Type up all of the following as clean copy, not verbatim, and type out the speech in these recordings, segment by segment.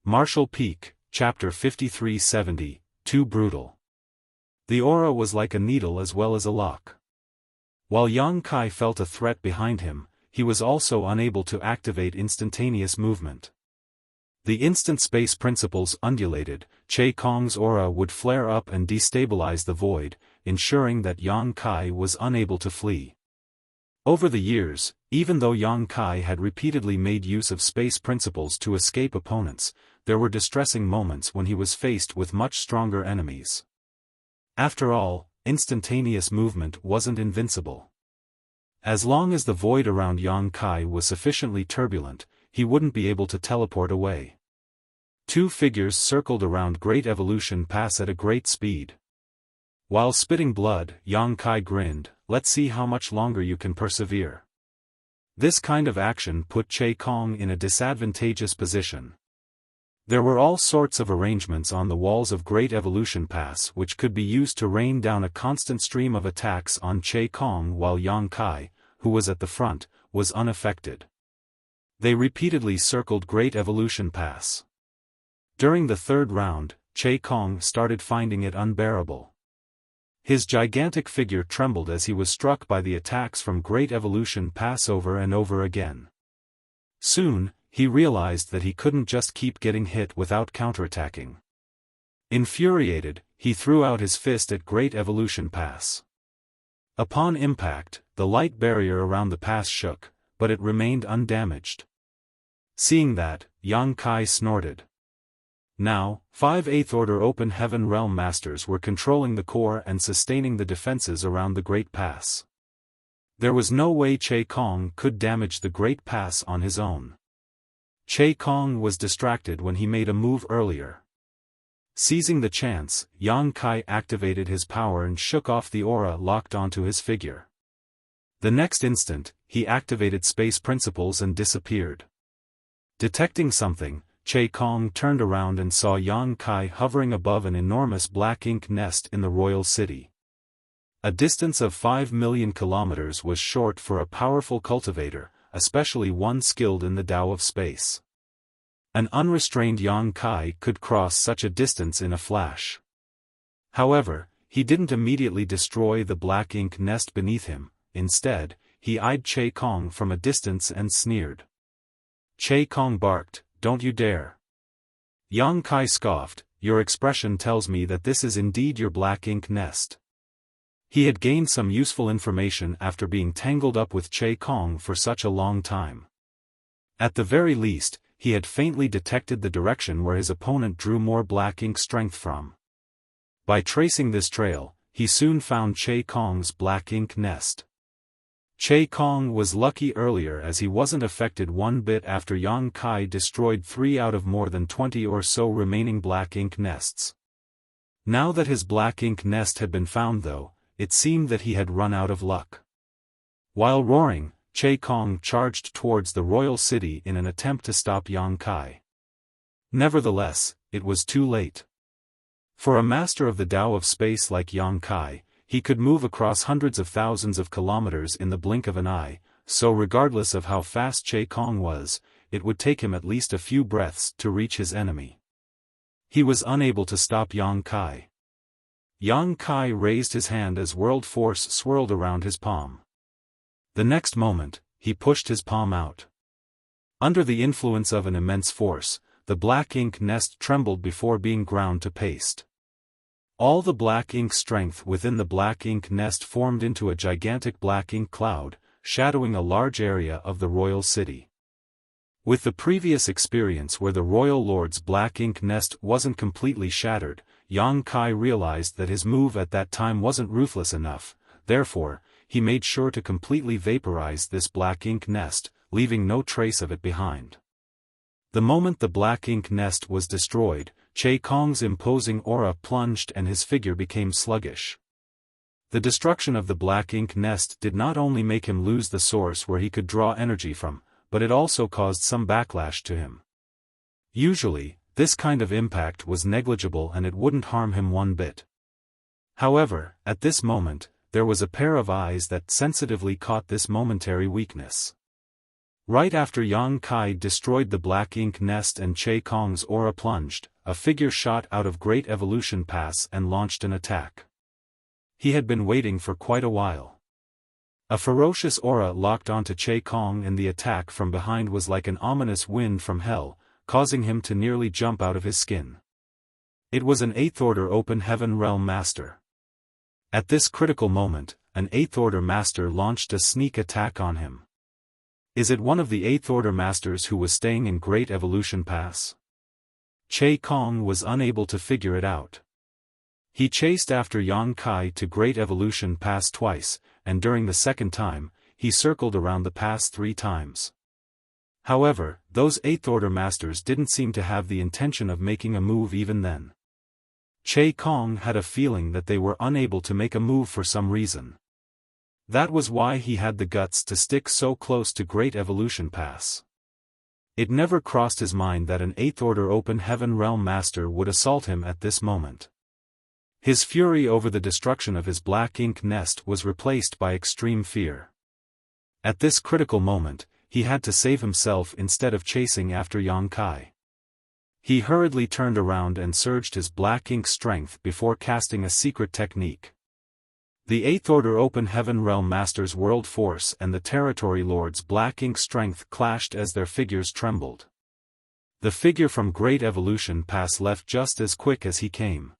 Martial Peak, Chapter 5370, Too Brutal. The aura was like a needle as well as a lock. While Yang Kai felt a threat behind him, he was also unable to activate instantaneous movement. The instant space principles undulated, Che Kong's aura would flare up and destabilize the void, ensuring that Yang Kai was unable to flee. Over the years, even though Yang Kai had repeatedly made use of space principles to escape opponents, there were distressing moments when he was faced with much stronger enemies. After all, instantaneous movement wasn't invincible. As long as the void around Yang Kai was sufficiently turbulent, he wouldn't be able to teleport away. Two figures circled around Great Evolution Pass at a great speed. While spitting blood, Yang Kai grinned, "Let's see how much longer you can persevere." This kind of action put Che Kong in a disadvantageous position. There were all sorts of arrangements on the walls of Great Evolution Pass which could be used to rain down a constant stream of attacks on Che Kong while Yang Kai, who was at the front, was unaffected. They repeatedly circled Great Evolution Pass. During the third round, Che Kong started finding it unbearable. His gigantic figure trembled as he was struck by the attacks from Great Evolution Pass over and over again. Soon, he realized that he couldn't just keep getting hit without counterattacking. Infuriated, he threw out his fist at Great Evolution Pass. Upon impact, the light barrier around the pass shook, but it remained undamaged. Seeing that, Yang Kai snorted. Now, 5 8th Order Open Heaven Realm Masters were controlling the core and sustaining the defenses around the Great Pass. There was no way Che Kong could damage the Great Pass on his own. Che Kong was distracted when he made a move earlier. Seizing the chance, Yang Kai activated his power and shook off the aura locked onto his figure. The next instant, he activated space principles and disappeared. Detecting something, Che Kong turned around and saw Yang Kai hovering above an enormous black ink nest in the royal city. A distance of 5 million kilometers was short for a powerful cultivator, especially one skilled in the Tao of space. An unrestrained Yang Kai could cross such a distance in a flash. However, he didn't immediately destroy the black ink nest beneath him. Instead, he eyed Che Kong from a distance and sneered. Che Kong barked, "Don't you dare." Yang Kai scoffed, "Your expression tells me that this is indeed your black ink nest." He had gained some useful information after being tangled up with Che Kong for such a long time. At the very least, he had faintly detected the direction where his opponent drew more black ink strength from. By tracing this trail, he soon found Che Kong's black ink nest. Che Kong was lucky earlier as he wasn't affected one bit after Yang Kai destroyed 3 out of more than 20 or so remaining black ink nests. Now that his black ink nest had been found though, it seemed that he had run out of luck. While roaring, Che Kong charged towards the royal city in an attempt to stop Yang Kai. Nevertheless, it was too late. For a master of the Tao of space like Yang Kai, he could move across hundreds of thousands of kilometers in the blink of an eye, so regardless of how fast Che Kong was, it would take him at least a few breaths to reach his enemy. He was unable to stop Yang Kai. Yang Kai raised his hand as world force swirled around his palm. The next moment, he pushed his palm out. Under the influence of an immense force, the black ink nest trembled before being ground to paste. All the black ink strength within the black ink nest formed into a gigantic black ink cloud, shadowing a large area of the royal city. With the previous experience where the royal lord's black ink nest wasn't completely shattered, Yang Kai realized that his move at that time wasn't ruthless enough, therefore, he made sure to completely vaporize this black ink nest, leaving no trace of it behind. The moment the black ink nest was destroyed, Che Kong's imposing aura plunged and his figure became sluggish. The destruction of the black ink nest did not only make him lose the source where he could draw energy from, but it also caused some backlash to him. Usually, this kind of impact was negligible and it wouldn't harm him one bit. However, at this moment, there was a pair of eyes that sensitively caught this momentary weakness. Right after Yang Kai destroyed the black ink nest and Che Kong's aura plunged, a figure shot out of Great Evolution Pass and launched an attack. He had been waiting for quite a while. A ferocious aura locked onto Che Kong, and the attack from behind was like an ominous wind from hell, causing him to nearly jump out of his skin. It was an 8th Order Open Heaven Realm Master. At this critical moment, an 8th Order Master launched a sneak attack on him. Is it one of the 8th Order Masters who was staying in Great Evolution Pass? Che Kong was unable to figure it out. He chased after Yang Kai to Great Evolution Pass twice, and during the second time, he circled around the pass 3 times. However, those 8th Order Masters didn't seem to have the intention of making a move even then. Che Kong had a feeling that they were unable to make a move for some reason. That was why he had the guts to stick so close to Great Evolution Pass. It never crossed his mind that an 8th Order Open Heaven Realm Master would assault him at this moment. His fury over the destruction of his black ink nest was replaced by extreme fear. At this critical moment, he had to save himself instead of chasing after Yang Kai. He hurriedly turned around and surged his black ink strength before casting a secret technique. The 8th Order Open Heaven Realm Master's World Force and the Territory Lord's black ink strength clashed as their figures trembled. The figure from Great Evolution Pass left just as quick as he came.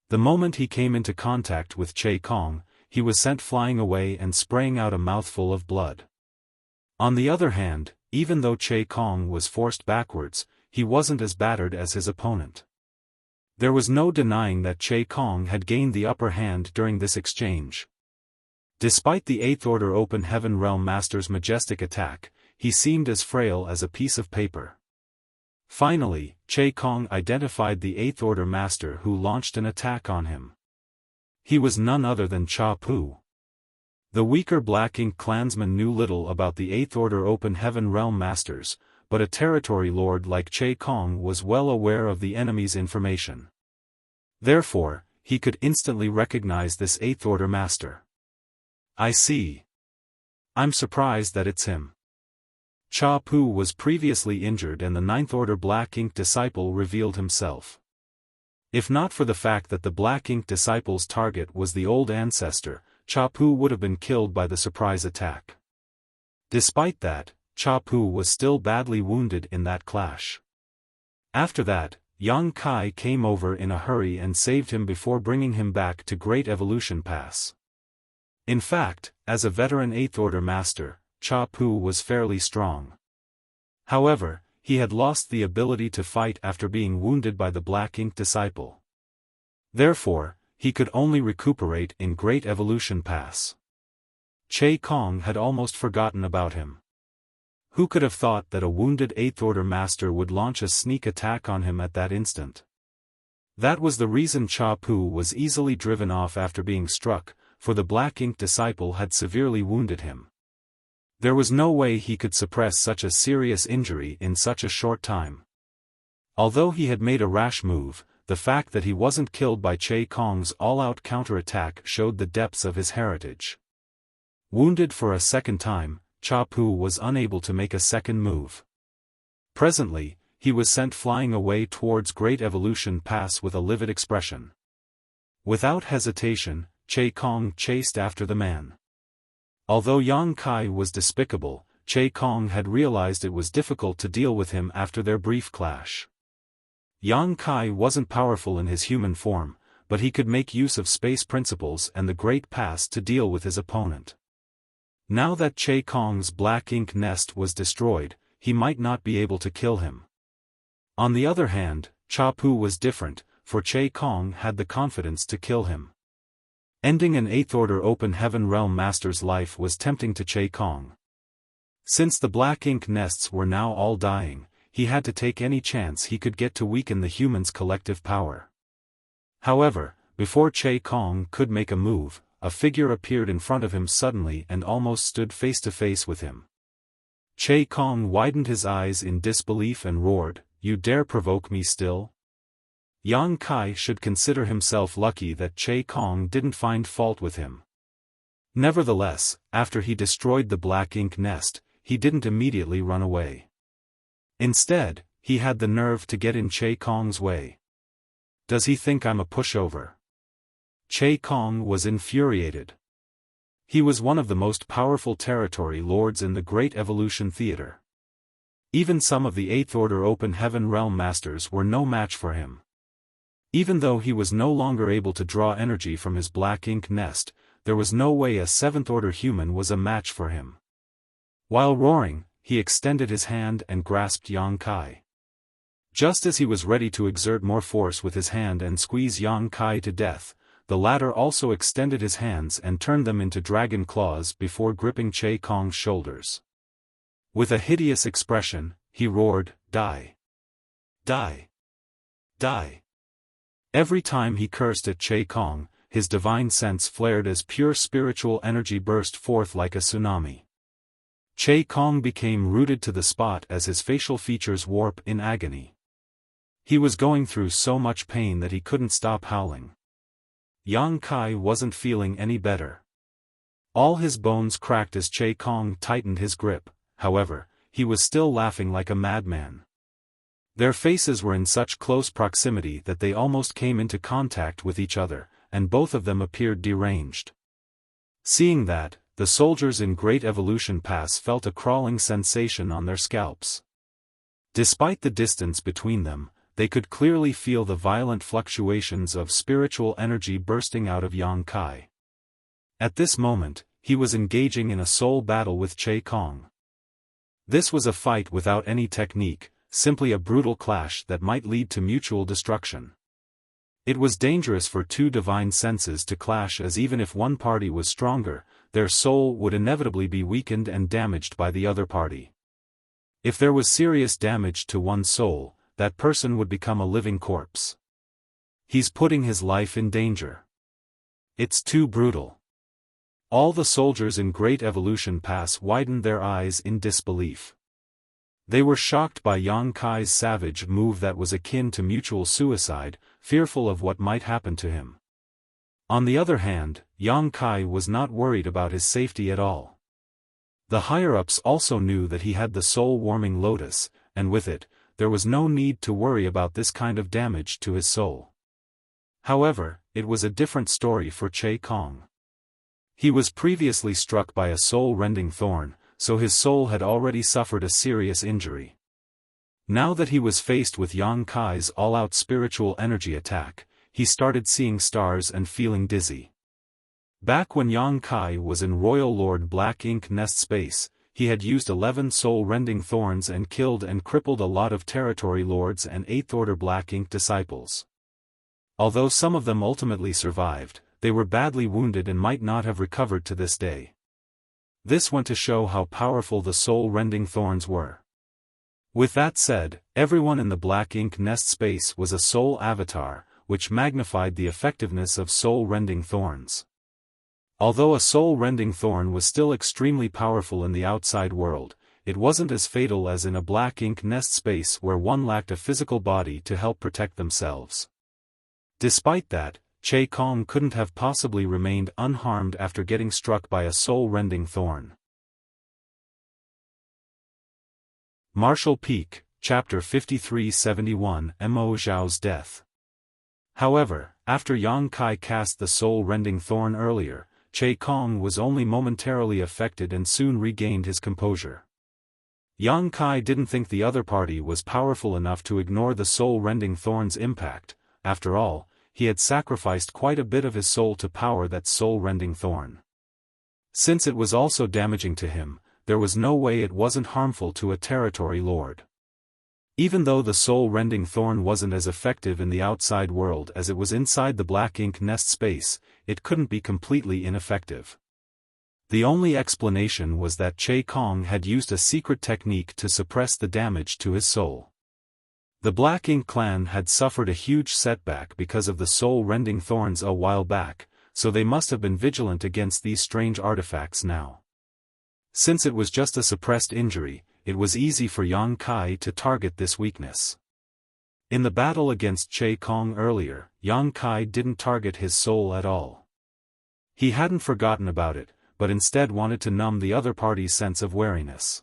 The moment he came into contact with Che Kong, he was sent flying away and spraying out a mouthful of blood. On the other hand, even though Che Kong was forced backwards, he wasn't as battered as his opponent. There was no denying that Che Kong had gained the upper hand during this exchange. Despite the 8th Order Open Heaven Realm Master's majestic attack, he seemed as frail as a piece of paper. Finally, Che Kong identified the 8th Order Master who launched an attack on him. He was none other than Cha Pu. The weaker Black Ink clansman knew little about the 8th Order Open Heaven Realm Masters, but a territory lord like Che Kong was well aware of the enemy's information. Therefore, he could instantly recognize this 8th Order Master. I see. I'm surprised that it's him. Cha Pu was previously injured and the 9th Order Black Ink disciple revealed himself. If not for the fact that the Black Ink disciple's target was the old ancestor, Cha Pu would have been killed by the surprise attack. Despite that, Cha Pu was still badly wounded in that clash. After that, Yang Kai came over in a hurry and saved him before bringing him back to Great Evolution Pass. In fact, as a veteran 8th Order Master, Cha Pu was fairly strong. However, he had lost the ability to fight after being wounded by the Black Ink disciple. Therefore, he could only recuperate in Great Evolution Pass. Che Kong had almost forgotten about him. Who could have thought that a wounded 8th Order Master would launch a sneak attack on him at that instant? That was the reason Cha Pu was easily driven off after being struck, for the Black Ink disciple had severely wounded him. There was no way he could suppress such a serious injury in such a short time. Although he had made a rash move, the fact that he wasn't killed by Che Kong's all-out counterattack showed the depths of his heritage. Wounded for a second time, Cha Pu was unable to make a second move. Presently, he was sent flying away towards Great Evolution Pass with a livid expression. Without hesitation, Che Kong chased after the man. Although Yang Kai was despicable, Che Kong had realized it was difficult to deal with him after their brief clash. Yang Kai wasn't powerful in his human form, but he could make use of space principles and the Great Pass to deal with his opponent. Now that Che Kong's Black Ink nest was destroyed, he might not be able to kill him. On the other hand, Cha Pu was different, for Che Kong had the confidence to kill him. Ending an 8th Order Open Heaven Realm Master's life was tempting to Che Kong. Since the Black Ink nests were now all dying, he had to take any chance he could get to weaken the humans' collective power. However, before Che Kong could make a move, a figure appeared in front of him suddenly and almost stood face to face with him. Che Kong widened his eyes in disbelief and roared, "You dare provoke me still?" Yang Kai should consider himself lucky that Che Kong didn't find fault with him. Nevertheless, after he destroyed the Black Ink nest, he didn't immediately run away. Instead, he had the nerve to get in Che Kong's way. Does he think I'm a pushover? Che Kong was infuriated. He was one of the most powerful territory lords in the Great Evolution Theater. Even some of the Eighth Order Open Heaven Realm Masters were no match for him. Even though he was no longer able to draw energy from his black ink nest, there was no way a Seventh Order human was a match for him. While roaring, he extended his hand and grasped Yang Kai. Just as he was ready to exert more force with his hand and squeeze Yang Kai to death, the latter also extended his hands and turned them into dragon claws before gripping Che Kong's shoulders. With a hideous expression, he roared, "Die! Die! Die!" Every time he cursed at Che Kong, his divine sense flared as pure spiritual energy burst forth like a tsunami. Che Kong became rooted to the spot as his facial features warped in agony. He was going through so much pain that he couldn't stop howling. Yang Kai wasn't feeling any better. All his bones cracked as Che Kong tightened his grip, however, he was still laughing like a madman. Their faces were in such close proximity that they almost came into contact with each other, and both of them appeared deranged. Seeing that, the soldiers in Great Evolution Pass felt a crawling sensation on their scalps. Despite the distance between them, they could clearly feel the violent fluctuations of spiritual energy bursting out of Yang Kai. At this moment, he was engaging in a soul battle with Che Kong. This was a fight without any technique, simply a brutal clash that might lead to mutual destruction. It was dangerous for two divine senses to clash, as even if one party was stronger, their soul would inevitably be weakened and damaged by the other party. If there was serious damage to one's soul, that person would become a living corpse. He's putting his life in danger. It's too brutal. All the soldiers in Great Evolution Pass widened their eyes in disbelief. They were shocked by Yang Kai's savage move that was akin to mutual suicide, fearful of what might happen to him. On the other hand, Yang Kai was not worried about his safety at all. The higher-ups also knew that he had the soul-warming lotus, and with it, there was no need to worry about this kind of damage to his soul. However, it was a different story for Che Kong. He was previously struck by a soul-rending thorn, so his soul had already suffered a serious injury. Now that he was faced with Yang Kai's all-out spiritual energy attack, he started seeing stars and feeling dizzy. Back when Yang Kai was in Royal Lord Black Ink Nest space, he had used 11 soul-rending thorns and killed and crippled a lot of territory lords and 8th Order Black Ink disciples. Although some of them ultimately survived, they were badly wounded and might not have recovered to this day. This went to show how powerful the soul-rending thorns were. With that said, everyone in the Black Ink Nest space was a soul avatar, which magnified the effectiveness of soul-rending thorns. Although a soul-rending thorn was still extremely powerful in the outside world, it wasn't as fatal as in a Black Ink Nest space where one lacked a physical body to help protect themselves. Despite that, Che Kong couldn't have possibly remained unharmed after getting struck by a soul-rending thorn. Martial Peak, Chapter 5371, Mo Zhao's Death. However, after Yang Kai cast the soul-rending thorn earlier, Che Kong was only momentarily affected and soon regained his composure. Yang Kai didn't think the other party was powerful enough to ignore the soul-rending thorn's impact. After all, he had sacrificed quite a bit of his soul to power that soul-rending thorn. Since it was also damaging to him, there was no way it wasn't harmful to a territory lord. Even though the soul-rending thorn wasn't as effective in the outside world as it was inside the Black Ink Nest space, it couldn't be completely ineffective. The only explanation was that Che Kong had used a secret technique to suppress the damage to his soul. The Black Ink clan had suffered a huge setback because of the soul-rending thorns a while back, so they must have been vigilant against these strange artifacts now. Since it was just a suppressed injury, it was easy for Yang Kai to target this weakness. In the battle against Che Kong earlier, Yang Kai didn't target his soul at all. He hadn't forgotten about it, but instead wanted to numb the other party's sense of wariness.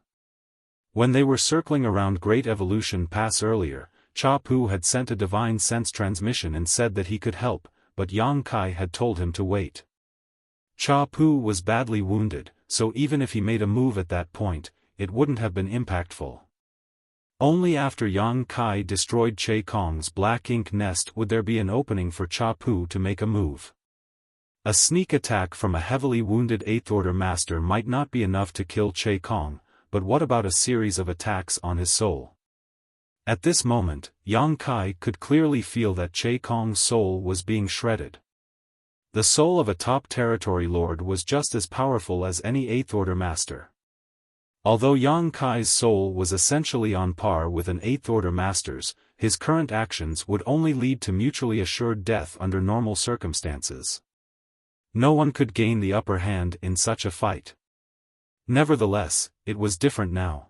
When they were circling around Great Evolution Pass earlier, Cha Pu had sent a divine sense transmission and said that he could help, but Yang Kai had told him to wait. Cha Pu was badly wounded, so even if he made a move at that point, it wouldn't have been impactful. Only after Yang Kai destroyed Che Kong's black ink nest would there be an opening for Cha Pu to make a move. A sneak attack from a heavily wounded 8th Order Master might not be enough to kill Che Kong, but what about a series of attacks on his soul? At this moment, Yang Kai could clearly feel that Che Kong's soul was being shredded. The soul of a top territory lord was just as powerful as any 8th Order Master. Although Yang Kai's soul was essentially on par with an 8th Order Master's, his current actions would only lead to mutually assured death under normal circumstances. No one could gain the upper hand in such a fight. Nevertheless, it was different now.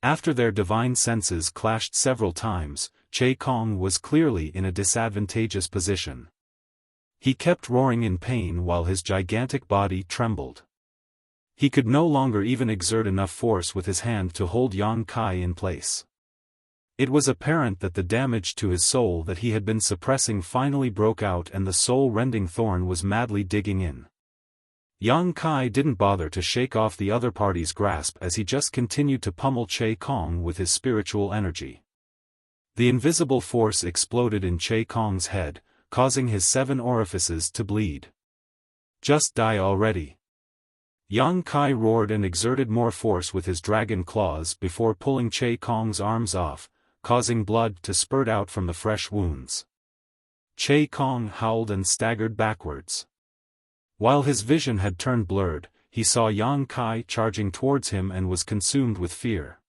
After their divine senses clashed several times, Che Kong was clearly in a disadvantageous position. He kept roaring in pain while his gigantic body trembled. He could no longer even exert enough force with his hand to hold Yang Kai in place. It was apparent that the damage to his soul that he had been suppressing finally broke out and the soul-rending thorn was madly digging in. Yang Kai didn't bother to shake off the other party's grasp as he just continued to pummel Che Kong with his spiritual energy. The invisible force exploded in Che Kong's head, causing his 7 orifices to bleed. Just die already. Yang Kai roared and exerted more force with his dragon claws before pulling Che Kong's arms off, causing blood to spurt out from the fresh wounds. Che Kong howled and staggered backwards. While his vision had turned blurred, he saw Yang Kai charging towards him and was consumed with fear.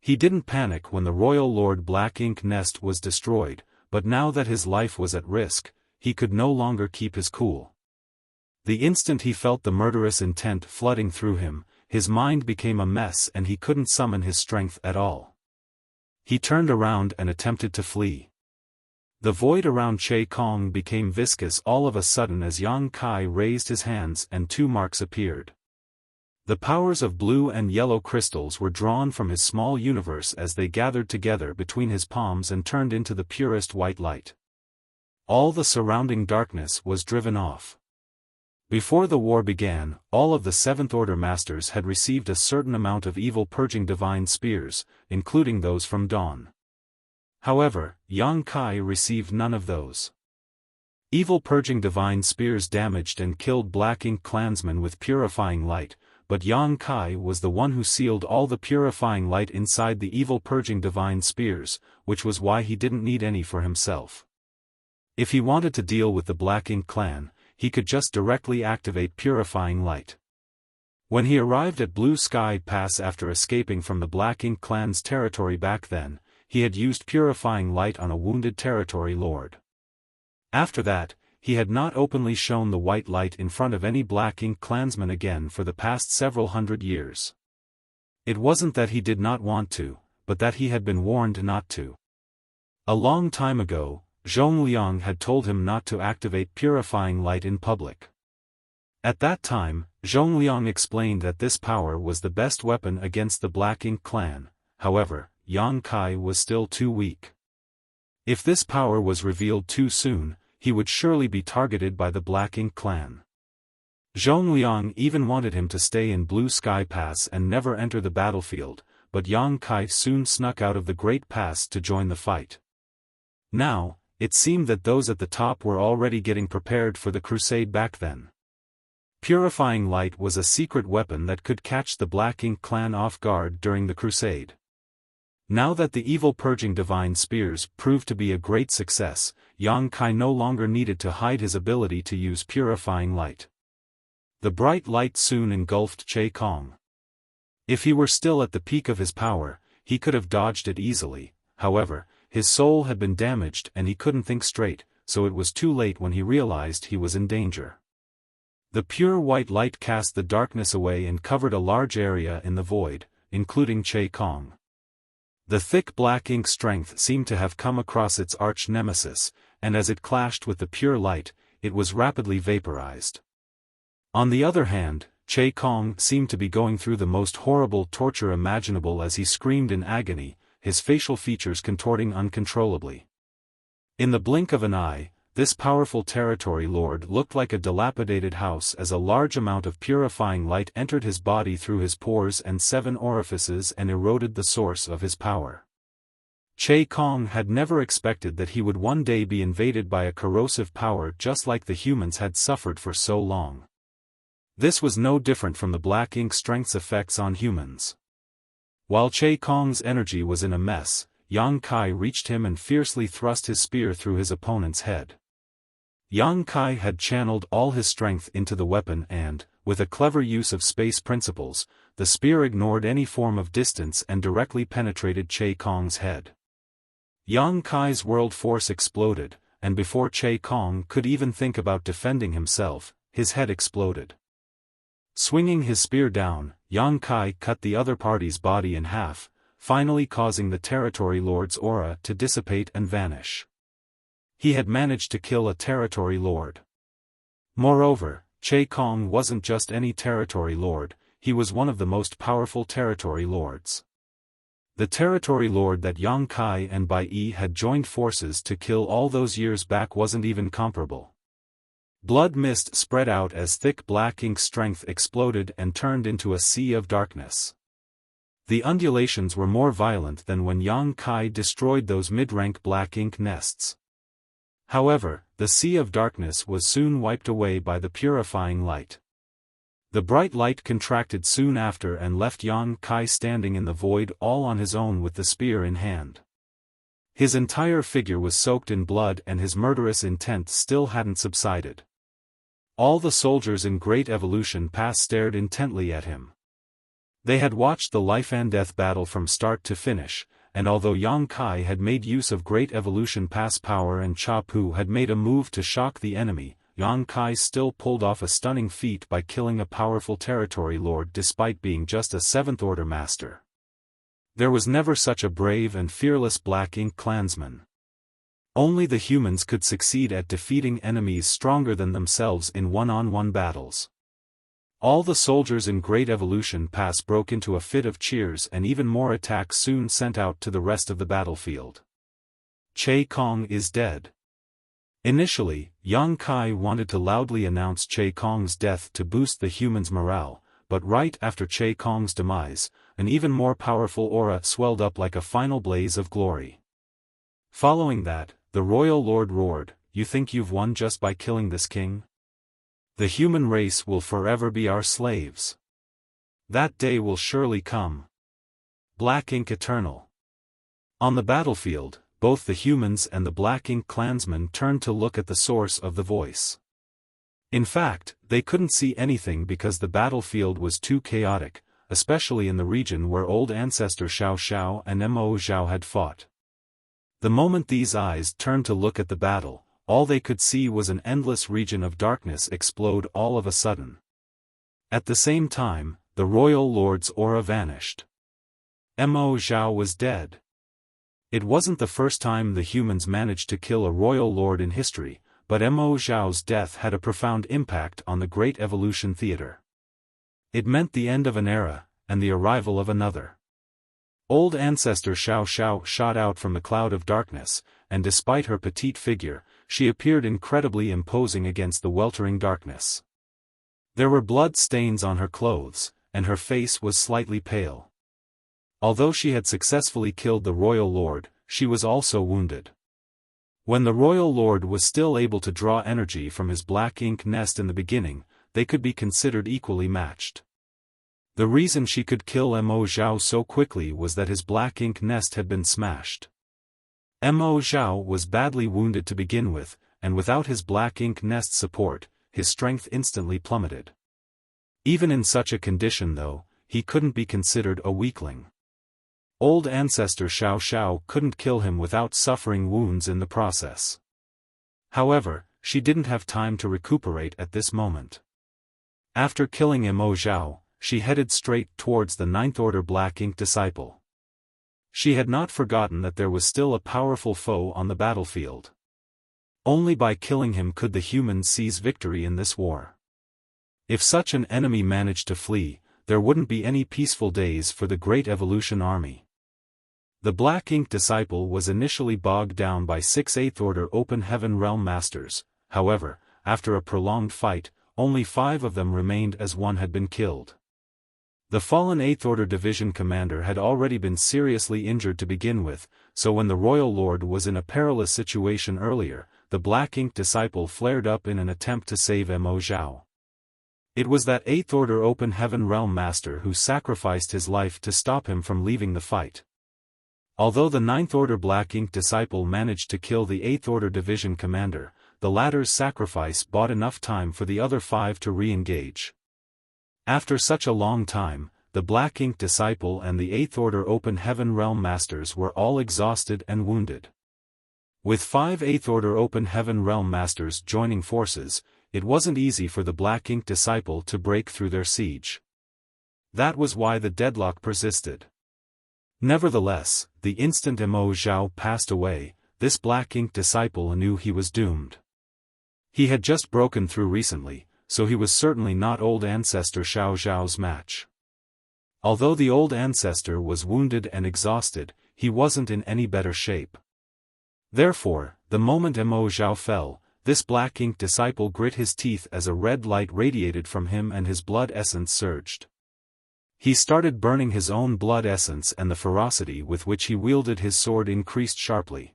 He didn't panic when the Royal Lord Black Ink Nest was destroyed, but now that his life was at risk, he could no longer keep his cool. The instant he felt the murderous intent flooding through him, his mind became a mess and he couldn't summon his strength at all. He turned around and attempted to flee. The void around Che Kong became viscous all of a sudden as Yang Kai raised his hands and 2 marks appeared. The powers of blue and yellow crystals were drawn from his small universe as they gathered together between his palms and turned into the purest white light. All the surrounding darkness was driven off. Before the war began, all of the 7th Order Masters had received a certain amount of evil purging divine spears, including those from Dawn. However, Yang Kai received none of those. Evil purging divine spears damaged and killed Black Ink clansmen with purifying light, but Yang Kai was the one who sealed all the purifying light inside the evil purging divine spears, which was why he didn't need any for himself. If he wanted to deal with the Black Ink clan, he could just directly activate purifying light. When he arrived at Blue Sky Pass after escaping from the Black Ink clan's territory back then, he had used purifying light on a wounded territory lord. After that, he had not openly shown the white light in front of any Black Ink clansman again for the past several hundred years. It wasn't that he did not want to, but that he had been warned not to. A long time ago, Zhongliang had told him not to activate purifying light in public. At that time, Zhongliang explained that this power was the best weapon against the Black Ink clan. However, Yang Kai was still too weak. If this power was revealed too soon, he would surely be targeted by the Black Ink clan. Zhongliang even wanted him to stay in Blue Sky Pass and never enter the battlefield, but Yang Kai soon snuck out of the Great Pass to join the fight. Now, it seemed that those at the top were already getting prepared for the crusade back then. Purifying light was a secret weapon that could catch the Black Ink clan off guard during the crusade. Now that the evil purging divine spears proved to be a great success, Yang Kai no longer needed to hide his ability to use purifying light. The bright light soon engulfed Che Kong. If he were still at the peak of his power, he could have dodged it easily. However, his soul had been damaged and he couldn't think straight, so it was too late when he realized he was in danger. The pure white light cast the darkness away and covered a large area in the void, including Che Kong. The thick black ink strength seemed to have come across its arch-nemesis, and as it clashed with the pure light, it was rapidly vaporized. On the other hand, Che Kong seemed to be going through the most horrible torture imaginable as he screamed in agony, his facial features contorting uncontrollably. In the blink of an eye, this powerful territory lord looked like a dilapidated house as a large amount of purifying light entered his body through his pores and 7 orifices and eroded the source of his power. Che Kong had never expected that he would one day be invaded by a corrosive power just like the humans had suffered for so long. This was no different from the black ink strength's effects on humans. While Che Kong's energy was in a mess, Yang Kai reached him and fiercely thrust his spear through his opponent's head. Yang Kai had channeled all his strength into the weapon and, with a clever use of space principles, the spear ignored any form of distance and directly penetrated Che Kong's head. Yang Kai's world force exploded, and before Che Kong could even think about defending himself, his head exploded. Swinging his spear down, Yang Kai cut the other party's body in half, finally causing the territory lord's aura to dissipate and vanish. He had managed to kill a territory lord. Moreover, Che Kong wasn't just any territory lord, he was one of the most powerful territory lords. The territory lord that Yang Kai and Bai Yi had joined forces to kill all those years back wasn't even comparable. Blood mist spread out as thick black ink strength exploded and turned into a sea of darkness. The undulations were more violent than when Yang Kai destroyed those mid-rank black ink nests. However, the sea of darkness was soon wiped away by the purifying light. The bright light contracted soon after and left Yang Kai standing in the void all on his own with the spear in hand. His entire figure was soaked in blood and his murderous intent still hadn't subsided. All the soldiers in Great Evolution Pass stared intently at him. They had watched the life-and-death battle from start to finish, and although Yang Kai had made use of Great Evolution Pass power and Cha Pu had made a move to shock the enemy, Yang Kai still pulled off a stunning feat by killing a powerful territory lord despite being just a 7th-order master. There was never such a brave and fearless black ink clansman. Only the humans could succeed at defeating enemies stronger than themselves in one-on-one battles. All the soldiers in Great Evolution Pass broke into a fit of cheers and even more attacks soon sent out to the rest of the battlefield. Che Kong is dead. Initially, Yang Kai wanted to loudly announce Che Kong's death to boost the humans' morale, but right after Che Kong's demise, an even more powerful aura swelled up like a final blaze of glory. Following that, the royal lord roared, "You think you've won just by killing this king? The human race will forever be our slaves. That day will surely come. Black ink eternal." On the battlefield, both the humans and the black ink clansmen turned to look at the source of the voice. In fact, they couldn't see anything because the battlefield was too chaotic, especially in the region where old ancestor Xiao Xiao and Mo Zhao had fought. The moment these eyes turned to look at the battle, all they could see was an endless region of darkness explode all of a sudden. At the same time, the royal lord's aura vanished. Mo Zhao was dead. It wasn't the first time the humans managed to kill a royal lord in history, but Mo Zhao's death had a profound impact on the Great Evolution Theater. It meant the end of an era, and the arrival of another. Old ancestor Xiao Xiao shot out from the cloud of darkness, and despite her petite figure, she appeared incredibly imposing against the weltering darkness. There were blood stains on her clothes, and her face was slightly pale. Although she had successfully killed the royal lord, she was also wounded. When the royal lord was still able to draw energy from his black ink nest in the beginning, they could be considered equally matched. The reason she could kill Mo Zhao so quickly was that his black ink nest had been smashed. Mo Zhao was badly wounded to begin with, and without his black ink nest support, his strength instantly plummeted. Even in such a condition though, he couldn't be considered a weakling. Old ancestor Xiao Xiao couldn't kill him without suffering wounds in the process. However, she didn't have time to recuperate at this moment. After killing Mo Zhao, she headed straight towards the 9th-order black ink disciple. She had not forgotten that there was still a powerful foe on the battlefield. Only by killing him could the humans seize victory in this war. If such an enemy managed to flee, there wouldn't be any peaceful days for the Great Evolution Army. The Black Ink Disciple was initially bogged down by 6 8th Order Open Heaven Realm Masters. However, after a prolonged fight, only 5 of them remained as one had been killed. The fallen 8th Order Division commander had already been seriously injured to begin with, so when the Royal Lord was in a perilous situation earlier, the Black Ink Disciple flared up in an attempt to save Mo Zhao. It was that 8th Order Open Heaven Realm Master who sacrificed his life to stop him from leaving the fight. Although the 9th Order Black Ink Disciple managed to kill the 8th Order Division commander, the latter's sacrifice bought enough time for the other 5 to re-engage. After such a long time, the Black Ink Disciple and the 8th Order Open Heaven Realm Masters were all exhausted and wounded. With 5 8th Order Open Heaven Realm Masters joining forces, it wasn't easy for the Black Ink Disciple to break through their siege. That was why the deadlock persisted. Nevertheless, the instant Mo Zhao passed away, this Black Ink Disciple knew he was doomed. He had just broken through recently, so he was certainly not Old Ancestor Xiao Zhao's match. Although the Old Ancestor was wounded and exhausted, he wasn't in any better shape. Therefore, the moment Mo Zhao fell, this Black Ink Disciple grit his teeth as a red light radiated from him and his blood essence surged. He started burning his own blood essence, and the ferocity with which he wielded his sword increased sharply.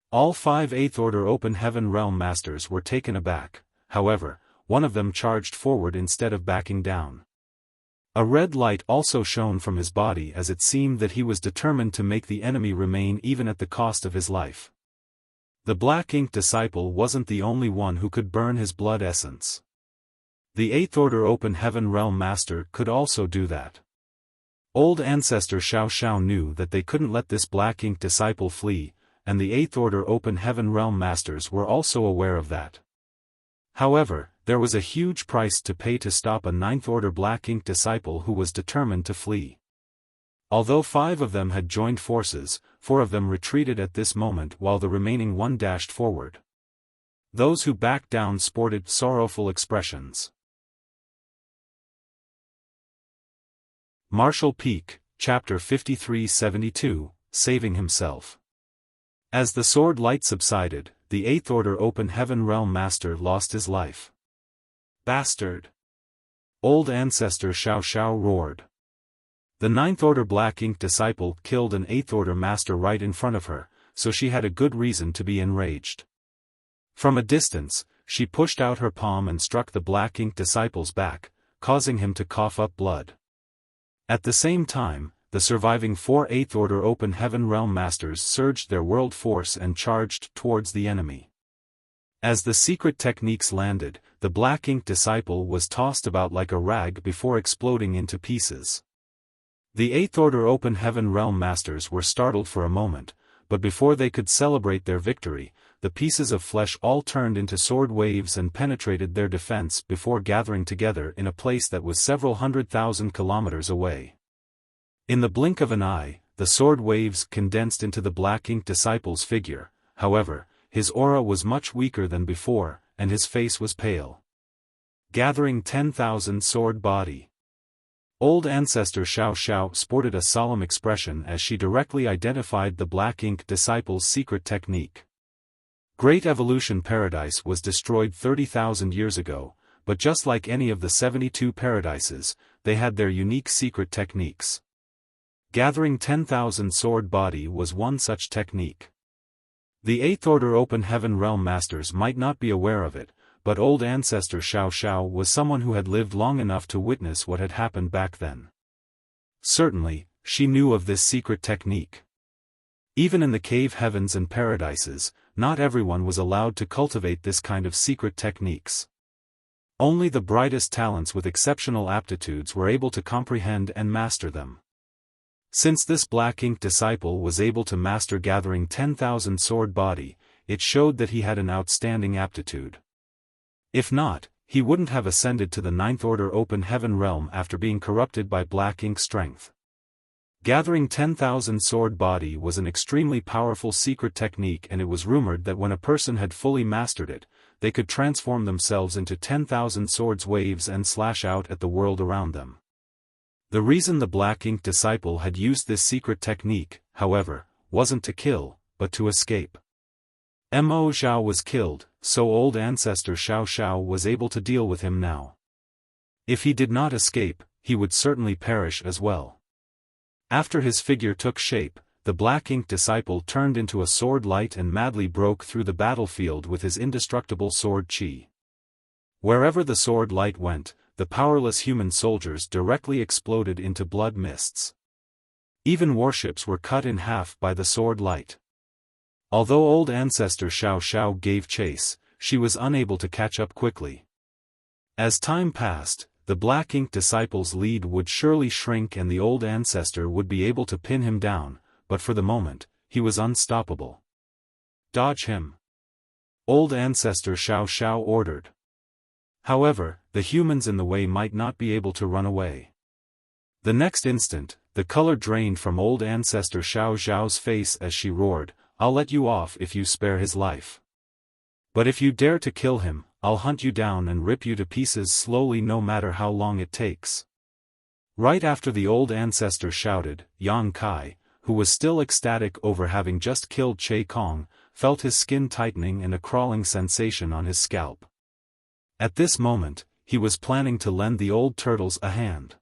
All 5 8th Order Open Heaven Realm Masters were taken aback. However, one of them charged forward instead of backing down. A red light also shone from his body, as it seemed that he was determined to make the enemy remain even at the cost of his life. The Black Ink Disciple wasn't the only one who could burn his blood essence. The 8th Order Open Heaven Realm Master could also do that. Old Ancestor Xiao knew that they couldn't let this Black Ink Disciple flee, and the 8th Order Open Heaven Realm Masters were also aware of that. However, there was a huge price to pay to stop a 9th Order Black Ink Disciple who was determined to flee. Although 5 of them had joined forces, 4 of them retreated at this moment while the remaining 1 dashed forward. Those who backed down sported sorrowful expressions. Martial Peak, Chapter 5372, Saving Himself. As the sword light subsided, the 8th Order Open Heaven Realm Master lost his life. Bastard! Old Ancestor Xiao roared. The 9th Order Black Ink Disciple killed an 8th Order Master right in front of her, so she had a good reason to be enraged. From a distance, she pushed out her palm and struck the Black Ink Disciple's back, causing him to cough up blood. At the same time, the surviving 4 8th Order Open Heaven Realm Masters surged their world force and charged towards the enemy. As the secret techniques landed, the Black Ink Disciple was tossed about like a rag before exploding into pieces. The 8th Order Open Heaven Realm Masters were startled for a moment, but before they could celebrate their victory, the pieces of flesh all turned into sword waves and penetrated their defense before gathering together in a place that was several 100,000 kilometers away. In the blink of an eye, the sword waves condensed into the Black Ink Disciple's figure. However, his aura was much weaker than before, and his face was pale. Gathering 10,000 sword body. Old Ancestor Xiao sported a solemn expression as she directly identified the Black Ink Disciple's secret technique. Great Evolution Paradise was destroyed 30,000 years ago, but just like any of the 72 paradises, they had their unique secret techniques. Gathering 10,000 sword body was one such technique. The 8th Order Open Heaven Realm Masters might not be aware of it, but Old Ancestor Xiao was someone who had lived long enough to witness what had happened back then. Certainly, she knew of this secret technique. Even in the cave heavens and paradises, not everyone was allowed to cultivate this kind of secret techniques. Only the brightest talents with exceptional aptitudes were able to comprehend and master them. Since this Black Ink Disciple was able to master gathering 10,000 sword body, it showed that he had an outstanding aptitude. If not, he wouldn't have ascended to the 9th Order Open Heaven Realm after being corrupted by Black Ink strength. Gathering 10,000 sword body was an extremely powerful secret technique, and it was rumored that when a person had fully mastered it, they could transform themselves into 10,000 swords waves and slash out at the world around them. The reason the Black Ink disciple had used this secret technique, however, wasn't to kill, but to escape. Mo Zhao was killed, so old ancestor Xiao Xiao was able to deal with him now. If he did not escape, he would certainly perish as well. After his figure took shape, the Black Ink disciple turned into a sword light and madly broke through the battlefield with his indestructible sword qi. Wherever the sword light went, the powerless human soldiers directly exploded into blood mists. Even warships were cut in half by the sword light. Although old ancestor Xiao Xiao gave chase, she was unable to catch up quickly. As time passed, the Black Ink disciple's lead would surely shrink and the old ancestor would be able to pin him down, but for the moment, he was unstoppable. Dodge him! Old ancestor Xiao Xiao ordered. However, the humans in the way might not be able to run away. The next instant, the color drained from old ancestor Xiao Xiao's face as she roared, "I'll let you off if you spare his life. But if you dare to kill him, I'll hunt you down and rip you to pieces slowly no matter how long it takes." Right after the old ancestor shouted, Yang Kai, who was still ecstatic over having just killed Che Kong, felt his skin tightening and a crawling sensation on his scalp. At this moment, he was planning to lend the old turtles a hand.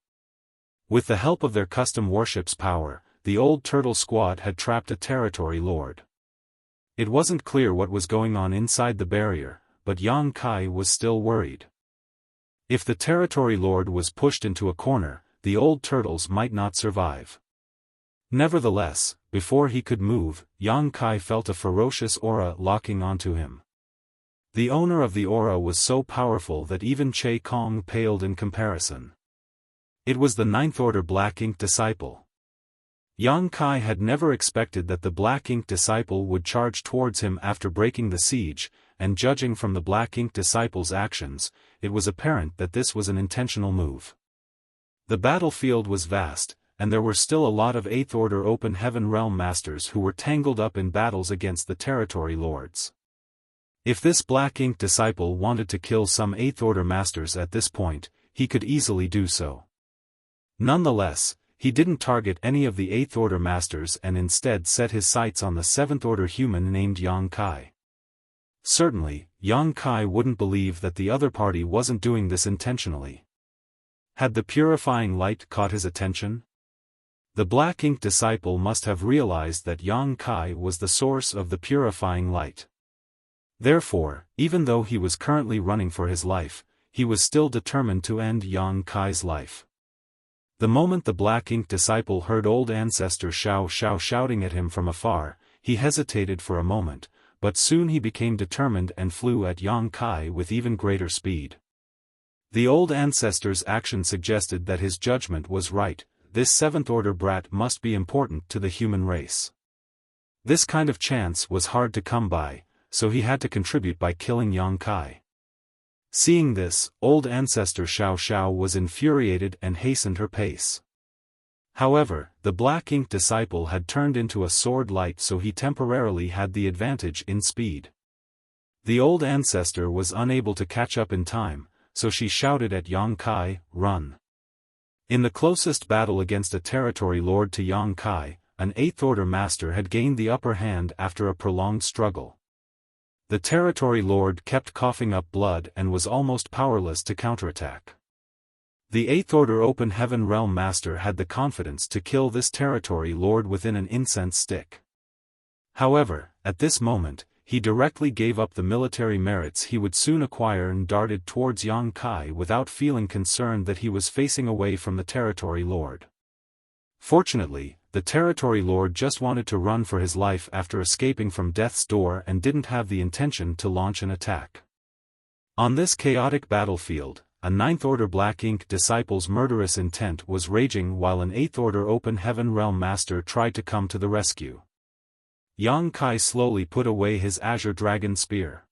With the help of their custom warship's power, the old turtle squad had trapped a territory lord. It wasn't clear what was going on inside the barrier, but Yang Kai was still worried. If the territory lord was pushed into a corner, the old turtles might not survive. Nevertheless, before he could move, Yang Kai felt a ferocious aura locking onto him. The owner of the aura was so powerful that even Che Kong paled in comparison. It was the Ninth Order Black Ink disciple. Yang Kai had never expected that the Black Ink disciple would charge towards him after breaking the siege, and judging from the Black Ink disciple's actions, it was apparent that this was an intentional move. The battlefield was vast, and there were still a lot of Eighth Order Open Heaven Realm Masters who were tangled up in battles against the territory lords. If this Black Ink disciple wanted to kill some Eighth Order Masters at this point, he could easily do so. Nonetheless, he didn't target any of the Eighth Order Masters and instead set his sights on the Seventh Order human named Yang Kai. Certainly, Yang Kai wouldn't believe that the other party wasn't doing this intentionally. Had the purifying light caught his attention? The Black Ink disciple must have realized that Yang Kai was the source of the purifying light. Therefore, even though he was currently running for his life, he was still determined to end Yang Kai's life. The moment the Black Ink disciple heard old ancestor Xiao Xiao shouting at him from afar, he hesitated for a moment, but soon he became determined and flew at Yang Kai with even greater speed. The old ancestor's action suggested that his judgment was right. This Seventh Order brat must be important to the human race. This kind of chance was hard to come by, so he had to contribute by killing Yang Kai. Seeing this, old ancestor Xiao Xiao was infuriated and hastened her pace. However, the Black Ink disciple had turned into a sword light, so he temporarily had the advantage in speed. The old ancestor was unable to catch up in time, so she shouted at Yang Kai, "Run!" In the closest battle against a territory lord to Yang Kai, an Eighth Order master had gained the upper hand after a prolonged struggle. The territory lord kept coughing up blood and was almost powerless to counterattack. The Eighth Order Open Heaven Realm Master had the confidence to kill this territory lord within an incense stick. However, at this moment, he directly gave up the military merits he would soon acquire and darted towards Yang Kai without feeling concerned that he was facing away from the territory lord. Fortunately, the territory lord just wanted to run for his life after escaping from death's door and didn't have the intention to launch an attack. On this chaotic battlefield, a Ninth Order Black Ink disciple's murderous intent was raging while an Eighth Order Open Heaven Realm Master tried to come to the rescue. Yang Kai slowly put away his Azure Dragon Spear.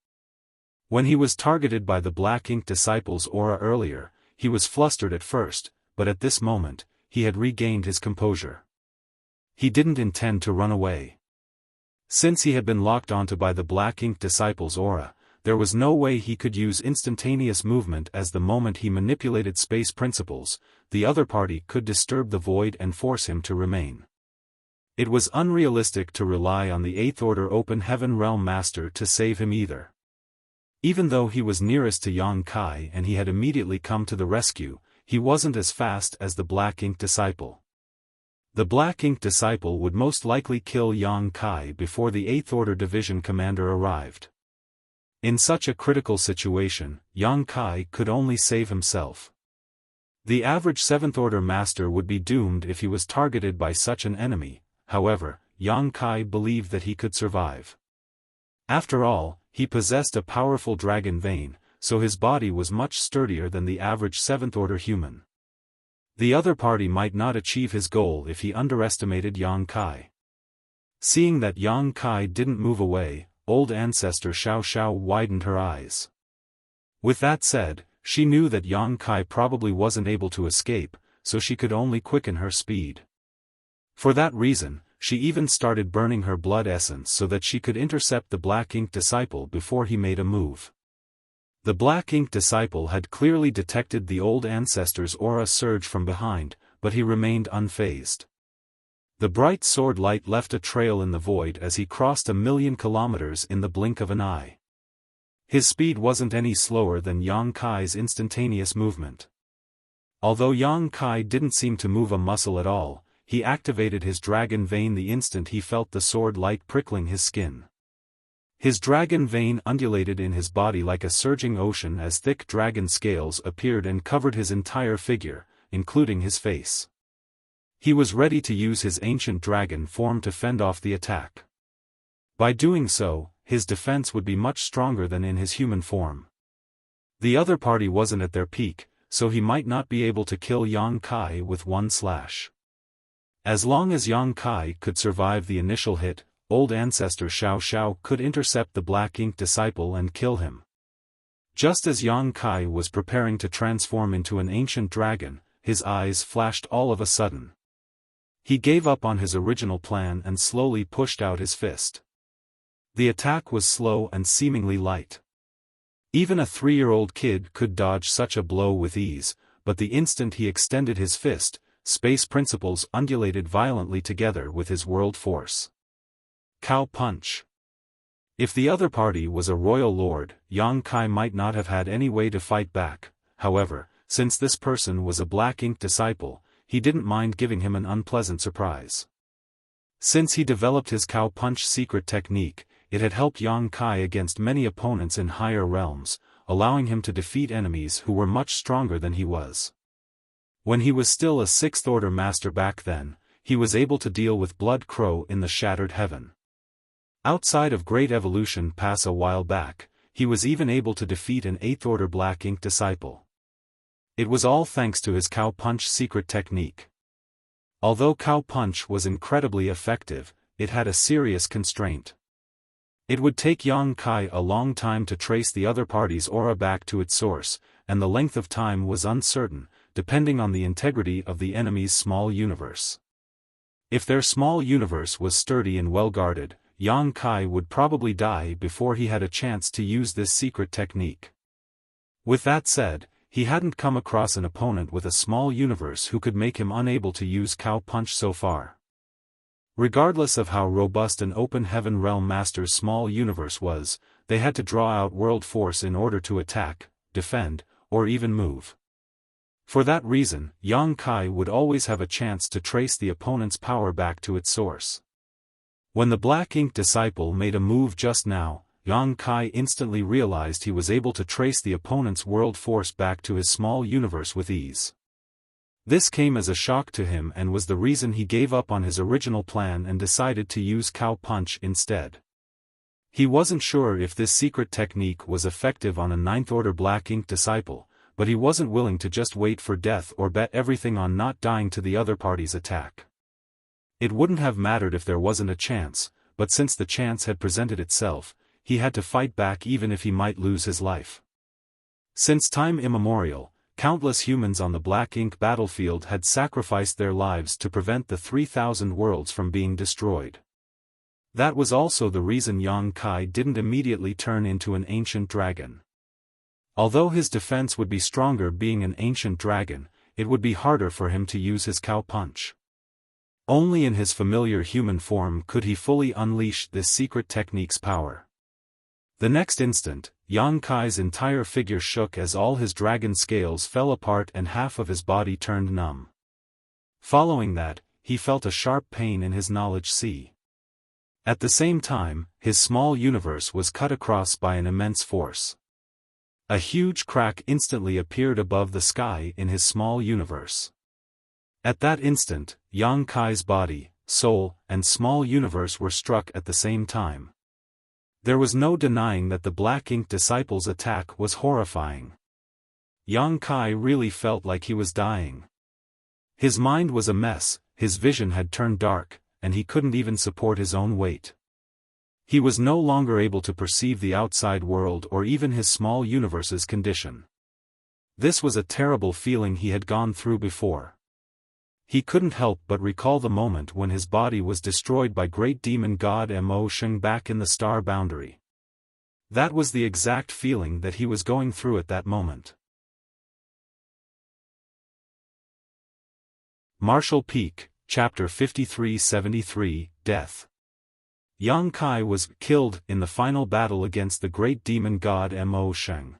When he was targeted by the Black Ink disciple's aura earlier, he was flustered at first, but at this moment, he had regained his composure. He didn't intend to run away. Since he had been locked onto by the Black Ink Disciple's aura, there was no way he could use instantaneous movement, as the moment he manipulated space principles, the other party could disturb the void and force him to remain. It was unrealistic to rely on the Eighth Order Open Heaven Realm Master to save him either. Even though he was nearest to Yang Kai and he had immediately come to the rescue, he wasn't as fast as the Black Ink Disciple. The Black Ink Disciple would most likely kill Yang Kai before the Eighth Order Division Commander arrived. In such a critical situation, Yang Kai could only save himself. The average Seventh Order Master would be doomed if he was targeted by such an enemy. However, Yang Kai believed that he could survive. After all, he possessed a powerful dragon vein, so his body was much sturdier than the average Seventh Order human. The other party might not achieve his goal if he underestimated Yang Kai. Seeing that Yang Kai didn't move away, old ancestor Xiao widened her eyes. With that said, she knew that Yang Kai probably wasn't able to escape, so she could only quicken her speed. For that reason, she even started burning her blood essence so that she could intercept the Black Ink Disciple before he made a move. The Black Ink Disciple had clearly detected the old ancestor's aura surge from behind, but he remained unfazed. The bright sword light left a trail in the void as he crossed 1,000,000 kilometers in the blink of an eye. His speed wasn't any slower than Yang Kai's instantaneous movement. Although Yang Kai didn't seem to move a muscle at all, he activated his dragon vein the instant he felt the sword light prickling his skin. His dragon vein undulated in his body like a surging ocean as thick dragon scales appeared and covered his entire figure, including his face. He was ready to use his ancient dragon form to fend off the attack. By doing so, his defense would be much stronger than in his human form. The other party wasn't at their peak, so he might not be able to kill Yang Kai with one slash. As long as Yang Kai could survive the initial hit, old ancestor Xiao could intercept the Black Ink Disciple and kill him. Just as Yang Kai was preparing to transform into an ancient dragon, his eyes flashed all of a sudden. He gave up on his original plan and slowly pushed out his fist. The attack was slow and seemingly light. Even a 3-year-old kid could dodge such a blow with ease, but the instant he extended his fist, space principles undulated violently together with his world force. Cow Punch. If the other party was a royal lord, Yang Kai might not have had any way to fight back. However, since this person was a Black Ink Disciple, he didn't mind giving him an unpleasant surprise. Since he developed his Cow Punch secret technique, it had helped Yang Kai against many opponents in higher realms, allowing him to defeat enemies who were much stronger than he was. When he was still a Sixth Order Master back then, he was able to deal with Blood Crow in the Shattered Heaven. Outside of Great Evolution Pass a while back, he was even able to defeat an Eighth Order Black Ink Disciple. It was all thanks to his Cow Punch secret technique. Although Cow Punch was incredibly effective, it had a serious constraint. It would take Yang Kai a long time to trace the other party's aura back to its source, and the length of time was uncertain, depending on the integrity of the enemy's small universe. If their small universe was sturdy and well guarded, Yang Kai would probably die before he had a chance to use this secret technique. With that said, he hadn't come across an opponent with a small universe who could make him unable to use Cow Punch so far. Regardless of how robust an Open Heaven Realm Master's small universe was, they had to draw out world force in order to attack, defend, or even move. For that reason, Yang Kai would always have a chance to trace the opponent's power back to its source. When the Black Ink Disciple made a move just now, Yang Kai instantly realized he was able to trace the opponent's world force back to his small universe with ease. This came as a shock to him and was the reason he gave up on his original plan and decided to use Cow Punch instead. He wasn't sure if this secret technique was effective on a Ninth Order Black Ink Disciple, but he wasn't willing to just wait for death or bet everything on not dying to the other party's attack. It wouldn't have mattered if there wasn't a chance, but since the chance had presented itself, he had to fight back even if he might lose his life. Since time immemorial, countless humans on the black ink battlefield had sacrificed their lives to prevent the 3,000 worlds from being destroyed. That was also the reason Yang Kai didn't immediately turn into an ancient dragon. Although his defense would be stronger being an ancient dragon, it would be harder for him to use his cow punch. Only in his familiar human form could he fully unleash this secret technique's power. The next instant, Yang Kai's entire figure shook as all his dragon scales fell apart and half of his body turned numb. Following that, he felt a sharp pain in his knowledge sea. At the same time, his small universe was cut across by an immense force. A huge crack instantly appeared above the sky in his small universe. At that instant, Yang Kai's body, soul, and small universe were struck at the same time. There was no denying that the Black Ink Disciple's attack was horrifying. Yang Kai really felt like he was dying. His mind was a mess, his vision had turned dark, and he couldn't even support his own weight. He was no longer able to perceive the outside world or even his small universe's condition. This was a terrible feeling he had gone through before. He couldn't help but recall the moment when his body was destroyed by great demon god Mo Sheng back in the star boundary. That was the exact feeling that he was going through at that moment. Martial Peak, Chapter 5373, Death. Yang Kai was killed in the final battle against the great demon god Mo Sheng.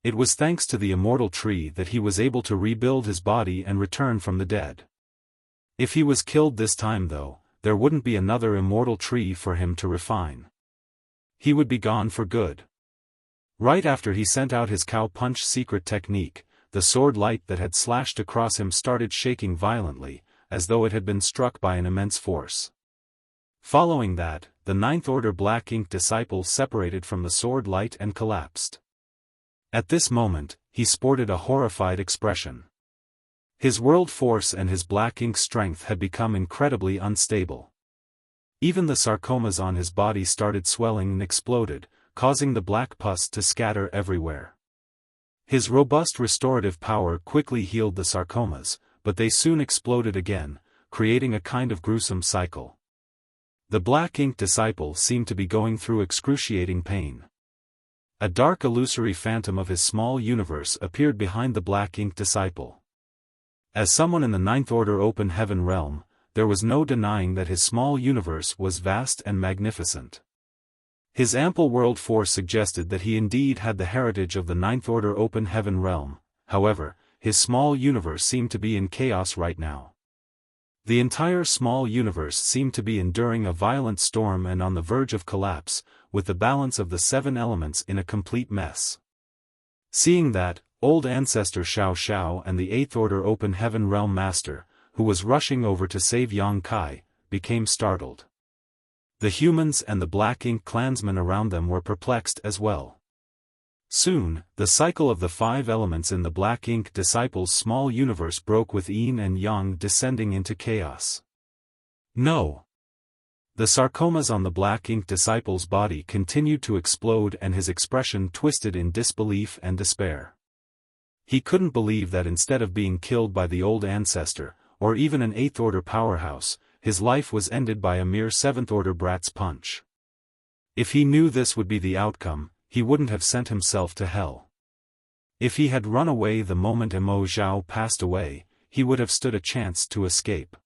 It was thanks to the immortal tree that he was able to rebuild his body and return from the dead. If he was killed this time though, there wouldn't be another immortal tree for him to refine. He would be gone for good. Right after he sent out his cow punch secret technique, the sword light that had slashed across him started shaking violently, as though it had been struck by an immense force. Following that, the Ninth Order Black Ink Disciple separated from the sword light and collapsed. At this moment, he sported a horrified expression. His world force and his black ink strength had become incredibly unstable. Even the sarcomas on his body started swelling and exploded, causing the black pus to scatter everywhere. His robust restorative power quickly healed the sarcomas, but they soon exploded again, creating a kind of gruesome cycle. The Black Ink Disciple seemed to be going through excruciating pain. A dark illusory phantom of his small universe appeared behind the Black Ink Disciple. As someone in the Ninth Order Open Heaven realm, there was no denying that his small universe was vast and magnificent. His ample world force suggested that he indeed had the heritage of the Ninth Order Open Heaven realm, however, his small universe seemed to be in chaos right now. The entire small universe seemed to be enduring a violent storm and on the verge of collapse, with the balance of the 7 elements in a complete mess. Seeing that, old ancestor Xiaofan and the 8th Order Open Heaven Realm Master, who was rushing over to save Yang Kai, became startled. The humans and the Black Ink clansmen around them were perplexed as well. Soon, the cycle of the 5 elements in the Black Ink Disciple's small universe broke with yin and yang descending into chaos. No! The sarcomas on the Black Ink Disciple's body continued to explode and his expression twisted in disbelief and despair. He couldn't believe that instead of being killed by the old ancestor, or even an 8th Order powerhouse, his life was ended by a mere 7th Order brat's punch. If he knew this would be the outcome, he wouldn't have sent himself to hell. If he had run away the moment Mo Zhao passed away, he would have stood a chance to escape.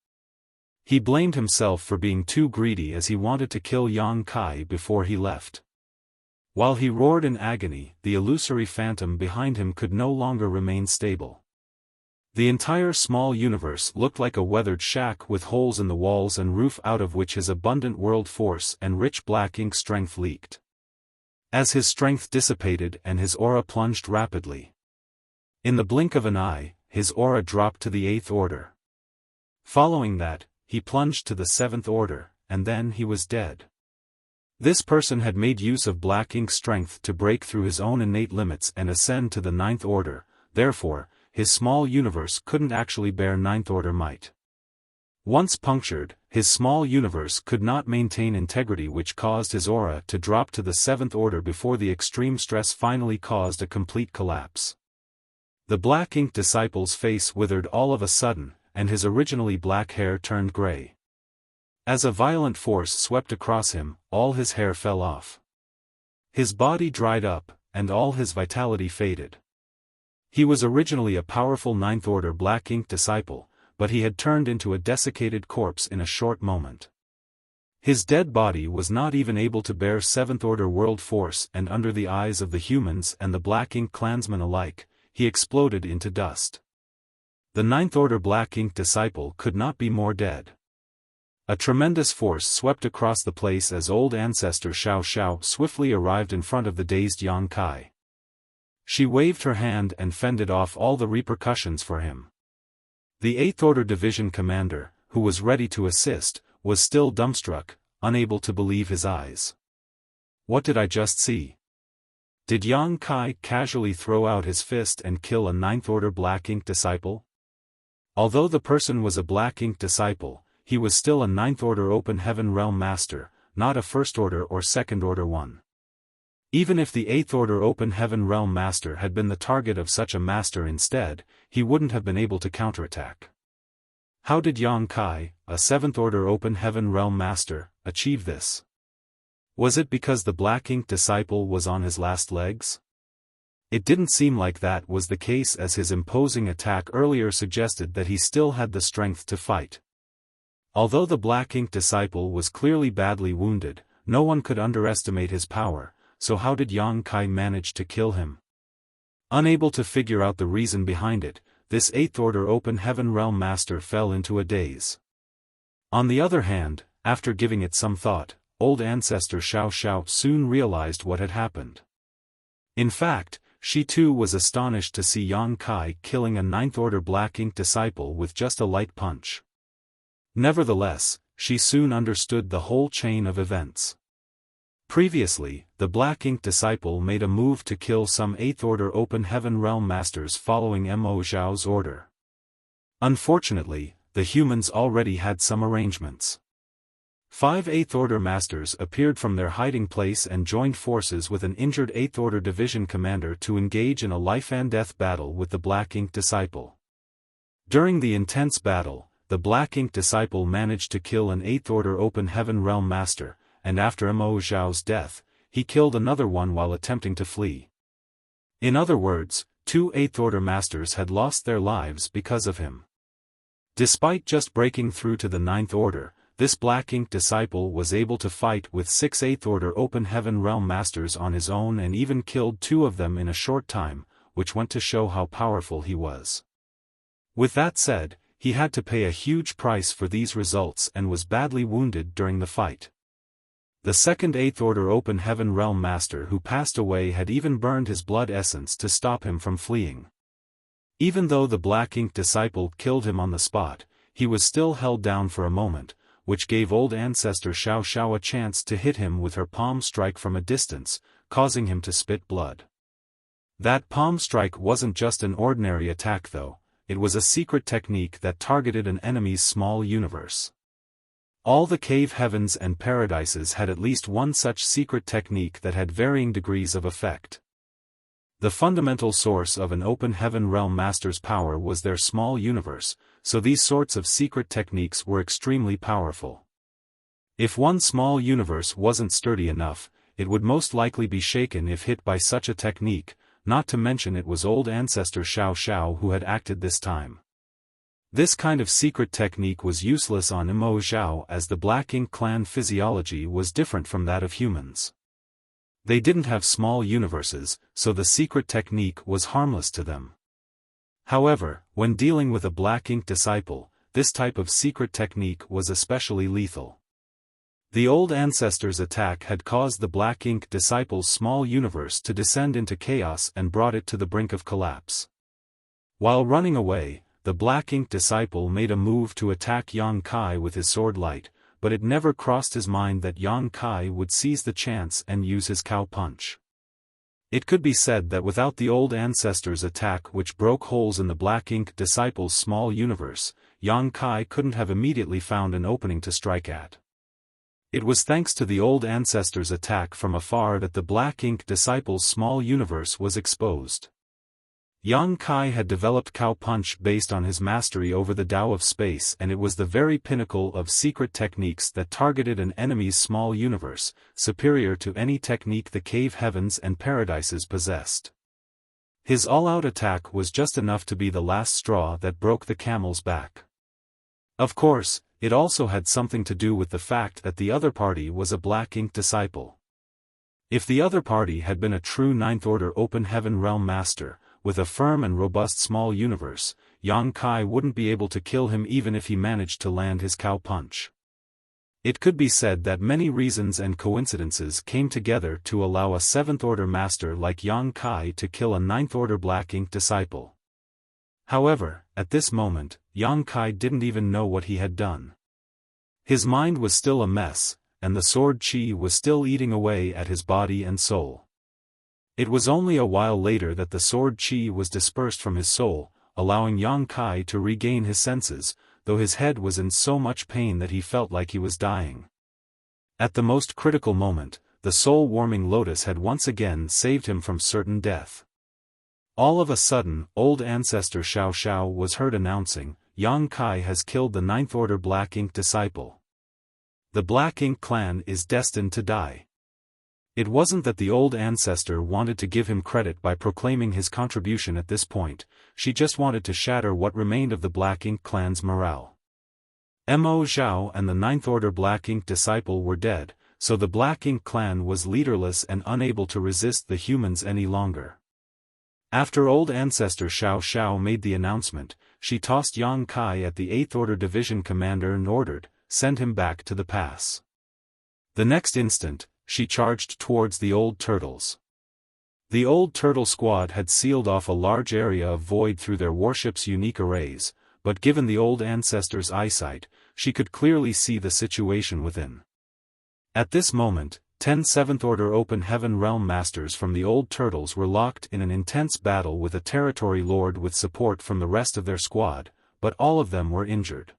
He blamed himself for being too greedy as he wanted to kill Yang Kai before he left. While he roared in agony, the illusory phantom behind him could no longer remain stable. The entire small universe looked like a weathered shack with holes in the walls and roof out of which his abundant world force and rich black ink strength leaked. As his strength dissipated and his aura plunged rapidly. In the blink of an eye, his aura dropped to the 8th Order. Following that, he plunged to the 7th Order, and then he was dead. This person had made use of black ink strength to break through his own innate limits and ascend to the 9th Order, therefore, his small universe couldn't actually bear 9th Order might. Once punctured, his small universe could not maintain integrity, which caused his aura to drop to the 7th Order before the extreme stress finally caused a complete collapse. The black ink disciple's face withered all of a sudden, and his originally black hair turned gray. As a violent force swept across him, all his hair fell off. His body dried up, and all his vitality faded. He was originally a powerful Ninth Order black ink disciple, but he had turned into a desiccated corpse in a short moment. His dead body was not even able to bear Seventh Order world force, and under the eyes of the humans and the black ink clansmen alike, he exploded into dust. The Ninth Order black ink disciple could not be more dead. A tremendous force swept across the place as old ancestor Xiao swiftly arrived in front of the dazed Yang Kai. She waved her hand and fended off all the repercussions for him. The 8th Order Division commander, who was ready to assist, was still dumbstruck, unable to believe his eyes. What did I just see? Did Yang Kai casually throw out his fist and kill a Ninth Order black ink disciple? Although the person was a black ink disciple, he was still a Ninth Order Open Heaven Realm Master, not a First Order or Second Order one. Even if the 8th Order Open Heaven Realm Master had been the target of such a master instead, he wouldn't have been able to counterattack. How did Yang Kai, a 7th Order Open Heaven Realm Master, achieve this? Was it because the black ink disciple was on his last legs? It didn't seem like that was the case, as his imposing attack earlier suggested that he still had the strength to fight. Although the black ink disciple was clearly badly wounded, no one could underestimate his power, so how did Yang Kai manage to kill him? Unable to figure out the reason behind it, this 8th Order Open Heaven Realm Master fell into a daze. On the other hand, after giving it some thought, old ancestor Xiao soon realized what had happened. In fact, she too was astonished to see Yang Kai killing a Ninth Order black ink disciple with just a light punch. Nevertheless, she soon understood the whole chain of events. Previously, the black ink disciple made a move to kill some 8th Order Open Heaven Realm Masters following Mo Zhao's order. Unfortunately, the humans already had some arrangements. 5 8th Order Masters appeared from their hiding place and joined forces with an injured 8th Order Division commander to engage in a life-and-death battle with the black ink disciple. During the intense battle, the black ink disciple managed to kill an 8th Order Open Heaven Realm Master, and after Mo Zhao's death, he killed another one while attempting to flee. In other words, 2 8th Order Masters had lost their lives because of him. Despite just breaking through to the 9th Order, this black ink disciple was able to fight with 6 8th Order Open Heaven Realm Masters on his own and even killed 2 of them in a short time, which went to show how powerful he was. With that said, he had to pay a huge price for these results and was badly wounded during the fight. The 2nd 8th Order Open Heaven Realm Master who passed away had even burned his blood essence to stop him from fleeing. Even though the black ink disciple killed him on the spot, he was still held down for a moment, which gave old ancestor Xiao a chance to hit him with her palm strike from a distance, causing him to spit blood. That palm strike wasn't just an ordinary attack though, it was a secret technique that targeted an enemy's small universe. All the cave heavens and paradises had at least one such secret technique that had varying degrees of effect. The fundamental source of an Open Heaven Realm Master's power was their small universe, so these sorts of secret techniques were extremely powerful. If one small universe wasn't sturdy enough, it would most likely be shaken if hit by such a technique, not to mention it was old ancestor Xiao who had acted this time. This kind of secret technique was useless on Mo Zhao as the Black Ink clan physiology was different from that of humans. They didn't have small universes, so the secret technique was harmless to them. However, when dealing with a Black Ink disciple, this type of secret technique was especially lethal. The old ancestor's attack had caused the Black Ink disciple's small universe to descend into chaos and brought it to the brink of collapse. While running away, the Black Ink disciple made a move to attack Yang Kai with his sword light, but it never crossed his mind that Yang Kai would seize the chance and use his cow punch. It could be said that without the old ancestor's attack which broke holes in the Black Ink disciple's small universe, Yang Kai couldn't have immediately found an opening to strike at. It was thanks to the old ancestor's attack from afar that the Black Ink disciple's small universe was exposed. Yang Kai had developed Cow Punch based on his mastery over the Tao of space, and it was the very pinnacle of secret techniques that targeted an enemy's small universe, superior to any technique the cave heavens and paradises possessed. His all-out attack was just enough to be the last straw that broke the camel's back. Of course, it also had something to do with the fact that the other party was a Black Ink disciple. If the other party had been a true Ninth-Order Open Heaven Realm Master, with a firm and robust small universe, Yang Kai wouldn't be able to kill him even if he managed to land his Cow Punch. It could be said that many reasons and coincidences came together to allow a Seventh-Order Master like Yang Kai to kill a Ninth-Order Black Ink disciple. However, at this moment, Yang Kai didn't even know what he had done. His mind was still a mess, and the sword chi was still eating away at his body and soul. It was only a while later that the sword chi was dispersed from his soul, allowing Yang Kai to regain his senses, though his head was in so much pain that he felt like he was dying. At the most critical moment, the soul-warming lotus had once again saved him from certain death. All of a sudden, old ancestor Xiao Xiao was heard announcing, "Yang Kai has killed the Ninth Order Black Ink disciple. The Black Ink clan is destined to die." It wasn't that the old ancestor wanted to give him credit by proclaiming his contribution at this point, she just wanted to shatter what remained of the Black Ink clan's morale. Mo Zhao and the Ninth Order Black Ink disciple were dead, so the Black Ink clan was leaderless and unable to resist the humans any longer. After old ancestor Xiao Xiao made the announcement, she tossed Yang Kai at the 8th Order Division commander and ordered, "Send him back to the pass." The next instant, she charged towards the old turtles. The old turtle squad had sealed off a large area of void through their warship's unique arrays, but given the old ancestor's eyesight, she could clearly see the situation within. At this moment, 10 Seventh Order Open Heaven Realm Masters from the old turtles were locked in an intense battle with a territory lord with support from the rest of their squad, but all of them were injured.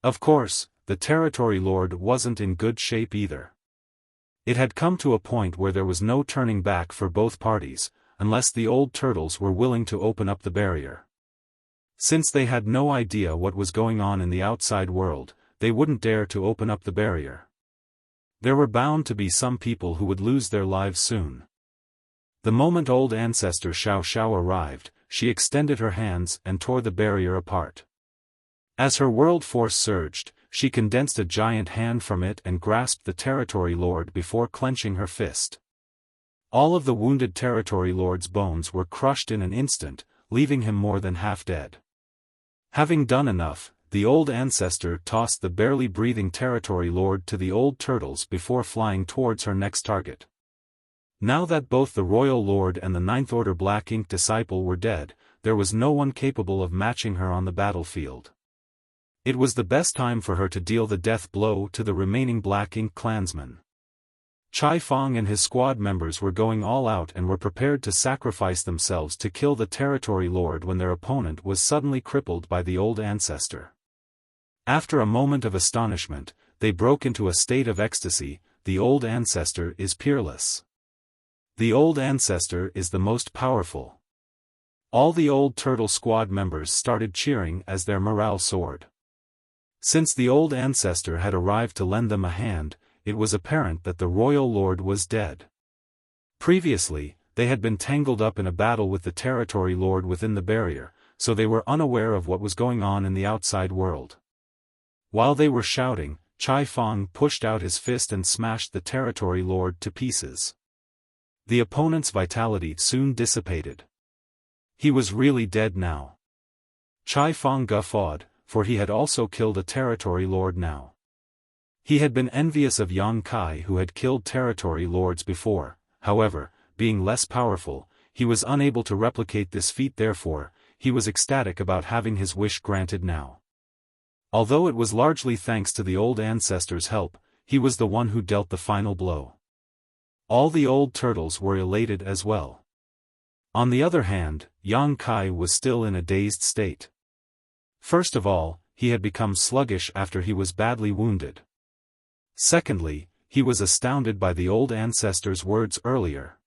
Of course, the territory lord wasn't in good shape either. It had come to a point where there was no turning back for both parties, unless the old turtles were willing to open up the barrier. Since they had no idea what was going on in the outside world, they wouldn't dare to open up the barrier. There were bound to be some people who would lose their lives soon. The moment old ancestor Xiao Xiao arrived, she extended her hands and tore the barrier apart. As her world force surged, she condensed a giant hand from it and grasped the territory lord before clenching her fist. All of the wounded territory lord's bones were crushed in an instant, leaving him more than half dead. Having done enough, the old ancestor tossed the barely breathing territory lord to the old turtles before flying towards her next target. Now that both the royal lord and the Ninth Order Black Ink disciple were dead, there was no one capable of matching her on the battlefield. It was the best time for her to deal the death blow to the remaining Black Ink clansmen. Chai Fong and his squad members were going all out and were prepared to sacrifice themselves to kill the territory lord when their opponent was suddenly crippled by the old ancestor. After a moment of astonishment, they broke into a state of ecstasy. The old ancestor is peerless. The old ancestor is the most powerful. All the old turtle squad members started cheering as their morale soared. Since the old ancestor had arrived to lend them a hand, it was apparent that the royal lord was dead. Previously, they had been tangled up in a battle with the territory lord within the barrier, so they were unaware of what was going on in the outside world. While they were shouting, Chai Fong pushed out his fist and smashed the territory lord to pieces. The opponent's vitality soon dissipated. He was really dead now. Chai Fong guffawed, for he had also killed a territory lord now. He had been envious of Yang Kai who had killed territory lords before. However, being less powerful, he was unable to replicate this feat. Therefore, he was ecstatic about having his wish granted now. Although it was largely thanks to the old ancestor's help, he was the one who dealt the final blow. All the old turtles were elated as well. On the other hand, Yang Kai was still in a dazed state. First of all, he had become sluggish after he was badly wounded. Secondly, he was astounded by the old ancestor's words earlier.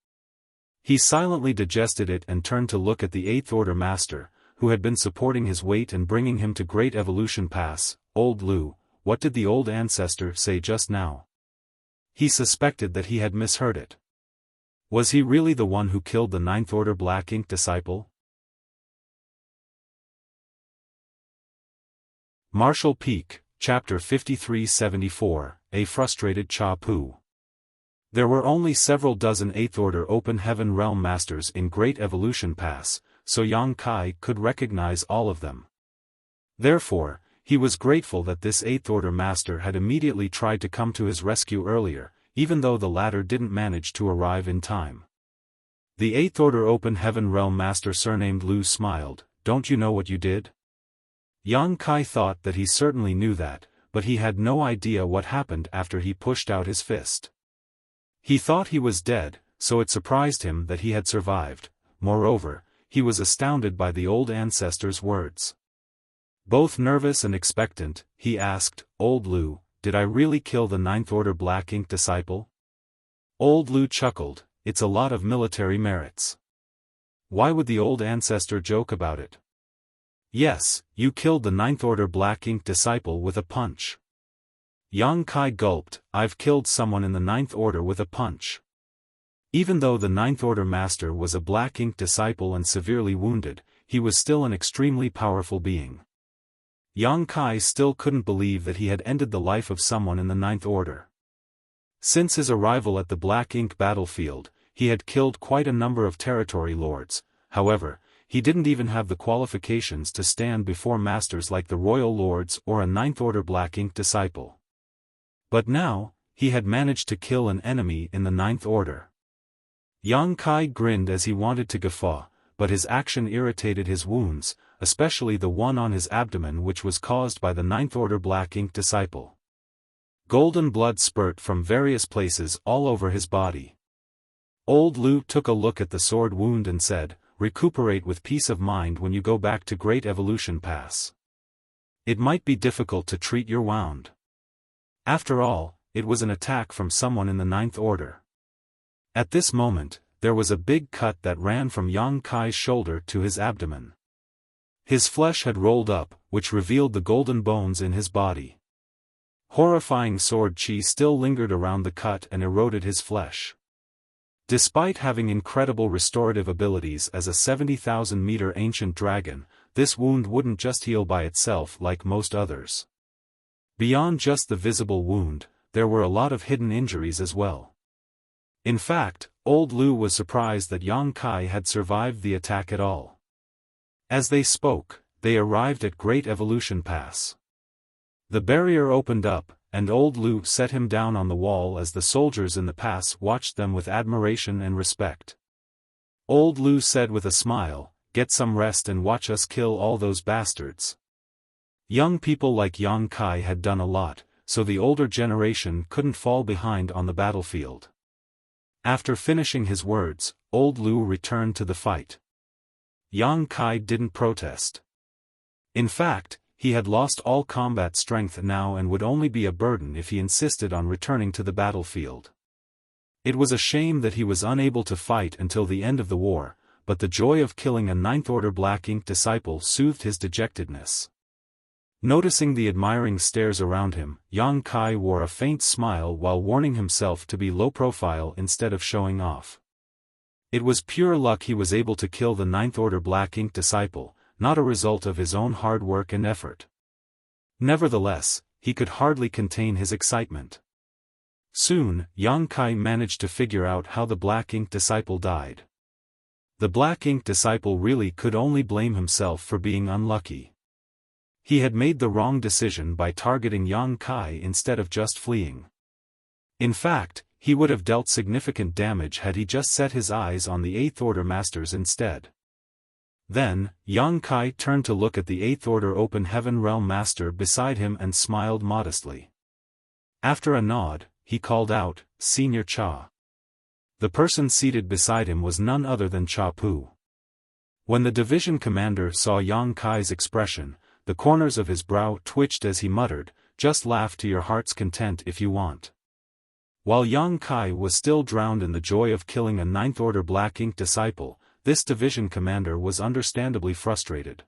He silently digested it and turned to look at the Eighth Order Master, who had been supporting his weight and bringing him to Great Evolution Pass. Old Lu, what did the old ancestor say just now? He suspected that he had misheard it. Was he really the one who killed the Ninth Order Black Ink disciple? Martial Peak, Chapter 5374, A Frustrated Cha Pu. There were only several dozen Eighth Order Open Heaven Realm Masters in Great Evolution Pass, so Yang Kai could recognize all of them. Therefore, he was grateful that this Eighth Order Master had immediately tried to come to his rescue earlier, even though the latter didn't manage to arrive in time. The Eighth Order Open Heaven Realm Master surnamed Lu smiled. Don't you know what you did? Yang Kai thought that he certainly knew that, but he had no idea what happened after he pushed out his fist. He thought he was dead, so it surprised him that he had survived. Moreover, he was astounded by the old ancestor's words. Both nervous and expectant, he asked, Old Lu, did I really kill the Ninth Order Black Ink disciple? Old Lu chuckled, it's a lot of military merits. Why would the old ancestor joke about it? Yes, you killed the Ninth Order Black Ink disciple with a punch. Yang Kai gulped, I've killed someone in the Ninth Order with a punch. Even though the Ninth Order Master was a Black Ink disciple and severely wounded, he was still an extremely powerful being. Yang Kai still couldn't believe that he had ended the life of someone in the Ninth Order. Since his arrival at the Black Ink battlefield, he had killed quite a number of territory lords. However, he didn't even have the qualifications to stand before masters like the Royal Lords or a Ninth Order Black Ink disciple. But now, he had managed to kill an enemy in the Ninth Order. Yang Kai grinned as he wanted to guffaw, but his action irritated his wounds, especially the one on his abdomen which was caused by the Ninth Order Black Ink disciple. Golden blood spurt from various places all over his body. Old Lu took a look at the sword wound and said, recuperate with peace of mind when you go back to Great Evolution Pass. It might be difficult to treat your wound. After all, it was an attack from someone in the Ninth Order. At this moment, there was a big cut that ran from Yang Kai's shoulder to his abdomen. His flesh had rolled up, which revealed the golden bones in his body. Horrifying sword chi still lingered around the cut and eroded his flesh. Despite having incredible restorative abilities as a 70,000-meter ancient dragon, this wound wouldn't just heal by itself like most others. Beyond just the visible wound, there were a lot of hidden injuries as well. In fact, Old Lu was surprised that Yang Kai had survived the attack at all. As they spoke, they arrived at Great Evolution Pass. The barrier opened up, and Old Lu set him down on the wall as the soldiers in the pass watched them with admiration and respect. Old Lu said with a smile, get some rest and watch us kill all those bastards. Young people like Yang Kai had done a lot, so the older generation couldn't fall behind on the battlefield. After finishing his words, Old Lu returned to the fight. Yang Kai didn't protest. In fact, he had lost all combat strength now and would only be a burden if he insisted on returning to the battlefield. It was a shame that he was unable to fight until the end of the war, but the joy of killing a Ninth Order Black Ink disciple soothed his dejectedness. Noticing the admiring stares around him, Yang Kai wore a faint smile while warning himself to be low-profile instead of showing off. It was pure luck he was able to kill the Ninth Order Black Ink disciple, not a result of his own hard work and effort. Nevertheless, he could hardly contain his excitement. Soon, Yang Kai managed to figure out how the Black Ink disciple died. The Black Ink disciple really could only blame himself for being unlucky. He had made the wrong decision by targeting Yang Kai instead of just fleeing. In fact, he would have dealt significant damage had he just set his eyes on the Eighth Order Masters instead. Then, Yang Kai turned to look at the Eighth Order Open Heaven Realm Master beside him and smiled modestly. After a nod, he called out, Senior Cha. The person seated beside him was none other than Cha Pu. When the division commander saw Yang Kai's expression, the corners of his brow twitched as he muttered, just laugh to your heart's content if you want. While Yang Kai was still drowned in the joy of killing a Ninth Order Black Ink disciple, this division commander was understandably frustrated.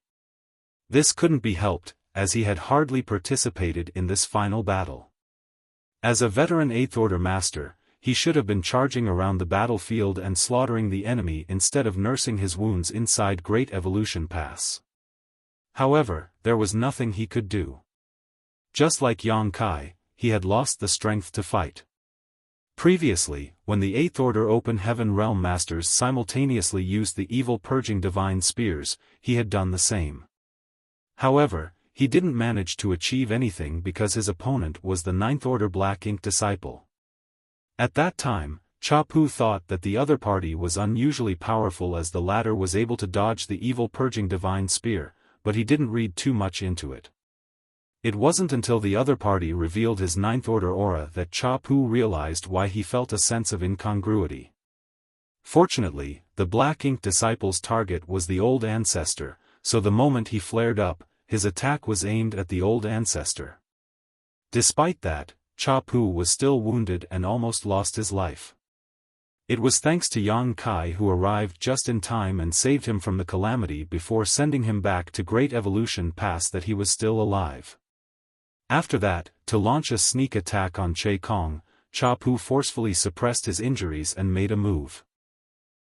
This couldn't be helped, as he had hardly participated in this final battle. As a veteran Eighth Order master, he should have been charging around the battlefield and slaughtering the enemy instead of nursing his wounds inside Great Evolution Pass. However, there was nothing he could do. Just like Yang Kai, he had lost the strength to fight. Previously, when the Eighth Order Open Heaven Realm Masters simultaneously used the evil purging divine spears, he had done the same. However, he didn't manage to achieve anything because his opponent was the Ninth Order Black Ink disciple. At that time, Cha Pu thought that the other party was unusually powerful as the latter was able to dodge the evil purging divine spear, but he didn't read too much into it. It wasn't until the other party revealed his Ninth Order aura that Cha Pu realized why he felt a sense of incongruity. Fortunately, the Black Ink disciple's target was the Old Ancestor, so the moment he flared up, his attack was aimed at the Old Ancestor. Despite that, Cha Pu was still wounded and almost lost his life. It was thanks to Yang Kai who arrived just in time and saved him from the calamity before sending him back to Great Evolution Pass that he was still alive. After that, to launch a sneak attack on Che Kong, Cha Pu forcefully suppressed his injuries and made a move.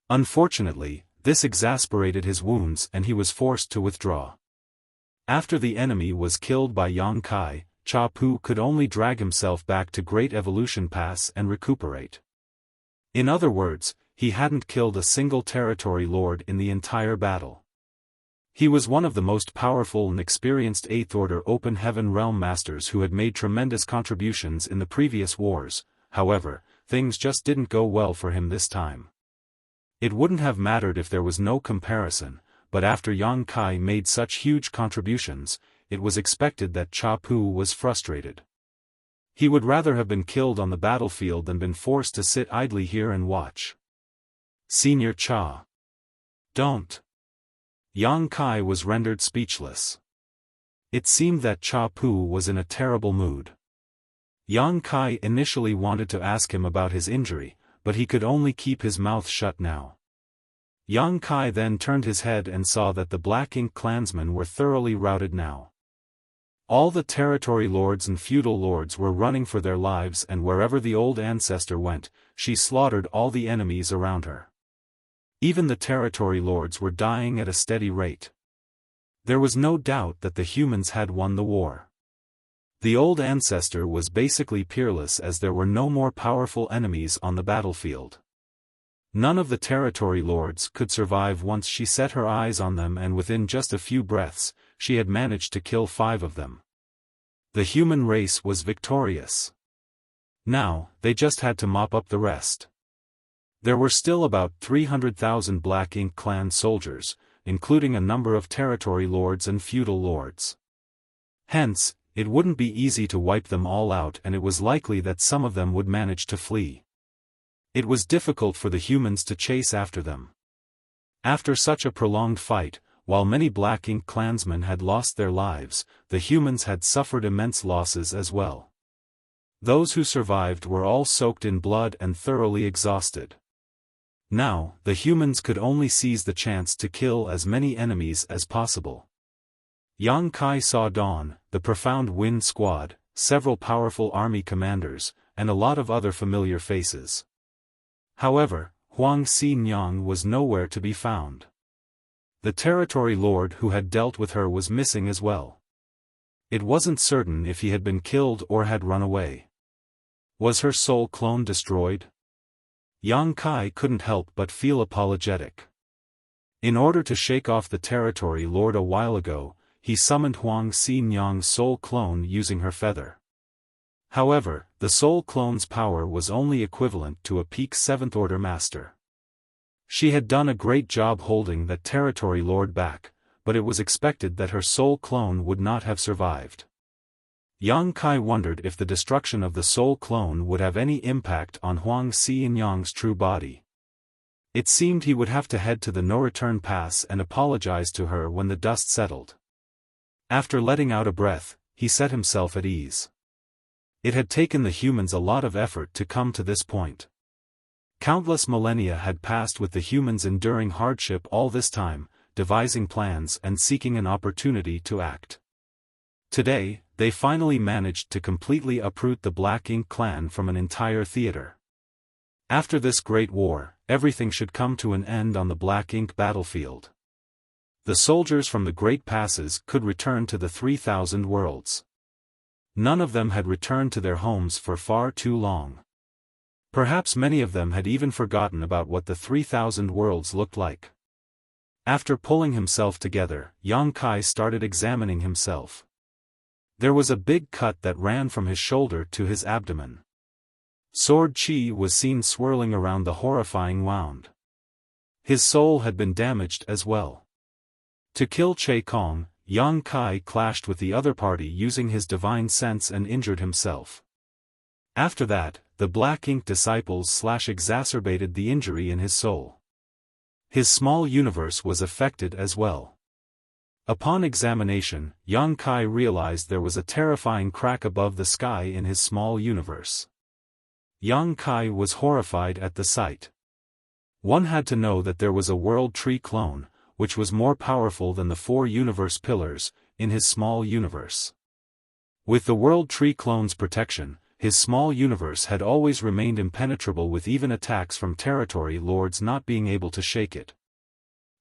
Unfortunately, this exasperated his wounds and he was forced to withdraw. After the enemy was killed by Yang Kai, Cha Pu could only drag himself back to Great Evolution Pass and recuperate. In other words, he hadn't killed a single territory lord in the entire battle. He was one of the most powerful and experienced Eighth Order Open Heaven Realm Masters who had made tremendous contributions in the previous wars. However, things just didn't go well for him this time. It wouldn't have mattered if there was no comparison, but after Yang Kai made such huge contributions, it was expected that Cha Pu was frustrated. He would rather have been killed on the battlefield than been forced to sit idly here and watch. Senior Cha. Don't. Yang Kai was rendered speechless. It seemed that Cha Pu was in a terrible mood. Yang Kai initially wanted to ask him about his injury, but he could only keep his mouth shut now. Yang Kai then turned his head and saw that the Black Ink clansmen were thoroughly routed now. All the territory lords and feudal lords were running for their lives, and wherever the Old Ancestor went, she slaughtered all the enemies around her. Even the territory lords were dying at a steady rate. There was no doubt that the humans had won the war. The Old Ancestor was basically peerless as there were no more powerful enemies on the battlefield. None of the territory lords could survive once she set her eyes on them, and within just a few breaths, she had managed to kill 5 of them. The human race was victorious. Now, they just had to mop up the rest. There were still about 300,000 Black Ink clan soldiers, including a number of territory lords and feudal lords. Hence, it wouldn't be easy to wipe them all out, and it was likely that some of them would manage to flee. It was difficult for the humans to chase after them. After such a prolonged fight, while many Black Ink clansmen had lost their lives, the humans had suffered immense losses as well. Those who survived were all soaked in blood and thoroughly exhausted. Now, the humans could only seize the chance to kill as many enemies as possible. Yang Kai saw Dawn, the Profound Wind Squad, several powerful army commanders, and a lot of other familiar faces. However, Huang Xi-Nyang was nowhere to be found. The territory lord who had dealt with her was missing as well. It wasn't certain if he had been killed or had run away. Was her soul clone destroyed? Yang Kai couldn't help but feel apologetic. In order to shake off the territory lord a while ago, he summoned Huang Xi-Nyang's soul clone using her feather. However, the soul clone's power was only equivalent to a peak 7th Order master. She had done a great job holding that territory lord back, but it was expected that her soul clone would not have survived. Yang Kai wondered if the destruction of the soul clone would have any impact on Huang Xi-Nyang's true body. It seemed he would have to head to the no-return pass and apologize to her when the dust settled. After letting out a breath, he set himself at ease. It had taken the humans a lot of effort to come to this point. Countless millennia had passed with the humans enduring hardship all this time, devising plans and seeking an opportunity to act. Today, they finally managed to completely uproot the Black Ink clan from an entire theater. After this great war, everything should come to an end on the Black Ink battlefield. The soldiers from the Great Passes could return to the 3,000 worlds. None of them had returned to their homes for far too long. Perhaps many of them had even forgotten about what the 3,000 worlds looked like. After pulling himself together, Yang Kai started examining himself. There was a big cut that ran from his shoulder to his abdomen. Sword chi was seen swirling around the horrifying wound. His soul had been damaged as well. To kill Che Kong, Yang Kai clashed with the other party using his divine sense and injured himself. After that, the Black Ink disciples exacerbated the injury in his soul. His small universe was affected as well. Upon examination, Yang Kai realized there was a terrifying crack above the sky in his small universe. Yang Kai was horrified at the sight. One had to know that there was a World Tree clone, which was more powerful than the 4 universe pillars, in his small universe. With the World Tree clone's protection, his small universe had always remained impenetrable, with even attacks from territory lords not being able to shake it.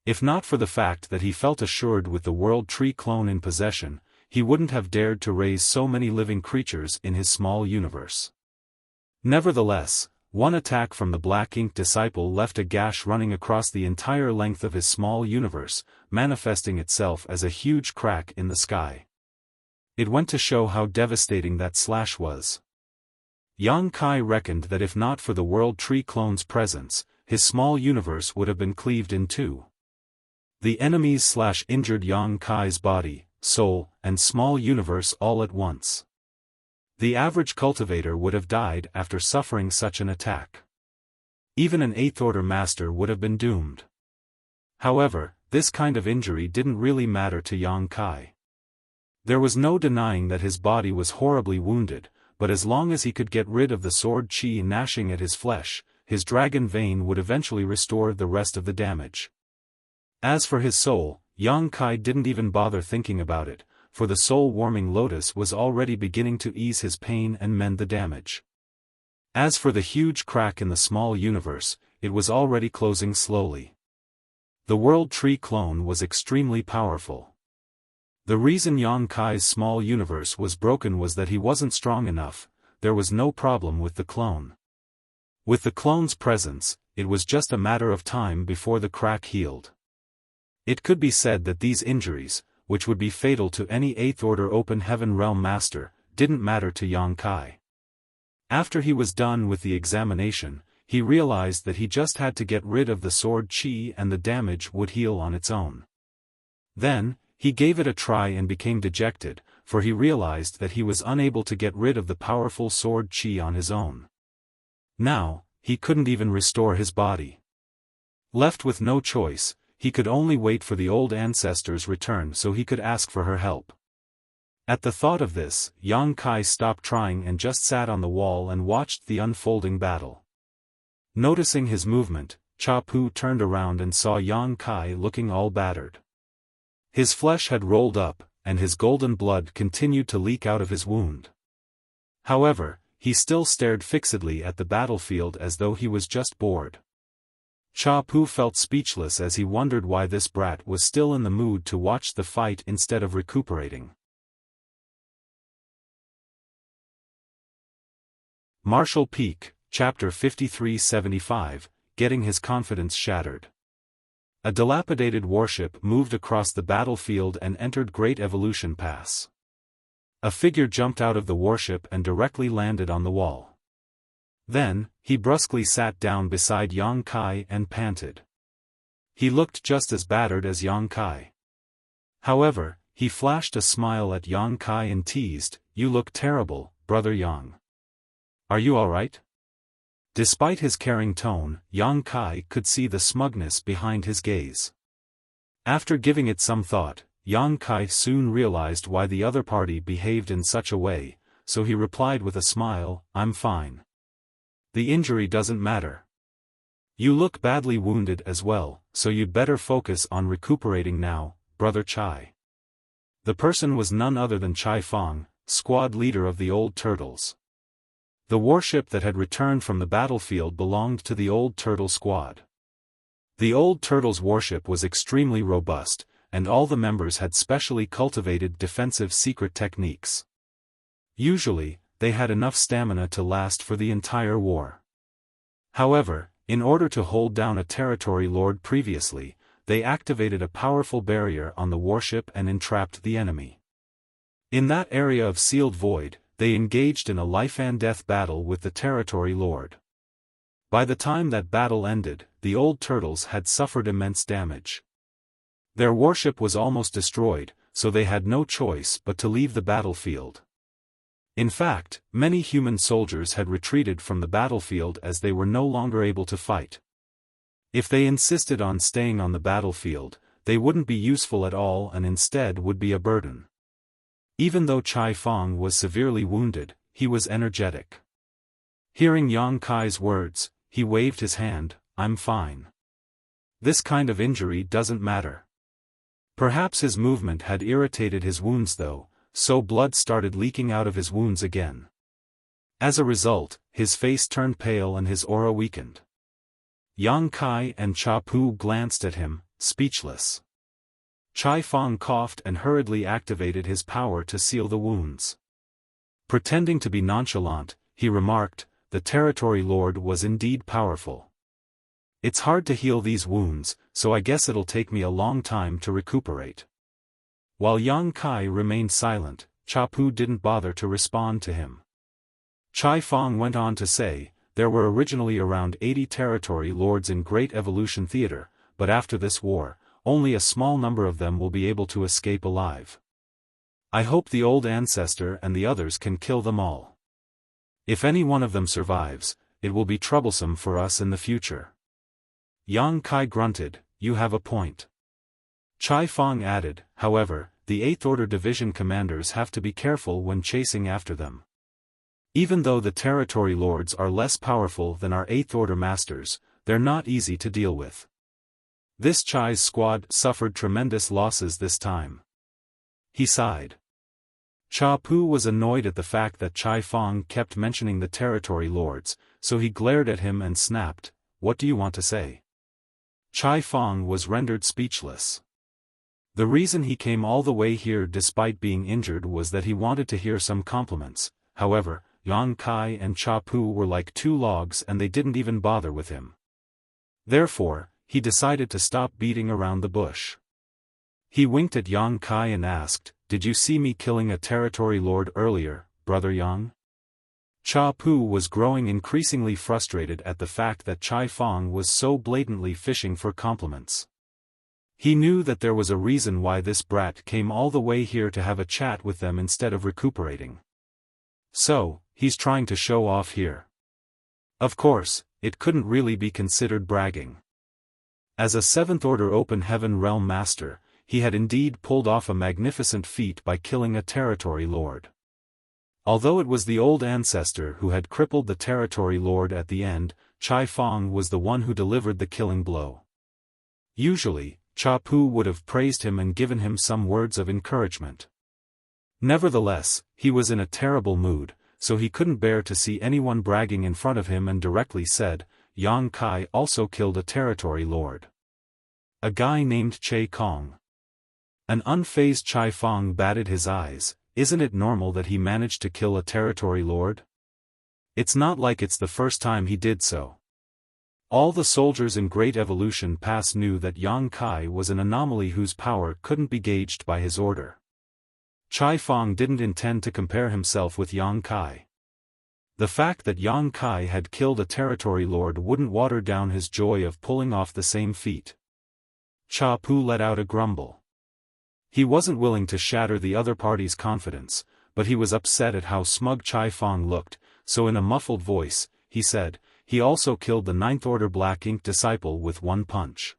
If not for the fact that he felt assured with the World Tree clone in possession, he wouldn't have dared to raise so many living creatures in his small universe. Nevertheless, one attack from the Black Ink disciple left a gash running across the entire length of his small universe, manifesting itself as a huge crack in the sky. It went to show how devastating that slash was. Yang Kai reckoned that if not for the World Tree clone's presence, his small universe would have been cleaved in two. The enemies injured Yang Kai's body, soul, and small universe all at once. The average cultivator would have died after suffering such an attack. Even an 8th order master would have been doomed. However, this kind of injury didn't really matter to Yang Kai. There was no denying that his body was horribly wounded, but as long as he could get rid of the sword chi gnashing at his flesh, his dragon vein would eventually restore the rest of the damage. As for his soul, Yang Kai didn't even bother thinking about it, for the soul-warming lotus was already beginning to ease his pain and mend the damage. As for the huge crack in the small universe, it was already closing slowly. The World Tree clone was extremely powerful. The reason Yang Kai's small universe was broken was that he wasn't strong enough. There was no problem with the clone. With the clone's presence, it was just a matter of time before the crack healed. It could be said that these injuries, which would be fatal to any 8th order open heaven realm master, didn't matter to Yang Kai. After he was done with the examination, he realized that he just had to get rid of the sword chi and the damage would heal on its own. Then, he gave it a try and became dejected, for he realized that he was unable to get rid of the powerful sword chi on his own. Now, he couldn't even restore his body. Left with no choice, he could only wait for the old ancestor's return so he could ask for her help. At the thought of this, Yang Kai stopped trying and just sat on the wall and watched the unfolding battle. Noticing his movement, Cha Pu turned around and saw Yang Kai looking all battered. His flesh had rolled up, and his golden blood continued to leak out of his wound. However, he still stared fixedly at the battlefield as though he was just bored. Cha Pu felt speechless as he wondered why this brat was still in the mood to watch the fight instead of recuperating. Martial Peak, Chapter 5375, Getting His Confidence Shattered. A dilapidated warship moved across the battlefield and entered Great Evolution Pass. A figure jumped out of the warship and directly landed on the wall. Then, he brusquely sat down beside Yang Kai and panted. He looked just as battered as Yang Kai. However, he flashed a smile at Yang Kai and teased, "You look terrible, brother Yang. Are you alright?" Despite his caring tone, Yang Kai could see the smugness behind his gaze. After giving it some thought, Yang Kai soon realized why the other party behaved in such a way, so he replied with a smile, I'm fine. The injury doesn't matter. You look badly wounded as well, so you'd better focus on recuperating now, Brother Chai. The person was none other than Xiaofan, squad leader of the Old Turtles. The warship that had returned from the battlefield belonged to the Old Turtle squad. The Old Turtles' warship was extremely robust, and all the members had specially cultivated defensive secret techniques. Usually, they had enough stamina to last for the entire war. However, in order to hold down a territory lord previously, they activated a powerful barrier on the warship and entrapped the enemy. In that area of sealed void, they engaged in a life-and-death battle with the territory lord. By the time that battle ended, the Old Turtles had suffered immense damage. Their warship was almost destroyed, so they had no choice but to leave the battlefield. In fact, many human soldiers had retreated from the battlefield as they were no longer able to fight. If they insisted on staying on the battlefield, they wouldn't be useful at all and instead would be a burden. Even though Xiaofan was severely wounded, he was energetic. Hearing Yang Kai's words, he waved his hand, I'm fine. This kind of injury doesn't matter. Perhaps his movement had irritated his wounds though, so blood started leaking out of his wounds again. As a result, his face turned pale and his aura weakened. Yang Kai and Cha Pu glanced at him, speechless. Xiaofan coughed and hurriedly activated his power to seal the wounds. Pretending to be nonchalant, he remarked, the territory lord was indeed powerful. It's hard to heal these wounds, so I guess it'll take me a long time to recuperate. While Yang Kai remained silent, Cha Pu didn't bother to respond to him. Xiaofan went on to say, there were originally around 80 territory lords in Great Evolution Theater, but after this war, only a small number of them will be able to escape alive. I hope the old ancestor and the others can kill them all. If any one of them survives, it will be troublesome for us in the future. Yang Kai grunted, you have a point. Xiaofan added, however, the 8th Order Division commanders have to be careful when chasing after them. Even though the territory lords are less powerful than our 8th Order masters, they're not easy to deal with. This Chai's squad suffered tremendous losses this time. He sighed. Cha Pu was annoyed at the fact that Xiaofan kept mentioning the territory lords, so he glared at him and snapped, what do you want to say? Xiaofan was rendered speechless. The reason he came all the way here despite being injured was that he wanted to hear some compliments. However, Yang Kai and Cha Pu were like two logs and they didn't even bother with him. Therefore, he decided to stop beating around the bush. He winked at Yang Kai and asked, did you see me killing a territory lord earlier, Brother Yang? Cha Pu was growing increasingly frustrated at the fact that Xiaofan was so blatantly fishing for compliments. He knew that there was a reason why this brat came all the way here to have a chat with them instead of recuperating. So, he's trying to show off here. Of course, it couldn't really be considered bragging. As a 7th Order Open Heaven Realm Master, he had indeed pulled off a magnificent feat by killing a territory lord. Although it was the old ancestor who had crippled the territory lord at the end, Xiaofan was the one who delivered the killing blow. Usually, Cha Pu would have praised him and given him some words of encouragement. Nevertheless, he was in a terrible mood, so he couldn't bear to see anyone bragging in front of him and directly said, Yang Kai also killed a territory lord. A guy named Che Kong. An unfazed Xiaofan batted his eyes, isn't it normal that he managed to kill a territory lord? It's not like it's the first time he did so. All the soldiers in Great Evolution Pass knew that Yang Kai was an anomaly whose power couldn't be gauged by his order. Xiaofan didn't intend to compare himself with Yang Kai. The fact that Yang Kai had killed a territory lord wouldn't water down his joy of pulling off the same feat. Cha Pu let out a grumble. He wasn't willing to shatter the other party's confidence, but he was upset at how smug Xiaofan looked, so in a muffled voice, he said, he also killed the 9th Order Black Ink disciple with one punch.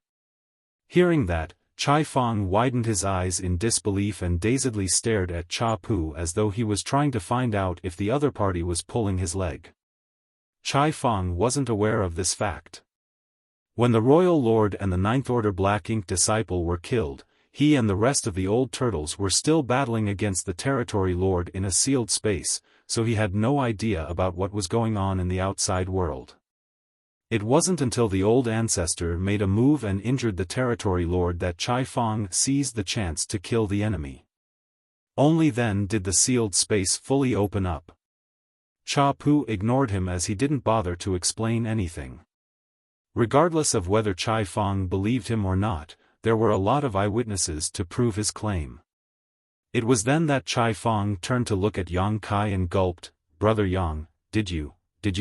Hearing that, Xiaofan widened his eyes in disbelief and dazedly stared at Cha Pu as though he was trying to find out if the other party was pulling his leg. Xiaofan wasn't aware of this fact. When the Royal Lord and the Ninth Order Black Ink disciple were killed, he and the rest of the old turtles were still battling against the Territory Lord in a sealed space, so he had no idea about what was going on in the outside world. It wasn't until the old ancestor made a move and injured the Territory Lord that Xiaofan seized the chance to kill the enemy. Only then did the sealed space fully open up. Cha Pu ignored him as he didn't bother to explain anything. Regardless of whether Xiaofan believed him or not, there were a lot of eyewitnesses to prove his claim. It was then that Xiaofan turned to look at Yang Kai and gulped, "Brother Yang, did you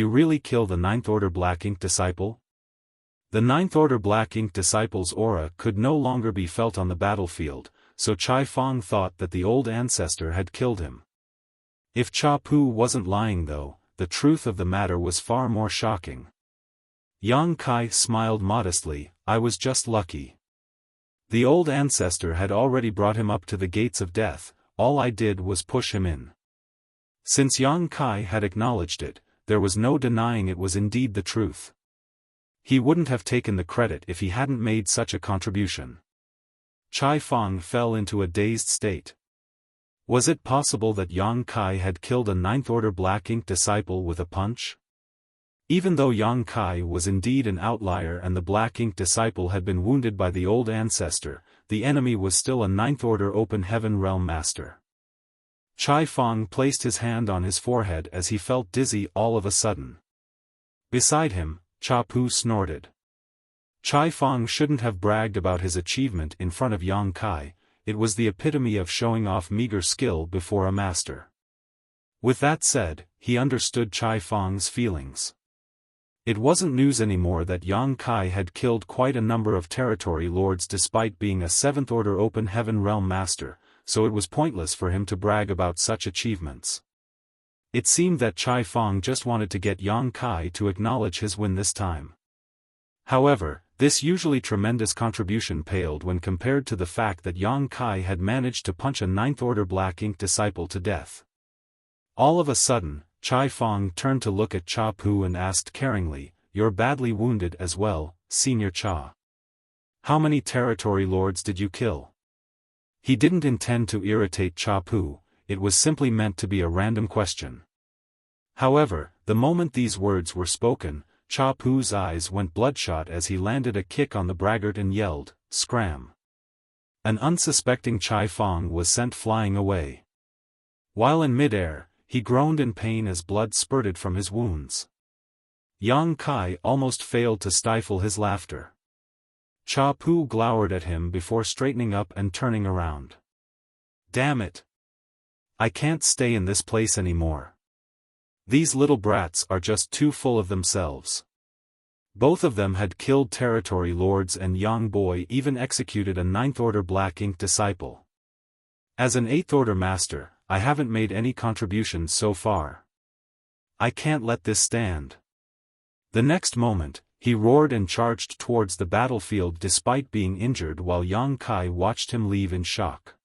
really kill the Ninth Order Black Ink disciple?" The Ninth Order Black Ink disciple's aura could no longer be felt on the battlefield, so Xiaofan thought that the old ancestor had killed him. If Cha Pu wasn't lying though, the truth of the matter was far more shocking. Yang Kai smiled modestly, "I was just lucky. The old ancestor had already brought him up to the gates of death, all I did was push him in." Since Yang Kai had acknowledged it, there was no denying it was indeed the truth. He wouldn't have taken the credit if he hadn't made such a contribution. Xiaofan fell into a dazed state. Was it possible that Yang Kai had killed a Ninth Order Black Ink disciple with a punch? Even though Yang Kai was indeed an outlier and the Black Ink disciple had been wounded by the old ancestor, the enemy was still a Ninth Order Open Heaven Realm Master. Xiaofan placed his hand on his forehead as he felt dizzy all of a sudden. Beside him, Cha Pu snorted. Xiaofan shouldn't have bragged about his achievement in front of Yang Kai, it was the epitome of showing off meager skill before a master. With that said, he understood Xiaofan's feelings. It wasn't news anymore that Yang Kai had killed quite a number of territory lords despite being a Seventh Order Open Heaven Realm Master, so it was pointless for him to brag about such achievements. It seemed that Xiaofan just wanted to get Yang Kai to acknowledge his win this time. However, this usually tremendous contribution paled when compared to the fact that Yang Kai had managed to punch a Ninth Order Black Ink disciple to death. All of a sudden, Xiaofan turned to look at Cha Pu and asked caringly, "You're badly wounded as well, Senior Cha. How many territory lords did you kill?" He didn't intend to irritate Cha Pu, it was simply meant to be a random question. However, the moment these words were spoken, Cha Pu's eyes went bloodshot as he landed a kick on the braggart and yelled, "Scram!" An unsuspecting Xiaofan was sent flying away. While in midair, he groaned in pain as blood spurted from his wounds. Yang Kai almost failed to stifle his laughter. Cha Pu glowered at him before straightening up and turning around. "Damn it! I can't stay in this place anymore. These little brats are just too full of themselves." Both of them had killed territory lords and Yang Boy even executed a Ninth Order Black Ink disciple. As an Eighth Order Master, I haven't made any contributions so far. I can't let this stand. The next moment, he roared and charged towards the battlefield despite being injured while Yang Kai watched him leave in shock.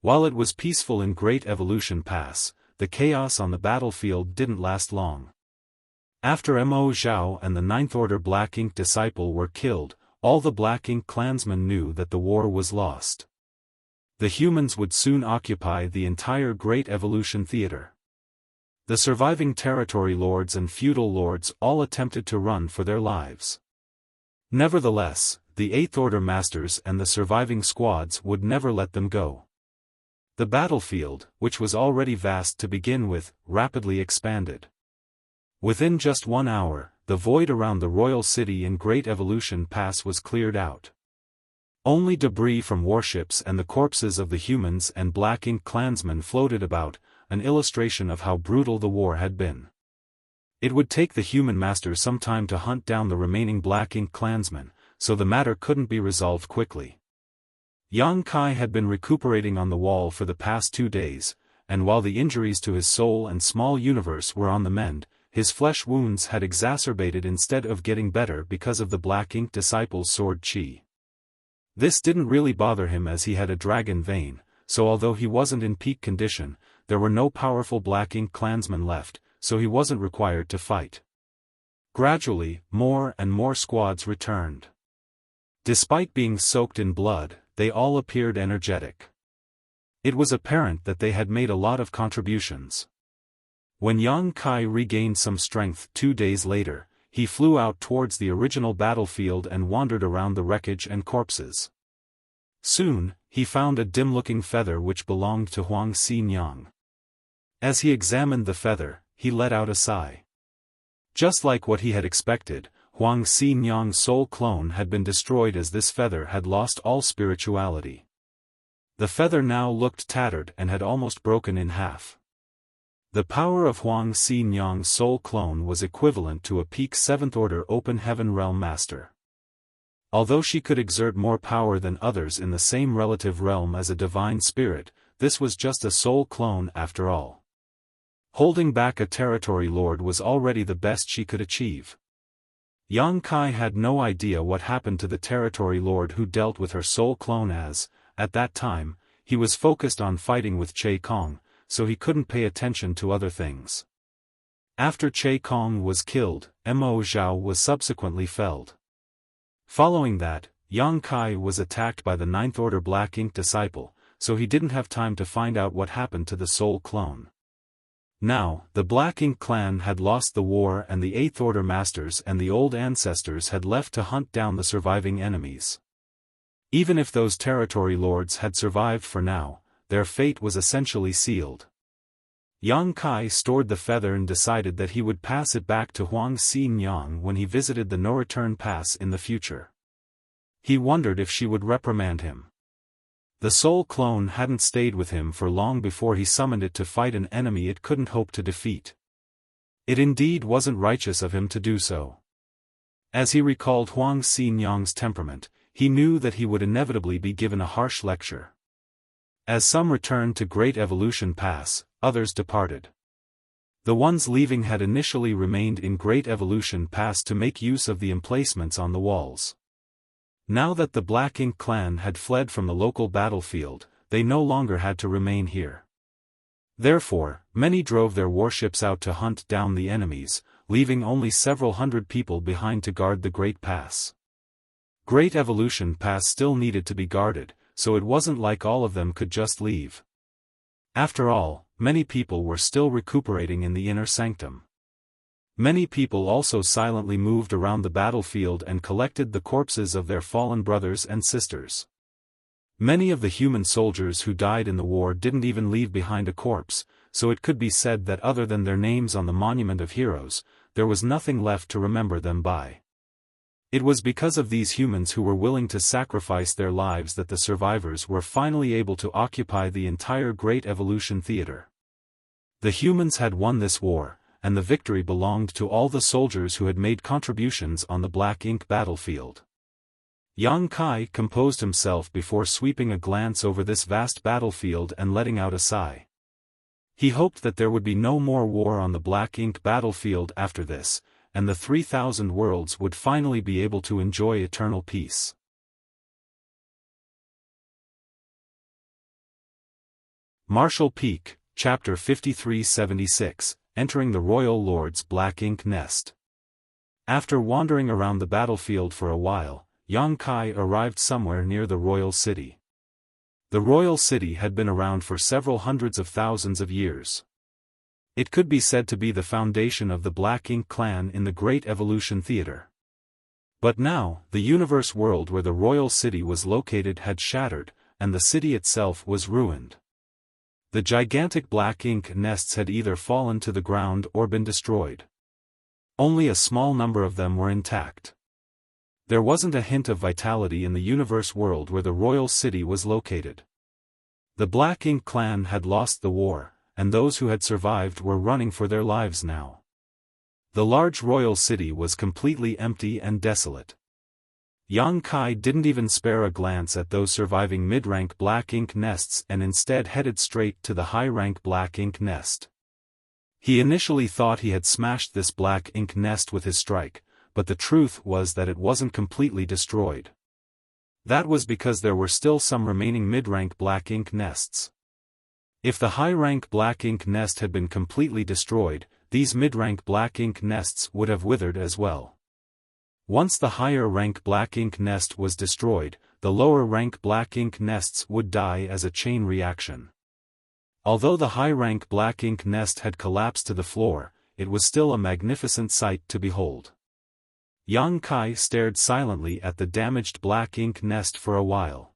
While it was peaceful in Great Evolution Pass, the chaos on the battlefield didn't last long. After Mo Zhao and the Ninth Order Black Ink disciple were killed, all the Black Ink clansmen knew that the war was lost. The humans would soon occupy the entire Great Evolution Theater. The surviving territory lords and feudal lords all attempted to run for their lives. Nevertheless, the Eighth Order Masters and the surviving squads would never let them go. The battlefield, which was already vast to begin with, rapidly expanded. Within just 1 hour, the void around the royal city in Great Evolution Pass was cleared out. Only debris from warships and the corpses of the humans and Black Ink clansmen floated about, an illustration of how brutal the war had been. It would take the human master some time to hunt down the remaining Black Ink clansmen, so the matter couldn't be resolved quickly. Yang Kai had been recuperating on the wall for the past 2 days, and while the injuries to his soul and small universe were on the mend, his flesh wounds had exacerbated instead of getting better because of the Black Ink disciple's sword chi. This didn't really bother him as he had a dragon vein, so although he wasn't in peak condition, there were no powerful Black Ink clansmen left, so he wasn't required to fight. Gradually, more and more squads returned. Despite being soaked in blood, they all appeared energetic. It was apparent that they had made a lot of contributions. When Yang Kai regained some strength 2 days later, he flew out towards the original battlefield and wandered around the wreckage and corpses. Soon, he found a dim-looking feather which belonged to Huang Xinyang. As he examined the feather, he let out a sigh. Just like what he had expected, Huang Xinyang's soul clone had been destroyed as this feather had lost all spirituality. The feather now looked tattered and had almost broken in half. The power of Huang Xinyang's soul clone was equivalent to a peak 7th order open heaven realm master. Although she could exert more power than others in the same relative realm as a divine spirit, this was just a soul clone after all. Holding back a territory lord was already the best she could achieve. Yang Kai had no idea what happened to the territory lord who dealt with her soul clone as, at that time, he was focused on fighting with Che Kong, so he couldn't pay attention to other things. After Che Kong was killed, Mo Zhao was subsequently felled. Following that, Yang Kai was attacked by the 9th Order Black Ink disciple, so he didn't have time to find out what happened to the soul clone. Now, the Black Ink clan had lost the war and the 8th Order masters and the old ancestors had left to hunt down the surviving enemies. Even if those territory lords had survived for now, their fate was essentially sealed. Yang Kai stored the feather and decided that he would pass it back to Huang Xinyang when he visited the no-return pass in the future. He wondered if she would reprimand him. The soul clone hadn't stayed with him for long before he summoned it to fight an enemy it couldn't hope to defeat. It indeed wasn't righteous of him to do so. As he recalled Huang Xinyang's temperament, he knew that he would inevitably be given a harsh lecture. As some returned to Great Evolution Pass, others departed. The ones leaving had initially remained in Great Evolution Pass to make use of the emplacements on the walls. Now that the Black Ink clan had fled from the local battlefield, they no longer had to remain here. Therefore, many drove their warships out to hunt down the enemies, leaving only several hundred people behind to guard the Great Pass. Great Evolution Pass still needed to be guarded, so it wasn't like all of them could just leave. After all, many people were still recuperating in the inner sanctum. Many people also silently moved around the battlefield and collected the corpses of their fallen brothers and sisters. Many of the human soldiers who died in the war didn't even leave behind a corpse, so it could be said that other than their names on the Monument of Heroes, there was nothing left to remember them by. It was because of these humans who were willing to sacrifice their lives that the survivors were finally able to occupy the entire Great Evolution Theater. The humans had won this war, and the victory belonged to all the soldiers who had made contributions on the Black Ink battlefield. Yang Kai composed himself before sweeping a glance over this vast battlefield and letting out a sigh. He hoped that there would be no more war on the Black Ink battlefield after this, and the 3,000 worlds would finally be able to enjoy eternal peace. Marshall Peak, Chapter 5376, Entering the Royal Lord's Black Ink Nest. After wandering around the battlefield for a while, Yang Kai arrived somewhere near the Royal City. The Royal City had been around for several hundreds of thousands of years. It could be said to be the foundation of the Black Ink clan in the Great Evolution Theater. But now, the universe world where the Royal City was located had shattered, and the city itself was ruined. The gigantic Black Ink nests had either fallen to the ground or been destroyed. Only a small number of them were intact. There wasn't a hint of vitality in the universe world where the Royal City was located. The Black Ink clan had lost the war, and those who had survived were running for their lives now. The large royal city was completely empty and desolate. Yang Kai didn't even spare a glance at those surviving mid-rank Black Ink nests and instead headed straight to the high-rank Black Ink nest. He initially thought he had smashed this Black Ink nest with his strike, but the truth was that it wasn't completely destroyed. That was because there were still some remaining mid-rank black ink nests. If the high-rank black ink nest had been completely destroyed, these mid-rank black ink nests would have withered as well. Once the higher-rank black ink nest was destroyed, the lower-rank black ink nests would die as a chain reaction. Although the high-rank black ink nest had collapsed to the floor, it was still a magnificent sight to behold. Yang Kai stared silently at the damaged black ink nest for a while.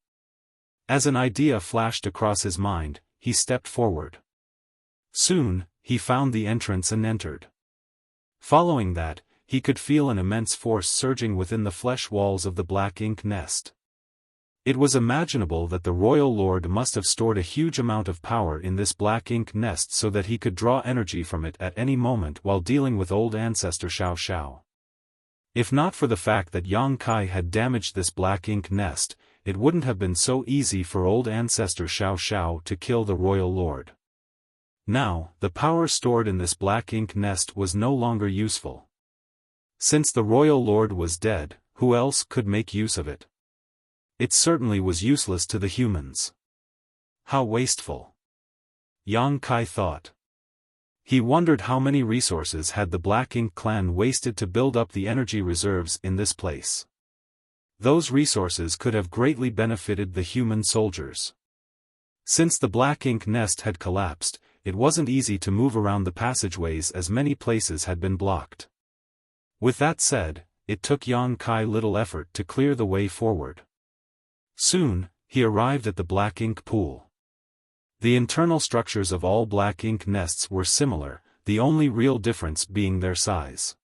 As an idea flashed across his mind, he stepped forward. Soon, he found the entrance and entered. Following that, he could feel an immense force surging within the flesh walls of the black ink nest. It was imaginable that the royal lord must have stored a huge amount of power in this black ink nest so that he could draw energy from it at any moment while dealing with old ancestor Xiao. If not for the fact that Yang Kai had damaged this black ink nest, it wouldn't have been so easy for old ancestor Xiao to kill the royal lord. Now, the power stored in this black ink nest was no longer useful. Since the royal lord was dead, who else could make use of it? It certainly was useless to the humans. How wasteful. Yang Kai thought. He wondered how many resources had the Black Ink clan wasted to build up the energy reserves in this place. Those resources could have greatly benefited the human soldiers. Since the Black Ink nest had collapsed, it wasn't easy to move around the passageways as many places had been blocked. With that said, it took Yang Kai little effort to clear the way forward. Soon, he arrived at the black ink pool. The internal structures of all black ink nests were similar, the only real difference being their size.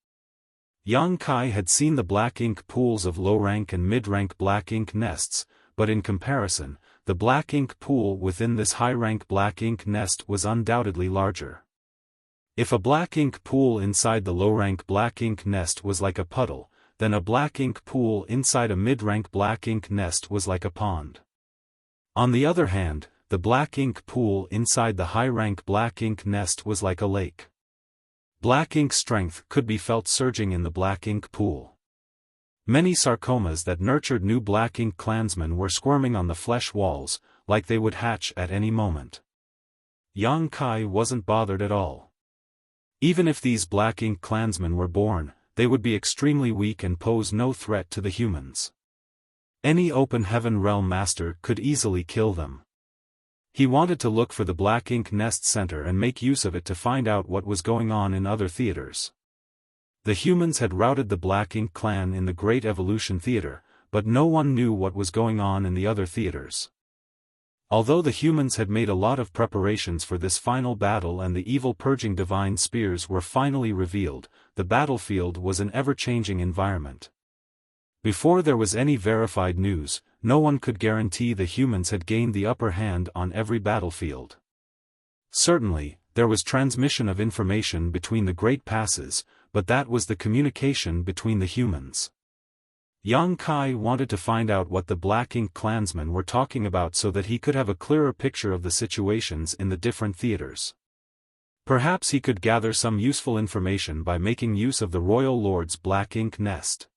Yang Kai had seen the black ink pools of low-rank and mid-rank black ink nests, but in comparison, the black ink pool within this high-rank black ink nest was undoubtedly larger. If a black ink pool inside the low-rank black ink nest was like a puddle, then a black ink pool inside a mid-rank black ink nest was like a pond. On the other hand, the black ink pool inside the high-rank black ink nest was like a lake. Black ink strength could be felt surging in the black ink pool. Many sarcomas that nurtured new black ink clansmen were squirming on the flesh walls, like they would hatch at any moment. Yang Kai wasn't bothered at all. Even if these black ink clansmen were born, they would be extremely weak and pose no threat to the humans. Any open heaven realm master could easily kill them. He wanted to look for the black ink nest center and make use of it to find out what was going on in other theaters. The humans had routed the Black Ink clan in the Great Evolution Theater, but no one knew what was going on in the other theaters. Although the humans had made a lot of preparations for this final battle and the evil purging divine spears were finally revealed, the battlefield was an ever-changing environment. Before there was any verified news, no one could guarantee the humans had gained the upper hand on every battlefield. Certainly, there was transmission of information between the great passes, but that was the communication between the humans. Yang Kai wanted to find out what the Black Ink clansmen were talking about so that he could have a clearer picture of the situations in the different theaters. Perhaps he could gather some useful information by making use of the Royal Lord's Black Ink nest.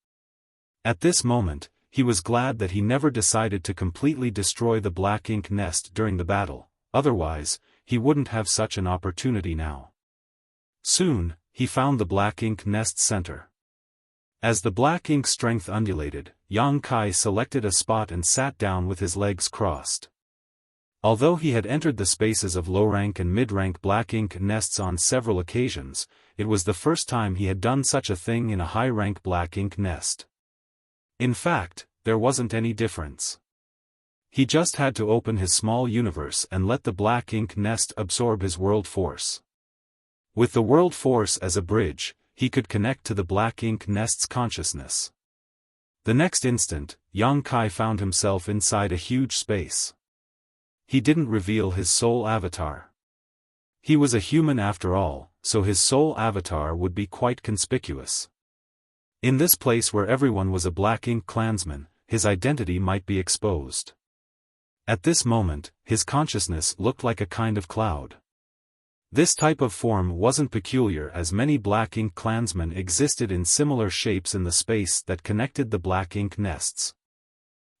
At this moment, he was glad that he never decided to completely destroy the Black Ink nest during the battle, otherwise, he wouldn't have such an opportunity now. Soon, he found the Black Ink nest center. As the black ink strength undulated, Yang Kai selected a spot and sat down with his legs crossed. Although he had entered the spaces of low-rank and mid-rank black ink nests on several occasions, it was the first time he had done such a thing in a high-rank black ink nest. In fact, there wasn't any difference. He just had to open his small universe and let the black ink nest absorb his world force. With the world force as a bridge, he could connect to the black ink nest's consciousness. The next instant, Yang Kai found himself inside a huge space. He didn't reveal his soul avatar. He was a human after all, so his soul avatar would be quite conspicuous. In this place where everyone was a Black Ink clansman, his identity might be exposed. At this moment, his consciousness looked like a kind of cloud. This type of form wasn't peculiar as many Black Ink clansmen existed in similar shapes in the space that connected the Black Ink nests.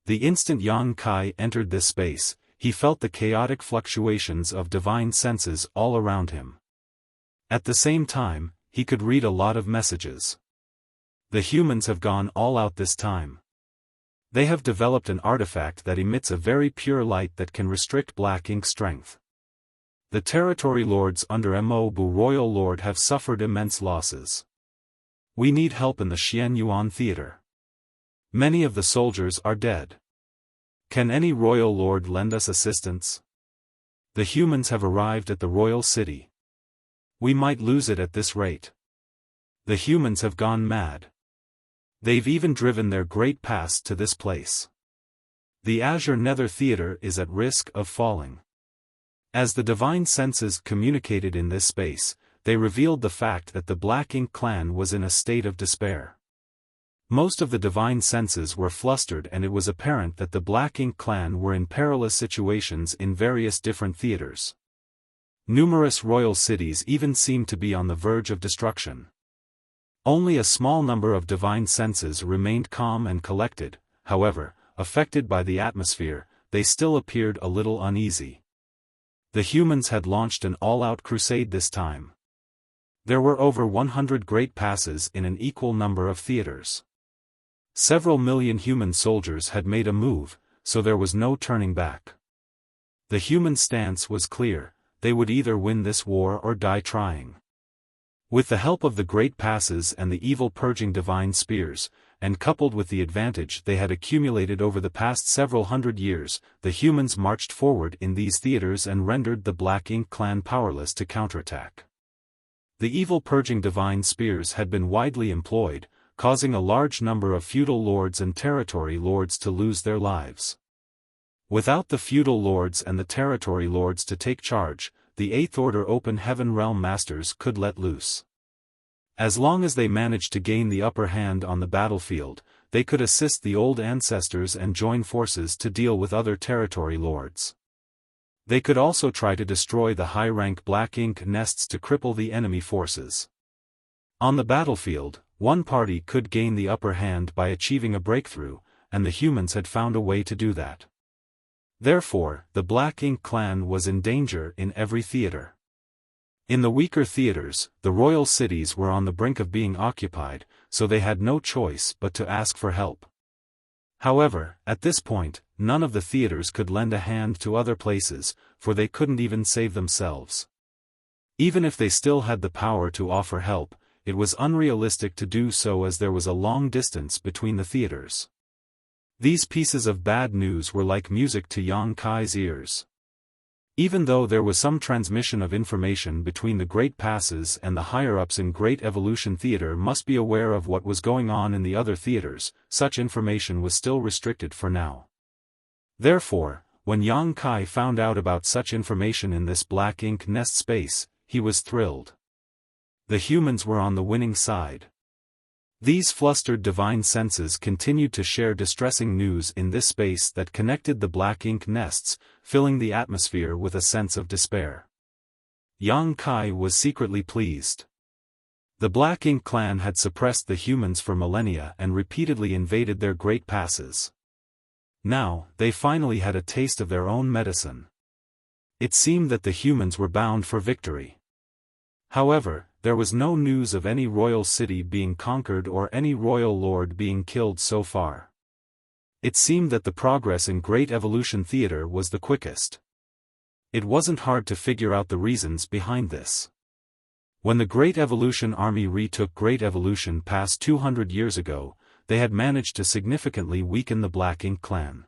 The instant Yang Kai entered this space, he felt the chaotic fluctuations of divine senses all around him. At the same time, he could read a lot of messages. The humans have gone all out this time. They have developed an artifact that emits a very pure light that can restrict black ink strength. The territory lords under Mo Bu Royal Lord have suffered immense losses. We need help in the Xian Yuan Theater. Many of the soldiers are dead. Can any royal lord lend us assistance? The humans have arrived at the royal city. We might lose it at this rate. The humans have gone mad. They've even driven their great past to this place. The Azure Nether Theater is at risk of falling. As the divine senses communicated in this space, they revealed the fact that the Black Ink clan was in a state of despair. Most of the divine senses were flustered, and it was apparent that the Black Ink clan were in perilous situations in various different theaters. Numerous royal cities even seemed to be on the verge of destruction. Only a small number of divine senses remained calm and collected. However, affected by the atmosphere, they still appeared a little uneasy. The humans had launched an all-out crusade this time. There were over 100 great passes in an equal number of theaters. Several million human soldiers had made a move, so there was no turning back. The human stance was clear: they would either win this war or die trying. With the help of the great passes and the evil purging divine spears, and coupled with the advantage they had accumulated over the past several hundred years, the humans marched forward in these theaters and rendered the Black Ink clan powerless to counterattack. The evil purging divine spears had been widely employed, causing a large number of feudal lords and territory lords to lose their lives. Without the feudal lords and the territory lords to take charge, the Eighth Order Open Heaven Realm Masters could let loose. As long as they managed to gain the upper hand on the battlefield, they could assist the old ancestors and join forces to deal with other territory lords. They could also try to destroy the high-rank Black Ink nests to cripple the enemy forces. On the battlefield, one party could gain the upper hand by achieving a breakthrough, and the humans had found a way to do that. Therefore, the Black Ink clan was in danger in every theater. In the weaker theaters, the royal cities were on the brink of being occupied, so they had no choice but to ask for help. However, at this point, none of the theaters could lend a hand to other places, for they couldn't even save themselves. Even if they still had the power to offer help, it was unrealistic to do so as there was a long distance between the theaters. These pieces of bad news were like music to Yang Kai's ears. Even though there was some transmission of information between the Great Passes, and the higher-ups in Great Evolution Theater must be aware of what was going on in the other theaters, such information was still restricted for now. Therefore, when Yang Kai found out about such information in this Black Ink nest space, he was thrilled. The humans were on the winning side. These flustered divine senses continued to share distressing news in this space that connected the Black Ink nests, filling the atmosphere with a sense of despair. Yang Kai was secretly pleased. The Black Ink clan had suppressed the humans for millennia and repeatedly invaded their great passes. Now, they finally had a taste of their own medicine. It seemed that the humans were bound for victory. However, there was no news of any royal city being conquered or any royal lord being killed so far. It seemed that the progress in Great Evolution Theater was the quickest. It wasn't hard to figure out the reasons behind this. When the Great Evolution Army retook Great Evolution past 200 years ago, they had managed to significantly weaken the Black Ink clan.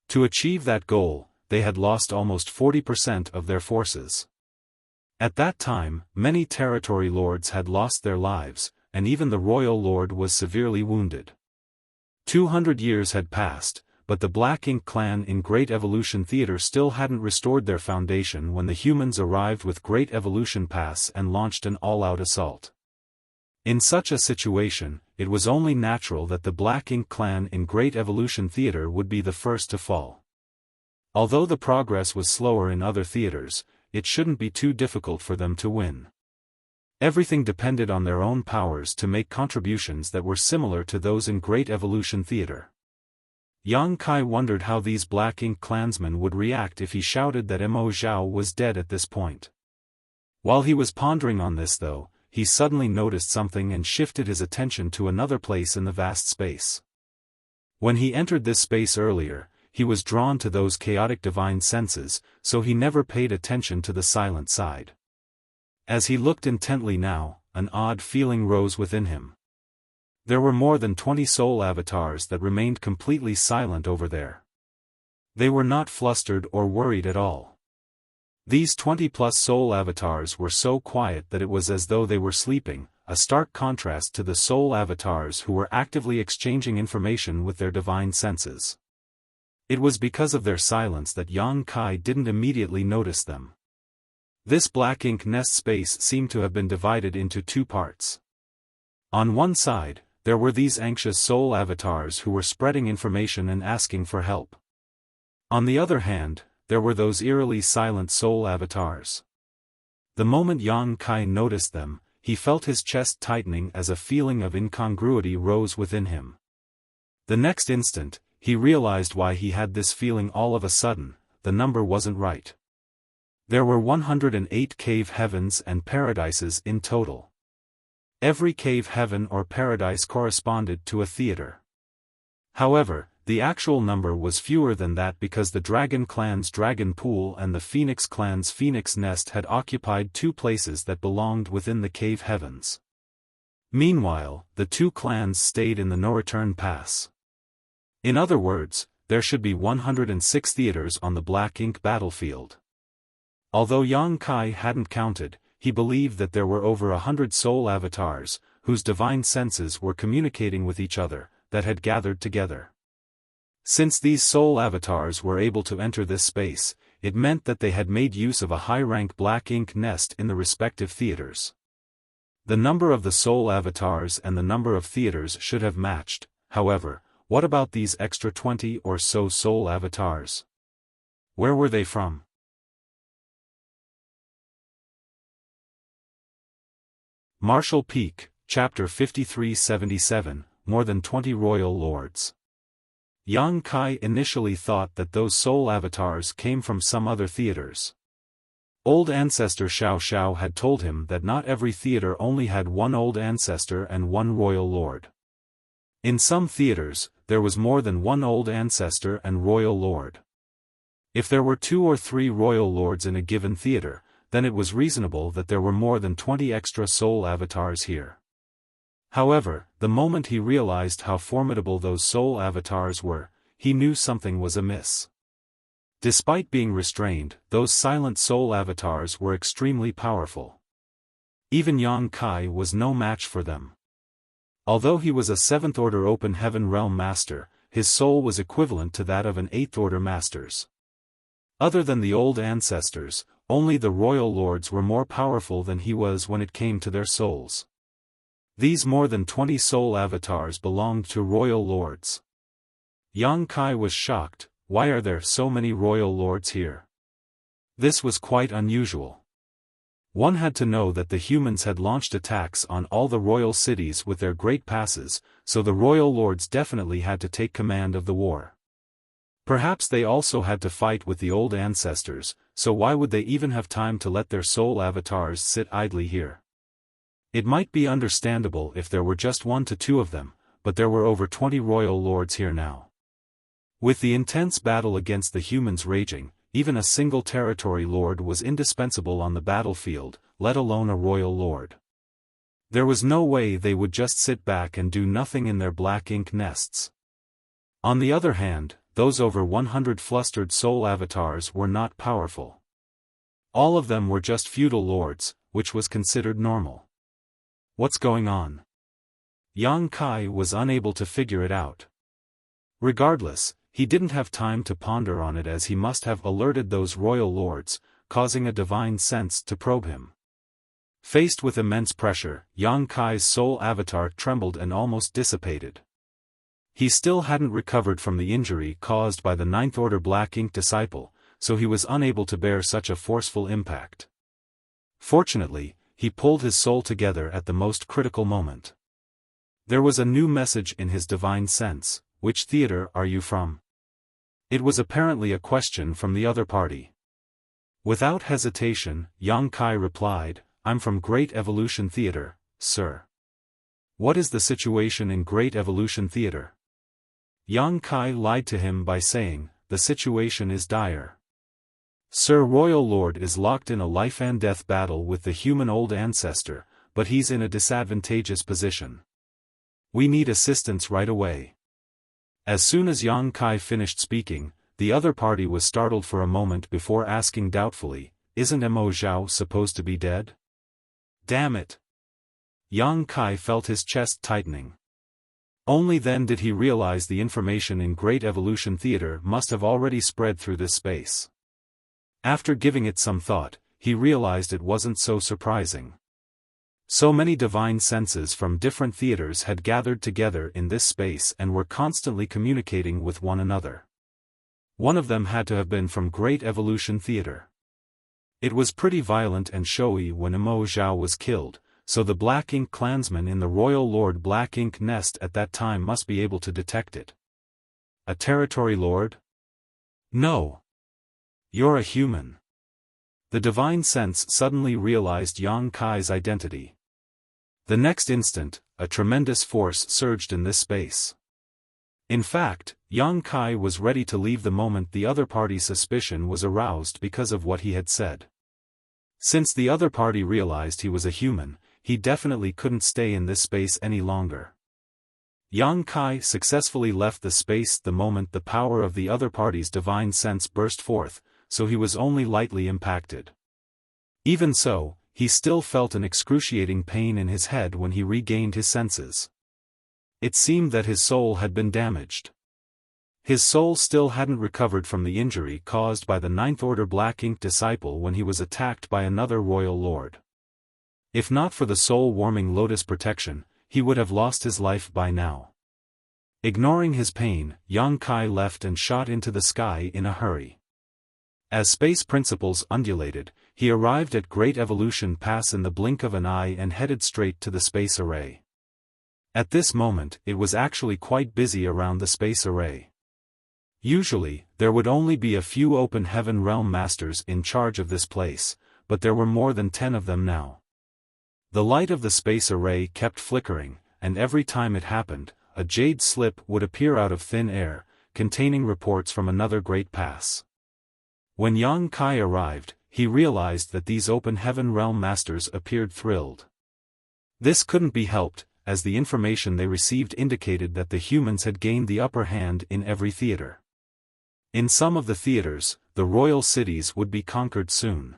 To achieve that goal, they had lost almost 40% of their forces. At that time, many territory lords had lost their lives, and even the royal lord was severely wounded. 200 years had passed, but the Black Ink clan in Great Evolution Theater still hadn't restored their foundation when the humans arrived with Great Evolution Pass and launched an all-out assault. In such a situation, it was only natural that the Black Ink clan in Great Evolution Theater would be the first to fall. Although the progress was slower in other theaters, it shouldn't be too difficult for them to win. Everything depended on their own powers to make contributions that were similar to those in Great Evolution Theater. Yang Kai wondered how these Black Ink clansmen would react if he shouted that Mo Zhao was dead at this point. While he was pondering on this though, he suddenly noticed something and shifted his attention to another place in the vast space. When he entered this space earlier, he was drawn to those chaotic divine senses, so he never paid attention to the silent side. As he looked intently now, an odd feeling rose within him. There were more than 20 soul avatars that remained completely silent over there. They were not flustered or worried at all. These 20-plus soul avatars were so quiet that it was as though they were sleeping, a stark contrast to the soul avatars who were actively exchanging information with their divine senses. It was because of their silence that Yang Kai didn't immediately notice them. This Black Ink nest space seemed to have been divided into two parts. On one side, there were these anxious soul avatars who were spreading information and asking for help. On the other hand, there were those eerily silent soul avatars. The moment Yang Kai noticed them, he felt his chest tightening as a feeling of incongruity rose within him. The next instant, he realized why he had this feeling all of a sudden. The number wasn't right. There were 108 cave heavens and paradises in total. Every cave heaven or paradise corresponded to a theater. However, the actual number was fewer than that because the Dragon Clan's Dragon Pool and the Phoenix Clan's Phoenix Nest had occupied two places that belonged within the cave heavens. Meanwhile, the two clans stayed in the no-return pass. In other words, there should be 106 theaters on the Black Ink battlefield. Although Yang Kai hadn't counted, he believed that there were over 100 soul avatars, whose divine senses were communicating with each other, that had gathered together. Since these soul avatars were able to enter this space, it meant that they had made use of a high-rank Black Ink nest in the respective theaters. The number of the soul avatars and the number of theaters should have matched. However, what about these extra 20 or so soul avatars? Where were they from? Martial Peak, Chapter 5377, More than 20 Royal Lords. Yang Kai initially thought that those soul avatars came from some other theaters. Old ancestor Xiao Xiao had told him that not every theater only had one old ancestor and one royal lord. In some theaters, there was more than one old ancestor and royal lord. If there were 2 or 3 royal lords in a given theater, then it was reasonable that there were more than 20 extra soul avatars here. However, the moment he realized how formidable those soul avatars were, he knew something was amiss. Despite being restrained, those silent soul avatars were extremely powerful. Even Yang Kai was no match for them. Although he was a 7th Order Open Heaven Realm Master, his soul was equivalent to that of an 8th Order Master's. Other than the old ancestors, only the royal lords were more powerful than he was when it came to their souls. These more than 20 soul avatars belonged to royal lords. Yang Kai was shocked. Why are there so many royal lords here? This was quite unusual. One had to know that the humans had launched attacks on all the royal cities with their great passes, so the royal lords definitely had to take command of the war. Perhaps they also had to fight with the old ancestors, so why would they even have time to let their soul avatars sit idly here? It might be understandable if there were just 1 to 2 of them, but there were over 20 royal lords here now. With the intense battle against the humans raging, even a single territory lord was indispensable on the battlefield, let alone a royal lord. There was no way they would just sit back and do nothing in their Black Ink nests. On the other hand, those over 100 flustered soul avatars were not powerful. All of them were just feudal lords, which was considered normal. What's going on? Yang Kai was unable to figure it out. Regardless, he didn't have time to ponder on it as he must have alerted those royal lords, causing a divine sense to probe him. Faced with immense pressure, Yang Kai's soul avatar trembled and almost dissipated. He still hadn't recovered from the injury caused by the 9th Order Black Ink disciple, so he was unable to bear such a forceful impact. Fortunately, he pulled his soul together at the most critical moment. There was a new message in his divine sense, which theater are you from? It was apparently a question from the other party. Without hesitation, Yang Kai replied, I'm from Great Evolution Theater, sir. What is the situation in Great Evolution Theater? Yang Kai lied to him by saying, the situation is dire. Sir Royal Lord is locked in a life-and-death battle with the human old ancestor, but he's in a disadvantageous position. We need assistance right away. As soon as Yang Kai finished speaking, the other party was startled for a moment before asking doubtfully, isn't Mo Zhao supposed to be dead? Damn it! Yang Kai felt his chest tightening. Only then did he realize the information in Great Evolution Theater must have already spread through this space. After giving it some thought, he realized it wasn't so surprising. So many divine senses from different theaters had gathered together in this space and were constantly communicating with one another. One of them had to have been from Great Evolution Theater. It was pretty violent and showy when Mo Zhao was killed, so the Black Ink clansmen in the Royal Lord Black Ink nest at that time must be able to detect it. A territory lord? No. You're a human. The divine sense suddenly realized Yang Kai's identity. The next instant, a tremendous force surged in this space. In fact, Yang Kai was ready to leave the moment the other party's suspicion was aroused because of what he had said. Since the other party realized he was a human, he definitely couldn't stay in this space any longer. Yang Kai successfully left the space the moment the power of the other party's divine sense burst forth, so he was only lightly impacted. Even so, he still felt an excruciating pain in his head when he regained his senses. It seemed that his soul had been damaged. His soul still hadn't recovered from the injury caused by the Ninth Order Black Ink disciple when he was attacked by another royal lord. If not for the soul-warming lotus protection, he would have lost his life by now. Ignoring his pain, Yang Kai left and shot into the sky in a hurry. As space principles undulated, he arrived at Great Evolution Pass in the blink of an eye and headed straight to the space array. At this moment, it was actually quite busy around the space array. Usually, there would only be a few open heaven realm masters in charge of this place, but there were more than 10 of them now. The light of the space array kept flickering, and every time it happened, a jade slip would appear out of thin air, containing reports from another great pass. When Yang Kai arrived, he realized that these open heaven realm masters appeared thrilled. This couldn't be helped, as the information they received indicated that the humans had gained the upper hand in every theater. In some of the theaters, the royal cities would be conquered soon.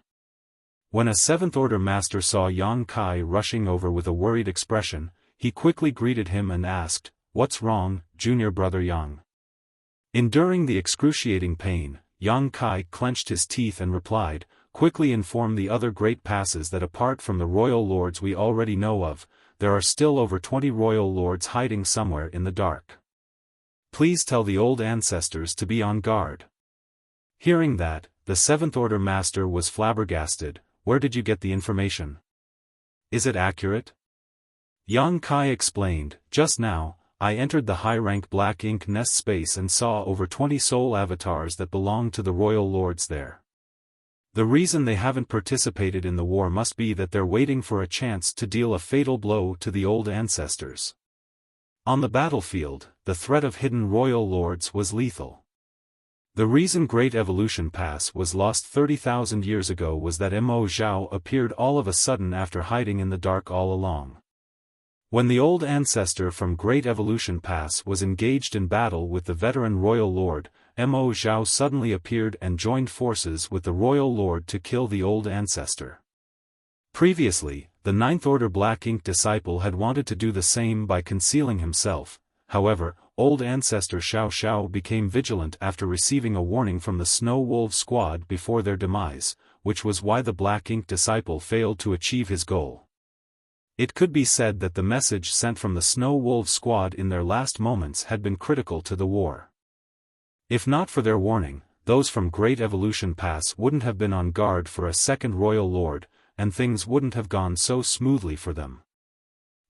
When a Seventh Order master saw Yang Kai rushing over with a worried expression, he quickly greeted him and asked, "What's wrong, junior brother Yang?" Enduring the excruciating pain, Yang Kai clenched his teeth and replied, "Quickly inform the other great passes that apart from the royal lords we already know of, there are still over 20 royal lords hiding somewhere in the dark. Please tell the old ancestors to be on guard." Hearing that, the Seventh Order master was flabbergasted. "Where did you get the information? Is it accurate?" Yang Kai explained, "Just now, I entered the high-rank Black Ink nest space and saw over 20 soul avatars that belong to the royal lords there. The reason they haven't participated in the war must be that they're waiting for a chance to deal a fatal blow to the old ancestors. On the battlefield, the threat of hidden royal lords was lethal. The reason Great Evolution Pass was lost 30,000 years ago was that Mo Zhao appeared all of a sudden after hiding in the dark all along. When the old ancestor from Great Evolution Pass was engaged in battle with the veteran royal lord, Mo Zhao suddenly appeared and joined forces with the royal lord to kill the old ancestor. Previously, the Ninth Order Black Ink disciple had wanted to do the same by concealing himself. However, old ancestor Xiao became vigilant after receiving a warning from the Snow Wolf squad before their demise, which was why the Black Ink disciple failed to achieve his goal. It could be said that the message sent from the Snow Wolf squad in their last moments had been critical to the war. If not for their warning, those from Great Evolution Pass wouldn't have been on guard for a second royal lord, and things wouldn't have gone so smoothly for them.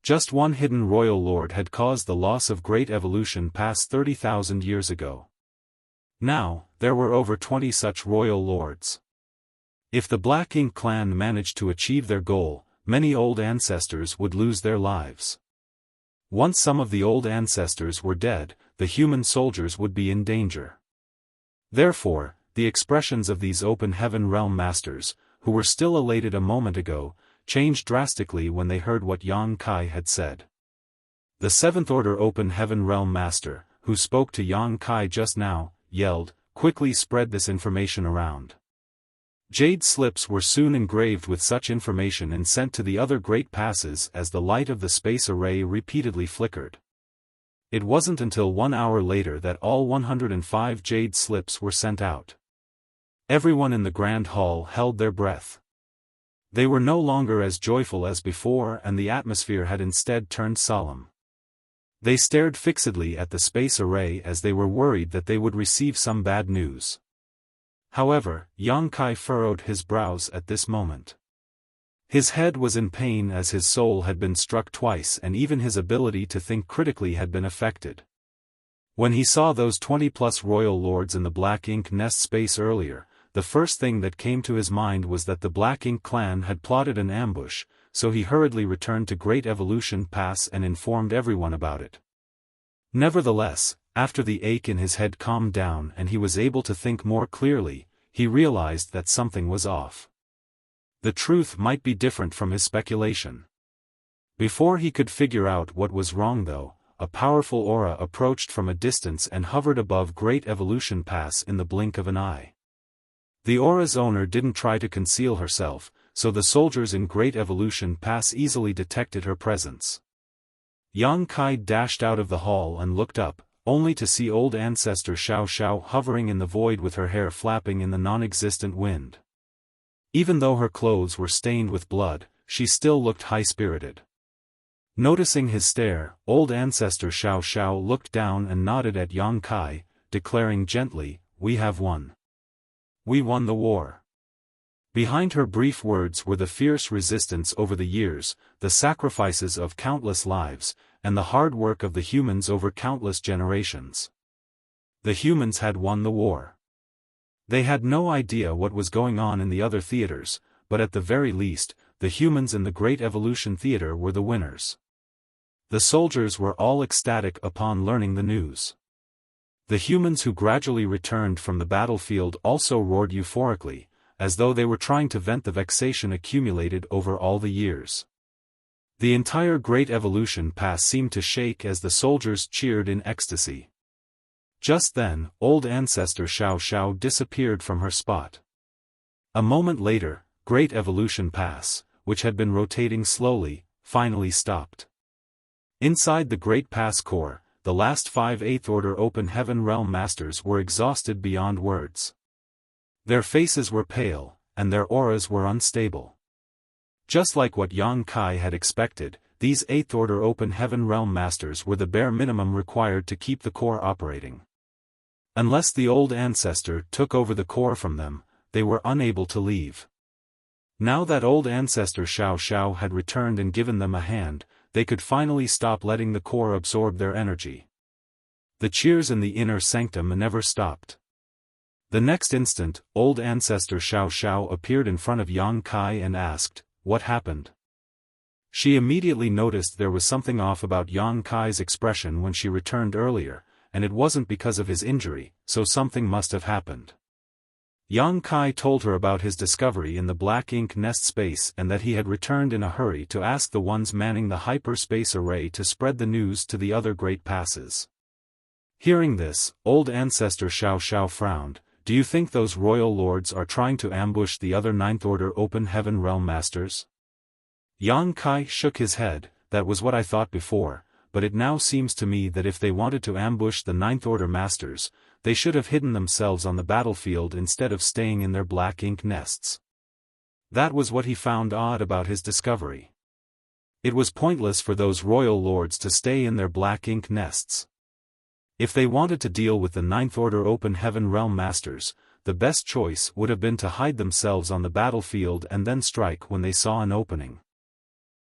Just one hidden royal lord had caused the loss of great evolution past 30,000 years ago. Now, there were over 20 such royal lords. If the Black Ink clan managed to achieve their goal, many old ancestors would lose their lives. Once some of the old ancestors were dead, the human soldiers would be in danger. Therefore, the expressions of these open heaven realm masters, who were still elated a moment ago, changed drastically when they heard what Yang Kai had said. The Seventh Order Open Heaven Realm Master, who spoke to Yang Kai just now, yelled, quickly spread this information around. Jade slips were soon engraved with such information and sent to the other great passes as the light of the space array repeatedly flickered. It wasn't until 1 hour later that all 105 jade slips were sent out. Everyone in the Grand Hall held their breath. They were no longer as joyful as before, and the atmosphere had instead turned solemn. They stared fixedly at the space array as they were worried that they would receive some bad news. However, Yang Kai furrowed his brows at this moment. His head was in pain as his soul had been struck twice, and even his ability to think critically had been affected. When he saw those 20+ royal lords in the Black Ink nest space earlier, the first thing that came to his mind was that the Black Ink clan had plotted an ambush, so he hurriedly returned to Great Evolution Pass and informed everyone about it. Nevertheless, after the ache in his head calmed down and he was able to think more clearly, he realized that something was off. The truth might be different from his speculation. Before he could figure out what was wrong though, a powerful aura approached from a distance and hovered above Great Evolution Pass in the blink of an eye. The aura's owner didn't try to conceal herself, so the soldiers in Great Evolution Pass easily detected her presence. Yang Kai dashed out of the hall and looked up, only to see old ancestor Xiao hovering in the void with her hair flapping in the non-existent wind. Even though her clothes were stained with blood, she still looked high-spirited. Noticing his stare, old ancestor Xiao looked down and nodded at Yang Kai, declaring gently, "We have won. We won the war." Behind her brief words were the fierce resistance over the years, the sacrifices of countless lives, and the hard work of the humans over countless generations. The humans had won the war. They had no idea what was going on in the other theaters, but at the very least, the humans in the Great Evolution Theater were the winners. The soldiers were all ecstatic upon learning the news. The humans who gradually returned from the battlefield also roared euphorically, as though they were trying to vent the vexation accumulated over all the years. The entire Great Evolution Pass seemed to shake as the soldiers cheered in ecstasy. Just then, old ancestor Xiao disappeared from her spot. A moment later, Great Evolution Pass, which had been rotating slowly, finally stopped. Inside the Great Pass core, the last 5 Eighth Order Open Heaven Realm Masters were exhausted beyond words. Their faces were pale, and their auras were unstable. Just like what Yang Kai had expected, these Eighth Order Open Heaven Realm Masters were the bare minimum required to keep the core operating. Unless the old ancestor took over the core from them, they were unable to leave. Now that old ancestor Xiao had returned and given them a hand, they could finally stop letting the core absorb their energy. The cheers in the inner sanctum never stopped. The next instant, old ancestor Xiao appeared in front of Yang Kai and asked, "What happened?" She immediately noticed there was something off about Yang Kai's expression when she returned earlier, and it wasn't because of his injury, so something must have happened. Yang Kai told her about his discovery in the Black Ink nest space and that he had returned in a hurry to ask the ones manning the hyperspace array to spread the news to the other great passes. Hearing this, old ancestor Xiao frowned. "Do you think those royal lords are trying to ambush the other Ninth Order Open Heaven Realm Masters?" Yang Kai shook his head. "That was what I thought before, but it now seems to me that if they wanted to ambush the Ninth Order Masters, they should have hidden themselves on the battlefield instead of staying in their Black Ink nests." That was what he found odd about his discovery. It was pointless for those royal lords to stay in their Black Ink nests. If they wanted to deal with the Ninth Order Open Heaven Realm Masters, the best choice would have been to hide themselves on the battlefield and then strike when they saw an opening.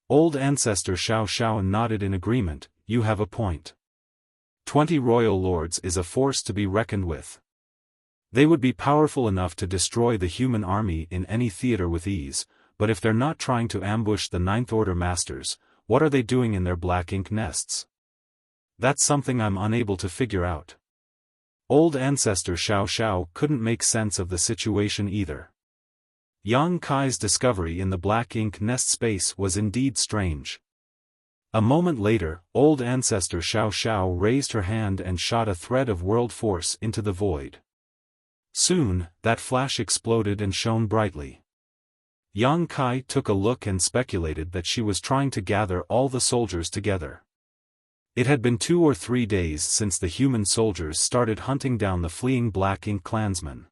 Old Ancestor Xiaofan nodded in agreement. You have a point. 20 royal lords is a force to be reckoned with. They would be powerful enough to destroy the human army in any theater with ease, but if they're not trying to ambush the Ninth Order masters, what are they doing in their black ink nests? That's something I'm unable to figure out. Old Ancestor Xiao couldn't make sense of the situation either. Yang Kai's discovery in the black ink nest space was indeed strange. A moment later, Old Ancestor Xiao raised her hand and shot a thread of world force into the void. Soon, that flash exploded and shone brightly. Yang Kai took a look and speculated that she was trying to gather all the soldiers together. It had been 2 or 3 days since the human soldiers started hunting down the fleeing Black Ink clansmen.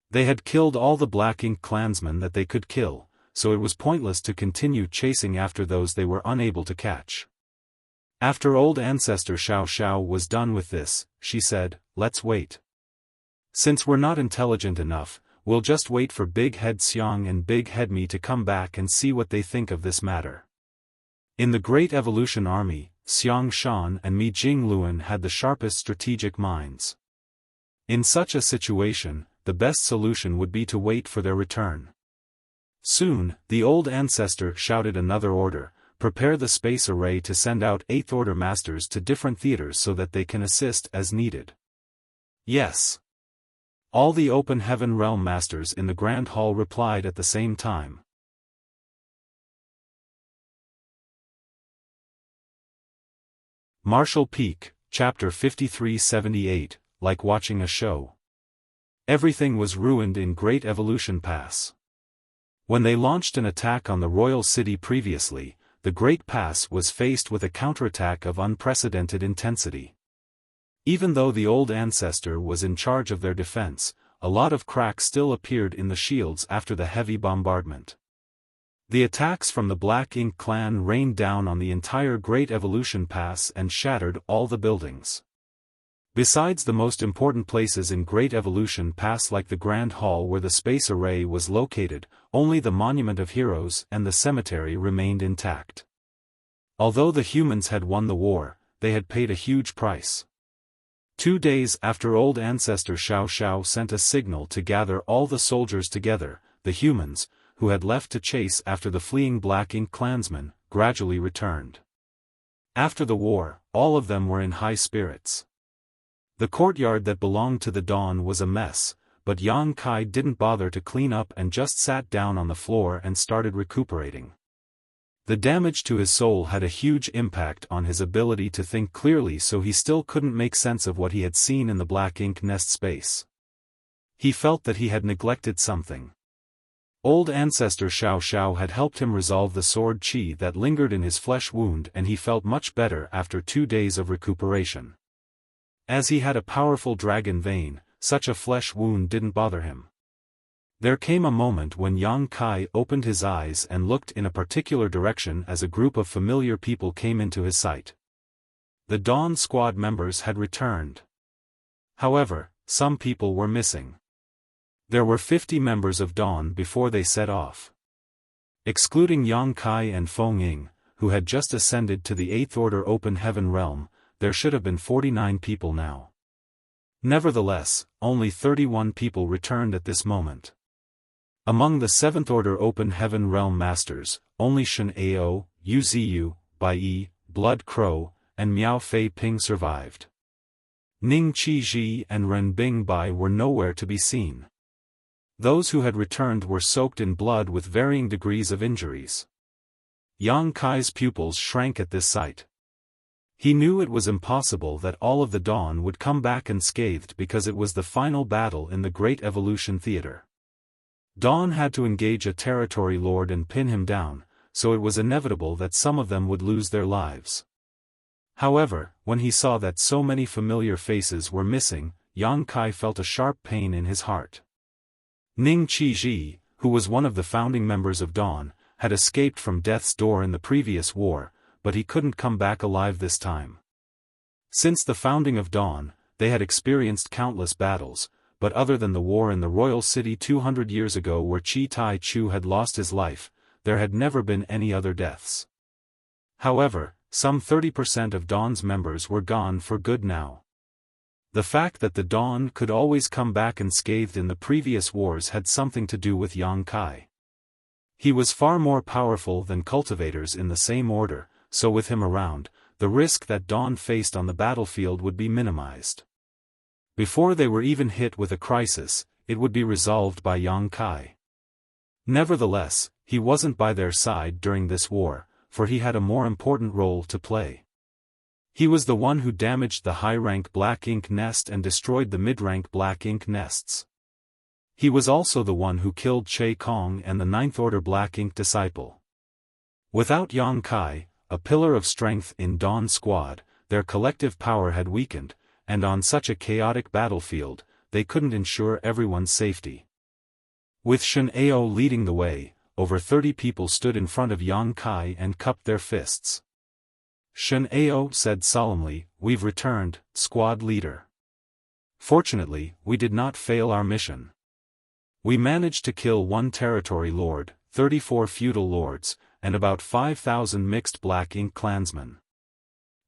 They had killed all the Black Ink clansmen that they could kill, so it was pointless to continue chasing after those they were unable to catch. After Old Ancestor Xiao was done with this, she said, "Let's wait. Since we're not intelligent enough, we'll just wait for Big Head Xiang and Big Head Me to come back and see what they think of this matter." In the Great Evolution Army, Xiang Shan and Mi Jingluan had the sharpest strategic minds. In such a situation, the best solution would be to wait for their return. Soon, the Old Ancestor shouted another order: prepare the space array to send out 8th Order masters to different theaters so that they can assist as needed. Yes. All the Open Heaven Realm masters in the Grand Hall replied at the same time. Marshall Peak, Chapter 5378, like watching a show. Everything was ruined in Great Evolution Pass. When they launched an attack on the royal city previously, the Great Pass was faced with a counterattack of unprecedented intensity. Even though the Old Ancestor was in charge of their defense, a lot of cracks still appeared in the shields after the heavy bombardment. The attacks from the Black Ink clan rained down on the entire Great Evolution Pass and shattered all the buildings. Besides the most important places in Great Evolution Pass like the Grand Hall where the space array was located, only the Monument of Heroes and the cemetery remained intact. Although the humans had won the war, they had paid a huge price. 2 days after Old Ancestor Xiao sent a signal to gather all the soldiers together, the humans, who had left to chase after the fleeing Black Ink clansmen, gradually returned. After the war, all of them were in high spirits. The courtyard that belonged to the Dawn was a mess, but Yang Kai didn't bother to clean up and just sat down on the floor and started recuperating. The damage to his soul had a huge impact on his ability to think clearly, so he still couldn't make sense of what he had seen in the Black Ink nest space. He felt that he had neglected something. Old Ancestor Xiao had helped him resolve the sword chi that lingered in his flesh wound, and he felt much better after 2 days of recuperation. As he had a powerful dragon vein, such a flesh wound didn't bother him. There came a moment when Yang Kai opened his eyes and looked in a particular direction as a group of familiar people came into his sight. The Dawn Squad members had returned. However, some people were missing. There were 50 members of Dawn before they set off. Excluding Yang Kai and Feng Ying, who had just ascended to the 8th Order Open Heaven Realm, there should have been 49 people now. Nevertheless, only 31 people returned at this moment. Among the 7th Order Open Heaven Realm Masters, only Shen Ao, Yu Ziyu, Bai Yi, Blood Crow, and Miao Fei Ping survived. Ning Qi and Ren Bing Bai were nowhere to be seen. Those who had returned were soaked in blood with varying degrees of injuries. Yang Kai's pupils shrank at this sight. He knew it was impossible that all of the Dawn would come back unscathed because it was the final battle in the Great Evolution Theater. Dawn had to engage a territory lord and pin him down, so it was inevitable that some of them would lose their lives. However, when he saw that so many familiar faces were missing, Yang Kai felt a sharp pain in his heart. Ning Qi, who was one of the founding members of Dawn, had escaped from death's door in the previous war, but he couldn't come back alive this time. Since the founding of Dawn, they had experienced countless battles, but other than the war in the royal city 200 years ago where Chi Tai Chu had lost his life, there had never been any other deaths. However, some 30% of Dawn's members were gone for good now. The fact that the Dawn could always come back unscathed in the previous wars had something to do with Yang Kai. He was far more powerful than cultivators in the same order, so with him around, the risk that Dawn faced on the battlefield would be minimized. Before they were even hit with a crisis, it would be resolved by Yang Kai. Nevertheless, he wasn't by their side during this war, for he had a more important role to play. He was the one who damaged the high-rank black ink nest and destroyed the mid-rank black ink nests. He was also the one who killed Che Kong and the Ninth Order black ink disciple. Without Yang Kai, a pillar of strength in Dawn's squad, their collective power had weakened, and on such a chaotic battlefield, they couldn't ensure everyone's safety. With Shen Ao leading the way, over 30 people stood in front of Yang Kai and cupped their fists. Shen Ao said solemnly, "We've returned, squad leader. Fortunately, we did not fail our mission. We managed to kill 1 territory lord, 34 feudal lords, and about 5,000 mixed black ink clansmen.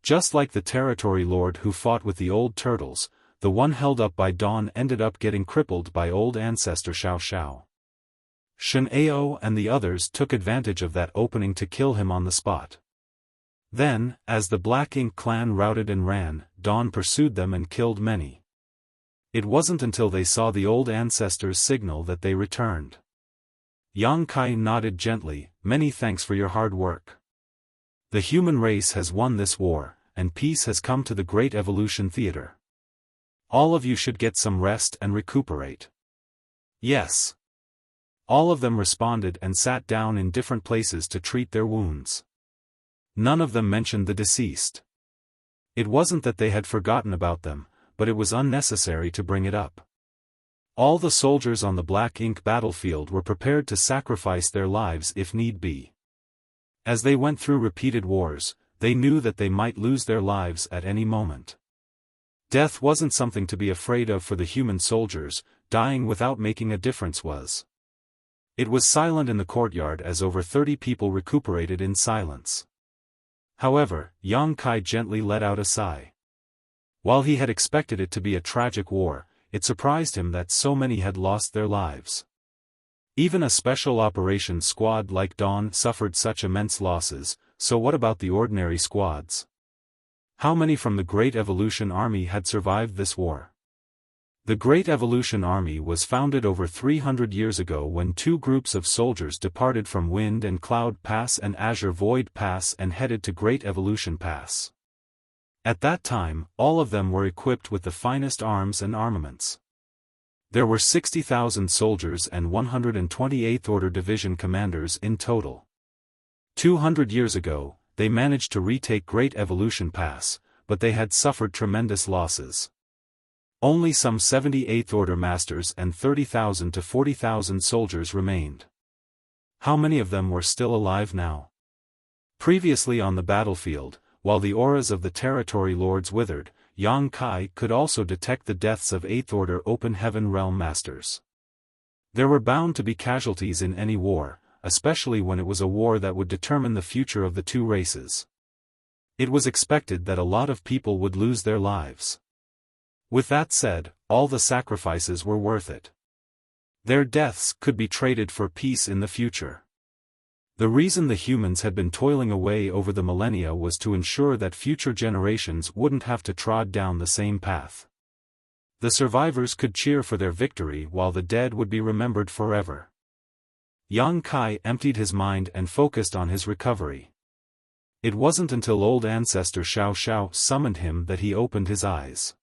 Just like the territory lord who fought with the old turtles, the one held up by Dawn ended up getting crippled by old ancestor Xiao. Shen Ao and the others took advantage of that opening to kill him on the spot. Then, as the Black Ink clan routed and ran, Dawn pursued them and killed many. It wasn't until they saw the old ancestor's signal that they returned." Yang Kai nodded gently, "Many thanks for your hard work. The human race has won this war, and peace has come to the Great Evolution Theater. All of you should get some rest and recuperate." "Yes." All of them responded and sat down in different places to treat their wounds. None of them mentioned the deceased. It wasn't that they had forgotten about them, but it was unnecessary to bring it up. All the soldiers on the Black Ink battlefield were prepared to sacrifice their lives if need be. As they went through repeated wars, they knew that they might lose their lives at any moment. Death wasn't something to be afraid of for the human soldiers, dying without making a difference was. It was silent in the courtyard as over 30 people recuperated in silence. However, Yang Kai gently let out a sigh. While he had expected it to be a tragic war, it surprised him that so many had lost their lives. Even a special operations squad like Dawn suffered such immense losses, so what about the ordinary squads? How many from the Great Evolution Army had survived this war? The Great Evolution Army was founded over 300 years ago when 2 groups of soldiers departed from Wind and Cloud Pass and Azure Void Pass and headed to Great Evolution Pass. At that time, all of them were equipped with the finest arms and armaments. There were 60,000 soldiers and 128th Order Division commanders in total. 200 years ago, they managed to retake Great Evolution Pass, but they had suffered tremendous losses. Only some 78th Order Masters and 30,000 to 40,000 soldiers remained. How many of them were still alive now? Previously on the battlefield, while the auras of the territory lords withered, Yang Kai could also detect the deaths of 8th Order Open Heaven Realm Masters. There were bound to be casualties in any war, especially when it was a war that would determine the future of the 2 races. It was expected that a lot of people would lose their lives. With that said, all the sacrifices were worth it. Their deaths could be traded for peace in the future. The reason the humans had been toiling away over the millennia was to ensure that future generations wouldn't have to trod down the same path. The survivors could cheer for their victory while the dead would be remembered forever. Yang Kai emptied his mind and focused on his recovery. It wasn't until old ancestor Xiao summoned him that he opened his eyes.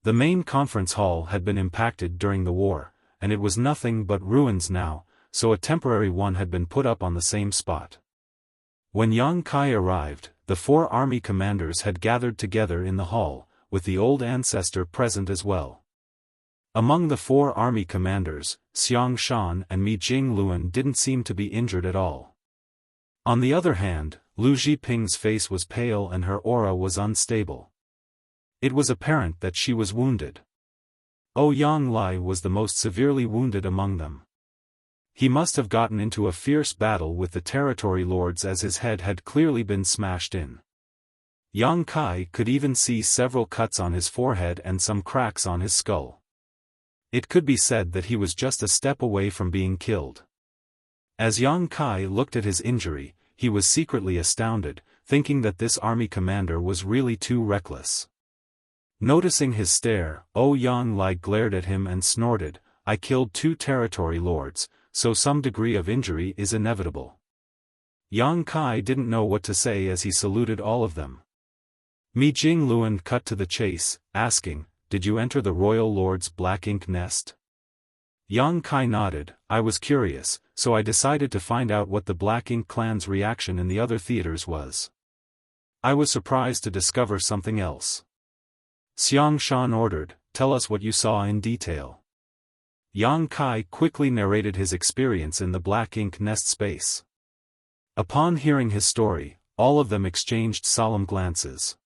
The main conference hall had been impacted during the war, and it was nothing but ruins now, so a temporary one had been put up on the same spot. When Yang Kai arrived, the 4 army commanders had gathered together in the hall, with the old ancestor present as well. Among the 4 army commanders, Xiang Shan and Mi Jingluan didn't seem to be injured at all. On the other hand, Lu Zhiping's face was pale and her aura was unstable. It was apparent that she was wounded. Ouyang Lai was the most severely wounded among them. He must have gotten into a fierce battle with the territory lords, as his head had clearly been smashed in. Yang Kai could even see several cuts on his forehead and some cracks on his skull. It could be said that he was just a step away from being killed. As Yang Kai looked at his injury, he was secretly astounded, thinking that this army commander was really too reckless. Noticing his stare, Yang Lai glared at him and snorted, "I killed 2 territory lords, so some degree of injury is inevitable." Yang Kai didn't know what to say as he saluted all of them. Mi Jingluan cut to the chase, asking, "Did you enter the royal lord's black ink nest?" Yang Kai nodded. "I was curious, so I decided to find out what the Black Ink clan's reaction in the other theaters was. I was surprised to discover something else." Xiaofan ordered, "Tell us what you saw in detail." Yang Kai quickly narrated his experience in the Black Ink nest space. Upon hearing his story, all of them exchanged solemn glances.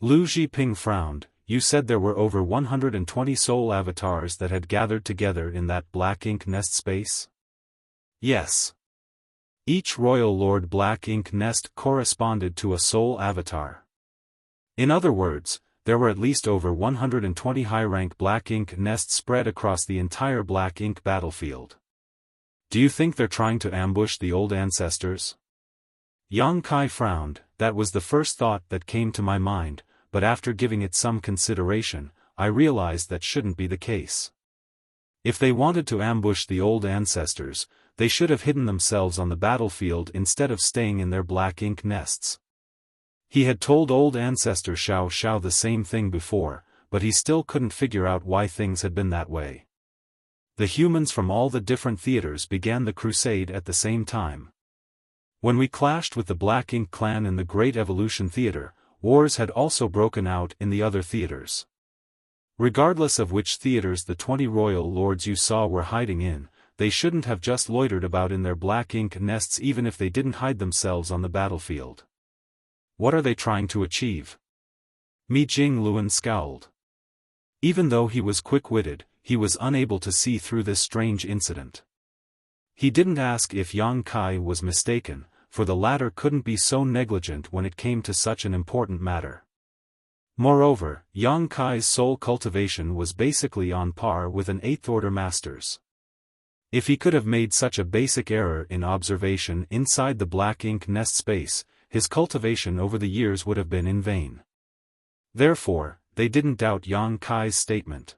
Lu Zhiping frowned. "You said there were over 120 soul avatars that had gathered together in that Black Ink nest space?" "Yes. Each royal lord Black Ink nest corresponded to a soul avatar. In other words, there were at least over 120 high-rank Black Ink nests spread across the entire Black Ink battlefield. Do you think they're trying to ambush the old ancestors?" Yang Kai frowned. "That was the first thought that came to my mind, but after giving it some consideration, I realized that shouldn't be the case. If they wanted to ambush the old ancestors, they should have hidden themselves on the battlefield instead of staying in their Black Ink nests." He had told old ancestor Xiao the same thing before, but he still couldn't figure out why things had been that way. The humans from all the different theaters began the crusade at the same time. When we clashed with the Black Ink clan in the Great Evolution Theater, wars had also broken out in the other theaters. Regardless of which theaters the 20 royal lords you saw were hiding in, they shouldn't have just loitered about in their Black Ink nests even if they didn't hide themselves on the battlefield. What are they trying to achieve? Mi Jingluan scowled. Even though he was quick-witted, he was unable to see through this strange incident. He didn't ask if Yang Kai was mistaken, for the latter couldn't be so negligent when it came to such an important matter. Moreover, Yang Kai's soul cultivation was basically on par with an 8th Order master's. If he could have made such a basic error in observation inside the Black Ink nest space, his cultivation over the years would have been in vain. Therefore, they didn't doubt Yang Kai's statement.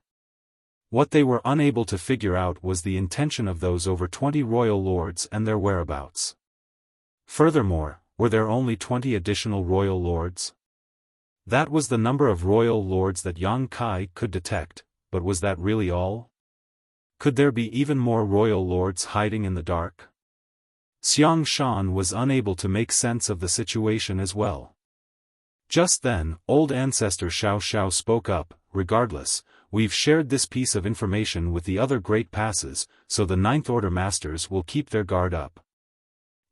What they were unable to figure out was the intention of those over 20 royal lords and their whereabouts. Furthermore, were there only 20 additional royal lords? That was the number of royal lords that Yang Kai could detect, but was that really all? Could there be even more royal lords hiding in the dark? Xiaofan was unable to make sense of the situation as well. Just then, old ancestor Xiao spoke up. "Regardless, we've shared this piece of information with the other great passes, so the 9th Order masters will keep their guard up.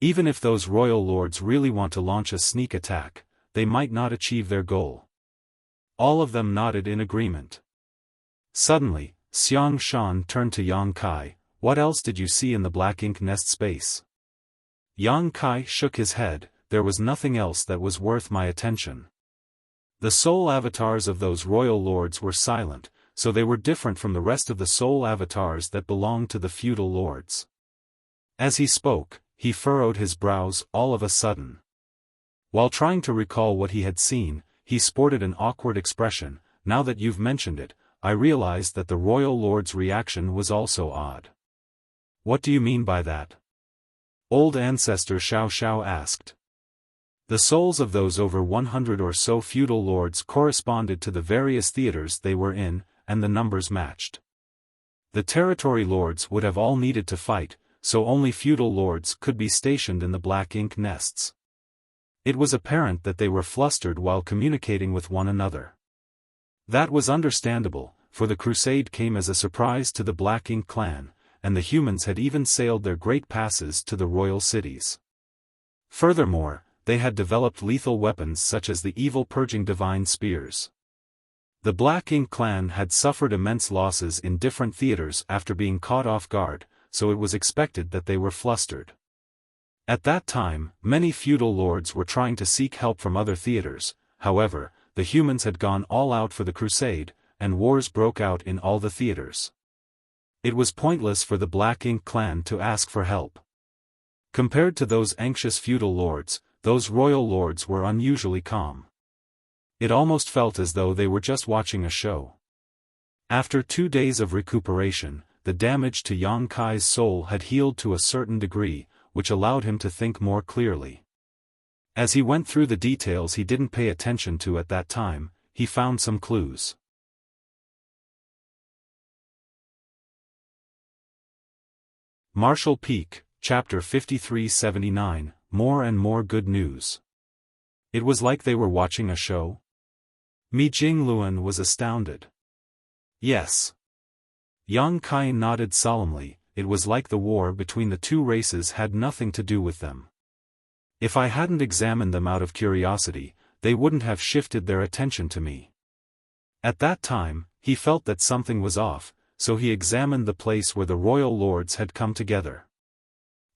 Even if those royal lords really want to launch a sneak attack, they might not achieve their goal." All of them nodded in agreement. Suddenly, Xiaofan turned to Yang Kai. "What else did you see in the Black Ink nest space?" Yang Kai shook his head. "There was nothing else that was worth my attention. The soul avatars of those royal lords were silent, so they were different from the rest of the soul avatars that belonged to the feudal lords." As he spoke, he furrowed his brows all of a sudden. While trying to recall what he had seen, he sported an awkward expression. "Now that you've mentioned it, I realized that the royal lord's reaction was also odd." "What do you mean by that?" Old ancestor Xiao asked. The souls of those over 100 or so feudal lords corresponded to the various theaters they were in, and the numbers matched. The territory lords would have all needed to fight, so only feudal lords could be stationed in the Black Ink nests. It was apparent that they were flustered while communicating with one another. That was understandable, for the crusade came as a surprise to the Black Ink clan, and the humans had even sailed their great passes to the royal cities. Furthermore, they had developed lethal weapons such as the evil purging divine spears. The Black Ink clan had suffered immense losses in different theaters after being caught off guard, so it was expected that they were flustered. At that time, many feudal lords were trying to seek help from other theaters. However, the humans had gone all out for the crusade, and wars broke out in all the theaters. It was pointless for the Black Ink clan to ask for help. Compared to those anxious feudal lords, those royal lords were unusually calm. It almost felt as though they were just watching a show. After 2 days of recuperation, the damage to Yang Kai's soul had healed to a certain degree, which allowed him to think more clearly. As he went through the details he didn't pay attention to at that time, he found some clues. Marshall Peak, Chapter 5379, More and More Good News. It was like they were watching a show? Mi Jingluan was astounded. Yes. Yang Kai nodded solemnly. It was like the war between the two races had nothing to do with them. If I hadn't examined them out of curiosity, they wouldn't have shifted their attention to me. At that time, he felt that something was off, so he examined the place where the royal lords had come together.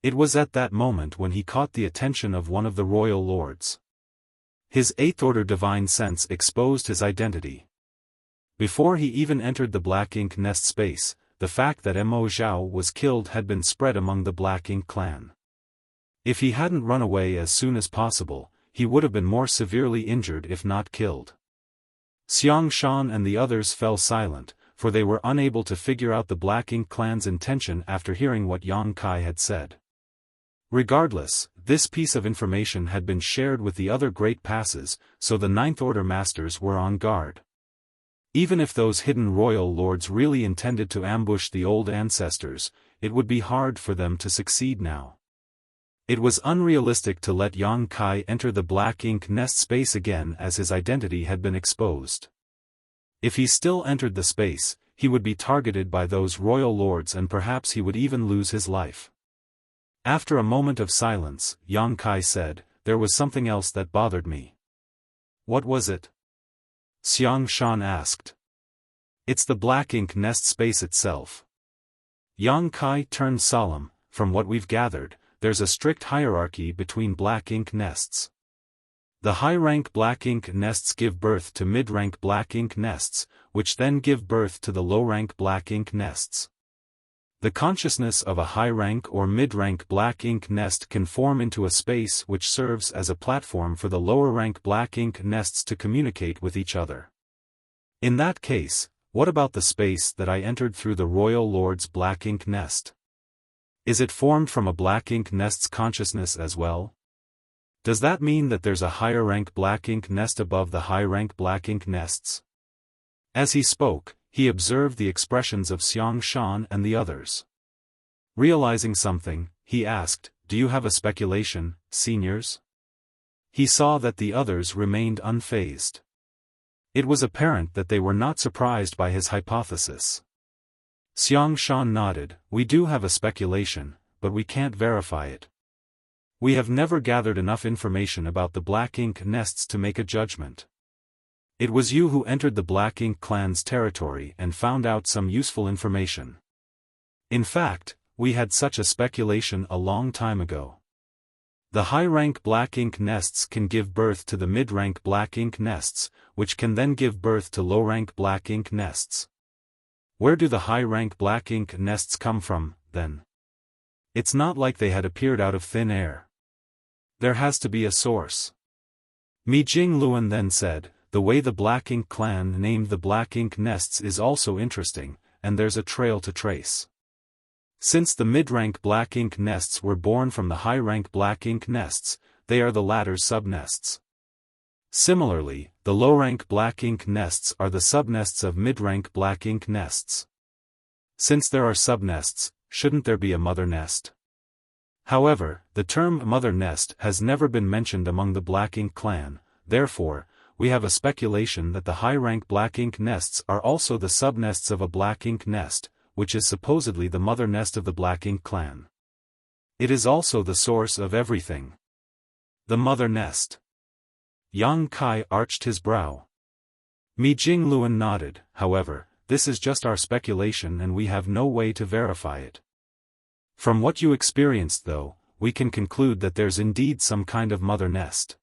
It was at that moment when he caught the attention of one of the royal lords. His eighth-order divine sense exposed his identity. Before he even entered the Black Ink nest space, the fact that Mo Zhao was killed had been spread among the Black Ink clan. If he hadn't run away as soon as possible, he would have been more severely injured if not killed. Xiaofan and the others fell silent, for they were unable to figure out the Black Ink clan's intention after hearing what Yang Kai had said. Regardless, this piece of information had been shared with the other great passes, so the Ninth Order masters were on guard. Even if those hidden royal lords really intended to ambush the old ancestors, it would be hard for them to succeed now. It was unrealistic to let Yang Kai enter the Black Ink nest space again as his identity had been exposed. If he still entered the space, he would be targeted by those royal lords and perhaps he would even lose his life. After a moment of silence, Yang Kai said, "There was something else that bothered me." "What was it?" Xiaofan asked. "It's the Black Ink nest space itself." Yang Kai turned solemn. "From what we've gathered, there's a strict hierarchy between Black Ink nests. The high-rank Black Ink nests give birth to mid-rank Black Ink nests, which then give birth to the low-rank Black Ink nests. The consciousness of a high-rank or mid-rank Black Ink nest can form into a space which serves as a platform for the lower-rank Black Ink nests to communicate with each other. In that case, what about the space that I entered through the Royal Lord's Black Ink nest? Is it formed from a Black Ink nest's consciousness as well? Does that mean that there's a higher-rank Black Ink nest above the high-rank Black Ink nests?" As he spoke, he observed the expressions of Xiaofan and the others. Realizing something, he asked, "Do you have a speculation, seniors?" He saw that the others remained unfazed. It was apparent that they were not surprised by his hypothesis. Xiaofan nodded. "We do have a speculation, but we can't verify it. We have never gathered enough information about the Black Ink nests to make a judgment. It was you who entered the Black Ink clan's territory and found out some useful information. In fact, we had such a speculation a long time ago. The high-rank Black Ink nests can give birth to the mid-rank Black Ink nests, which can then give birth to low-rank Black Ink nests. Where do the high-rank Black Ink nests come from, then? It's not like they had appeared out of thin air. There has to be a source." Mi Jingluan then said, "The way the Black Ink clan named the Black Ink nests is also interesting, and there's a trail to trace. Since the mid-rank Black Ink nests were born from the high-rank Black Ink nests, they are the latter's subnests. Similarly, the low-rank Black Ink nests are the subnests of mid-rank Black Ink nests. Since there are subnests, shouldn't there be a mother nest? However, the term mother nest has never been mentioned among the Black Ink clan, therefore, we have a speculation that the high-rank Black Ink nests are also the subnests of a Black Ink nest, which is supposedly the mother nest of the Black Ink clan. It is also the source of everything. The mother nest." Yang Kai arched his brow. Mi Jingluan nodded. "However, this is just our speculation and we have no way to verify it. From what you experienced though, we can conclude that there's indeed some kind of mother nest.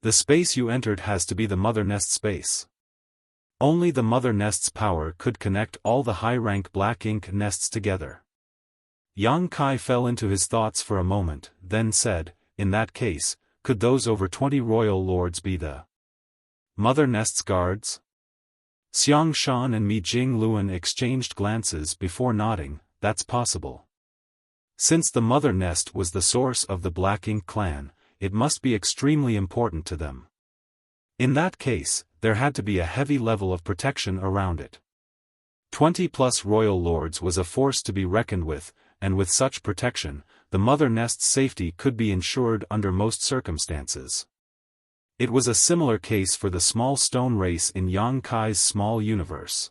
The space you entered has to be the mother nest space. Only the mother nest's power could connect all the high-rank black ink nests together. Yang Kai fell into his thoughts for a moment, then said, in that case, could those over 20 royal lords be the mother nest's guards? Xiang Shan and Mi Jing Luan exchanged glances before nodding. That's possible. Since the mother nest was the source of the Black Ink clan, it must be extremely important to them. In that case, there had to be a heavy level of protection around it. 20+ royal lords was a force to be reckoned with, and with such protection, the mother nest's safety could be ensured under most circumstances. It was a similar case for the small stone race in Yang Kai's small universe.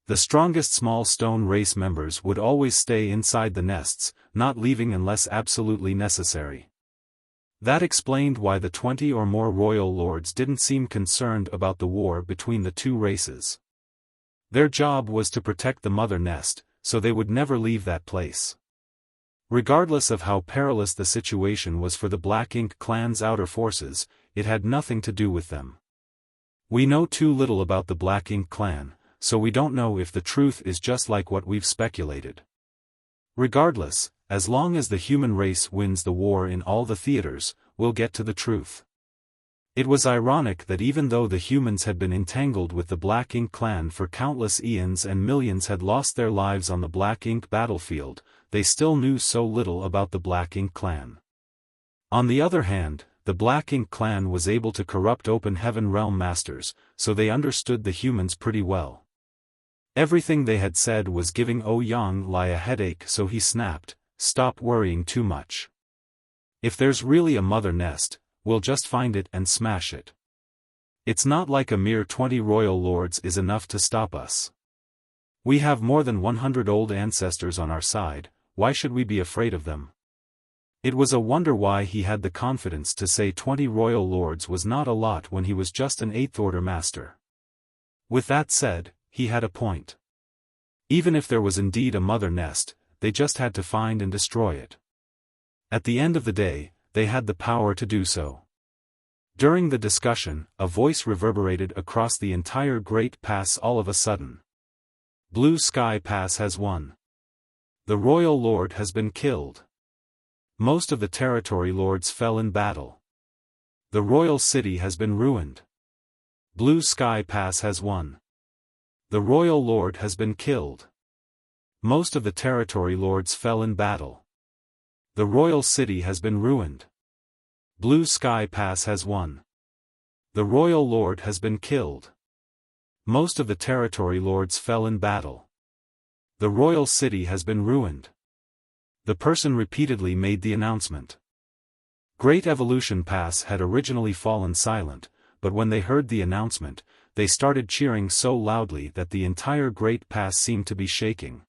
The strongest small stone race members would always stay inside the nests, not leaving unless absolutely necessary. That explained why the 20 or more royal lords didn't seem concerned about the war between the two races. Their job was to protect the mother nest, so they would never leave that place. Regardless of how perilous the situation was for the Black Ink clan's outer forces, it had nothing to do with them. We know too little about the Black Ink clan, so we don't know if the truth is just like what we've speculated. Regardless, as long as the human race wins the war in all the theaters, we'll get to the truth. It was ironic that even though the humans had been entangled with the Black Ink clan for countless eons and millions had lost their lives on the Black Ink battlefield, they still knew so little about the Black Ink clan. On the other hand, the Black Ink clan was able to corrupt Open Heaven Realm Masters, so they understood the humans pretty well. Everything they had said was giving Yang Lai a headache, so he snapped, "Stop worrying too much. If there's really a mother nest, we'll just find it and smash it. It's not like a mere 20 royal lords is enough to stop us. We have more than 100 old ancestors on our side, why should we be afraid of them?" It was a wonder why he had the confidence to say 20 royal lords was not a lot when he was just an 8th order master. With that said, he had a point. Even if there was indeed a mother nest, they just had to find and destroy it. At the end of the day, they had the power to do so. During the discussion, a voice reverberated across the entire Great Pass all of a sudden. "Blue Sky Pass has won. The royal lord has been killed. Most of the territory lords fell in battle. The royal city has been ruined. Blue Sky Pass has won. The royal lord has been killed. Most of the territory lords fell in battle. The royal city has been ruined. Blue Sky Pass has won. The royal lord has been killed. Most of the territory lords fell in battle. The royal city has been ruined." The person repeatedly made the announcement. Great Evolution Pass had originally fallen silent, but when they heard the announcement, they started cheering so loudly that the entire Great Pass seemed to be shaking.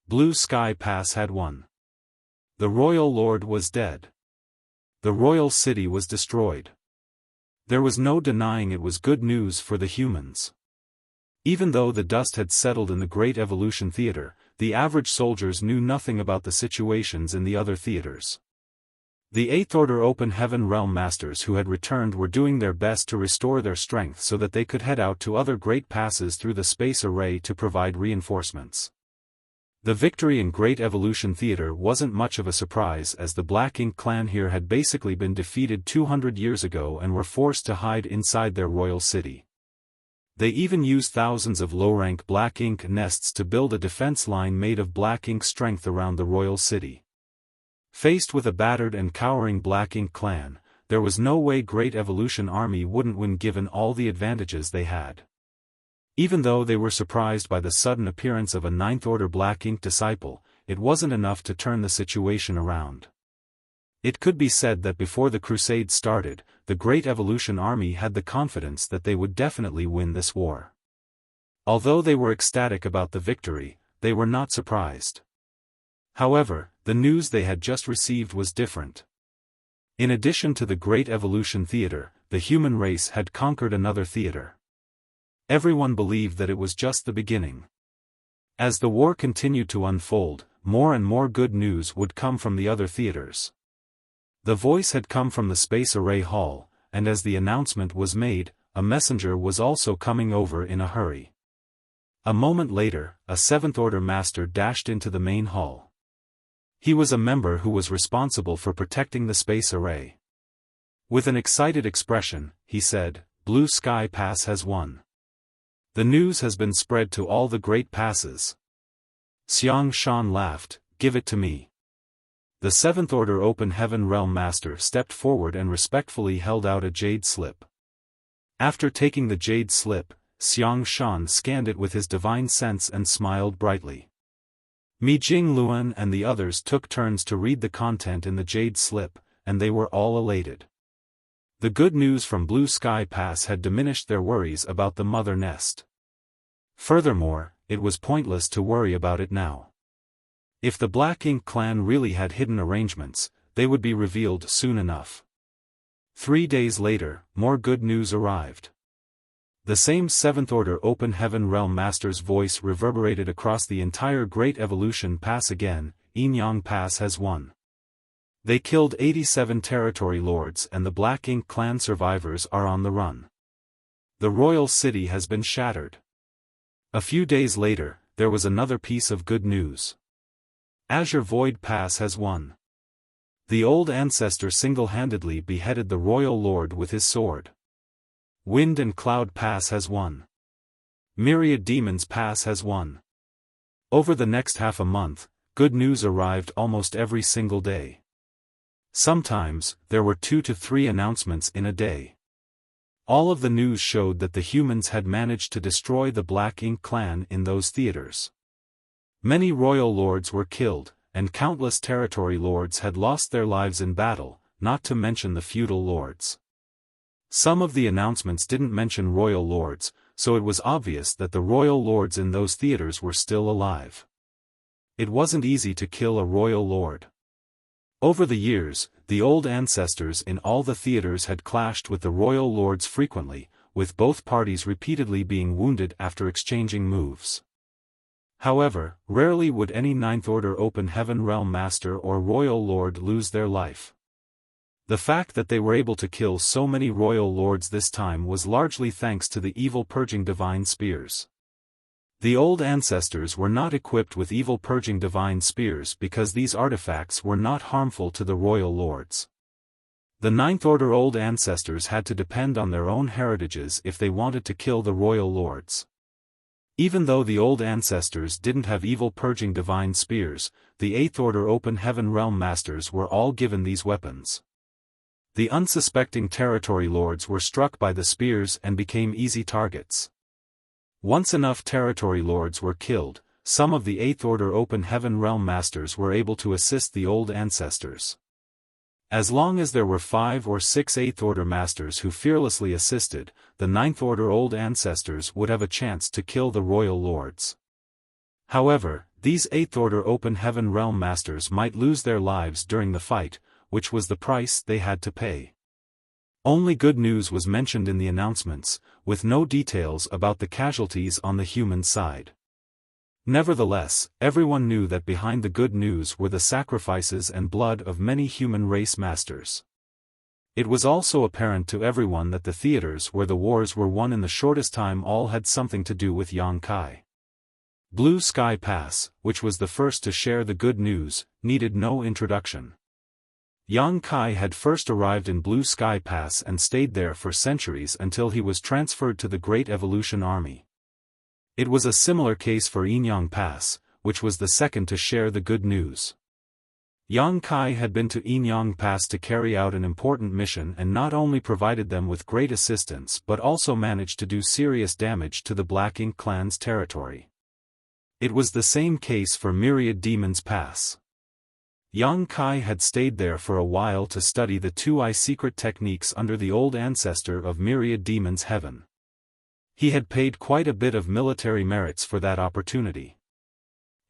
Blue Sky Pass had won. The royal lord was dead. The royal city was destroyed. There was no denying it was good news for the humans. Even though the dust had settled in the Great Evolution Theater, the average soldiers knew nothing about the situations in the other theaters. The 8th Order Open Heaven Realm Masters who had returned were doing their best to restore their strength so that they could head out to other great passes through the space array to provide reinforcements. The victory in Great Evolution Theater wasn't much of a surprise as the Black Ink clan here had basically been defeated 200 years ago and were forced to hide inside their royal city. They even used thousands of low-rank Black Ink nests to build a defense line made of Black Ink strength around the royal city. Faced with a battered and cowering Black Ink clan, there was no way Great Evolution Army wouldn't win given all the advantages they had. Even though they were surprised by the sudden appearance of a 9th Order Black Ink disciple, it wasn't enough to turn the situation around. It could be said that before the Crusade started, the Great Evolution Army had the confidence that they would definitely win this war. Although they were ecstatic about the victory, they were not surprised. However, the news they had just received was different. In addition to the Great Evolution Theater, the human race had conquered another theater. Everyone believed that it was just the beginning. As the war continued to unfold, more and more good news would come from the other theaters. The voice had come from the Space Array Hall, and as the announcement was made, a messenger was also coming over in a hurry. A moment later, a Seventh Order Master dashed into the main hall. He was a member who was responsible for protecting the Space Array. With an excited expression, he said, "Blue Sky Pass has won. The news has been spread to all the great passes." Xiaofan laughed, "Give it to me." The Seventh Order Open Heaven Realm Master stepped forward and respectfully held out a jade slip. After taking the jade slip, Xiaofan scanned it with his divine sense and smiled brightly. Mi Jingluan and the others took turns to read the content in the jade slip, and they were all elated. The good news from Blue Sky Pass had diminished their worries about the mother nest. Furthermore, it was pointless to worry about it now. If the Black Ink clan really had hidden arrangements, they would be revealed soon enough. 3 days later, more good news arrived. The same Seventh Order Open Heaven Realm Master's voice reverberated across the entire Great Evolution Pass again, Yinyang Pass has won. They killed 87 territory lords and the Black Ink clan survivors are on the run. The royal city has been shattered. A few days later, there was another piece of good news. Azure Void Pass has won. The old ancestor single-handedly beheaded the royal lord with his sword. Wind and Cloud Pass has won. Myriad Demons Pass has won. Over the next half a month, good news arrived almost every single day. Sometimes, there were 2 to 3 announcements in a day. All of the news showed that the humans had managed to destroy the Black Ink clan in those theaters. Many royal lords were killed, and countless territory lords had lost their lives in battle, not to mention the feudal lords. Some of the announcements didn't mention royal lords, so it was obvious that the royal lords in those theaters were still alive. It wasn't easy to kill a royal lord. Over the years, the old ancestors in all the theaters had clashed with the royal lords frequently, with both parties repeatedly being wounded after exchanging moves. However, rarely would any Ninth Order Open Heaven Realm Master or royal lord lose their life. The fact that they were able to kill so many royal lords this time was largely thanks to the evil purging divine spears. The old ancestors were not equipped with evil purging divine spears because these artifacts were not harmful to the royal lords. The Ninth Order old ancestors had to depend on their own heritages if they wanted to kill the royal lords. Even though the old ancestors didn't have evil purging divine spears, the Eighth Order Open Heaven Realm Masters were all given these weapons. The unsuspecting territory lords were struck by the spears and became easy targets. Once enough territory lords were killed, some of the Eighth Order Open Heaven Realm Masters were able to assist the old ancestors. As long as there were 5 or 6 Eighth Order Masters who fearlessly assisted, the Ninth Order old ancestors would have a chance to kill the royal lords. However, these Eighth Order Open Heaven Realm Masters might lose their lives during the fight, which was the price they had to pay. Only good news was mentioned in the announcements, with no details about the casualties on the human side. Nevertheless, everyone knew that behind the good news were the sacrifices and blood of many human race masters. It was also apparent to everyone that the theaters where the wars were won in the shortest time all had something to do with Yang Kai. Blue Sky Pass, which was the first to share the good news, needed no introduction. Yang Kai had first arrived in Blue Sky Pass and stayed there for centuries until he was transferred to the Great Evolution Army. It was a similar case for Yinyang Pass, which was the second to share the good news. Yang Kai had been to Yinyang Pass to carry out an important mission and not only provided them with great assistance but also managed to do serious damage to the Black Ink clan's territory. It was the same case for Myriad Demons Pass. Yang Kai had stayed there for a while to study the 2-eye secret techniques under the old ancestor of Myriad Demons Heaven. He had paid quite a bit of military merits for that opportunity.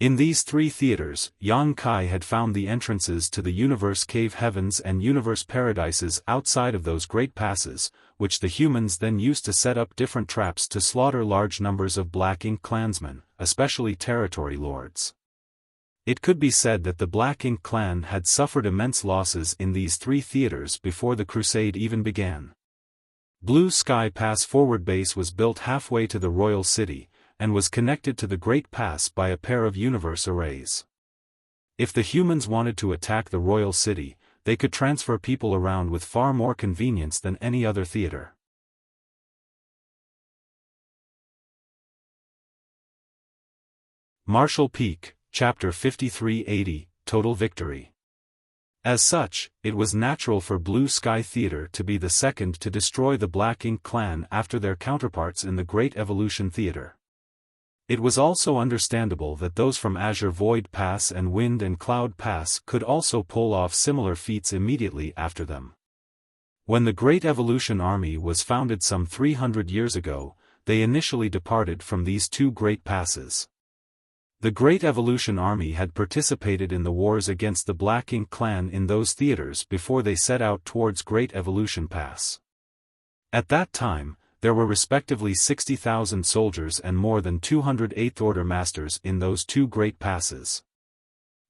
In these 3 theaters, Yang Kai had found the entrances to the Universe Cave Heavens and Universe Paradises outside of those great passes, which the humans then used to set up different traps to slaughter large numbers of Black Ink clansmen, especially territory lords. It could be said that the Black Ink clan had suffered immense losses in these three theaters before the crusade even began. Blue Sky Pass Forward Base was built halfway to the royal city, and was connected to the Great Pass by a pair of universe arrays. If the humans wanted to attack the royal city, they could transfer people around with far more convenience than any other theater. Marshall Peak, Chapter 5380, Total Victory. As such, it was natural for Blue Sky Theater to be the second to destroy the Black Ink clan after their counterparts in the Great Evolution Theater. It was also understandable that those from Azure Void Pass and Wind and Cloud Pass could also pull off similar feats immediately after them. When the Great Evolution Army was founded some 300 years ago, they initially departed from these two Great Passes. The Great Evolution Army had participated in the wars against the Black Ink clan in those theaters before they set out towards Great Evolution Pass. At that time, there were respectively 60,000 soldiers and more than 200 Eighth Order Masters in those two Great Passes.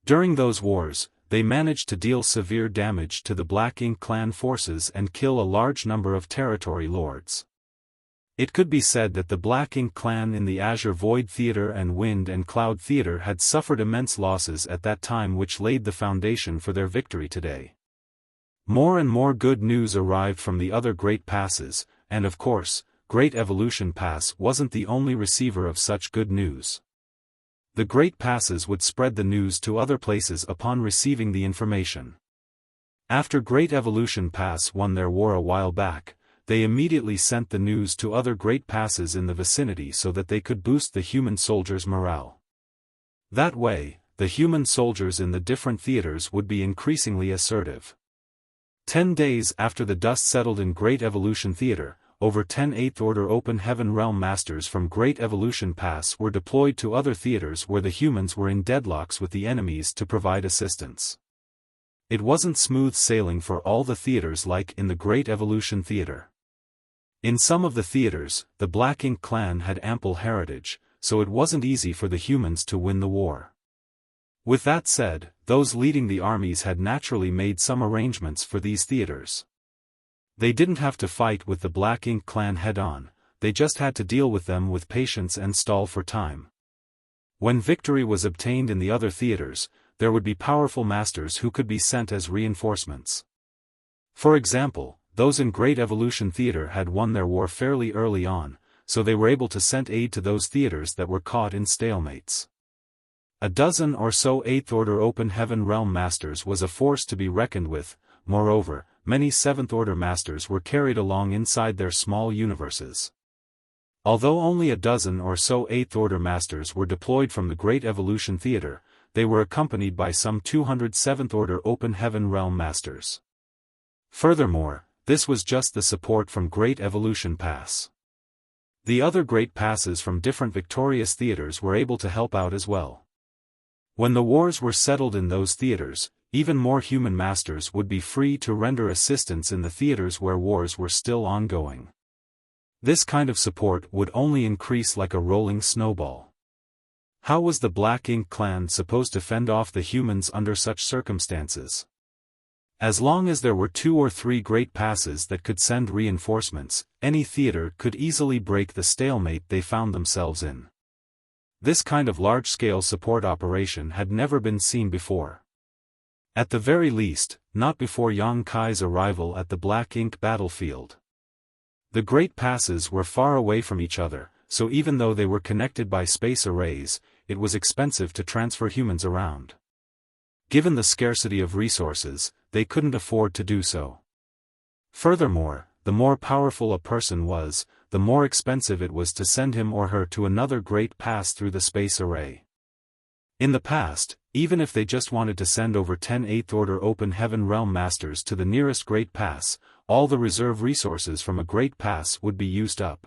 During those wars, they managed to deal severe damage to the Black Ink clan forces and kill a large number of territory lords. It could be said that the Black Ink clan in the Azure Void Theater and Wind and Cloud Theater had suffered immense losses at that time, which laid the foundation for their victory today. More and more good news arrived from the other Great Passes, and of course, Great Evolution Pass wasn't the only receiver of such good news. The Great Passes would spread the news to other places upon receiving the information. After Great Evolution Pass won their war a while back, they immediately sent the news to other Great Passes in the vicinity so that they could boost the human soldiers' morale. That way, the human soldiers in the different theaters would be increasingly assertive. 10 days after the dust settled in Great Evolution Theater, over 10 Eighth Order Open Heaven Realm Masters from Great Evolution Pass were deployed to other theaters where the humans were in deadlocks with the enemies to provide assistance. It wasn't smooth sailing for all the theaters like in the Great Evolution Theater. In some of the theaters, the Black Ink clan had ample heritage, so it wasn't easy for the humans to win the war. With that said, those leading the armies had naturally made some arrangements for these theaters. They didn't have to fight with the Black Ink clan head-on, they just had to deal with them with patience and stall for time. When victory was obtained in the other theaters, there would be powerful masters who could be sent as reinforcements. For example, those in Great Evolution Theater had won their war fairly early on, so they were able to send aid to those theaters that were caught in stalemates. A dozen or so Eighth Order Open Heaven Realm Masters was a force to be reckoned with. Moreover, many Seventh Order Masters were carried along inside their small universes. Although only a dozen or so Eighth Order Masters were deployed from the Great Evolution Theater, they were accompanied by some 200 Seventh Order Open Heaven Realm Masters. Furthermore, this was just the support from Great Evolution Pass. The other Great Passes from different victorious theaters were able to help out as well. When the wars were settled in those theaters, even more human masters would be free to render assistance in the theaters where wars were still ongoing. This kind of support would only increase like a rolling snowball. How was the Black Ink clan supposed to fend off the humans under such circumstances? As long as there were 2 or 3 Great Passes that could send reinforcements, any theater could easily break the stalemate they found themselves in. This kind of large-scale support operation had never been seen before. At the very least, not before Yang Kai's arrival at the Black Ink battlefield. The Great Passes were far away from each other, so even though they were connected by space arrays, it was expensive to transfer humans around. Given the scarcity of resources, they couldn't afford to do so. Furthermore, the more powerful a person was, the more expensive it was to send him or her to another Great Pass through the space array. In the past, even if they just wanted to send over 10 Eighth Order Open Heaven Realm Masters to the nearest Great Pass, all the reserve resources from a Great Pass would be used up.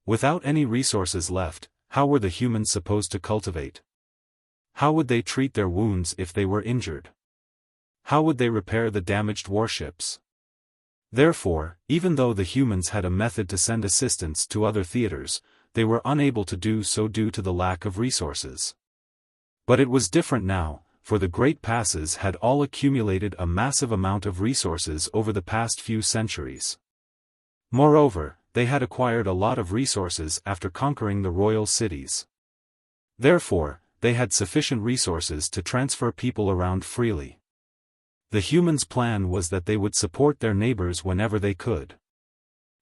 Without any resources left, how were the humans supposed to cultivate? How would they treat their wounds if they were injured? How would they repair the damaged warships? Therefore, even though the humans had a method to send assistance to other theaters, they were unable to do so due to the lack of resources. But it was different now, for the Great Passes had all accumulated a massive amount of resources over the past few centuries. Moreover, they had acquired a lot of resources after conquering the royal cities. Therefore, they had sufficient resources to transfer people around freely. The humans' plan was that they would support their neighbors whenever they could.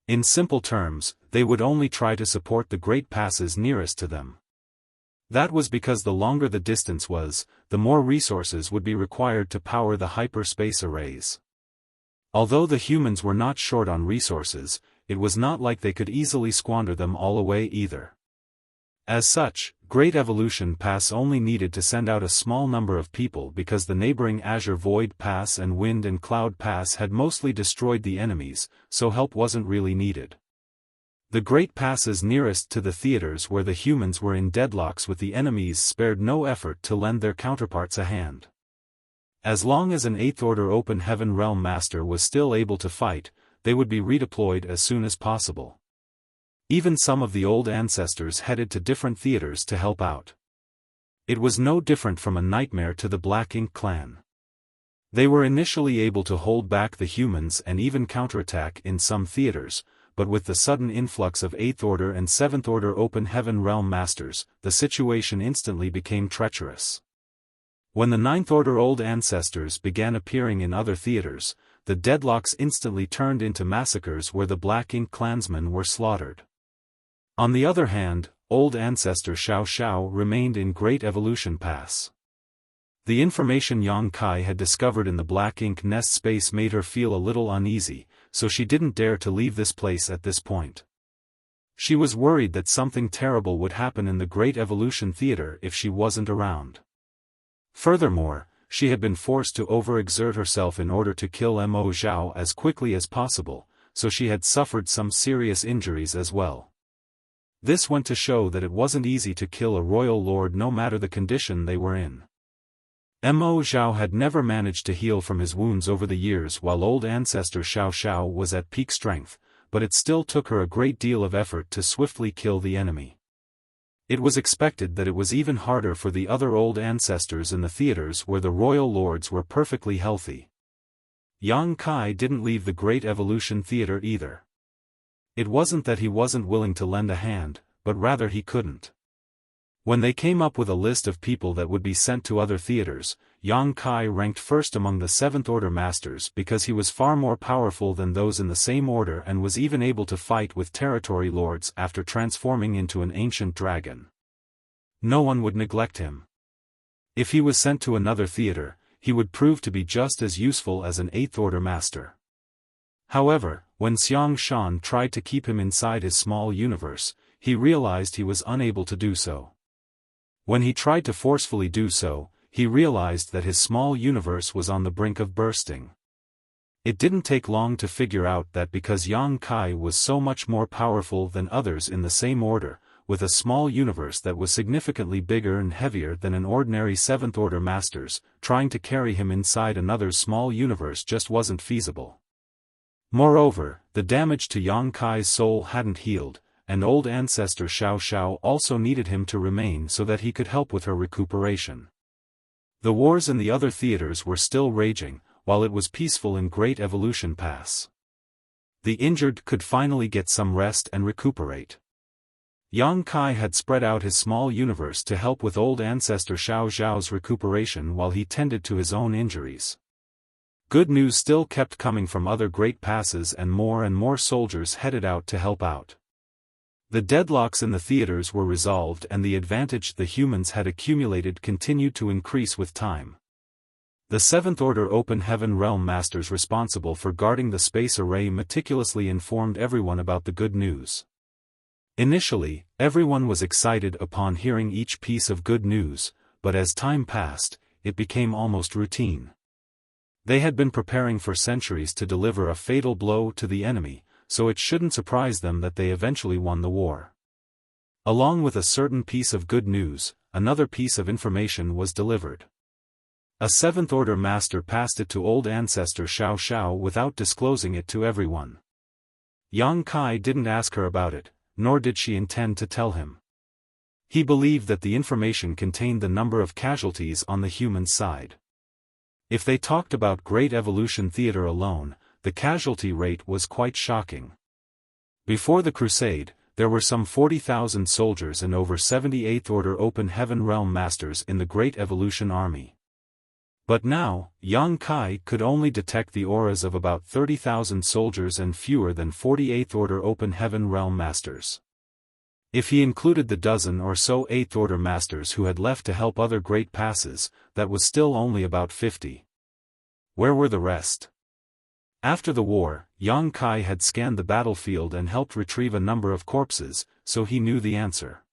In simple terms, they would only try to support the Great Passes nearest to them. That was because the longer the distance was, the more resources would be required to power the hyperspace arrays. Although the humans were not short on resources, it was not like they could easily squander them all away either. As such, Great Evolution Pass only needed to send out a small number of people because the neighboring Azure Void Pass and Wind and Cloud Pass had mostly destroyed the enemies, so help wasn't really needed. The Great Passes nearest to the theaters where the humans were in deadlocks with the enemies spared no effort to lend their counterparts a hand. As long as an 8th Order Open Heaven Realm Master was still able to fight, they would be redeployed as soon as possible. Even some of the old ancestors headed to different theaters to help out. It was no different from a nightmare to the Black Ink clan. They were initially able to hold back the humans and even counterattack in some theaters, but with the sudden influx of 8th Order and 7th Order Open Heaven Realm Masters, the situation instantly became treacherous. When the 9th Order Old Ancestors began appearing in other theaters, the deadlocks instantly turned into massacres where the Black Ink clansmen were slaughtered. On the other hand, Old Ancestor Xiao remained in Great Evolution Pass. The information Yang Kai had discovered in the Black Ink nest space made her feel a little uneasy, so she didn't dare to leave this place at this point. She was worried that something terrible would happen in the Great Evolution Theater if she wasn't around. Furthermore, she had been forced to overexert herself in order to kill Mo Zhao as quickly as possible, so she had suffered some serious injuries as well. This went to show that it wasn't easy to kill a royal lord no matter the condition they were in. Mo Zhao had never managed to heal from his wounds over the years while Old Ancestor Xiao was at peak strength, but it still took her a great deal of effort to swiftly kill the enemy. It was expected that it was even harder for the other old ancestors in the theaters where the royal lords were perfectly healthy. Yang Kai didn't leave the Great Evolution Theater either. It wasn't that he wasn't willing to lend a hand, but rather he couldn't. When they came up with a list of people that would be sent to other theaters, Yang Kai ranked first among the 7th Order Masters because he was far more powerful than those in the same order and was even able to fight with territory lords after transforming into an ancient dragon. No one would neglect him. If he was sent to another theater, he would prove to be just as useful as an 8th Order Master. However, when Xiang Shan tried to keep him inside his small universe, he realized he was unable to do so. When he tried to forcefully do so, he realized that his small universe was on the brink of bursting. It didn't take long to figure out that because Yang Kai was so much more powerful than others in the same order, with a small universe that was significantly bigger and heavier than an ordinary 7th Order Master's, trying to carry him inside another small universe just wasn't feasible. Moreover, the damage to Yang Kai's soul hadn't healed, and Old Ancestor Xiao also needed him to remain so that he could help with her recuperation. The wars in the other theaters were still raging, while it was peaceful in Great Evolution Pass. The injured could finally get some rest and recuperate. Yang Kai had spread out his small universe to help with Old Ancestor Xiao's recuperation while he tended to his own injuries. Good news still kept coming from other Great Passes and more soldiers headed out to help out. The deadlocks in the theaters were resolved and the advantage the humans had accumulated continued to increase with time. The 7th Order Open Heaven Realm Masters responsible for guarding the space array meticulously informed everyone about the good news. Initially, everyone was excited upon hearing each piece of good news, but as time passed, it became almost routine. They had been preparing for centuries to deliver a fatal blow to the enemy, so it shouldn't surprise them that they eventually won the war. Along with a certain piece of good news, another piece of information was delivered. A 7th Order Master passed it to Old Ancestor Xiao without disclosing it to everyone. Yang Kai didn't ask her about it, nor did she intend to tell him. He believed that the information contained the number of casualties on the human side. If they talked about Great Evolution Theater alone, the casualty rate was quite shocking. Before the Crusade, there were some 40,000 soldiers and over 78th Order Open Heaven Realm Masters in the Great Evolution Army. But now, Yang Kai could only detect the auras of about 30,000 soldiers and fewer than 48th Order Open Heaven Realm Masters. If he included the dozen or so 8th Order Masters who had left to help other great passes, that was still only about 50. Where were the rest? After the war, Yang Kai had scanned the battlefield and helped retrieve a number of corpses, so he knew the answer.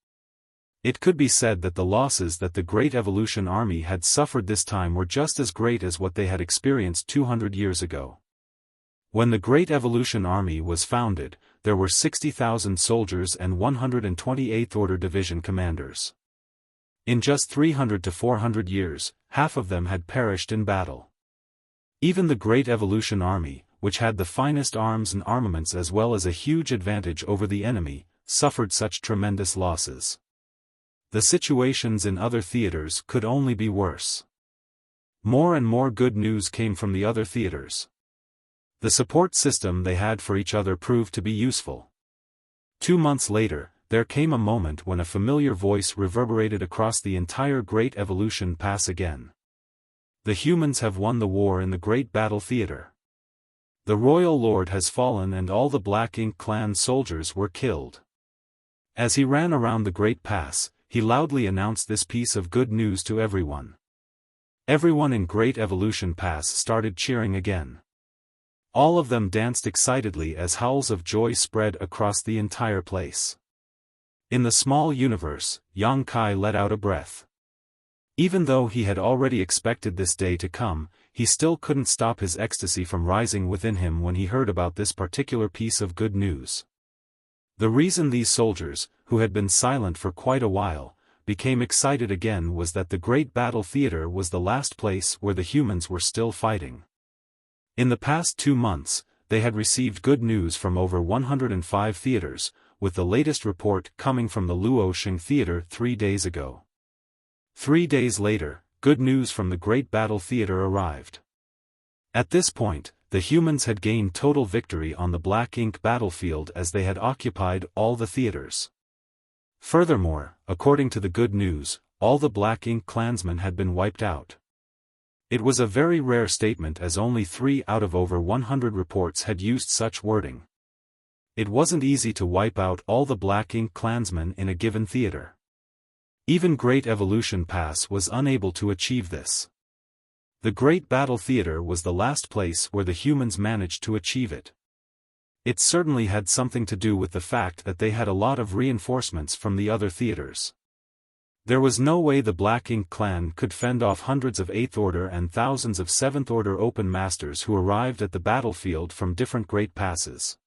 It could be said that the losses that the Great Evolution Army had suffered this time were just as great as what they had experienced 200 years ago. When the Great Evolution Army was founded, there were 60,000 soldiers and 128th Order Division commanders. In just 300 to 400 years, half of them had perished in battle. Even the Great Evolution Army, which had the finest arms and armaments as well as a huge advantage over the enemy, suffered such tremendous losses. The situations in other theaters could only be worse. More and more good news came from the other theaters. The support system they had for each other proved to be useful. 2 months later, there came a moment when a familiar voice reverberated across the entire Great Evolution Pass again. The humans have won the war in the Great Battle Theater. The Royal Lord has fallen and all the Black Ink clan soldiers were killed. As he ran around the Great Pass, he loudly announced this piece of good news to everyone. Everyone in Great Evolution Pass started cheering again. All of them danced excitedly as howls of joy spread across the entire place. In the small universe, Yang Kai let out a breath. Even though he had already expected this day to come, he still couldn't stop his ecstasy from rising within him when he heard about this particular piece of good news. The reason these soldiers, who had been silent for quite a while, became excited again was that the Great Battle Theater was the last place where the humans were still fighting. In the past 2 months, they had received good news from over 105 theaters, with the latest report coming from the Luoxing Theater 3 days ago. 3 days later, good news from the Great Battle Theater arrived. At this point, the humans had gained total victory on the Black Ink battlefield as they had occupied all the theaters. Furthermore, according to the good news, all the Black Ink clansmen had been wiped out. It was a very rare statement as only 3 out of over 100 reports had used such wording. It wasn't easy to wipe out all the Black Ink clansmen in a given theater. Even Great Evolution Pass was unable to achieve this. The Great Battle Theater was the last place where the humans managed to achieve it. It certainly had something to do with the fact that they had a lot of reinforcements from the other theaters. There was no way the Black Ink clan could fend off hundreds of 8th Order and thousands of 7th Order Open Masters who arrived at the battlefield from different great passes.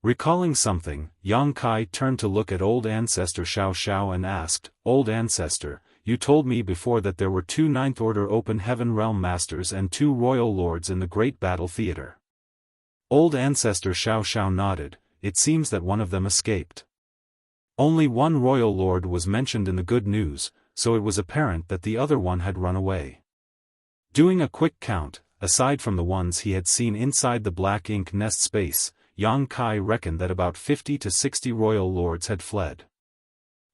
Recalling something, Yang Kai turned to look at Old Ancestor Xiao and asked, "Old Ancestor, you told me before that there were 2 9th Order Open Heaven Realm Masters and 2 Royal Lords in the Great Battle Theater." Old Ancestor Xiao nodded. It seems that one of them escaped. Only one Royal Lord was mentioned in the good news, so it was apparent that the other one had run away. Doing a quick count, aside from the ones he had seen inside the Black Ink nest space, Yang Kai reckoned that about 50 to 60 Royal Lords had fled.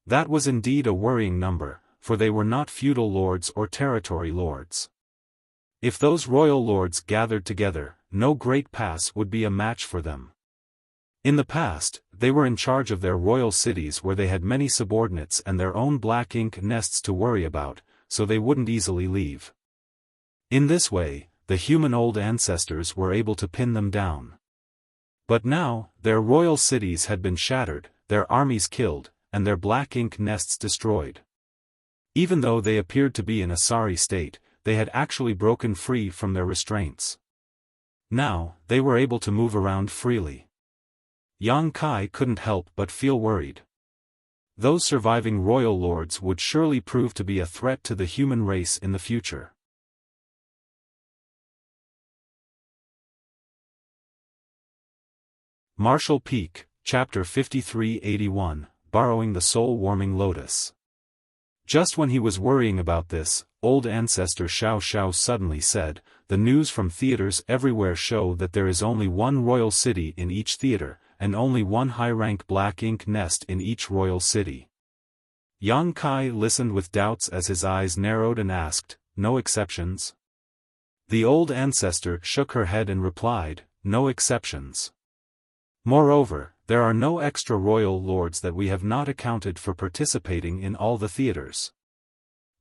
That was indeed a worrying number, for they were not feudal lords or territory lords. If those Royal Lords gathered together, no great pass would be a match for them. In the past, they were in charge of their royal cities where they had many subordinates and their own Black Ink nests to worry about, so they wouldn't easily leave. In this way, the human old ancestors were able to pin them down. But now, their royal cities had been shattered, their armies killed, and their Black Ink nests destroyed. Even though they appeared to be in a sorry state, they had actually broken free from their restraints. Now, they were able to move around freely. Yang Kai couldn't help but feel worried. Those surviving Royal Lords would surely prove to be a threat to the human race in the future. Marshall Peak, Chapter 5381, borrowing the soul-warming lotus. Just when he was worrying about this, old ancestor Xiao suddenly said, "The news from theaters everywhere show that there is only one royal city in each theater, and only one high-rank black ink nest in each royal city." Yang Kai listened with doubts as his eyes narrowed and asked, "No exceptions?" The old ancestor shook her head and replied, "No exceptions. Moreover, there are no extra royal lords that we have not accounted for participating in all the theaters."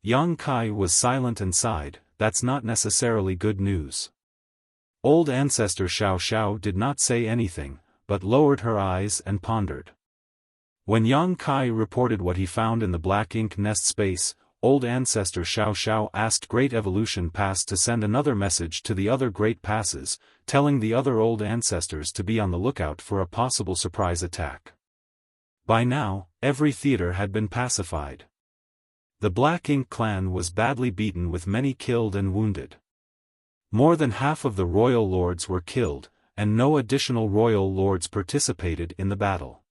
Yang Kai was silent and sighed, "That's not necessarily good news." Old ancestor Xiao did not say anything, but lowered her eyes and pondered. When Yang Kai reported what he found in the black ink nest space, old ancestor Xiao asked Great Evolution Pass to send another message to the other Great Passes, telling the other old ancestors to be on the lookout for a possible surprise attack. By now, every theater had been pacified. The Black Ink clan was badly beaten with many killed and wounded. More than half of the royal lords were killed, and no additional royal lords participated in the battle.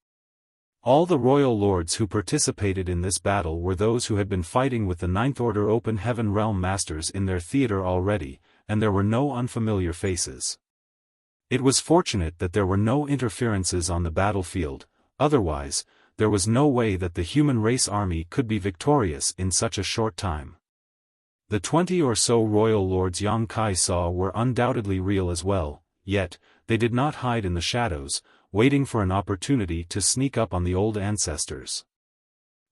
All the royal lords who participated in this battle were those who had been fighting with the Ninth Order Open Heaven Realm Masters in their theater already, and there were no unfamiliar faces. It was fortunate that there were no interferences on the battlefield, otherwise, there was no way that the human race army could be victorious in such a short time. The 20 or so royal lords Yang Kai saw were undoubtedly real as well, yet, they did not hide in the shadows, waiting for an opportunity to sneak up on the old ancestors.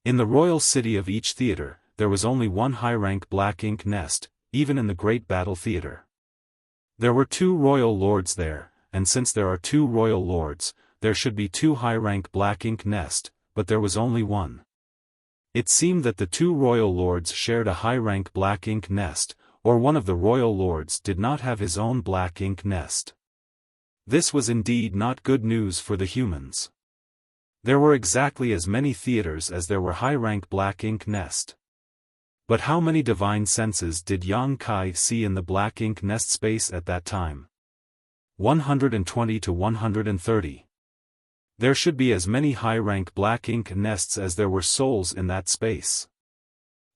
In the royal city of each theater, there was only one high-rank black ink nest, even in the great battle theater. There were 2 royal lords there, and since there are 2 royal lords, there should be 2 high-rank black ink nest, but there was only one. It seemed that the 2 royal lords shared a high-rank black ink nest, or one of the royal lords did not have his own black ink nest. This was indeed not good news for the humans. There were exactly as many theaters as there were high-rank black ink nest. But how many divine senses did Yang Kai see in the black ink nest space at that time? 120 to 130. There should be as many high-rank black ink nests as there were souls in that space.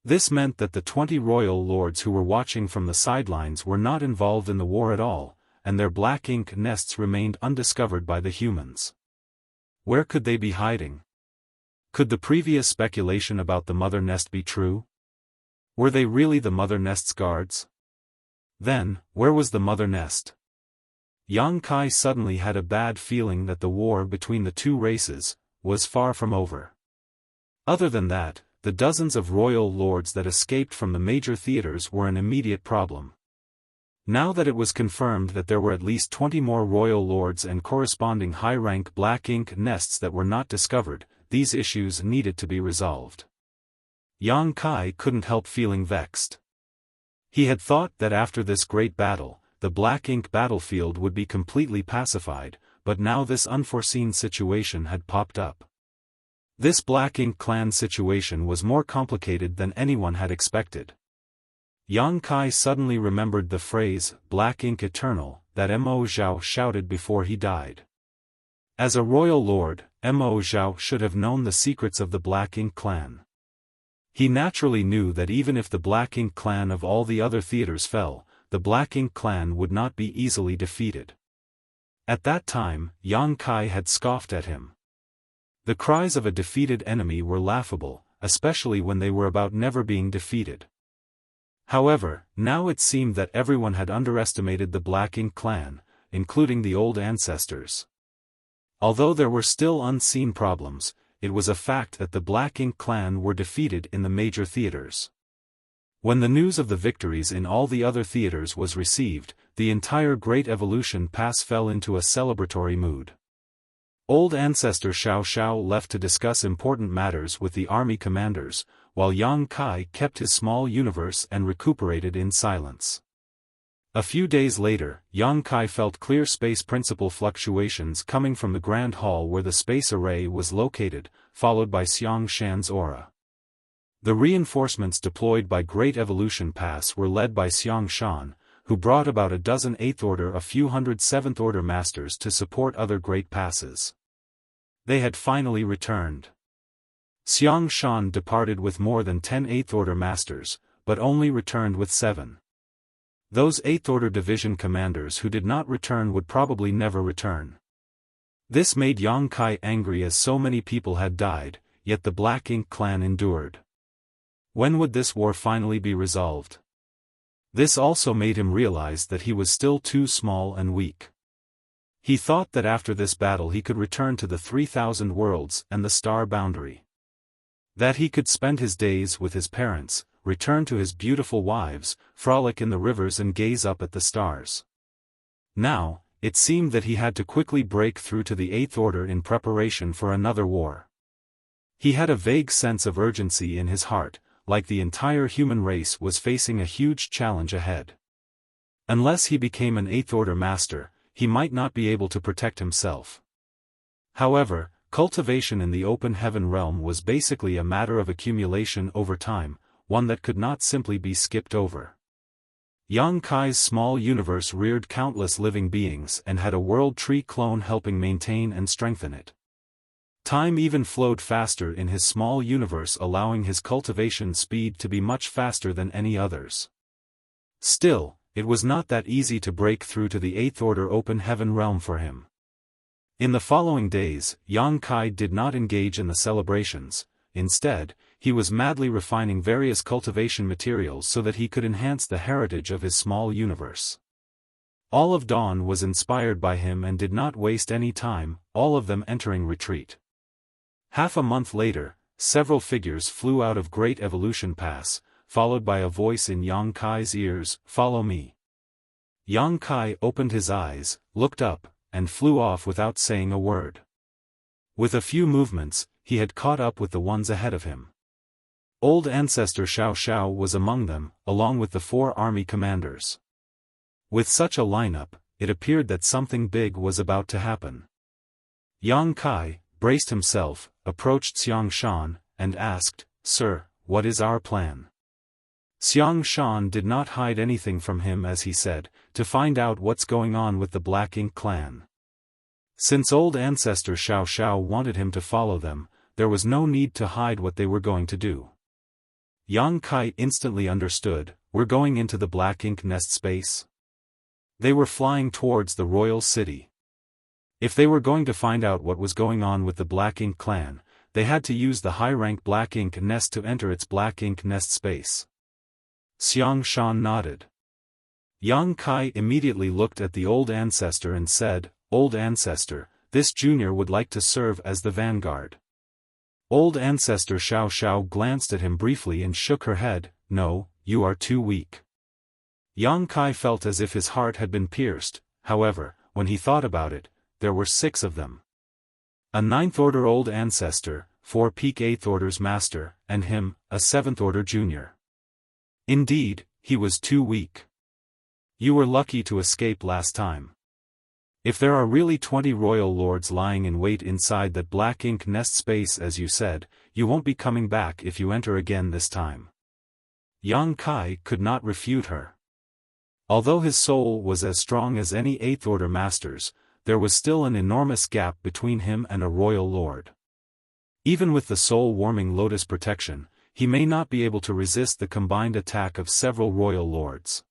This meant that the 20 royal lords who were watching from the sidelines were not involved in the war at all, and their black ink nests remained undiscovered by the humans. Where could they be hiding? Could the previous speculation about the mother nest be true? Were they really the mother nest's guards? Then, where was the mother nest? Yang Kai suddenly had a bad feeling that the war between the 2 races was far from over. Other than that, the dozens of royal lords that escaped from the major theaters were an immediate problem. Now that it was confirmed that there were at least 20 more royal lords and corresponding high-rank black ink nests that were not discovered, these issues needed to be resolved. Yang Kai couldn't help feeling vexed. He had thought that after this great battle, the black ink battlefield would be completely pacified, but now this unforeseen situation had popped up. This black ink clan situation was more complicated than anyone had expected. Yang Kai suddenly remembered the phrase, "Black Ink Eternal," that Mo Zhao shouted before he died. As a royal lord, Mo Zhao should have known the secrets of the Black Ink clan. He naturally knew that even if the Black Ink clan of all the other theaters fell, the Black Ink clan would not be easily defeated. At that time, Yang Kai had scoffed at him. The cries of a defeated enemy were laughable, especially when they were about never being defeated. However, now it seemed that everyone had underestimated the Black Ink clan, including the old ancestors. Although there were still unseen problems, it was a fact that the Black Ink clan were defeated in the major theaters. When the news of the victories in all the other theaters was received, the entire Great Evolution Pass fell into a celebratory mood. Old ancestor Xiao left to discuss important matters with the army commanders, while Yang Kai kept his small universe and recuperated in silence. A few days later, Yang Kai felt clear space principle fluctuations coming from the Grand Hall where the space array was located, followed by Xiang Shan's aura. The reinforcements deployed by Great Evolution Pass were led by Xiang Shan, who brought about a dozen 8th Order, a few hundred 7th Order masters to support other Great Passes. They had finally returned. Xiaofan departed with more than 10 Eighth-Order Masters, but only returned with 7. Those Eighth-Order Division commanders who did not return would probably never return. This made Yang Kai angry as so many people had died, yet the Black Ink clan endured. When would this war finally be resolved? This also made him realize that he was still too small and weak. He thought that after this battle he could return to the 3,000 worlds and the star boundary. That he could spend his days with his parents, return to his beautiful wives, frolic in the rivers and gaze up at the stars. Now, it seemed that he had to quickly break through to the Eighth Order in preparation for another war. He had a vague sense of urgency in his heart, like the entire human race was facing a huge challenge ahead. Unless he became an Eighth Order Master, he might not be able to protect himself. However, cultivation in the open heaven realm was basically a matter of accumulation over time, one that could not simply be skipped over. Yang Kai's small universe reared countless living beings and had a world tree clone helping maintain and strengthen it. Time even flowed faster in his small universe, allowing his cultivation speed to be much faster than any others. Still, it was not that easy to break through to the Eighth Order open heaven realm for him. In the following days, Yang Kai did not engage in the celebrations. Instead, he was madly refining various cultivation materials so that he could enhance the heritage of his small universe. All of Dawn was inspired by him and did not waste any time, all of them entering retreat. Half a month later, several figures flew out of Great Evolution Pass, followed by a voice in Yang Kai's ears, "Follow me." Yang Kai opened his eyes, looked up, and flew off without saying a word. With a few movements, he had caught up with the ones ahead of him. Old Ancestor Xiao was among them, along with the 4 army commanders. With such a lineup, it appeared that something big was about to happen. Yang Kai braced himself, approached Xiaofan, and asked, "Sir, what is our plan?" Xiaofan did not hide anything from him as he said, "To find out what's going on with the Black Ink clan." Since old Ancestor Xiao wanted him to follow them, there was no need to hide what they were going to do. Yang Kai instantly understood, "We're going into the Black Ink nest space?" They were flying towards the royal city. If they were going to find out what was going on with the Black Ink clan, they had to use the high-rank Black Ink nest to enter its Black Ink nest space. Xiaofan nodded. Yang Kai immediately looked at the old ancestor and said, "Old Ancestor, this junior would like to serve as the vanguard." Old Ancestor Xiao glanced at him briefly and shook her head, "No, you are too weak." Yang Kai felt as if his heart had been pierced. However, when he thought about it, there were 6 of them. A 9th Order Old Ancestor, 4 Peak 8th Orders Master, and him, a 7th Order Junior. Indeed, he was too weak. You were lucky to escape last time. If there are really 20 royal lords lying in wait inside that Black Ink nest space as you said, you won't be coming back if you enter again this time. Yang Kai could not refute her. Although his soul was as strong as any 8th Order Master's, there was still an enormous gap between him and a royal lord. Even with the soul-warming lotus protection, he may not be able to resist the combined attack of several royal lords.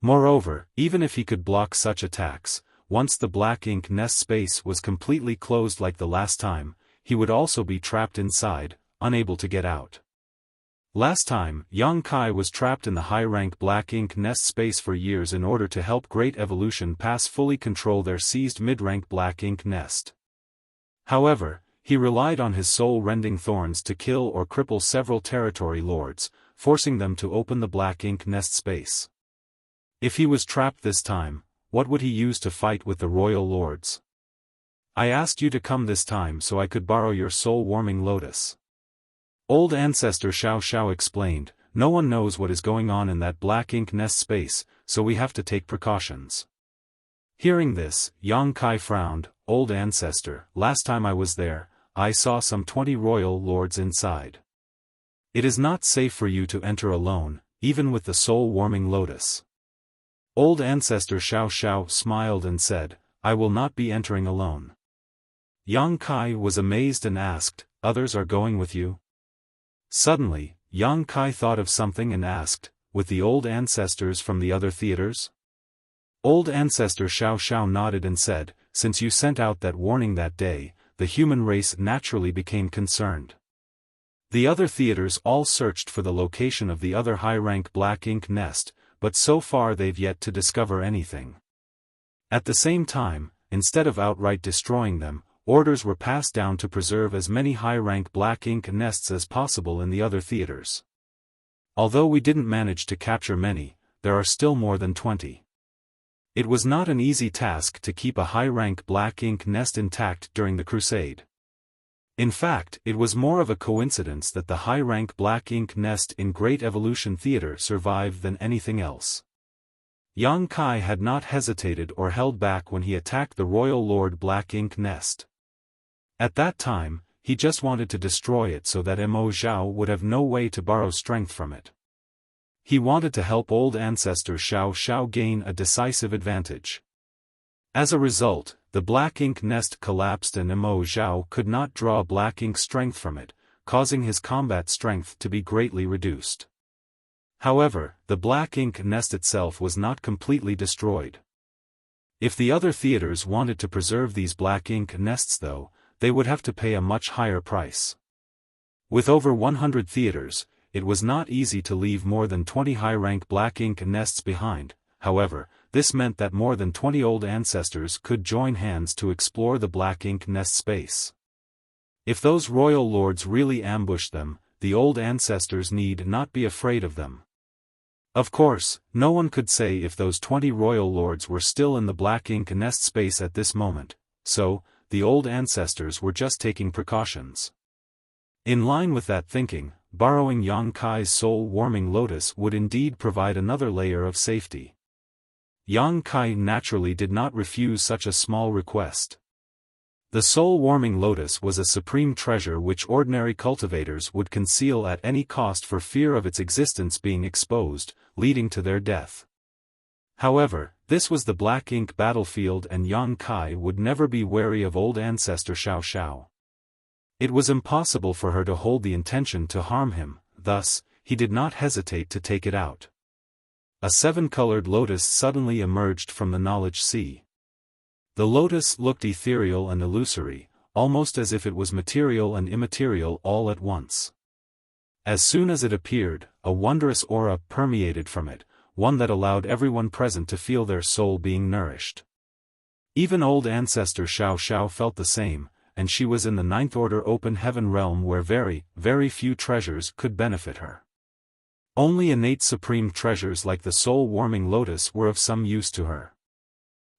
Moreover, even if he could block such attacks, once the Black Ink nest space was completely closed like the last time, he would also be trapped inside, unable to get out. Last time, Yang Kai was trapped in the high-rank Black Ink nest space for years in order to help Great Evolution Pass fully control their seized mid-rank Black Ink nest. However, he relied on his soul-rending thorns to kill or cripple several territory lords, forcing them to open the Black Ink nest space. If he was trapped this time, what would he use to fight with the royal lords? "I asked you to come this time so I could borrow your soul-warming lotus." Old Ancestor Xiao explained, "No one knows what is going on in that Black Ink nest space, so we have to take precautions." Hearing this, Yang Kai frowned, "Old Ancestor, last time I was there, I saw some 20 royal lords inside. It is not safe for you to enter alone, even with the soul-warming lotus." Old Ancestor Xiao smiled and said, "I will not be entering alone." Yang Kai was amazed and asked, others are going with you? Suddenly, Yang Kai thought of something and asked, with the old ancestors from the other theaters? Old ancestor Xiao nodded and said, since you sent out that warning that day, the human race naturally became concerned. The other theaters all searched for the location of the other high-rank black ink nest, but so far they've yet to discover anything. At the same time, instead of outright destroying them, orders were passed down to preserve as many high-rank black ink nests as possible in the other theaters. Although we didn't manage to capture many, there are still more than 20. It was not an easy task to keep a high-rank black ink nest intact during the crusade. In fact, it was more of a coincidence that the high-rank black ink nest in Great Evolution Theater survived than anything else. Yang Kai had not hesitated or held back when he attacked the Royal Lord Black Ink Nest. At that time, he just wanted to destroy it so that Mo Zhao would have no way to borrow strength from it. He wanted to help old ancestor Xiao gain a decisive advantage. As a result, the black ink nest collapsed and Mo Zhao could not draw black ink strength from it, causing his combat strength to be greatly reduced. However, the black ink nest itself was not completely destroyed. If the other theaters wanted to preserve these black ink nests though, they would have to pay a much higher price. With over 100 theaters, it was not easy to leave more than 20 high-rank black ink nests behind. However, this meant that more than 20 old ancestors could join hands to explore the black ink nest space. If those royal lords really ambushed them, the old ancestors need not be afraid of them. Of course, no one could say if those 20 royal lords were still in the black ink nest space at this moment, so, the old ancestors were just taking precautions. In line with that thinking, borrowing Yang Kai's soul-warming lotus would indeed provide another layer of safety. Yang Kai naturally did not refuse such a small request. The soul-warming lotus was a supreme treasure which ordinary cultivators would conceal at any cost for fear of its existence being exposed, leading to their death. However, this was the black ink battlefield and Yang Kai would never be wary of old ancestor Xiao. It was impossible for her to hold the intention to harm him, thus, he did not hesitate to take it out. A seven-colored lotus suddenly emerged from the knowledge sea. The lotus looked ethereal and illusory, almost as if it was material and immaterial all at once. As soon as it appeared, a wondrous aura permeated from it, one that allowed everyone present to feel their soul being nourished. Even old ancestor Xiao felt the same, and she was in the ninth order open heaven realm where very, very few treasures could benefit her. Only innate supreme treasures like the soul-warming lotus were of some use to her.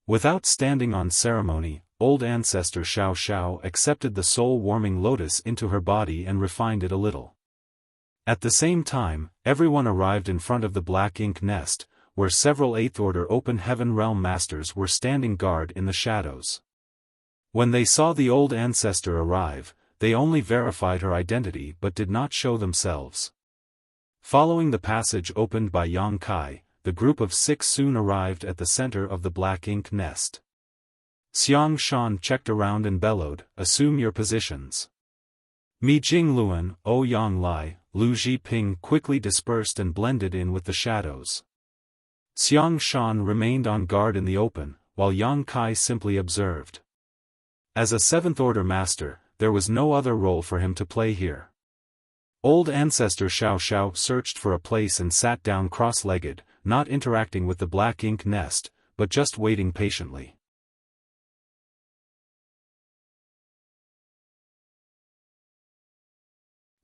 Without standing on ceremony, old ancestor Xiao accepted the soul-warming lotus into her body and refined it a little. At the same time, everyone arrived in front of the black ink nest, where several 8th order open heaven realm masters were standing guard in the shadows. When they saw the old ancestor arrive, they only verified her identity but did not show themselves. Following the passage opened by Yang Kai, the group of 6 soon arrived at the center of the black ink nest. Xiaofan checked around and bellowed, "Assume your positions." Mi Jingluan, O Yang Lai, Lu Zhiping quickly dispersed and blended in with the shadows. Xiaofan remained on guard in the open, while Yang Kai simply observed. As a 7th order master, there was no other role for him to play here. Old ancestor Xiao searched for a place and sat down cross-legged, not interacting with the black ink nest, but just waiting patiently.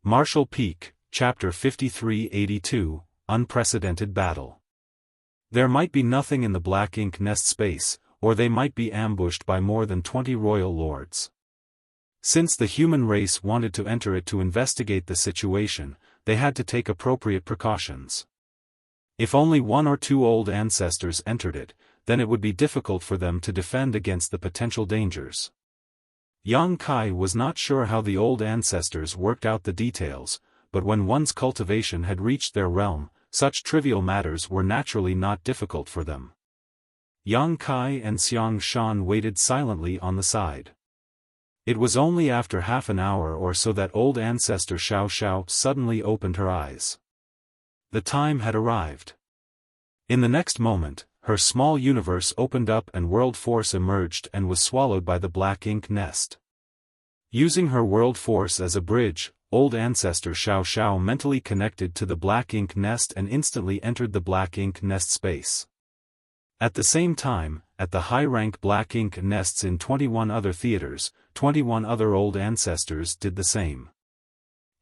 Martial Peak, Chapter 5382, Unprecedented Battle. There might be nothing in the black ink nest space, or they might be ambushed by more than 20 royal lords. Since the human race wanted to enter it to investigate the situation, they had to take appropriate precautions. If only 1 or 2 old ancestors entered it, then it would be difficult for them to defend against the potential dangers. Yang Kai was not sure how the old ancestors worked out the details, but when one's cultivation had reached their realm, such trivial matters were naturally not difficult for them. Yang Kai and Xiaofan waited silently on the side. It was only after half an hour or so that old ancestor Xiao suddenly opened her eyes. The time had arrived. In the next moment, her small universe opened up and world force emerged and was swallowed by the black ink nest. Using her world force as a bridge, old ancestor Xiao mentally connected to the black ink nest and instantly entered the black ink nest space. At the same time, at the high-rank black ink nests in 21 other theaters, 21 other old ancestors did the same.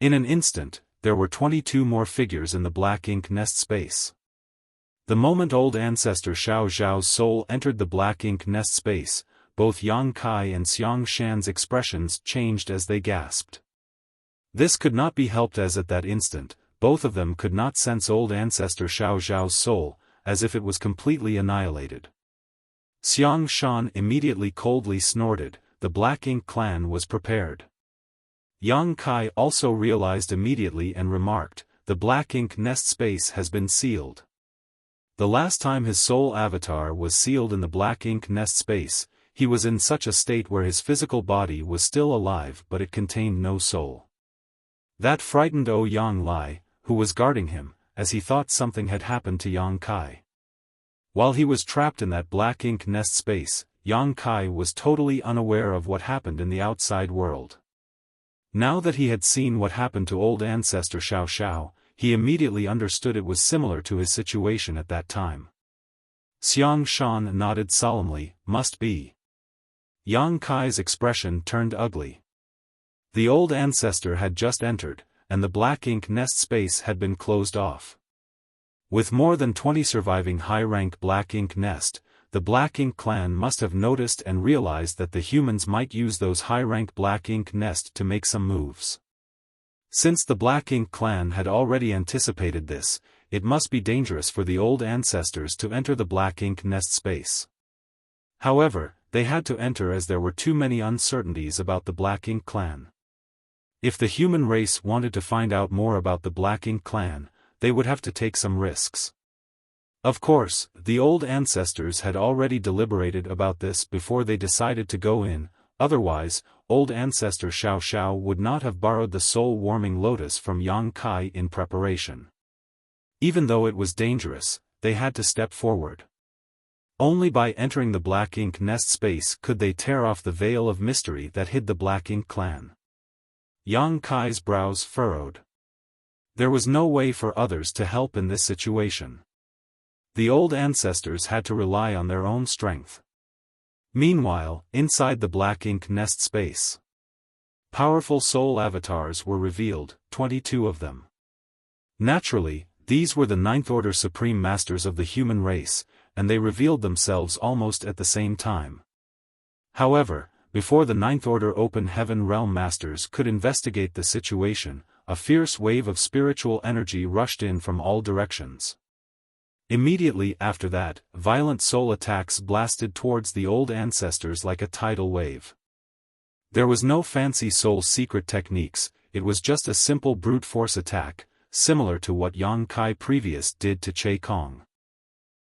In an instant, there were 22 more figures in the black ink nest space. The moment old ancestor Xiao's soul entered the black ink nest space, both Yang Kai and Xiang Shan's expressions changed as they gasped. This could not be helped as at that instant, both of them could not sense old ancestor Xiao's soul, as if it was completely annihilated. Xiang Shan immediately coldly snorted, the black ink clan was prepared. Yang Kai also realized immediately and remarked, the black ink nest space has been sealed. The last time his soul avatar was sealed in the black ink nest space, he was in such a state where his physical body was still alive but it contained no soul. That frightened Yang Lai, who was guarding him, as he thought something had happened to Yang Kai. While he was trapped in that black ink nest space, Yang Kai was totally unaware of what happened in the outside world. Now that he had seen what happened to old ancestor Xiao, he immediately understood it was similar to his situation at that time. Xiang Shan nodded solemnly, must be. Yang Kai's expression turned ugly. The old ancestor had just entered, and the black ink nest space had been closed off. With more than 20 surviving high-rank black ink nest, the black ink clan must have noticed and realized that the humans might use those high-rank black ink nest to make some moves. Since the black ink clan had already anticipated this, it must be dangerous for the old ancestors to enter the black ink nest space. However, they had to enter as there were too many uncertainties about the black ink clan. If the human race wanted to find out more about the black ink clan, they would have to take some risks. Of course, the old ancestors had already deliberated about this before they decided to go in, otherwise, old ancestor Xiao would not have borrowed the soul-warming lotus from Yang Kai in preparation. Even though it was dangerous, they had to step forward. Only by entering the black ink nest space could they tear off the veil of mystery that hid the black ink clan. Yang Kai's brows furrowed. There was no way for others to help in this situation. The old ancestors had to rely on their own strength. Meanwhile, inside the black ink nest space, powerful soul avatars were revealed, 22 of them. Naturally, these were the Ninth Order Supreme Masters of the human race, and they revealed themselves almost at the same time. However, before the Ninth Order Open Heaven Realm Masters could investigate the situation, a fierce wave of spiritual energy rushed in from all directions. Immediately after that, violent soul attacks blasted towards the old ancestors like a tidal wave. There was no fancy soul secret techniques, it was just a simple brute force attack, similar to what Yang Kai previous did to Che Kong.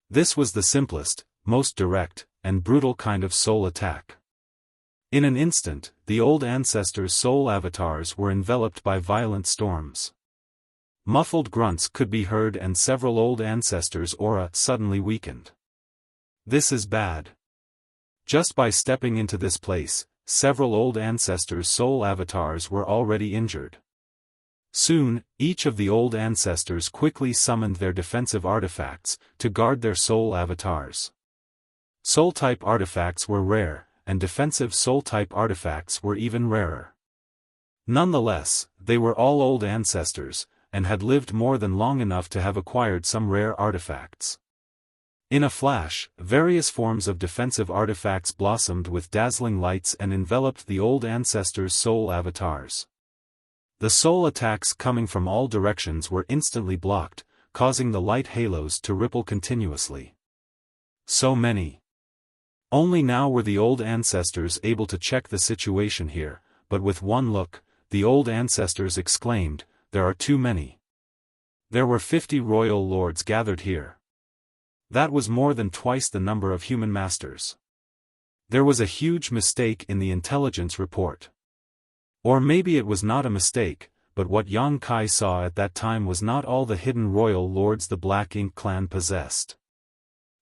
This was the simplest, most direct, and brutal kind of soul attack. In an instant, the old ancestors' soul avatars were enveloped by violent storms. Muffled grunts could be heard and several old ancestors' aura suddenly weakened. This is bad. Just by stepping into this place, several old ancestors' soul avatars were already injured. Soon, each of the old ancestors quickly summoned their defensive artifacts to guard their soul avatars. Soul-type artifacts were rare, and defensive soul-type artifacts were even rarer. Nonetheless, they were all old ancestors, and had lived more than long enough to have acquired some rare artifacts. In a flash, various forms of defensive artifacts blossomed with dazzling lights and enveloped the old ancestors' soul avatars. The soul attacks coming from all directions were instantly blocked, causing the light halos to ripple continuously. So many. Only now were the old ancestors able to check the situation here, but with one look, the old ancestors exclaimed, "There are too many." There were 50 royal lords gathered here. That was more than twice the number of human masters. There was a huge mistake in the intelligence report. Or maybe it was not a mistake, but what Yang Kai saw at that time was not all the hidden royal lords the Black Ink clan possessed.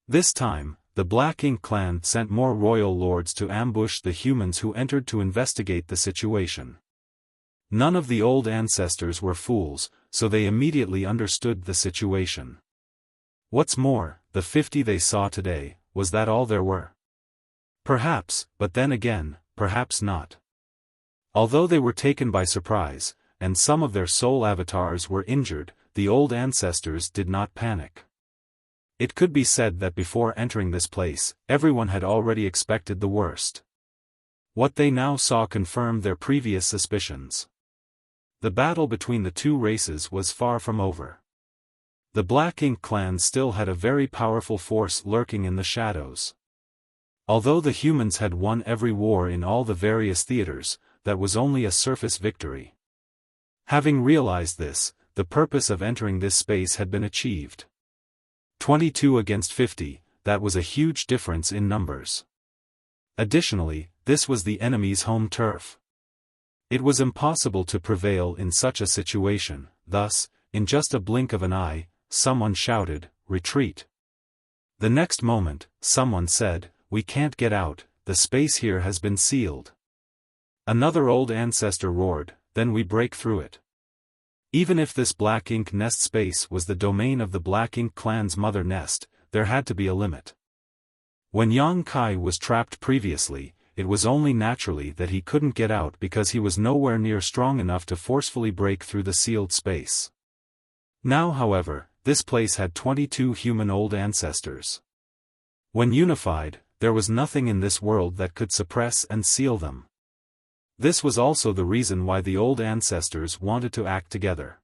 This time, the Black Ink clan sent more royal lords to ambush the humans who entered to investigate the situation. None of the old ancestors were fools, so they immediately understood the situation. What's more, the 50 they saw today, was that all there were? Perhaps, but then again, perhaps not. Although they were taken by surprise, and some of their soul avatars were injured, the old ancestors did not panic. It could be said that before entering this place, everyone had already expected the worst. What they now saw confirmed their previous suspicions. The battle between the two races was far from over. The Black Ink clan still had a very powerful force lurking in the shadows. Although the humans had won every war in all the various theaters, that was only a surface victory. Having realized this, the purpose of entering this space had been achieved. 22 against 50, that was a huge difference in numbers. Additionally, this was the enemy's home turf. It was impossible to prevail in such a situation, thus, in just a blink of an eye, someone shouted, "Retreat!" The next moment, someone said, "We can't get out, the space here has been sealed." Another old ancestor roared, "Then we break through it." Even if this Black Ink nest space was the domain of the Black Ink clan's mother nest, there had to be a limit. When Yang Kai was trapped previously, it was only naturally that he couldn't get out because he was nowhere near strong enough to forcefully break through the sealed space. Now however, this place had 22 human old ancestors. When unified, there was nothing in this world that could suppress and seal them. This was also the reason why the old ancestors wanted to act together.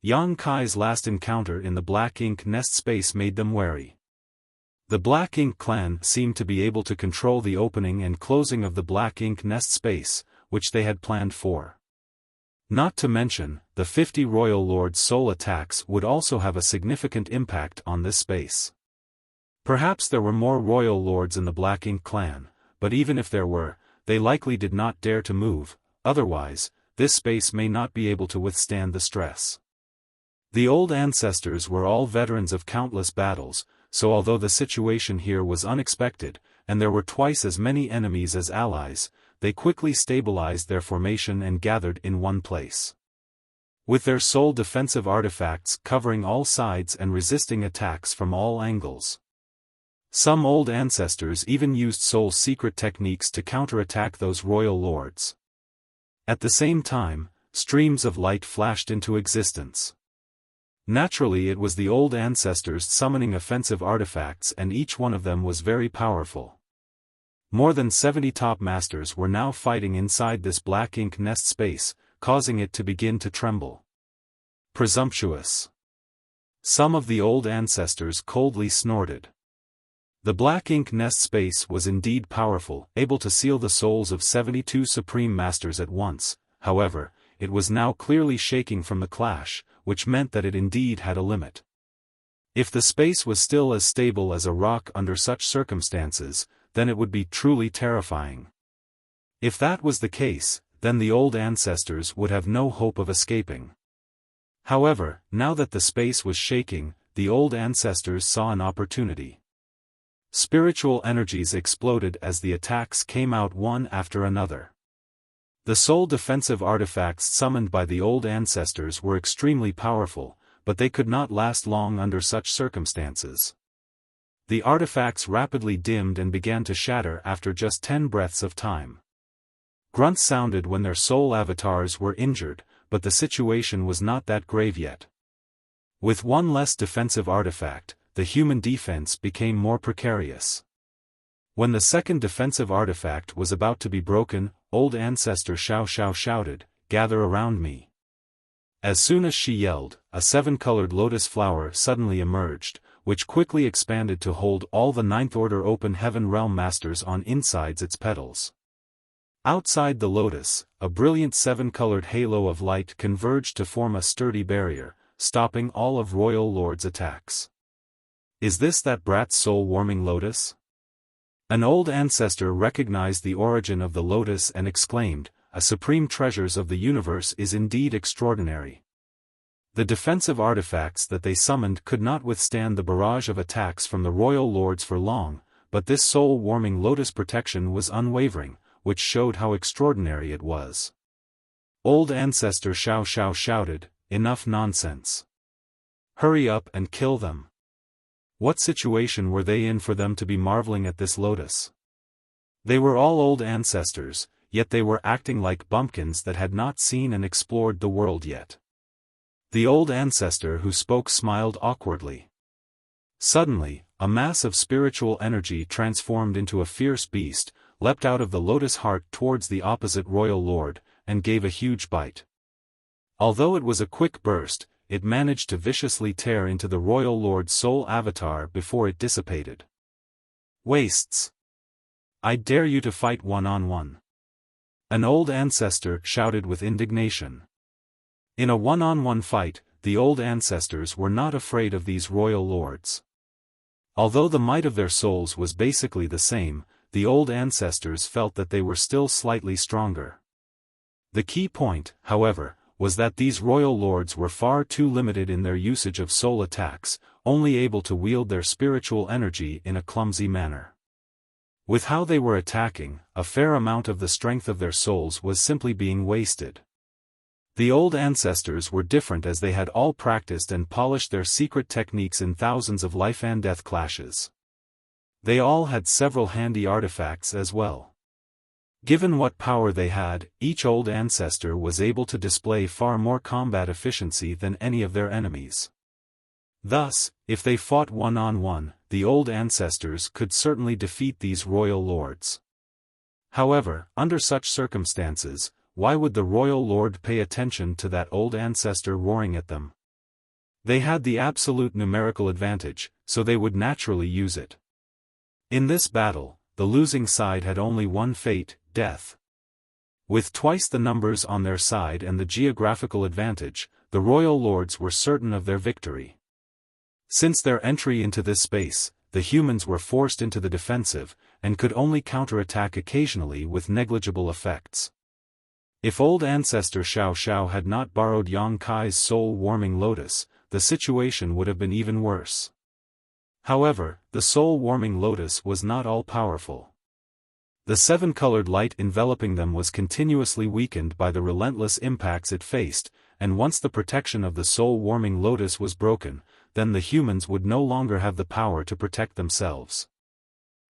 Yang Kai's last encounter in the Black Ink nest space made them wary. The Black Ink clan seemed to be able to control the opening and closing of the Black Ink nest space, which they had planned for. Not to mention, the 50 royal lords' soul attacks would also have a significant impact on this space. Perhaps there were more royal lords in the Black Ink clan, but even if there were, they likely did not dare to move, otherwise, this space may not be able to withstand the stress. The old ancestors were all veterans of countless battles, so although the situation here was unexpected, and there were twice as many enemies as allies, they quickly stabilized their formation and gathered in one place. With their soul defensive artifacts covering all sides and resisting attacks from all angles. Some old ancestors even used soul secret techniques to counterattack those royal lords. At the same time, streams of light flashed into existence. Naturally, it was the old ancestors summoning offensive artifacts, and each one of them was very powerful. More than 70 top masters were now fighting inside this Black Ink nest space, causing it to begin to tremble. Presumptuous. Some of the old ancestors coldly snorted. The Black Ink nest space was indeed powerful, able to seal the souls of 72 supreme masters at once. However, it was now clearly shaking from the clash, which meant that it indeed had a limit. If the space was still as stable as a rock under such circumstances, then it would be truly terrifying. If that was the case, then the old ancestors would have no hope of escaping. However, now that the space was shaking, the old ancestors saw an opportunity. Spiritual energies exploded as the attacks came out one after another. The soul defensive artifacts summoned by the old ancestors were extremely powerful, but they could not last long under such circumstances. The artifacts rapidly dimmed and began to shatter after just 10 breaths of time. Grunts sounded when their soul avatars were injured, but the situation was not that grave yet. With one less defensive artifact, the human defense became more precarious. When the second defensive artifact was about to be broken, old ancestor Xiao Xiao shouted, "Gather around me." As soon as she yelled, a 7-colored lotus flower suddenly emerged, which quickly expanded to hold all the Ninth Order Open Heaven Realm Masters on insides its petals. Outside the lotus, a brilliant 7-colored halo of light converged to form a sturdy barrier, stopping all of Royal Lord's attacks. Is this that brat's soul-warming lotus? An old ancestor recognized the origin of the lotus and exclaimed, a supreme treasures of the universe is indeed extraordinary. The defensive artifacts that they summoned could not withstand the barrage of attacks from the royal lords for long, but this soul-warming lotus protection was unwavering, which showed how extraordinary it was. Old Ancestor Xiao Xiao shouted, "Enough nonsense. Hurry up and kill them." What situation were they in for them to be marveling at this lotus? They were all old ancestors, yet they were acting like bumpkins that had not seen and explored the world yet. The old ancestor who spoke smiled awkwardly. Suddenly, a mass of spiritual energy transformed into a fierce beast, leapt out of the lotus heart towards the opposite royal lord, and gave a huge bite. Although it was a quick burst, it managed to viciously tear into the royal lord's soul avatar before it dissipated. "Wastes! I dare you to fight one-on-one." An old ancestor shouted with indignation. In a one-on-one fight, the old ancestors were not afraid of these royal lords. Although the might of their souls was basically the same, the old ancestors felt that they were still slightly stronger. The key point, however, was that these royal lords were far too limited in their usage of soul attacks, only able to wield their spiritual energy in a clumsy manner. With how they were attacking, a fair amount of the strength of their souls was simply being wasted. The old ancestors were different as they had all practiced and polished their secret techniques in thousands of life-and-death clashes. They all had several handy artifacts as well. Given what power they had, each old ancestor was able to display far more combat efficiency than any of their enemies. Thus, if they fought one-on-one, the old ancestors could certainly defeat these royal lords. However, under such circumstances, why would the royal lord pay attention to that old ancestor roaring at them? They had the absolute numerical advantage, so they would naturally use it. In this battle, the losing side had only one fate, death. With twice the numbers on their side and the geographical advantage, the royal lords were certain of their victory. Since their entry into this space, the humans were forced into the defensive, and could only counterattack occasionally with negligible effects. If old ancestor Xiao Xiao had not borrowed Yang Kai's soul-warming lotus, the situation would have been even worse. However, the soul-warming lotus was not all-powerful. The seven-colored light enveloping them was continuously weakened by the relentless impacts it faced, and once the protection of the soul-warming lotus was broken, then the humans would no longer have the power to protect themselves.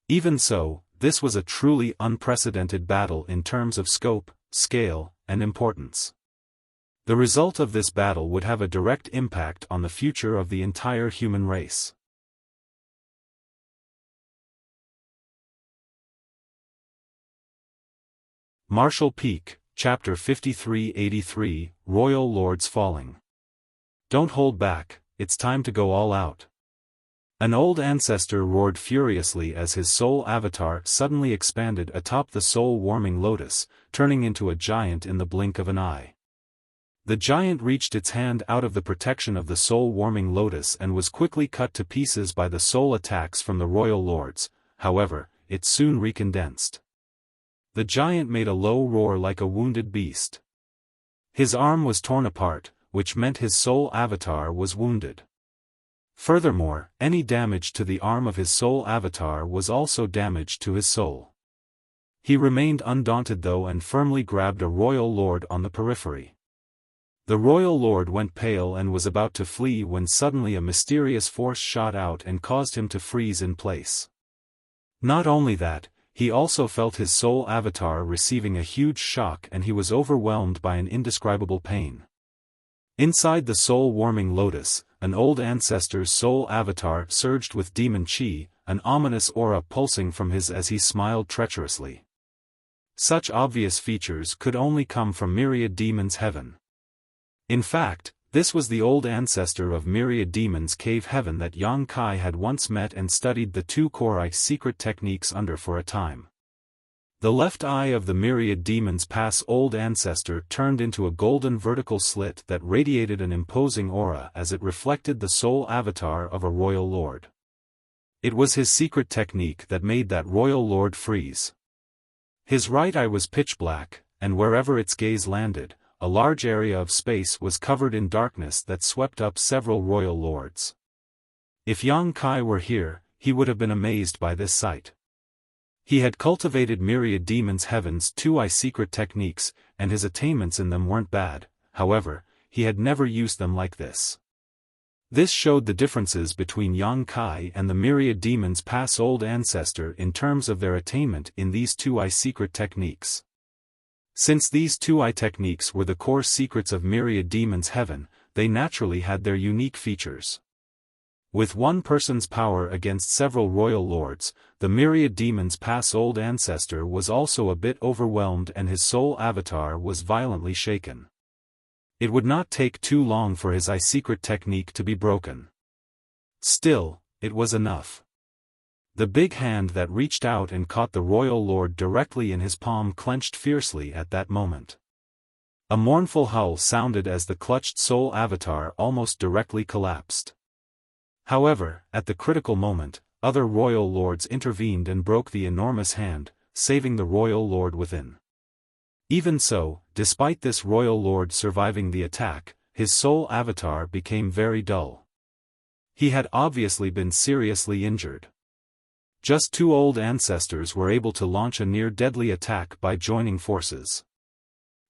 Even so, this was a truly unprecedented battle in terms of scope, scale, and importance. The result of this battle would have a direct impact on the future of the entire human race. Martial Peak, Chapter 5383, Royal Lords Falling. Don't hold back, it's time to go all out. An old ancestor roared furiously as his soul avatar suddenly expanded atop the soul-warming lotus, turning into a giant in the blink of an eye. The giant reached its hand out of the protection of the soul-warming lotus and was quickly cut to pieces by the soul attacks from the royal lords. However, it soon recondensed. The giant made a low roar like a wounded beast. His arm was torn apart, which meant his soul avatar was wounded. Furthermore, any damage to the arm of his soul avatar was also damage to his soul. He remained undaunted though and firmly grabbed a royal lord on the periphery. The royal lord went pale and was about to flee when suddenly a mysterious force shot out and caused him to freeze in place. Not only that, he also felt his soul avatar receiving a huge shock and he was overwhelmed by an indescribable pain. Inside the soul-warming lotus, an old ancestor's soul avatar surged with demon chi, an ominous aura pulsing from his as he smiled treacherously. Such obvious features could only come from Myriad Demons' heaven. In fact, this was the old ancestor of Myriad Demons' cave heaven that Yang Kai had once met and studied the two Korai secret techniques under for a time. The left eye of the Myriad Demons' past old ancestor turned into a golden vertical slit that radiated an imposing aura as it reflected the soul avatar of a royal lord. It was his secret technique that made that royal lord freeze. His right eye was pitch black, and wherever its gaze landed, a large area of space was covered in darkness that swept up several royal lords. If Yang Kai were here, he would have been amazed by this sight. He had cultivated myriad demons' heaven's 2-eye secret techniques, and his attainments in them weren't bad. However, he had never used them like this. This showed the differences between Yang Kai and the myriad demons' past old ancestor in terms of their attainment in these 2-eye secret techniques. Since these 2-eye techniques were the core secrets of myriad demons' heaven, they naturally had their unique features. With one person's power against several royal lords, the myriad demons' past old ancestor was also a bit overwhelmed and his soul avatar was violently shaken. It would not take too long for his eye secret technique to be broken. Still, it was enough. The big hand that reached out and caught the royal lord directly in his palm clenched fiercely at that moment. A mournful howl sounded as the clutched soul avatar almost directly collapsed. However, at the critical moment, other royal lords intervened and broke the enormous hand, saving the royal lord within. Even so, despite this royal lord surviving the attack, his soul avatar became very dull. He had obviously been seriously injured. Just 2 old ancestors were able to launch a near-deadly attack by joining forces.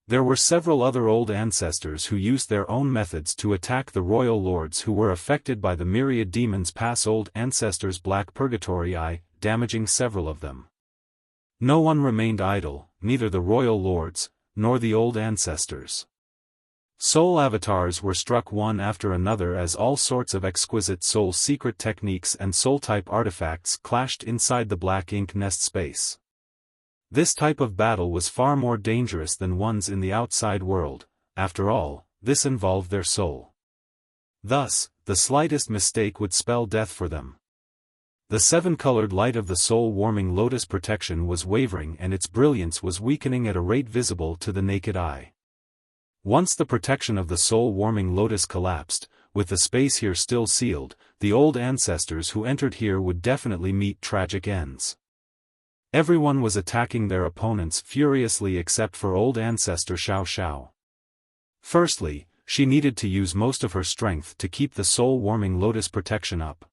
There were several other old ancestors who used their own methods to attack the royal lords who were affected by the myriad demons' past old ancestors' black purgatory eye, damaging several of them. No one remained idle, neither the royal lords, nor the old ancestors. Soul avatars were struck one after another as all sorts of exquisite soul secret techniques and soul-type artifacts clashed inside the black ink nest space. This type of battle was far more dangerous than ones in the outside world. After all, this involved their soul. Thus, the slightest mistake would spell death for them. The 7-colored light of the soul-warming lotus protection was wavering and its brilliance was weakening at a rate visible to the naked eye. Once the protection of the soul-warming lotus collapsed, with the space here still sealed, the old ancestors who entered here would definitely meet tragic ends. Everyone was attacking their opponents furiously except for old ancestor Xiao. Firstly, she needed to use most of her strength to keep the soul-warming lotus protection up.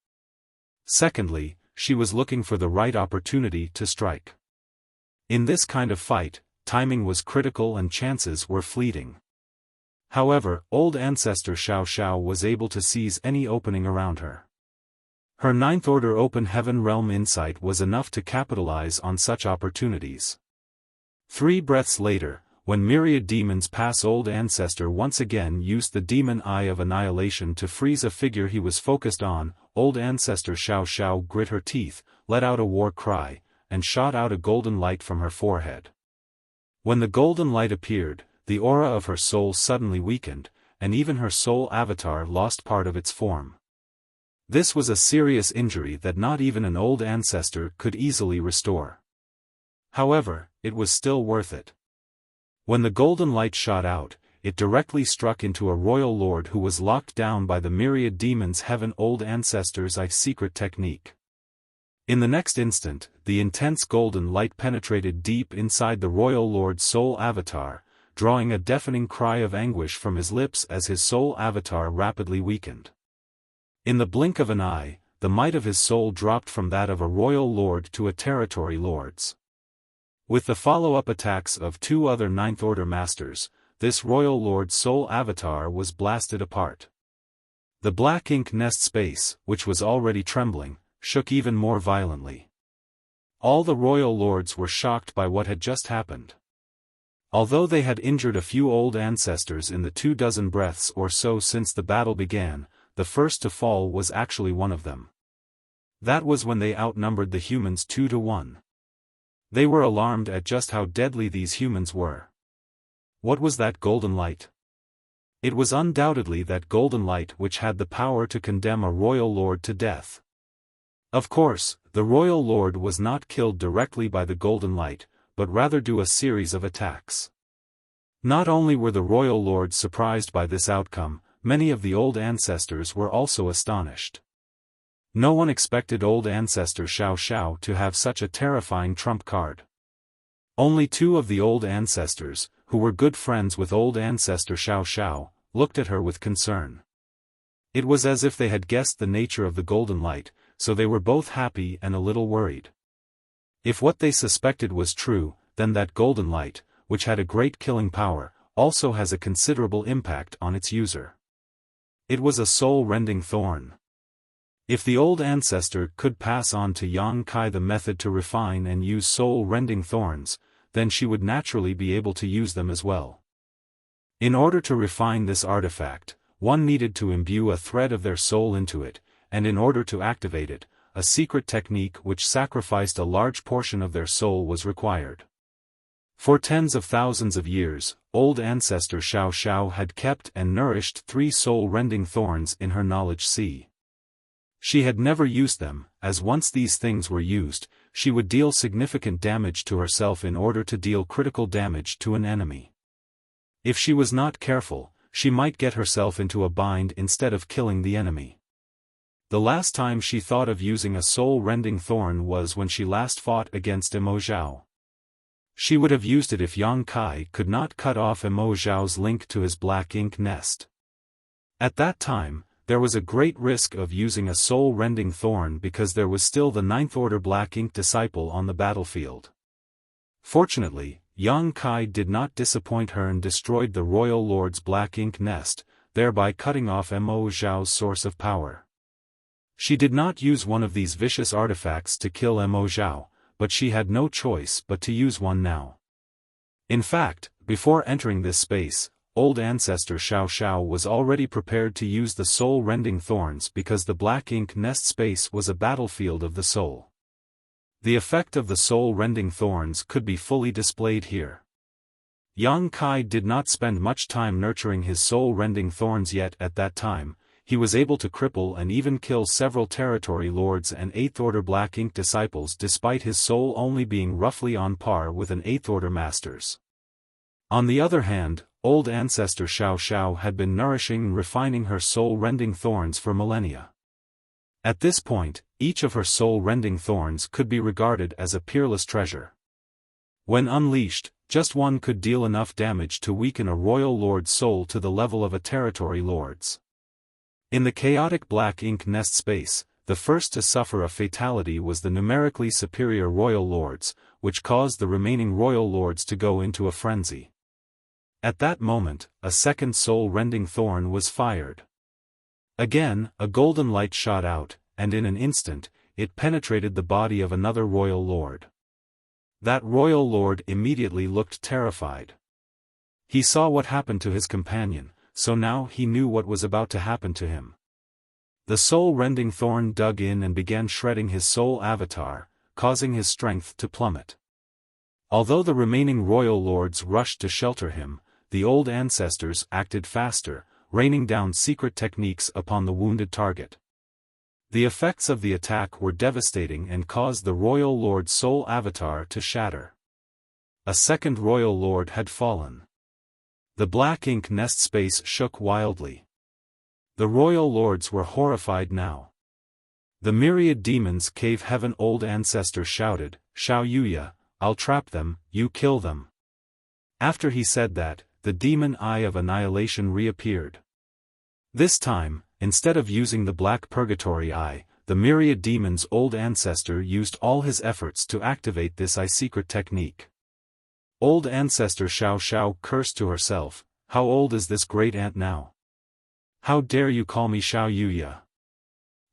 Secondly, she was looking for the right opportunity to strike. In this kind of fight, timing was critical and chances were fleeting. However, old ancestor Xiao was able to seize any opening around her. Her 9th order open heaven realm insight was enough to capitalize on such opportunities. 3 breaths later, when myriad demons pass old ancestor once again used the demon eye of annihilation to freeze a figure he was focused on, old ancestor Xiao grit her teeth, let out a war cry, and shot out a golden light from her forehead. When the golden light appeared, the aura of her soul suddenly weakened, and even her soul avatar lost part of its form. This was a serious injury that not even an old ancestor could easily restore. However, it was still worth it. When the golden light shot out, it directly struck into a royal lord who was locked down by the myriad demons' heaven old ancestors' eye secret technique. In the next instant, the intense golden light penetrated deep inside the royal lord's soul avatar, drawing a deafening cry of anguish from his lips as his soul avatar rapidly weakened. In the blink of an eye, the might of his soul dropped from that of a royal lord to a territory lord's. With the follow-up attacks of 2 other 9th order masters, this royal lord's soul avatar was blasted apart. The black ink nest space, which was already trembling, shook even more violently. All the royal lords were shocked by what had just happened. Although they had injured a few old ancestors in the 24 breaths or so since the battle began, the first to fall was actually one of them. That was when they outnumbered the humans 2-1. They were alarmed at just how deadly these humans were. What was that golden light? It was undoubtedly that golden light which had the power to condemn a royal lord to death. Of course, the royal lord was not killed directly by the golden light, but rather due a series of attacks. Not only were the royal lords surprised by this outcome, many of the old ancestors were also astonished. No one expected old ancestor Xiao to have such a terrifying trump card. Only two of the old ancestors, who were good friends with old ancestor Xiao, looked at her with concern. It was as if they had guessed the nature of the golden light, so they were both happy and a little worried. If what they suspected was true, then that golden light, which had a great killing power, also has a considerable impact on its user. It was a soul-rending thorn. If the old ancestor could pass on to Yang Kai the method to refine and use soul-rending thorns, then she would naturally be able to use them as well. In order to refine this artifact, one needed to imbue a thread of their soul into it, and in order to activate it, a secret technique which sacrificed a large portion of their soul was required. For tens of thousands of years, old ancestor Xiao had kept and nourished 3 soul-rending thorns in her knowledge sea. She had never used them, as once these things were used, she would deal significant damage to herself in order to deal critical damage to an enemy. If she was not careful, she might get herself into a bind instead of killing the enemy. The last time she thought of using a soul-rending thorn was when she last fought against Emo Zhao. She would have used it if Yang Kai could not cut off Emo Zhao's link to his black ink nest. At that time, there was a great risk of using a soul-rending thorn because there was still the 9th Order Black Ink disciple on the battlefield. Fortunately, Yang Kai did not disappoint her and destroyed the Royal Lord's Black Ink nest, thereby cutting off Emo Zhao's source of power. She did not use one of these vicious artifacts to kill Emo Zhao, but she had no choice but to use one now. In fact, before entering this space, old ancestor Xiao was already prepared to use the soul-rending thorns because the black ink nest space was a battlefield of the soul. The effect of the soul-rending thorns could be fully displayed here. Yang Kai did not spend much time nurturing his soul-rending thorns yet at that time. He was able to cripple and even kill several territory lords and 8th Order Black Ink disciples despite his soul only being roughly on par with an 8th Order master's. On the other hand, old ancestor Xiao had been nourishing and refining her soul-rending thorns for millennia. At this point, each of her soul-rending thorns could be regarded as a peerless treasure. When unleashed, just one could deal enough damage to weaken a royal lord's soul to the level of a territory lord's. In the chaotic black ink nest space, the first to suffer a fatality was the numerically superior royal lords, which caused the remaining royal lords to go into a frenzy. At that moment, a second soul-rending thorn was fired. Again, a golden light shot out, and in an instant, it penetrated the body of another royal lord. That royal lord immediately looked terrified. He saw what happened to his companion, so now he knew what was about to happen to him. The soul-rending thorn dug in and began shredding his soul avatar, causing his strength to plummet. Although the remaining royal lords rushed to shelter him, the old ancestors acted faster, raining down secret techniques upon the wounded target. The effects of the attack were devastating and caused the royal lord's soul avatar to shatter. A second royal lord had fallen. The black ink nest space shook wildly. The royal lords were horrified now. The myriad demons cave heaven old ancestor shouted, "Xiao Yuya, I'll trap them, you kill them." After he said that, the demon eye of annihilation reappeared. This time, instead of using the black purgatory eye, the myriad demon's old ancestor used all his efforts to activate this eye secret technique. Old ancestor Xiao cursed to herself, "How old is this great ant now? How dare you call me Xiao Yuya?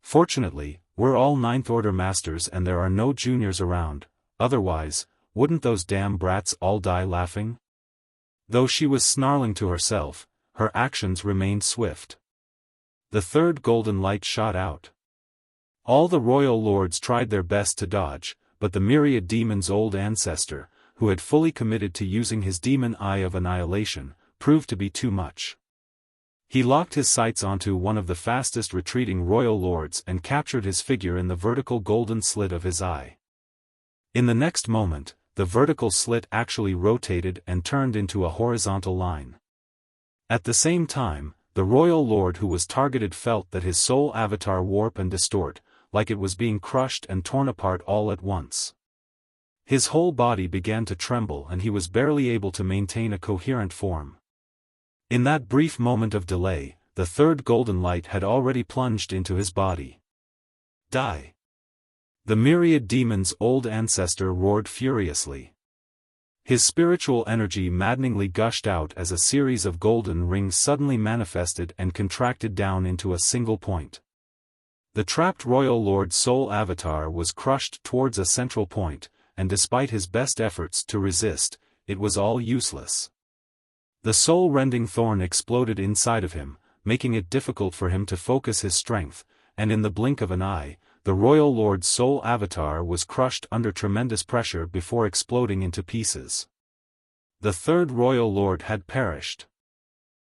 Fortunately, we're all 9th Order masters and there are no juniors around, otherwise, wouldn't those damn brats all die laughing?" Though she was snarling to herself, her actions remained swift. The third golden light shot out. All the royal lords tried their best to dodge, but the myriad demon's old ancestor, who had fully committed to using his demon eye of annihilation, proved to be too much. He locked his sights onto one of the fastest retreating royal lords and captured his figure in the vertical golden slit of his eye. In the next moment, the vertical slit actually rotated and turned into a horizontal line. At the same time, the royal lord who was targeted felt that his soul avatar warp and distort, like it was being crushed and torn apart all at once. His whole body began to tremble and he was barely able to maintain a coherent form. In that brief moment of delay, the third golden light had already plunged into his body. Die! The myriad demon's old ancestor roared furiously. His spiritual energy maddeningly gushed out as a series of golden rings suddenly manifested and contracted down into a single point. The trapped royal lord's soul avatar was crushed towards a central point, and despite his best efforts to resist, it was all useless. The soul-rending thorn exploded inside of him, making it difficult for him to focus his strength, and in the blink of an eye, the royal lord's soul avatar was crushed under tremendous pressure before exploding into pieces. The third royal lord had perished.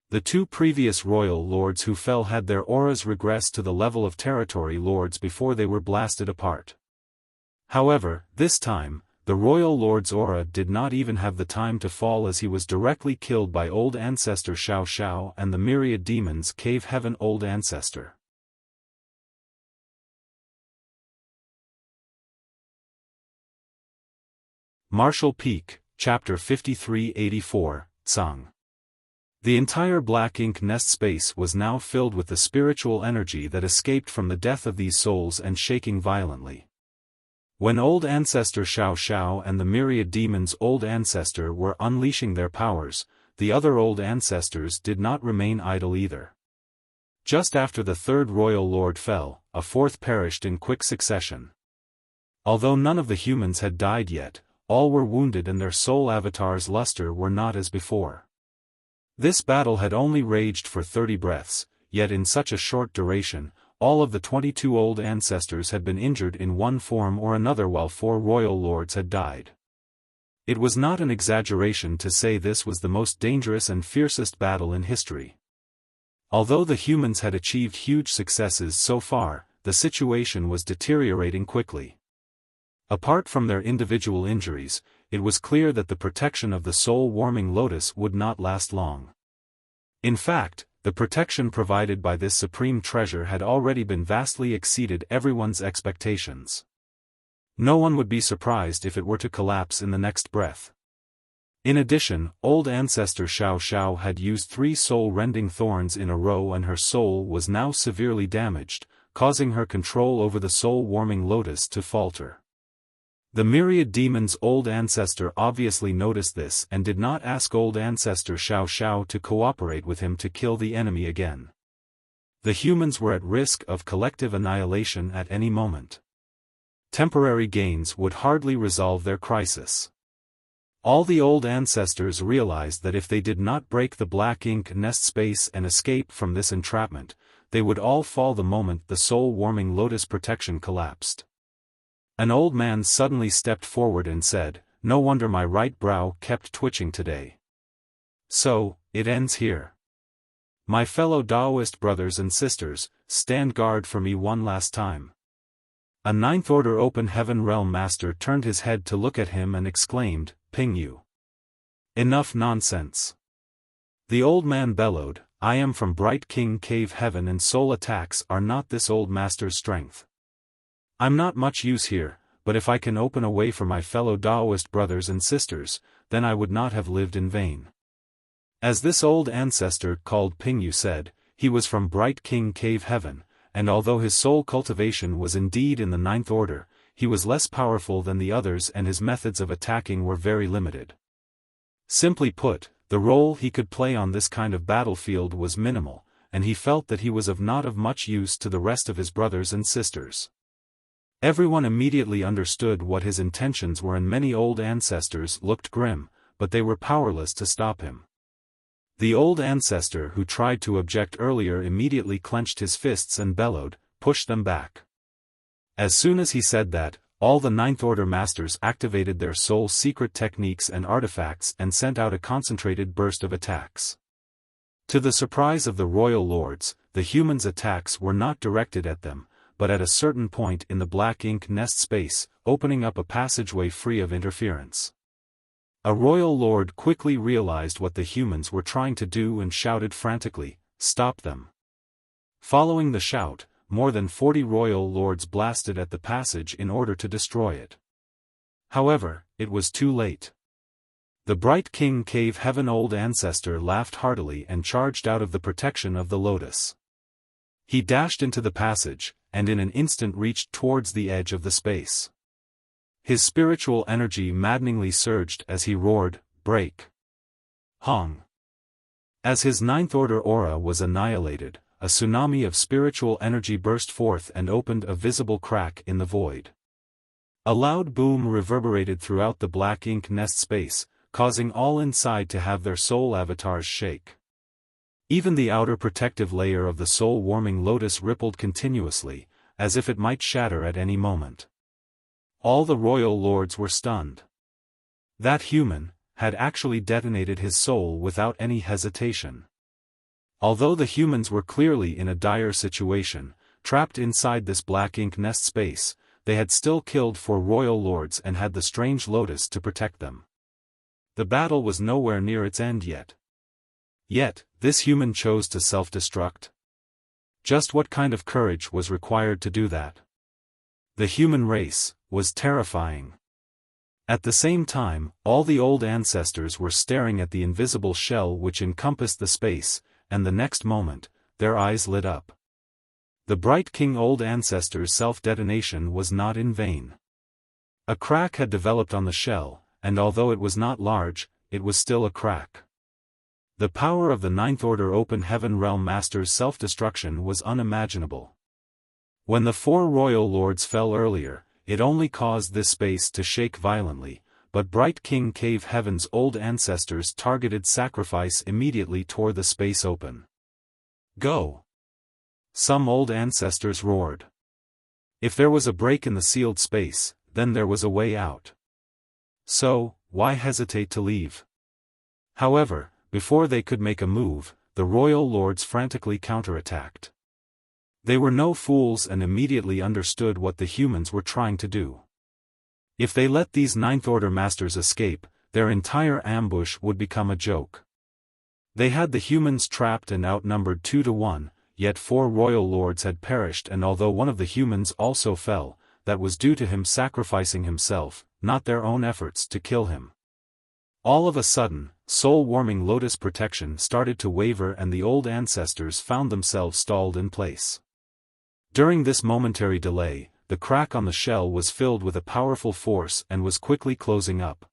The two previous royal lords who fell had their auras regress to the level of territory lords before they were blasted apart. However, this time, the royal lord's aura did not even have the time to fall as he was directly killed by old ancestor Xiao and the myriad demons cave heaven old ancestor. Martial Peak, Chapter 5384, Tsang. The entire black ink nest space was now filled with the spiritual energy that escaped from the death of these souls and shaking violently. When old ancestor Xiao and the myriad demons' old ancestor were unleashing their powers, the other old ancestors did not remain idle either. Just after the third royal lord fell, a fourth perished in quick succession. Although none of the humans had died yet, all were wounded and their soul avatars' luster were not as before. This battle had only raged for 30 breaths, yet in such a short duration, all of the 22 old ancestors had been injured in one form or another while 4 royal lords had died. It was not an exaggeration to say this was the most dangerous and fiercest battle in history. Although the humans had achieved huge successes so far, the situation was deteriorating quickly. Apart from their individual injuries, it was clear that the protection of the soul-warming lotus would not last long. In fact, the protection provided by this supreme treasure had already been vastly exceeded everyone's expectations. No one would be surprised if it were to collapse in the next breath. In addition, old ancestor Xiao had used 3 soul-rending thorns in a row and her soul was now severely damaged, causing her control over the soul-warming lotus to falter. The myriad demon's old ancestor obviously noticed this and did not ask old ancestor Xiao to cooperate with him to kill the enemy again. The humans were at risk of collective annihilation at any moment. Temporary gains would hardly resolve their crisis. All the old ancestors realized that if they did not break the black ink nest space and escape from this entrapment, they would all fall the moment the soul-warming lotus protection collapsed. An old man suddenly stepped forward and said, "No wonder my right brow kept twitching today. So, it ends here. My fellow Taoist brothers and sisters, stand guard for me one last time." A Ninth Order Open Heaven Realm Master turned his head to look at him and exclaimed, "Ping you. Enough nonsense." The old man bellowed, "I am from Bright King Cave Heaven and soul attacks are not this old master's strength. I'm not much use here, but if I can open a way for my fellow Taoist brothers and sisters, then I would not have lived in vain." As this old ancestor called Pingyu said, he was from Bright King Cave Heaven, and although his soul cultivation was indeed in the Ninth Order, he was less powerful than the others and his methods of attacking were very limited. Simply put, the role he could play on this kind of battlefield was minimal, and he felt that he was not of much use to the rest of his brothers and sisters. Everyone immediately understood what his intentions were and many old ancestors looked grim, but they were powerless to stop him. The old ancestor who tried to object earlier immediately clenched his fists and bellowed, "Push them back." As soon as he said that, all the Ninth Order masters activated their soul secret techniques and artifacts and sent out a concentrated burst of attacks. To the surprise of the royal lords, the humans' attacks were not directed at them, but at a certain point in the black ink nest space, opening up a passageway free of interference. A royal lord quickly realized what the humans were trying to do and shouted frantically, "Stop them!" Following the shout, more than 40 royal lords blasted at the passage in order to destroy it. However, it was too late. The bright king cave heaven old ancestor laughed heartily and charged out of the protection of the lotus. He dashed into the passage, and in an instant reached towards the edge of the space. His spiritual energy maddeningly surged as he roared, "Break! Hong!" As his ninth order aura was annihilated, a tsunami of spiritual energy burst forth and opened a visible crack in the void. A loud boom reverberated throughout the black ink nest space, causing all inside to have their soul avatars shake. Even the outer protective layer of the soul-warming lotus rippled continuously, as if it might shatter at any moment. All the royal lords were stunned. That human had actually detonated his soul without any hesitation. Although the humans were clearly in a dire situation, trapped inside this black ink nest space, they had still killed 4 royal lords and had the strange lotus to protect them. The battle was nowhere near its end yet. Yet, this human chose to self-destruct. Just what kind of courage was required to do that? The human race was terrifying. At the same time, all the old ancestors were staring at the invisible shell which encompassed the space, and the next moment, their eyes lit up. The bright king old ancestor's self-detonation was not in vain. A crack had developed on the shell, and although it was not large, it was still a crack. The power of the ninth order open heaven realm master's self-destruction was unimaginable. When the 4 royal lords fell earlier, it only caused this space to shake violently, but bright king cave heaven's old ancestors' targeted sacrifice immediately tore the space open. "Go!" some old ancestors roared. If there was a break in the sealed space, then there was a way out. So, why hesitate to leave? However, before they could make a move, the royal lords frantically counterattacked. They were no fools and immediately understood what the humans were trying to do. If they let these ninth order masters escape, their entire ambush would become a joke. They had the humans trapped and outnumbered 2 to 1, yet 4 royal lords had perished, and although one of the humans also fell, that was due to him sacrificing himself, not their own efforts to kill him. All of a sudden, soul-warming lotus protection started to waver and the old ancestors found themselves stalled in place. During this momentary delay, the crack on the shell was filled with a powerful force and was quickly closing up.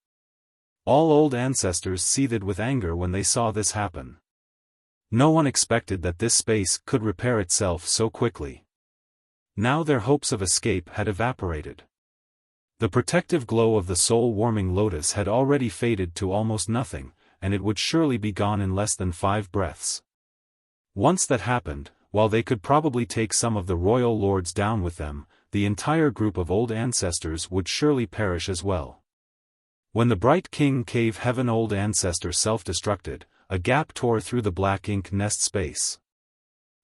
All old ancestors seethed with anger when they saw this happen. No one expected that this space could repair itself so quickly. Now their hopes of escape had evaporated. The protective glow of the soul-warming lotus had already faded to almost nothing, and it would surely be gone in less than 5 breaths. Once that happened, while they could probably take some of the royal lords down with them, the entire group of old ancestors would surely perish as well. When the bright king cave heaven old ancestor self-destructed, a gap tore through the black ink nest space.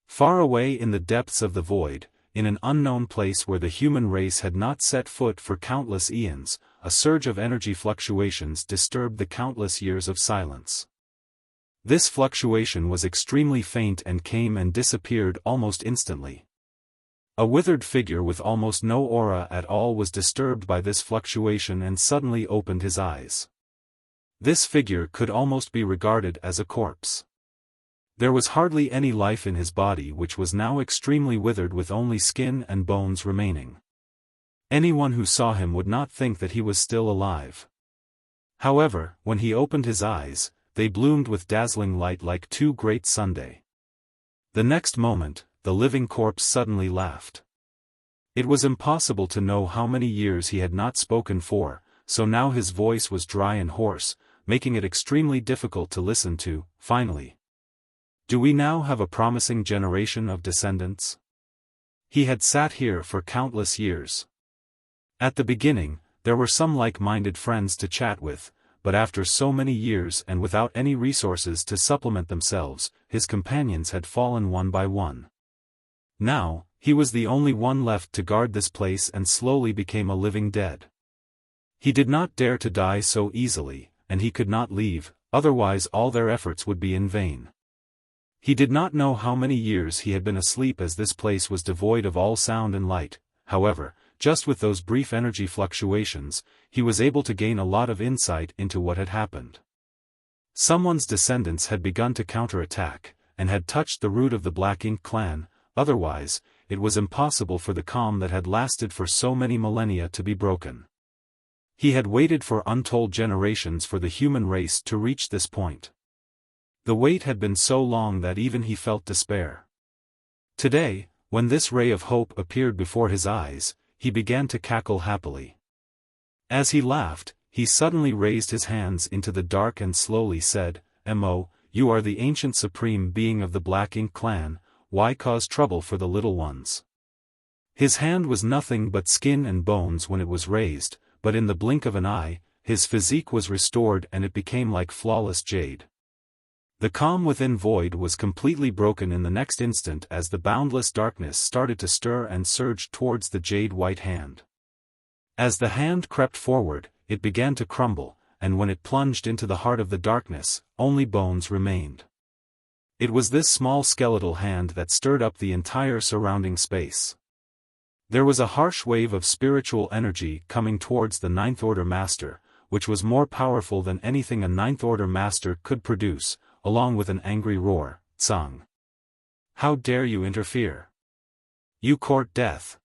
Far away in the depths of the void, in an unknown place where the human race had not set foot for countless eons, a surge of energy fluctuations disturbed the countless years of silence. This fluctuation was extremely faint and came and disappeared almost instantly. A withered figure with almost no aura at all was disturbed by this fluctuation and suddenly opened his eyes. This figure could almost be regarded as a corpse. There was hardly any life in his body, which was now extremely withered with only skin and bones remaining. Anyone who saw him would not think that he was still alive. However, when he opened his eyes, they bloomed with dazzling light like 2 great sundays. The next moment, the living corpse suddenly laughed. It was impossible to know how many years he had not spoken for, so now his voice was dry and hoarse, making it extremely difficult to listen to. Finally, "Do we now have a promising generation of descendants?" He had sat here for countless years. At the beginning, there were some like-minded friends to chat with, but after so many years and without any resources to supplement themselves, his companions had fallen one by one. Now, he was the only one left to guard this place and slowly became a living dead. He did not dare to die so easily, and he could not leave, otherwise all their efforts would be in vain. He did not know how many years he had been asleep, as this place was devoid of all sound and light. However, just with those brief energy fluctuations, he was able to gain a lot of insight into what had happened. Someone's descendants had begun to counterattack, and had touched the root of the Black Ink clan, otherwise, it was impossible for the calm that had lasted for so many millennia to be broken. He had waited for untold generations for the human race to reach this point. The wait had been so long that even he felt despair. Today, when this ray of hope appeared before his eyes, he began to cackle happily. As he laughed, he suddenly raised his hands into the dark and slowly said, "Mo, you are the ancient supreme being of the Black Ink clan, why cause trouble for the little ones?" His hand was nothing but skin and bones when it was raised, but in the blink of an eye, his physique was restored and it became like flawless jade. The calm within Void was completely broken in the next instant as the boundless darkness started to stir and surge towards the jade-white hand. As the hand crept forward, it began to crumble, and when it plunged into the heart of the darkness, only bones remained. It was this small skeletal hand that stirred up the entire surrounding space. There was a harsh wave of spiritual energy coming towards the Ninth Order Master, which was more powerful than anything a Ninth Order Master could produce, along with an angry roar, "Tsang! How dare you interfere? You court death!"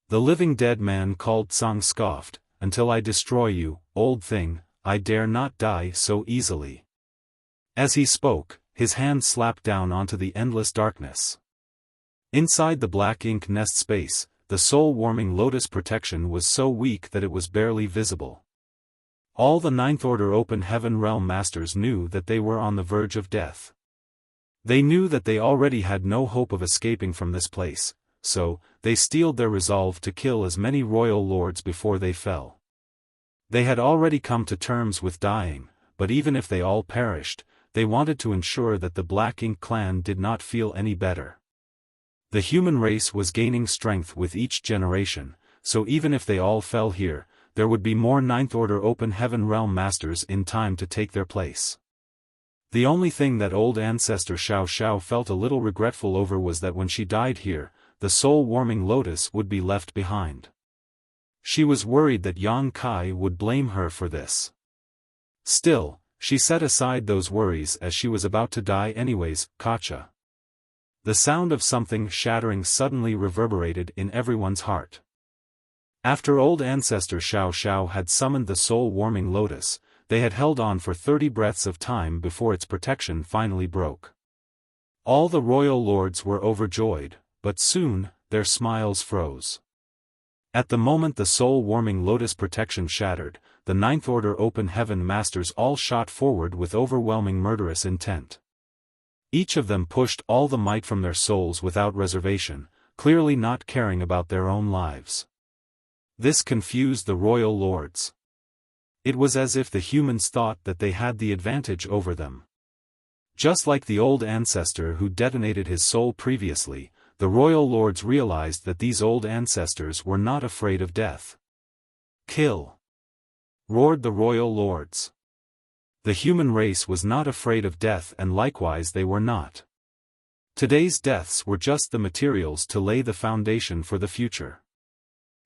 The living dead man called Tsang scoffed, "Until I destroy you, old thing, I dare not die so easily." As he spoke, his hand slapped down onto the endless darkness. Inside the Black Ink nest space, the soul-warming lotus protection was so weak that it was barely visible. All the Ninth Order Open Heaven Realm Masters knew that they were on the verge of death. They knew that they already had no hope of escaping from this place, so, they steeled their resolve to kill as many royal lords before they fell. They had already come to terms with dying, but even if they all perished, they wanted to ensure that the Black Ink clan did not feel any better. The human race was gaining strength with each generation, so even if they all fell here, there would be more Ninth Order Open Heaven Realm Masters in time to take their place. The only thing that old ancestor Xiao felt a little regretful over was that when she died here, the soul-warming lotus would be left behind. She was worried that Yang Kai would blame her for this. Still, she set aside those worries as she was about to die anyways. Kacha. The sound of something shattering suddenly reverberated in everyone's heart. After old ancestor Xiao had summoned the soul-warming lotus, they had held on for 30 breaths of time before its protection finally broke. All the royal lords were overjoyed, but soon, their smiles froze. At the moment the soul-warming lotus protection shattered, the Ninth Order Open Heaven Masters all shot forward with overwhelming murderous intent. Each of them pushed all the might from their souls without reservation, clearly not caring about their own lives. This confused the royal lords. It was as if the humans thought that they had the advantage over them. Just like the old ancestor who detonated his soul previously, the royal lords realized that these old ancestors were not afraid of death. "Kill!" roared the royal lords. The human race was not afraid of death, and likewise they were not. Today's deaths were just the materials to lay the foundation for the future.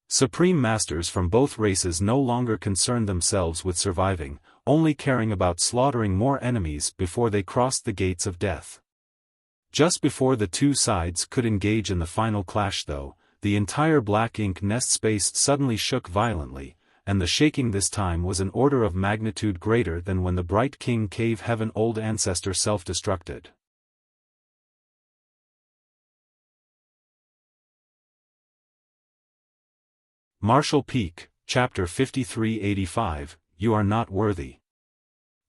Supreme Masters from both races no longer concerned themselves with surviving, only caring about slaughtering more enemies before they crossed the gates of death. Just before the two sides could engage in the final clash though, the entire Black Ink nest space suddenly shook violently, and the shaking this time was an order of magnitude greater than when the Bright King Cave Heaven old ancestor self-destructed. Martial Peak, Chapter 5385, You Are Not Worthy.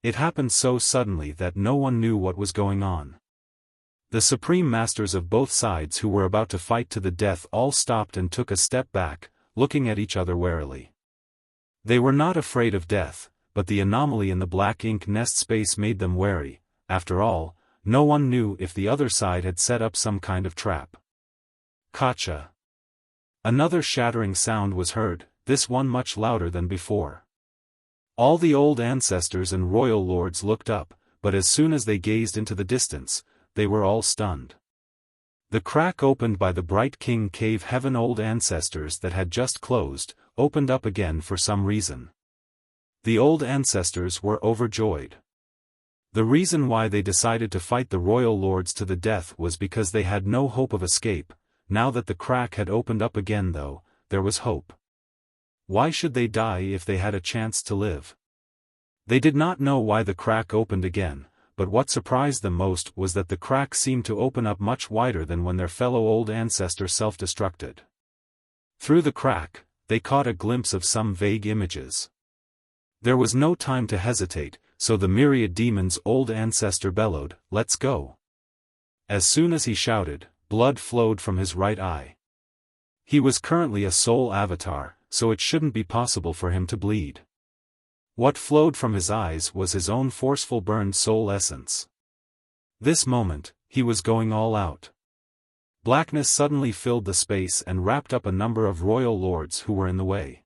It happened so suddenly that no one knew what was going on. The Supreme Masters of both sides who were about to fight to the death all stopped and took a step back, looking at each other warily. They were not afraid of death, but the anomaly in the Black Ink nest space made them wary. After all, no one knew if the other side had set up some kind of trap. Kacha. Another shattering sound was heard, this one much louder than before. All the old ancestors and royal lords looked up, but as soon as they gazed into the distance, they were all stunned. The crack opened by the Bright King Cave Heaven old ancestors that had just closed, opened up again for some reason. The old ancestors were overjoyed. The reason why they decided to fight the royal lords to the death was because they had no hope of escape. Now that the crack had opened up again though, there was hope. Why should they die if they had a chance to live? They did not know why the crack opened again, but what surprised them most was that the crack seemed to open up much wider than when their fellow old ancestor self-destructed. Through the crack, they caught a glimpse of some vague images. There was no time to hesitate, so the myriad demons' old ancestor bellowed, "Let's go!" As soon as he shouted, blood flowed from his right eye. He was currently a soul avatar, so it shouldn't be possible for him to bleed. What flowed from his eyes was his own forceful burned soul essence. This moment, he was going all out. Blackness suddenly filled the space and wrapped up a number of royal lords who were in the way.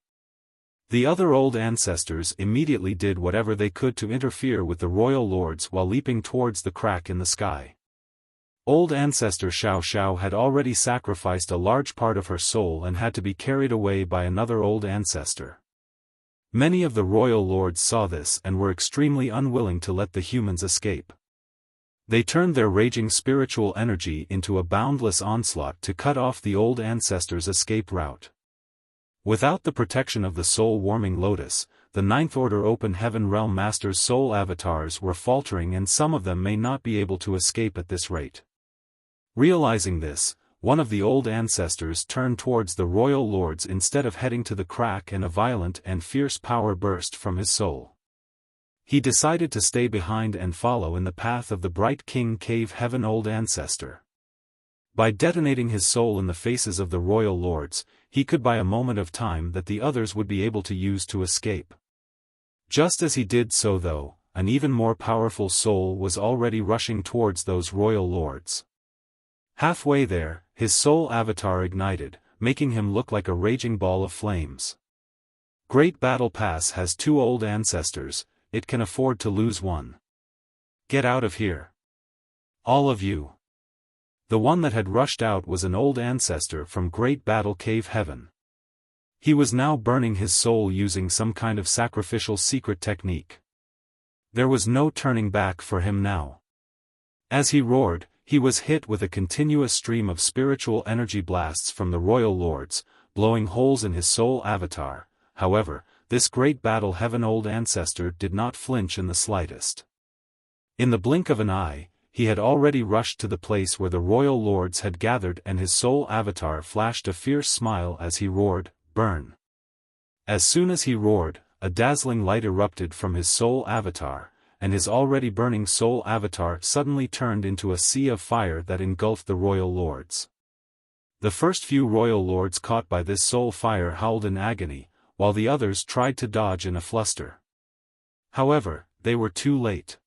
The other old ancestors immediately did whatever they could to interfere with the royal lords while leaping towards the crack in the sky. Old ancestor Xiao had already sacrificed a large part of her soul and had to be carried away by another old ancestor. Many of the royal lords saw this and were extremely unwilling to let the humans escape. They turned their raging spiritual energy into a boundless onslaught to cut off the old ancestors' escape route. Without the protection of the soul-warming lotus, the Ninth Order Open Heaven Realm Masters' soul avatars were faltering and some of them may not be able to escape at this rate. Realizing this, one of the old ancestors turned towards the royal lords instead of heading to the crack, and a violent and fierce power burst from his soul. He decided to stay behind and follow in the path of the Bright King Cave Heaven old ancestor. By detonating his soul in the faces of the royal lords, he could buy a moment of time that the others would be able to use to escape. Just as he did so though, an even more powerful soul was already rushing towards those royal lords. Halfway there, his soul avatar ignited, making him look like a raging ball of flames. Great Battle Pass has two old ancestors, it can afford to lose one. Get out of here. All of you. The one that had rushed out was an old ancestor from Great Battle Cave Heaven. He was now burning his soul using some kind of sacrificial secret technique. There was no turning back for him now. As he roared, he was hit with a continuous stream of spiritual energy blasts from the royal lords, blowing holes in his soul avatar. However, this Great Battle Heaven old ancestor did not flinch in the slightest. In the blink of an eye, he had already rushed to the place where the royal lords had gathered, and his soul avatar flashed a fierce smile as he roared, "Burn!" As soon as he roared, a dazzling light erupted from his soul avatar, and his already burning soul avatar suddenly turned into a sea of fire that engulfed the royal lords. The first few royal lords caught by this soul fire howled in agony, while the others tried to dodge in a fluster. However, they were too late.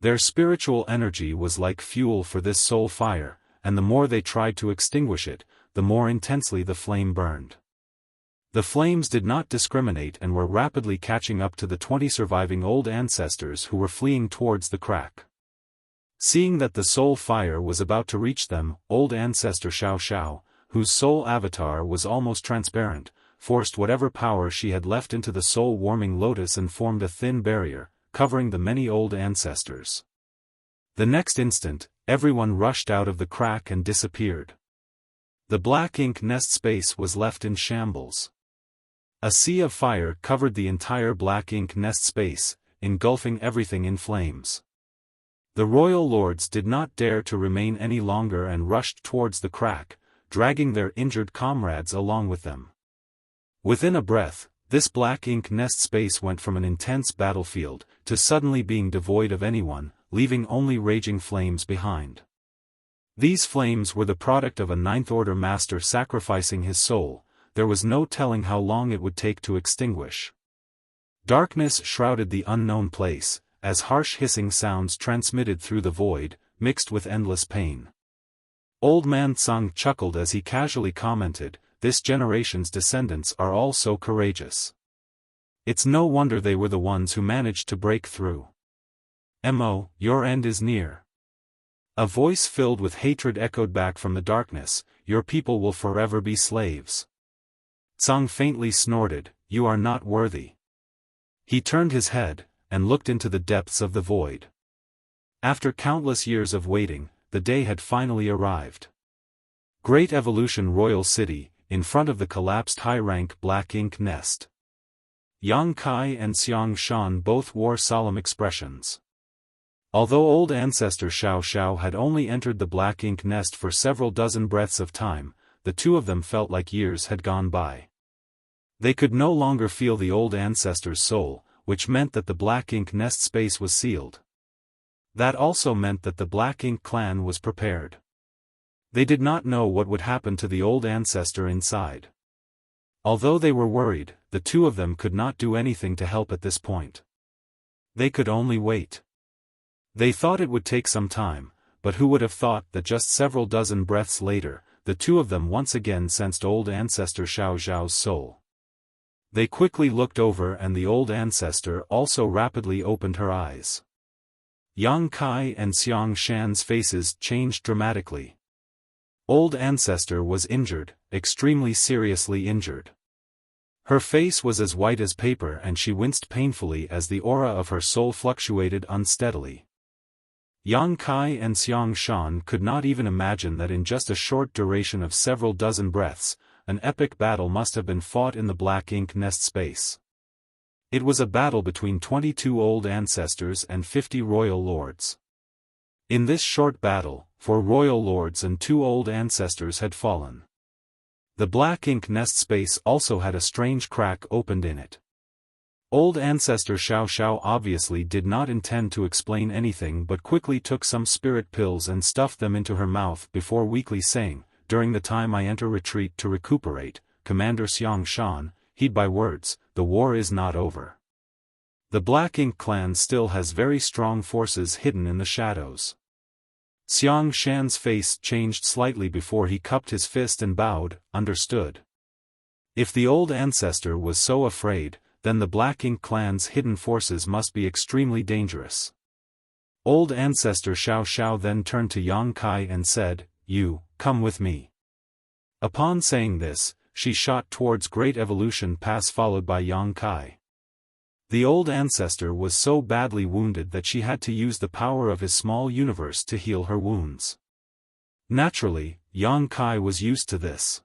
Their spiritual energy was like fuel for this soul fire, and the more they tried to extinguish it, the more intensely the flame burned. The flames did not discriminate and were rapidly catching up to the 20 surviving old ancestors who were fleeing towards the crack. Seeing that the soul fire was about to reach them, old ancestor Xiao, whose soul avatar was almost transparent, forced whatever power she had left into the soul-warming lotus and formed a thin barrier, covering the many old ancestors. The next instant, everyone rushed out of the crack and disappeared. The black ink nest space was left in shambles. A sea of fire covered the entire black ink nest space, engulfing everything in flames. The royal lords did not dare to remain any longer and rushed towards the crack, dragging their injured comrades along with them. Within a breath, this black ink nest space went from an intense battlefield to suddenly being devoid of anyone, leaving only raging flames behind. These flames were the product of a Ninth Order master sacrificing his soul. There was no telling how long it would take to extinguish. Darkness shrouded the unknown place, as harsh hissing sounds transmitted through the void, mixed with endless pain. Old Man Tsang chuckled as he casually commented, "This generation's descendants are all so courageous. It's no wonder they were the ones who managed to break through. Mo, your end is near." A voice filled with hatred echoed back from the darkness, "Your people will forever be slaves." Tsang faintly snorted, "You are not worthy." He turned his head, and looked into the depths of the void. After countless years of waiting, the day had finally arrived. Great Evolution Royal City, in front of the collapsed high-rank black ink nest. Yang Kai and Xiaofan both wore solemn expressions. Although old ancestor Xiao had only entered the black ink nest for several dozen breaths of time, the two of them felt like years had gone by. They could no longer feel the old ancestor's soul, which meant that the black ink nest space was sealed. That also meant that the black ink clan was prepared. They did not know what would happen to the old ancestor inside. Although they were worried, the two of them could not do anything to help at this point. They could only wait. They thought it would take some time, but who would have thought that just several dozen breaths later, the two of them once again sensed old ancestor Xiao's soul. They quickly looked over and the old ancestor also rapidly opened her eyes. Yang Kai and Xiaofan's faces changed dramatically. Old ancestor was injured, extremely seriously injured. Her face was as white as paper and she winced painfully as the aura of her soul fluctuated unsteadily. Yang Kai and Xiaofan could not even imagine that in just a short duration of several dozen breaths, an epic battle must have been fought in the black ink nest space. It was a battle between 22 old ancestors and 50 royal lords. In this short battle, 4 royal lords and 2 old ancestors had fallen. The black ink nest space also had a strange crack opened in it. Old ancestor Xiao obviously did not intend to explain anything but quickly took some spirit pills and stuffed them into her mouth before weakly saying, "During the time I enter retreat to recuperate, Commander Xiaofan, heed my words, the war is not over. The Black Ink clan still has very strong forces hidden in the shadows." Xiaofan's face changed slightly before he cupped his fist and bowed, "Understood." If the old ancestor was so afraid, then the Black Ink clan's hidden forces must be extremely dangerous. Old ancestor Xiao then turned to Yang Kai and said, "You, come with me." Upon saying this, she shot towards Great Evolution Pass followed by Yang Kai. The old ancestor was so badly wounded that she had to use the power of his small universe to heal her wounds. Naturally, Yang Kai was used to this.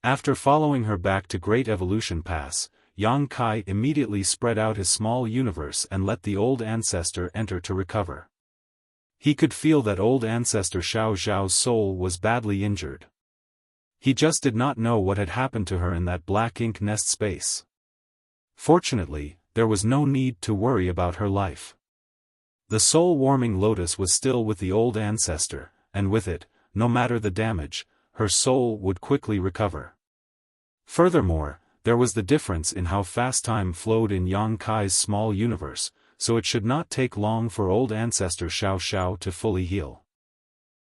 After following her back to Great Evolution Pass, Yang Kai immediately spread out his small universe and let the old ancestor enter to recover. He could feel that old ancestor Xiao's soul was badly injured. He just did not know what had happened to her in that black ink nest space. Fortunately, there was no need to worry about her life. The soul-warming lotus was still with the old ancestor, and with it, no matter the damage, her soul would quickly recover. Furthermore, there was the difference in how fast time flowed in Yang Kai's small universe, so it should not take long for old ancestor Xiao to fully heal.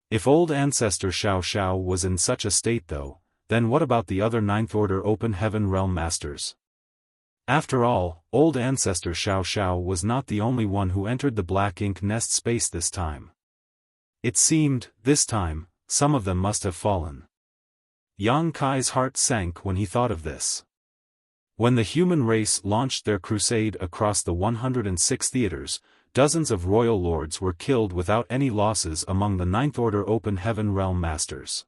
If old ancestor Xiao was in such a state though, then what about the other Ninth Order Open Heaven Realm Masters? After all, old ancestor Xiao was not the only one who entered the black ink nest space this time. It seemed, this time, some of them must have fallen. Yang Kai's heart sank when he thought of this. When the human race launched their crusade across the 106 theaters, dozens of royal lords were killed without any losses among the Ninth Order Open Heaven Realm Masters.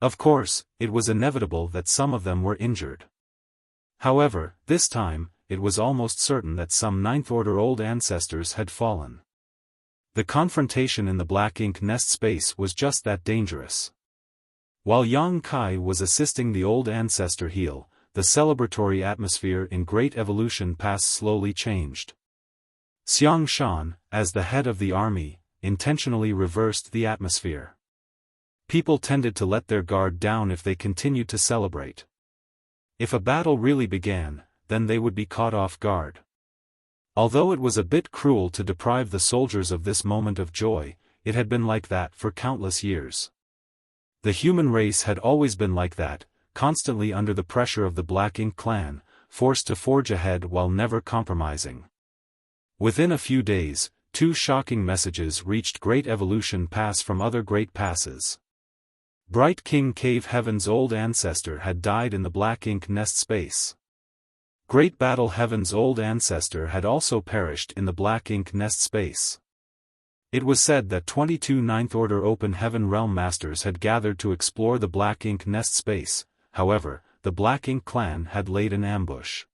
Of course, it was inevitable that some of them were injured. However, this time, it was almost certain that some Ninth Order old ancestors had fallen. The confrontation in the black ink nest space was just that dangerous. While Yang Kai was assisting the old ancestor heal, the celebratory atmosphere in Great Evolution Pass slowly changed. Xiaofan, as the head of the army, intentionally reversed the atmosphere. People tended to let their guard down if they continued to celebrate. If a battle really began, then they would be caught off guard. Although it was a bit cruel to deprive the soldiers of this moment of joy, it had been like that for countless years. The human race had always been like that, constantly under the pressure of the Black Ink clan, forced to forge ahead while never compromising. Within a few days, two shocking messages reached Great Evolution Pass from other Great Passes. Bright King Cave Heaven's old ancestor had died in the Black Ink Nest space. Great Battle Heaven's old ancestor had also perished in the Black Ink Nest space. It was said that 22 Ninth Order Open Heaven Realm Masters had gathered to explore the Black Ink Nest space. However, the Black Ink clan had laid an ambush.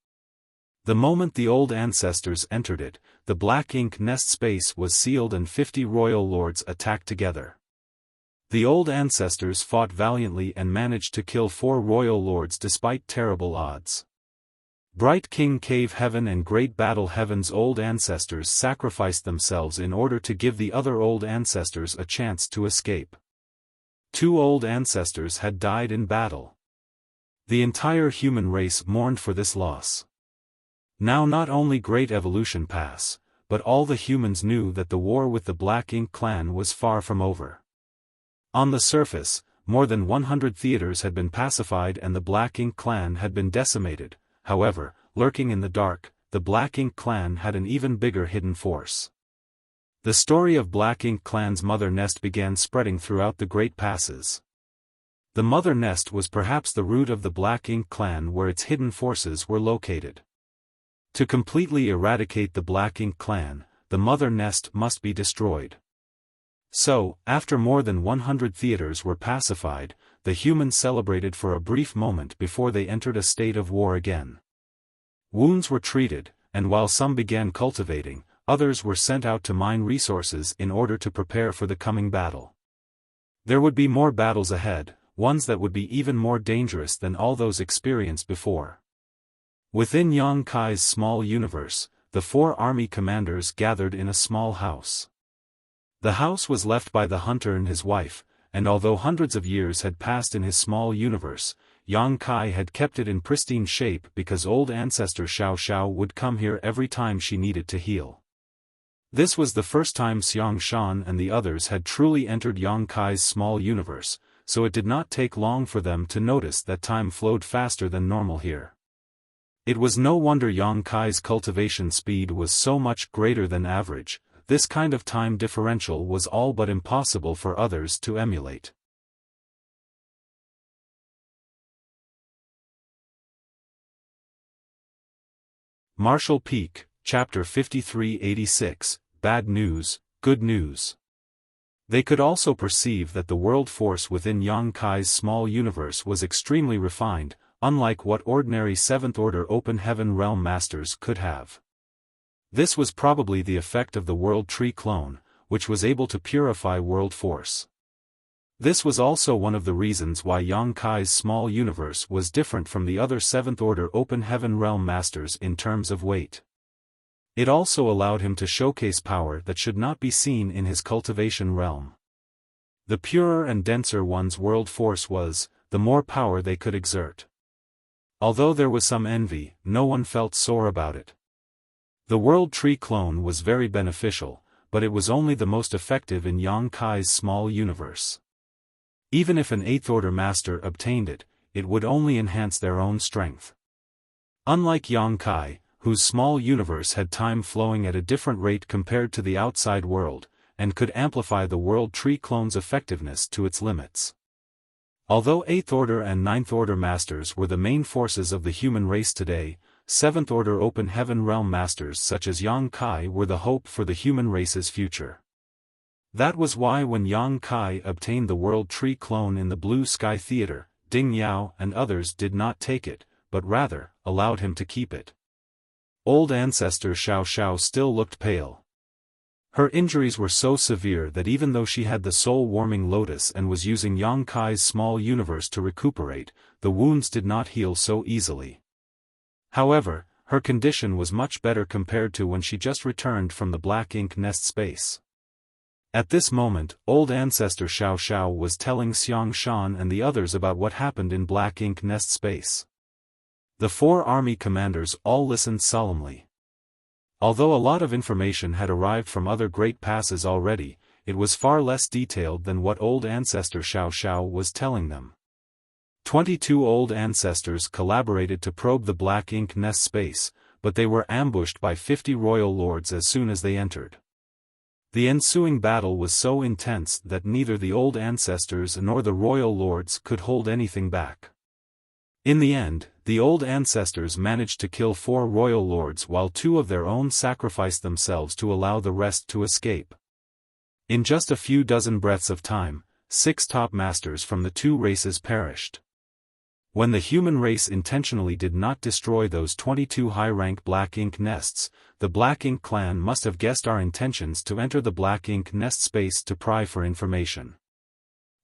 The moment the old ancestors entered it, the Black Ink Nest space was sealed and 50 royal lords attacked together. The old ancestors fought valiantly and managed to kill 4 royal lords despite terrible odds. Bright King Cave Heaven and Great Battle Heaven's old ancestors sacrificed themselves in order to give the other old ancestors a chance to escape. 2 old ancestors had died in battle. The entire human race mourned for this loss. Now not only Great Evolution Pass, but all the humans knew that the war with the Black Ink clan was far from over. On the surface, more than 100 theaters had been pacified and the Black Ink clan had been decimated. However, lurking in the dark, the Black Ink clan had an even bigger hidden force. The story of Black Ink clan's mother nest began spreading throughout the Great Passes. The mother nest was perhaps the root of the Black Ink clan where its hidden forces were located. To completely eradicate the Black Ink clan, the mother nest must be destroyed. So, after more than 100 theaters were pacified, the humans celebrated for a brief moment before they entered a state of war again. Wounds were treated, and while some began cultivating, others were sent out to mine resources in order to prepare for the coming battle. There would be more battles ahead, ones that would be even more dangerous than all those experienced before. Within Yang Kai's small universe, the 4 army commanders gathered in a small house. The house was left by the hunter and his wife, and although hundreds of years had passed in his small universe, Yang Kai had kept it in pristine shape because old ancestor Xiao would come here every time she needed to heal. This was the first time Xiaofan and the others had truly entered Yang Kai's small universe, so it did not take long for them to notice that time flowed faster than normal here. It was no wonder Yang Kai's cultivation speed was so much greater than average. This kind of time differential was all but impossible for others to emulate. Marshall Peak, Chapter 5386, Bad News, Good News. They could also perceive that the world force within Yang Kai's small universe was extremely refined, unlike what ordinary 7th Order Open Heaven Realm Masters could have. This was probably the effect of the World Tree clone, which was able to purify world force. This was also one of the reasons why Yang Kai's small universe was different from the other 7th Order Open Heaven Realm Masters in terms of weight. It also allowed him to showcase power that should not be seen in his cultivation realm. The purer and denser one's world force was, the more power they could exert. Although there was some envy, no one felt sore about it. The World Tree clone was very beneficial, but it was only the most effective in Yang Kai's small universe. Even if an 8th Order Master obtained it, it would only enhance their own strength. Unlike Yang Kai, whose small universe had time flowing at a different rate compared to the outside world, and could amplify the World Tree clone's effectiveness to its limits. Although 8th Order and 9th Order Masters were the main forces of the human race today, 7th Order Open Heaven Realm Masters such as Yang Kai were the hope for the human race's future. That was why when Yang Kai obtained the World Tree clone in the Blue Sky Theater, Ding Yao and others did not take it, but rather, allowed him to keep it. Old ancestor Xiao still looked pale. Her injuries were so severe that even though she had the soul-warming lotus and was using Yang Kai's small universe to recuperate, the wounds did not heal so easily. However, her condition was much better compared to when she just returned from the Black Ink Nest space. At this moment, old ancestor Xiao was telling Xiaofan and the others about what happened in Black Ink Nest space. The 4 army commanders all listened solemnly. Although a lot of information had arrived from other great passes already, it was far less detailed than what old ancestor Xiao was telling them. 22 old ancestors collaborated to probe the Black Ink Nest space, but they were ambushed by 50 royal lords as soon as they entered. The ensuing battle was so intense that neither the old ancestors nor the royal lords could hold anything back. In the end, the old ancestors managed to kill 4 royal lords while 2 of their own sacrificed themselves to allow the rest to escape. In just a few dozen breaths of time, 6 top masters from the 2 races perished. When the human race intentionally did not destroy those 22 high-rank black ink nests, the Black Ink clan must have guessed our intentions to enter the black ink nest space to pry for information.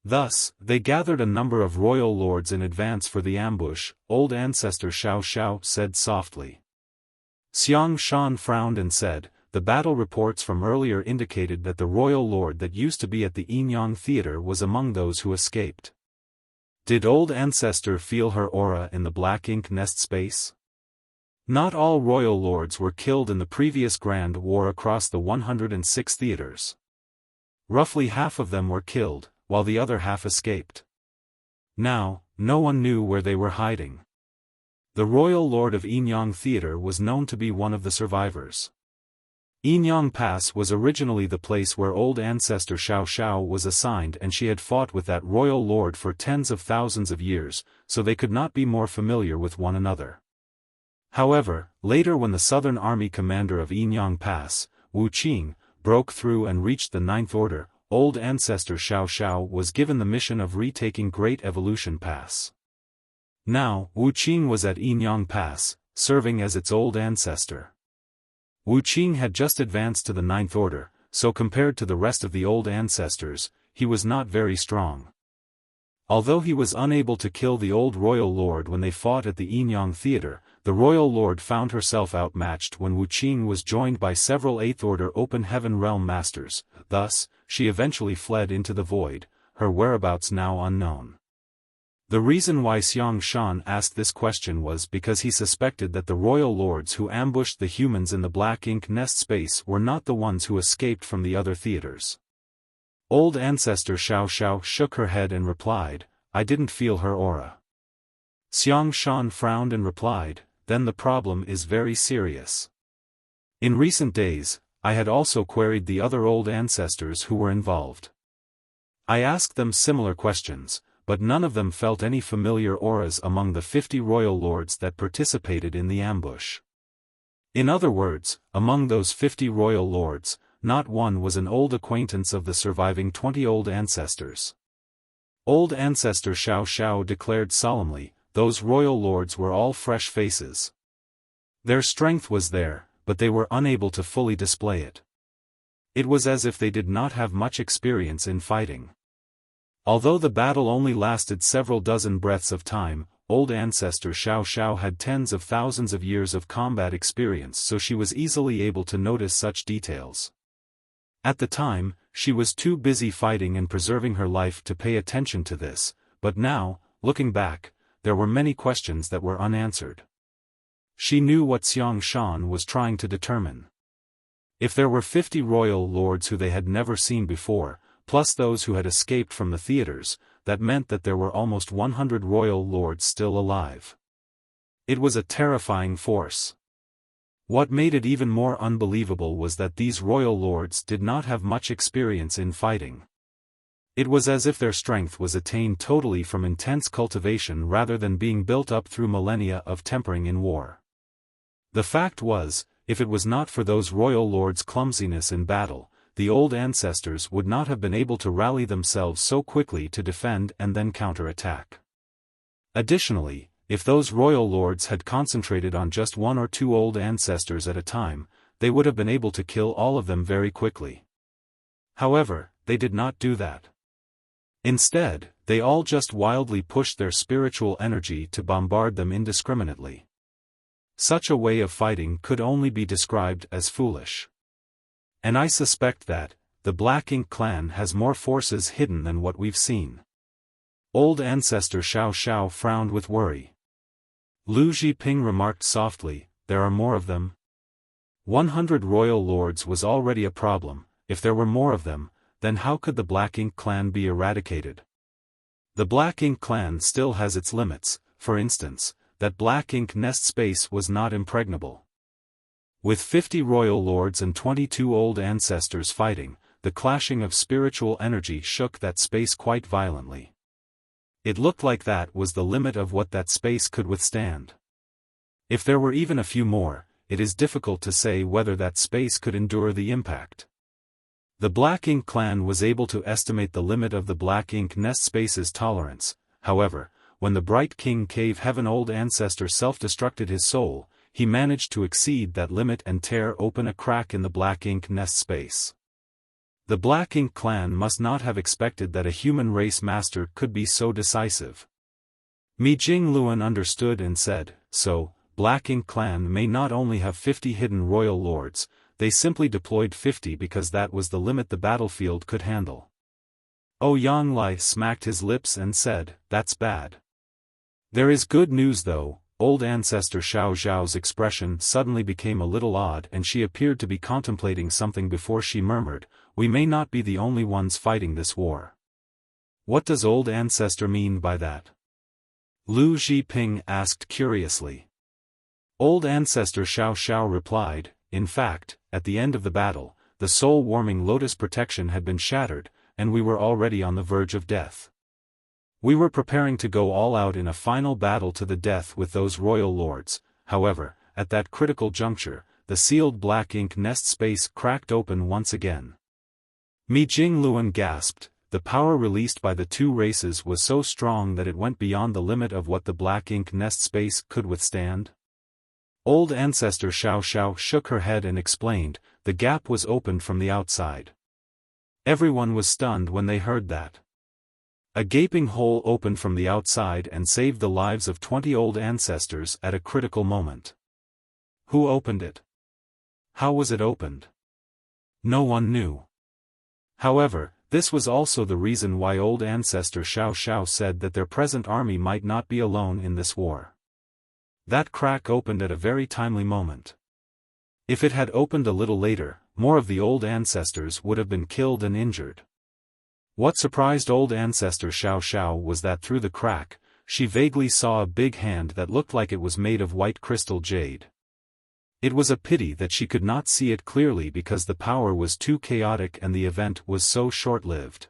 Thus, they gathered a number of royal lords in advance for the ambush, old ancestor Xiao said softly. Xiaofan frowned and said, the battle reports from earlier indicated that the royal lord that used to be at the Yinyang Theater was among those who escaped. Did old ancestor feel her aura in the black ink nest space? Not all royal lords were killed in the previous Grand War across the 106 theaters. Roughly half of them were killed, while the other half escaped. Now, no one knew where they were hiding. The royal lord of Yinyang Theater was known to be one of the survivors. Yinyang Pass was originally the place where old ancestor Xiao was assigned, and she had fought with that royal lord for tens of thousands of years, so they could not be more familiar with one another. However, later when the Southern Army commander of Yinyang Pass, Wuxia, broke through and reached the Ninth Order, old ancestor Xiao was given the mission of retaking Great Evolution Pass. Now, Wuxia was at Yinyang Pass, serving as its old ancestor. Wuxia had just advanced to the Ninth Order, so compared to the rest of the old ancestors, he was not very strong. Although he was unable to kill the old royal lord when they fought at the Yinyang Theater, the royal lord found herself outmatched when Wuxia was joined by several Eighth Order Open Heaven Realm Masters. Thus, she eventually fled into the void, her whereabouts now unknown. The reason why Xiaofan asked this question was because he suspected that the royal lords who ambushed the humans in the black ink nest space were not the ones who escaped from the other theaters. Old ancestor Xiao shook her head and replied, I didn't feel her aura. Xiaofan frowned and replied, then the problem is very serious. In recent days, I had also queried the other old ancestors who were involved. I asked them similar questions, but none of them felt any familiar auras among the 50 royal lords that participated in the ambush. In other words, among those 50 royal lords, not one was an old acquaintance of the surviving 20 old ancestors. Old ancestor Xiao declared solemnly, those royal lords were all fresh faces. Their strength was there, but they were unable to fully display it. It was as if they did not have much experience in fighting. Although the battle only lasted several dozen breaths of time, old ancestor Xiao had tens of thousands of years of combat experience, so she was easily able to notice such details. At the time, she was too busy fighting and preserving her life to pay attention to this, but now, looking back, there were many questions that were unanswered. She knew what Xiaofan was trying to determine. If there were 50 royal lords who they had never seen before, plus those who had escaped from the theaters, that meant that there were almost 100 royal lords still alive. It was a terrifying force. What made it even more unbelievable was that these royal lords did not have much experience in fighting. It was as if their strength was attained totally from intense cultivation rather than being built up through millennia of tempering in war. The fact was, if it was not for those royal lords' clumsiness in battle, the old ancestors would not have been able to rally themselves so quickly to defend and then counter-attack. Additionally, if those royal lords had concentrated on just 1 or 2 old ancestors at a time, they would have been able to kill all of them very quickly. However, they did not do that. Instead, they all just wildly pushed their spiritual energy to bombard them indiscriminately. Such a way of fighting could only be described as foolish. And I suspect that, the Black Ink clan has more forces hidden than what we've seen. Old ancestor Xiao frowned with worry. Lu Zhiping remarked softly, there are more of them. 100 royal lords was already a problem. If there were more of them, then how could the Black Ink clan be eradicated? The Black Ink clan still has its limits, for instance, that black ink nest space was not impregnable. With 50 royal lords and 22 old ancestors fighting, the clashing of spiritual energy shook that space quite violently. It looked like that was the limit of what that space could withstand. If there were even a few more, it is difficult to say whether that space could endure the impact. The Black Ink clan was able to estimate the limit of the Black Ink nest space's tolerance. However, when the Bright King Cave Heaven old ancestor self-destructed his soul, he managed to exceed that limit and tear open a crack in the Black Ink nest space. The Black Ink clan must not have expected that a human race master could be so decisive. Mi Jingluan understood and said, "So, Black Ink clan may not only have 50 hidden royal lords, they simply deployed 50 because that was the limit the battlefield could handle." Yang Lai smacked his lips and said, "That's bad." "There is good news though." Old ancestor Xiao Zhao's expression suddenly became a little odd and she appeared to be contemplating something before she murmured, "We may not be the only ones fighting this war." "What does old ancestor mean by that?" Lu Zhiping asked curiously. Old ancestor Xiao Xiao replied, "In fact, at the end of the battle, the soul-warming lotus protection had been shattered, and we were already on the verge of death. We were preparing to go all out in a final battle to the death with those royal lords. However, at that critical juncture, the sealed Black Ink nest space cracked open once again." Mi Jingluan gasped. The power released by the two races was so strong that it went beyond the limit of what the Black Ink nest space could withstand. Old ancestor Xiao Xiao shook her head and explained, "The gap was opened from the outside." Everyone was stunned when they heard that. A gaping hole opened from the outside and saved the lives of 20 old ancestors at a critical moment. Who opened it? How was it opened? No one knew. However, this was also the reason why old ancestor Xiao Xiao said that their present army might not be alone in this war. That crack opened at a very timely moment. If it had opened a little later, more of the old ancestors would have been killed and injured. What surprised old ancestor Xiao Xiao was that through the crack, she vaguely saw a big hand that looked like it was made of white crystal jade. It was a pity that she could not see it clearly because the power was too chaotic and the event was so short-lived.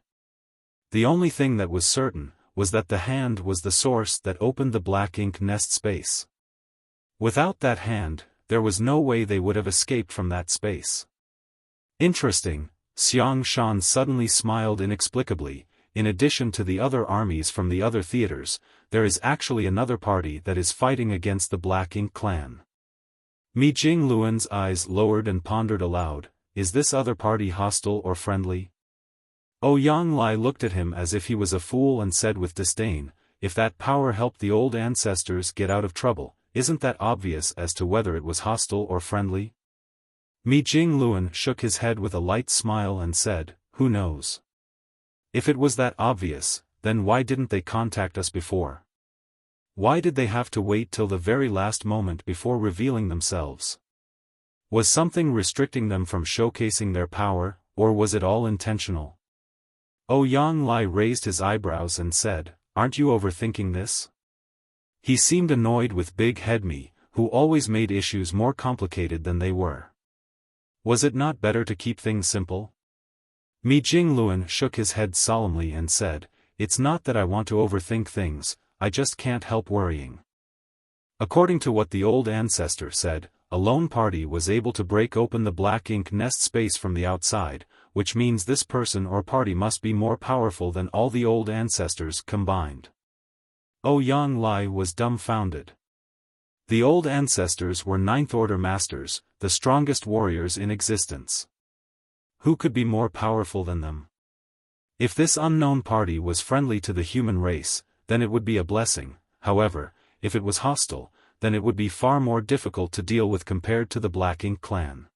The only thing that was certain was that the hand was the source that opened the Black Ink nest space. Without that hand, there was no way they would have escaped from that space. Interesting. Xiang Shan suddenly smiled inexplicably. In addition to the other armies from the other theaters, there is actually another party that is fighting against the Black Ink clan. Mi Jingluan's eyes lowered and pondered aloud, "Is this other party hostile or friendly?" Yang Lai looked at him as if he was a fool and said with disdain, "If that power helped the old ancestors get out of trouble, isn't that obvious as to whether it was hostile or friendly?" Mi Jingluan shook his head with a light smile and said, "Who knows? If it was that obvious, then why didn't they contact us before? Why did they have to wait till the very last moment before revealing themselves? Was something restricting them from showcasing their power, or was it all intentional?" Yang Lai raised his eyebrows and said, "Aren't you overthinking this?" He seemed annoyed with Big Head Mi, who always made issues more complicated than they were. Was it not better to keep things simple? Mi Jingluan shook his head solemnly and said, "It's not that I want to overthink things, I just can't help worrying." According to what the old ancestor said, a lone party was able to break open the Black Ink nest space from the outside, which means this person or party must be more powerful than all the old ancestors combined. Yang Lai was dumbfounded. The old ancestors were Ninth-Order masters, the strongest warriors in existence. Who could be more powerful than them? If this unknown party was friendly to the human race, then it would be a blessing. However, if it was hostile, then it would be far more difficult to deal with compared to the Black Ink clan.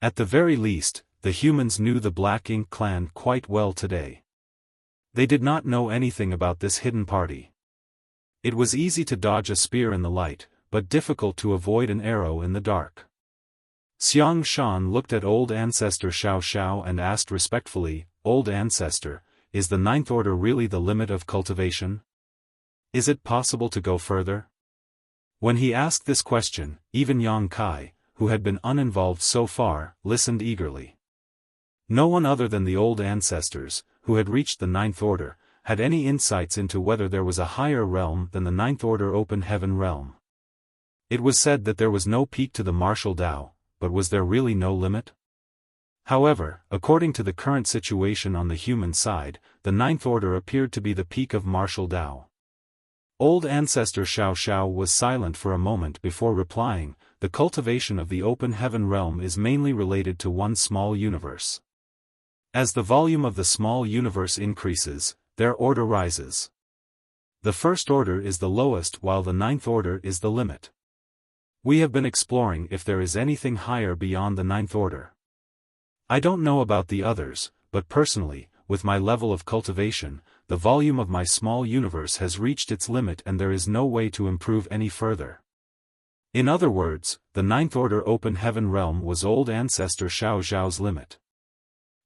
At the very least, the humans knew the Black Ink clan quite well today. They did not know anything about this hidden party. It was easy to dodge a spear in the light, but difficult to avoid an arrow in the dark. Xiang Shan looked at old ancestor Xiao Xiao and asked respectfully, "Old ancestor, is the Ninth Order really the limit of cultivation? Is it possible to go further?" When he asked this question, even Yang Kai, who had been uninvolved so far, listened eagerly. No one other than the old ancestors, who had reached the Ninth Order, had any insights into whether there was a higher realm than the Ninth Order open heaven realm. It was said that there was no peak to the martial Tao, but was there really no limit? However, according to the current situation on the human side, the Ninth Order appeared to be the peak of martial Tao. Old ancestor Xiao was silent for a moment before replying, "The cultivation of the open heaven realm is mainly related to one small universe. As the volume of the small universe increases, their order rises. The first order is the lowest while the Ninth Order is the limit. We have been exploring if there is anything higher beyond the Ninth Order. I don't know about the others, but personally, with my level of cultivation, the volume of my small universe has reached its limit and there is no way to improve any further." In other words, the Ninth Order open heaven realm was old ancestor Xiao's limit.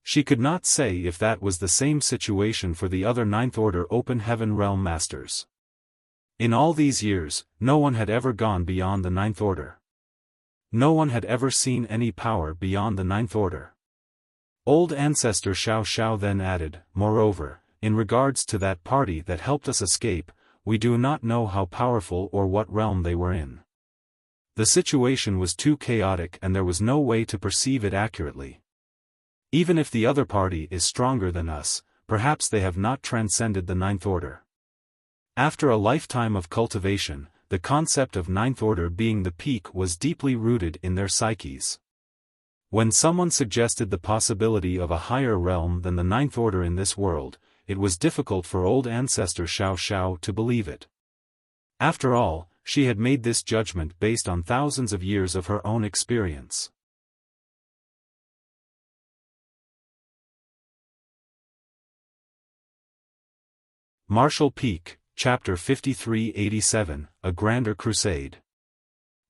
She could not say if that was the same situation for the other Ninth Order open heaven realm masters. In all these years, no one had ever gone beyond the Ninth Order. No one had ever seen any power beyond the Ninth Order. Old ancestor Xiao then added, "Moreover, in regards to that party that helped us escape, we do not know how powerful or what realm they were in. The situation was too chaotic and there was no way to perceive it accurately. Even if the other party is stronger than us, perhaps they have not transcended the Ninth Order." After a lifetime of cultivation, the concept of Ninth Order being the peak was deeply rooted in their psyches. When someone suggested the possibility of a higher realm than the Ninth Order in this world, it was difficult for old ancestor Xiao to believe it. After all, she had made this judgment based on thousands of years of her own experience. Martial Peak, Chapter 5387, A Grander Crusade.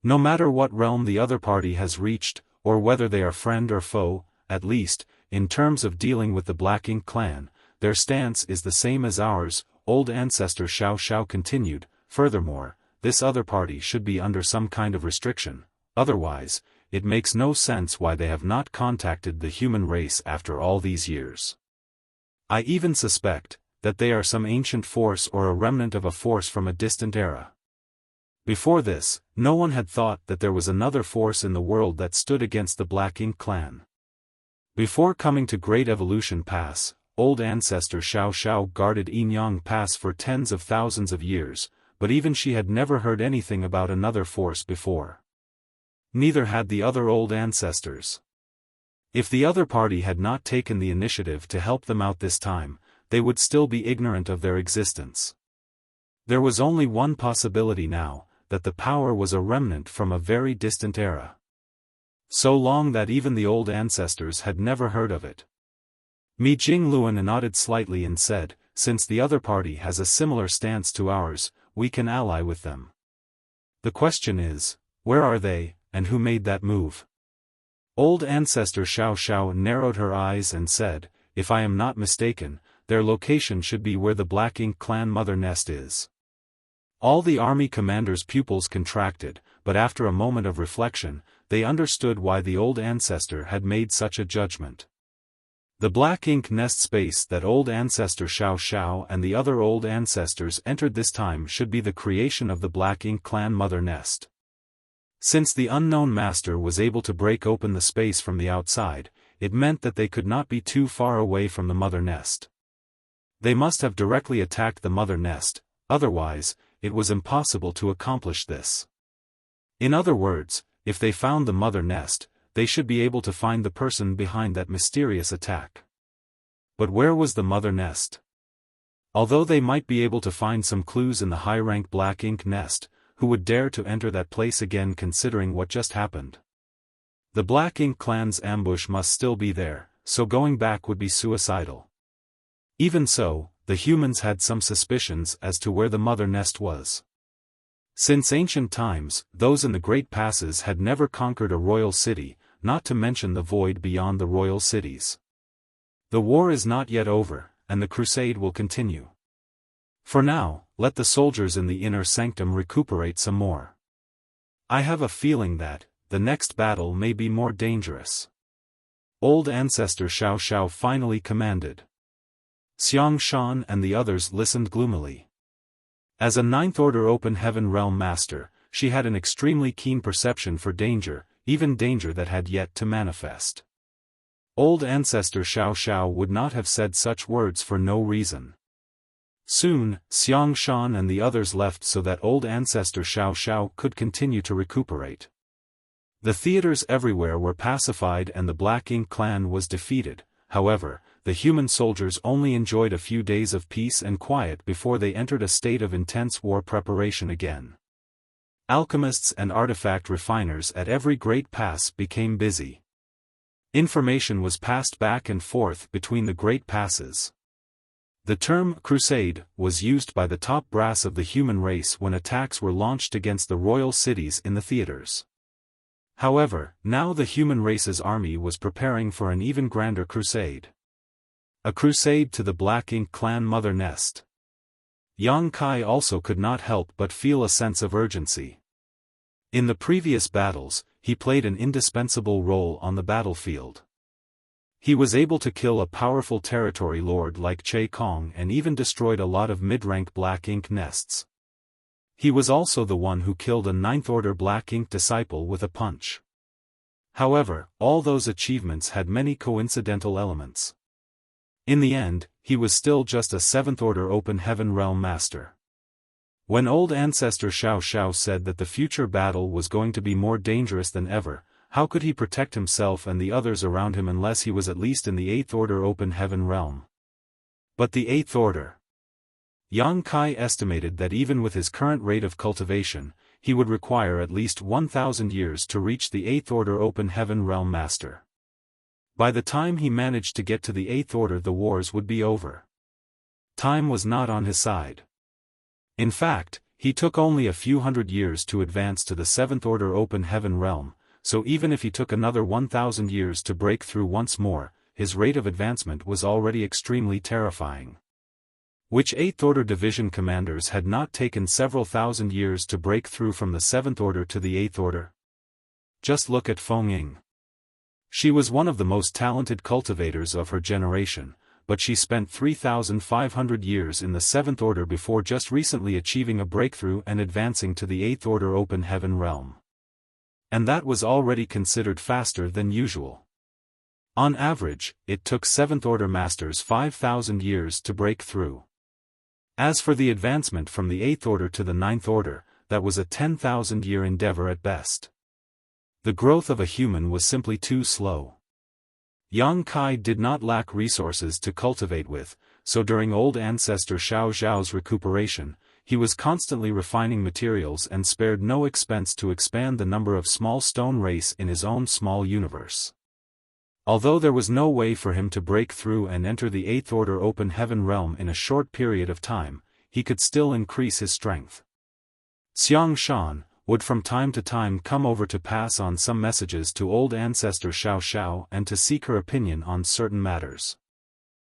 No matter what realm the other party has reached, or whether they are friend or foe, at least, in terms of dealing with the Black Ink clan, their stance is the same as ours, old ancestor Xiao continued. Furthermore, this other party should be under some kind of restriction, otherwise, it makes no sense why they have not contacted the human race after all these years. I even suspect that they are some ancient force or a remnant of a force from a distant era. Before this, no one had thought that there was another force in the world that stood against the Black Ink clan. Before coming to Great Evolution Pass, old ancestor Xiao guarded Yinyang Pass for tens of thousands of years, but even she had never heard anything about another force before. Neither had the other old ancestors. If the other party had not taken the initiative to help them out this time, they would still be ignorant of their existence. There was only one possibility now, that the power was a remnant from a very distant era. So long that even the old ancestors had never heard of it. Mi Jingluan nodded slightly and said, "Since the other party has a similar stance to ours, we can ally with them. The question is, where are they, and who made that move?" Old ancestor Xiao narrowed her eyes and said, "If I am not mistaken, their location should be where the Black Ink clan mother nest is." All the army commanders' pupils contracted, but after a moment of reflection, they understood why the old ancestor had made such a judgment. The Black Ink nest space that old ancestor Xiao and the other old ancestors entered this time should be the creation of the Black Ink clan mother nest. Since the unknown master was able to break open the space from the outside, it meant that they could not be too far away from the mother nest. They must have directly attacked the mother nest, otherwise, it was impossible to accomplish this. In other words, if they found the mother nest, they should be able to find the person behind that mysterious attack. But where was the mother nest? Although they might be able to find some clues in the high-rank Black Ink nest, who would dare to enter that place again considering what just happened? The Black Ink clan's ambush must still be there, so going back would be suicidal. Even so, the humans had some suspicions as to where the mother nest was. Since ancient times, those in the Great Passes had never conquered a royal city, not to mention the void beyond the royal cities. The war is not yet over, and the crusade will continue. For now, let the soldiers in the inner sanctum recuperate some more. I have a feeling that, the next battle may be more dangerous. Old Ancestor Xiao finally commanded. Xiaofan and the others listened gloomily. As a Ninth Order Open Heaven Realm Master, she had an extremely keen perception for danger, even danger that had yet to manifest. Old Ancestor Xiao would not have said such words for no reason. Soon, Xiaofan and the others left so that Old Ancestor Xiao could continue to recuperate. The theaters everywhere were pacified and the Black Ink clan was defeated. However, the human soldiers only enjoyed a few days of peace and quiet before they entered a state of intense war preparation again. Alchemists and artifact refiners at every great pass became busy. Information was passed back and forth between the great passes. The term crusade was used by the top brass of the human race when attacks were launched against the royal cities in the theaters. However, now the human race's army was preparing for an even grander crusade. A crusade to the Black Ink clan mother nest. Yang Kai also could not help but feel a sense of urgency. In the previous battles, he played an indispensable role on the battlefield. He was able to kill a powerful territory lord like Che Kong and even destroyed a lot of mid-rank Black Ink nests. He was also the one who killed a Ninth Order Black Ink disciple with a punch. However, all those achievements had many coincidental elements. In the end, he was still just a Seventh Order Open Heaven Realm Master. When Old Ancestor Xiao said that the future battle was going to be more dangerous than ever, how could he protect himself and the others around him unless he was at least in the Eighth Order Open Heaven Realm? But the Eighth Order. Yang Kai estimated that even with his current rate of cultivation, he would require at least 1,000 years to reach the Eighth Order Open Heaven Realm Master. By the time he managed to get to the Eighth Order, the wars would be over. Time was not on his side. In fact, he took only a few hundred years to advance to the Seventh Order Open Heaven Realm, so even if he took another 1,000 years to break through once more, his rate of advancement was already extremely terrifying. Which Eighth Order division commanders had not taken several thousand years to break through from the Seventh Order to the Eighth Order? Just look at Feng Ying. She was one of the most talented cultivators of her generation, but she spent 3,500 years in the Seventh Order before just recently achieving a breakthrough and advancing to the Eighth Order Open Heaven Realm. And that was already considered faster than usual. On average, it took Seventh Order Masters 5,000 years to break through. As for the advancement from the Eighth Order to the Ninth Order, that was a 10,000-year endeavor at best. The growth of a human was simply too slow. Yang Kai did not lack resources to cultivate with, so during Old Ancestor Xiao's recuperation, he was constantly refining materials and spared no expense to expand the number of small stone race in his own small universe. Although there was no way for him to break through and enter the Eighth Order Open Heaven Realm in a short period of time, he could still increase his strength. Xiaofan would from time to time come over to pass on some messages to Old Ancestor Xiao and to seek her opinion on certain matters.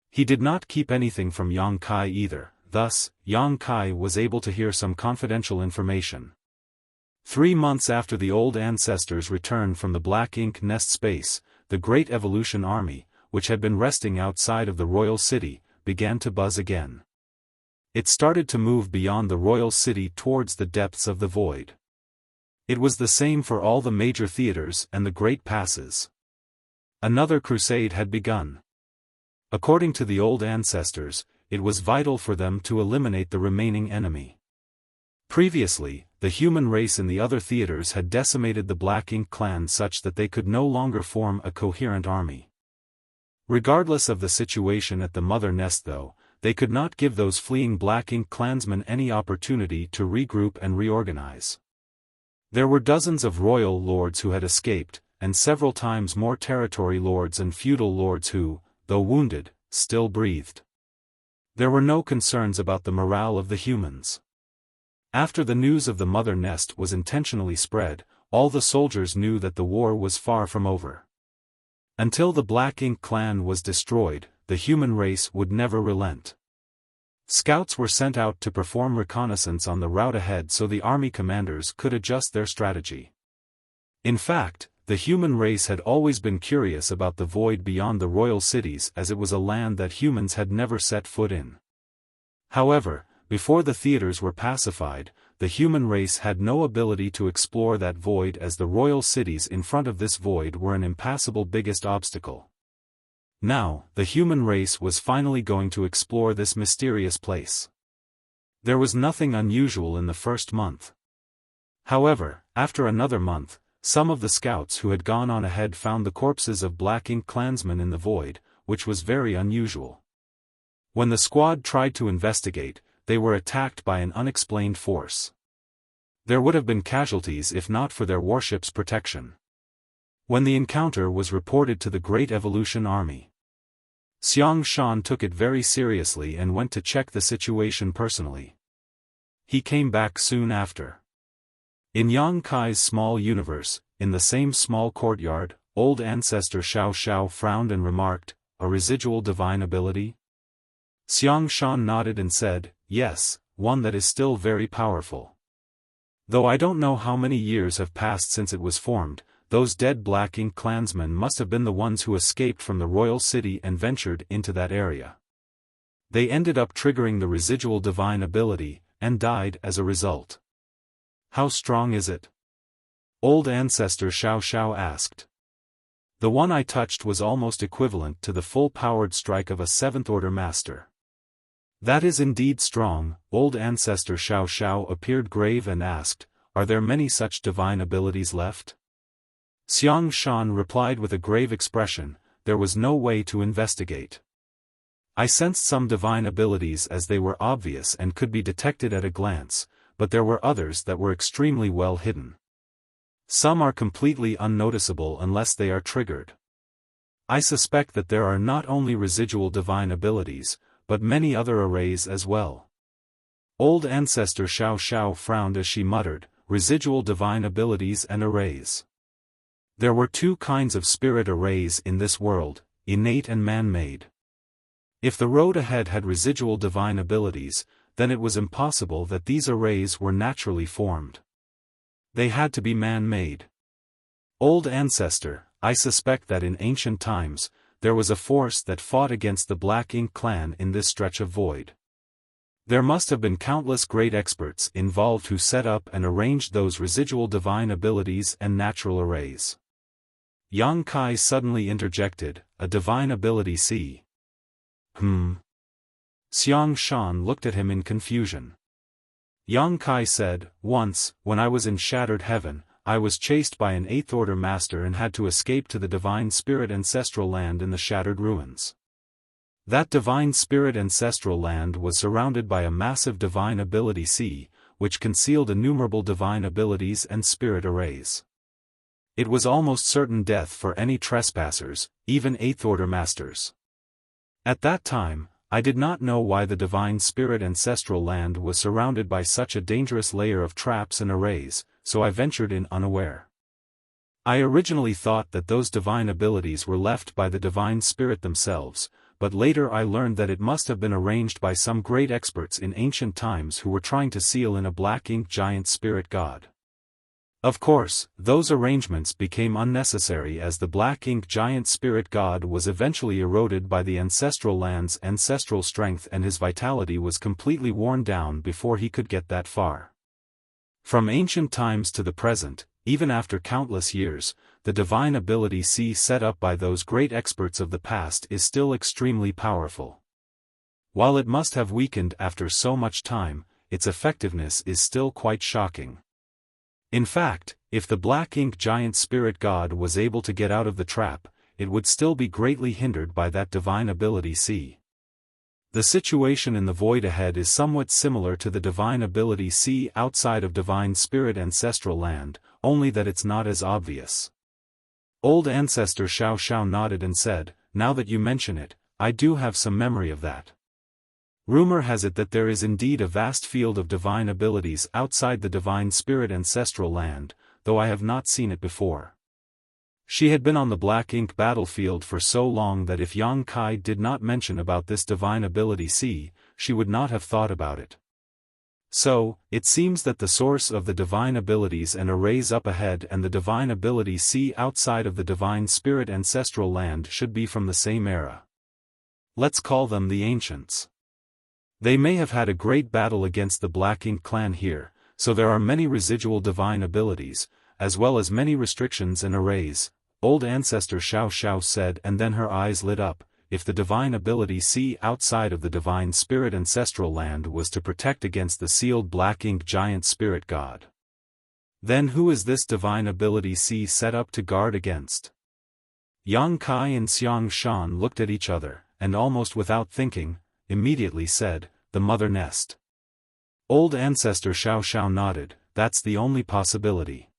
He did not keep anything from Yang Kai either, thus, Yang Kai was able to hear some confidential information. 3 months after the Old Ancestors returned from the Black Ink Nest space, the Great Evolution Army, which had been resting outside of the royal city, began to buzz again. It started to move beyond the royal city towards the depths of the void. It was the same for all the major theaters and the great passes. Another crusade had begun. According to the Old Ancestors, it was vital for them to eliminate the remaining enemy. Previously, the human race in the other theaters had decimated the Black Ink clan such that they could no longer form a coherent army. Regardless of the situation at the mother nest though, they could not give those fleeing Black Ink clansmen any opportunity to regroup and reorganize. There were dozens of royal lords who had escaped, and several times more territory lords and feudal lords who, though wounded, still breathed. There were no concerns about the morale of the humans. After the news of the mother nest was intentionally spread, all the soldiers knew that the war was far from over. Until the Black Ink clan was destroyed, the human race would never relent. Scouts were sent out to perform reconnaissance on the route ahead so the army commanders could adjust their strategy. In fact, the human race had always been curious about the void beyond the royal cities, as it was a land that humans had never set foot in. However, before the theaters were pacified, the human race had no ability to explore that void, as the royal cities in front of this void were an impassable biggest obstacle. Now, the human race was finally going to explore this mysterious place. There was nothing unusual in the first month. However, after another month, some of the scouts who had gone on ahead found the corpses of Black Ink clansmen in the void, which was very unusual. When the squad tried to investigate, they were attacked by an unexplained force. There would have been casualties if not for their warship's protection. When the encounter was reported to the Great Evolution Army, Xiaofan took it very seriously and went to check the situation personally. He came back soon after. In Yang Kai's small universe, in the same small courtyard, old ancestor Xiao frowned and remarked, "A residual divine ability?" Xiaofan nodded and said, "Yes, one that is still very powerful. Though I don't know how many years have passed since it was formed, those dead Black Ink clansmen must have been the ones who escaped from the royal city and ventured into that area. They ended up triggering the residual divine ability, and died as a result." "How strong is it?" Old ancestor Xiao asked. "The one I touched was almost equivalent to the full-powered strike of a 7th-order master." "That is indeed strong." Old ancestor Xiao appeared grave and asked, "Are there many such divine abilities left?" Xiaofan replied with a grave expression, "There was no way to investigate. I sensed some divine abilities as they were obvious and could be detected at a glance, but there were others that were extremely well hidden. Some are completely unnoticeable unless they are triggered. I suspect that there are not only residual divine abilities, but many other arrays as well." Old ancestor Xiao frowned as she muttered, "Residual divine abilities and arrays. There were two kinds of spirit arrays in this world, innate and man-made. If the road ahead had residual divine abilities, then it was impossible that these arrays were naturally formed. They had to be man-made. Old ancestor, I suspect that in ancient times, there was a force that fought against the Black Ink clan in this stretch of void. There must have been countless great experts involved who set up and arranged those residual divine abilities and natural arrays." Yang Kai suddenly interjected, "A divine ability see." Xiaofan looked at him in confusion. Yang Kai said, "Once, when I was in Shattered Heaven, I was chased by an 8th-order master and had to escape to the Divine Spirit Ancestral Land in the Shattered Ruins. That Divine Spirit Ancestral Land was surrounded by a massive divine ability sea, which concealed innumerable divine abilities and spirit arrays. It was almost certain death for any trespassers, even 8th-order masters. At that time, I did not know why the Divine Spirit Ancestral Land was surrounded by such a dangerous layer of traps and arrays, so I ventured in unaware. I originally thought that those divine abilities were left by the Divine Spirit themselves, but later I learned that it must have been arranged by some great experts in ancient times who were trying to seal in a Black Ink giant spirit god. Of course, those arrangements became unnecessary as the Black Ink giant spirit god was eventually eroded by the ancestral land's ancestral strength and his vitality was completely worn down before he could get that far. From ancient times to the present, even after countless years, the divine ability sea set up by those great experts of the past is still extremely powerful. While it must have weakened after so much time, its effectiveness is still quite shocking. In fact, if the Black Ink giant spirit god was able to get out of the trap, it would still be greatly hindered by that divine ability sea. The situation in the void ahead is somewhat similar to the divine ability sea outside of Divine Spirit Ancestral Land, only that it's not as obvious. Old ancestor Xiao nodded and said, "Now that you mention it, I do have some memory of that. Rumor has it that there is indeed a vast field of divine abilities outside the Divine Spirit Ancestral Land, though I have not seen it before." She had been on the Black Ink battlefield for so long that if Yang Kai did not mention about this divine ability sea, she would not have thought about it. So, it seems that the source of the divine abilities and arrays up ahead and the divine ability C outside of the divine spirit ancestral land should be from the same era. Let's call them the ancients. They may have had a great battle against the Black Ink clan here, so there are many residual divine abilities, as well as many restrictions and arrays, old ancestor Xiao said, and then her eyes lit up. If the divine ability C outside of the divine spirit ancestral land was to protect against the sealed Black Ink giant spirit god, then who is this divine ability C set up to guard against? Yang Kai and Xiaofan looked at each other, and almost without thinking, immediately said, the mother nest. Old ancestor Xiao nodded, that's the only possibility.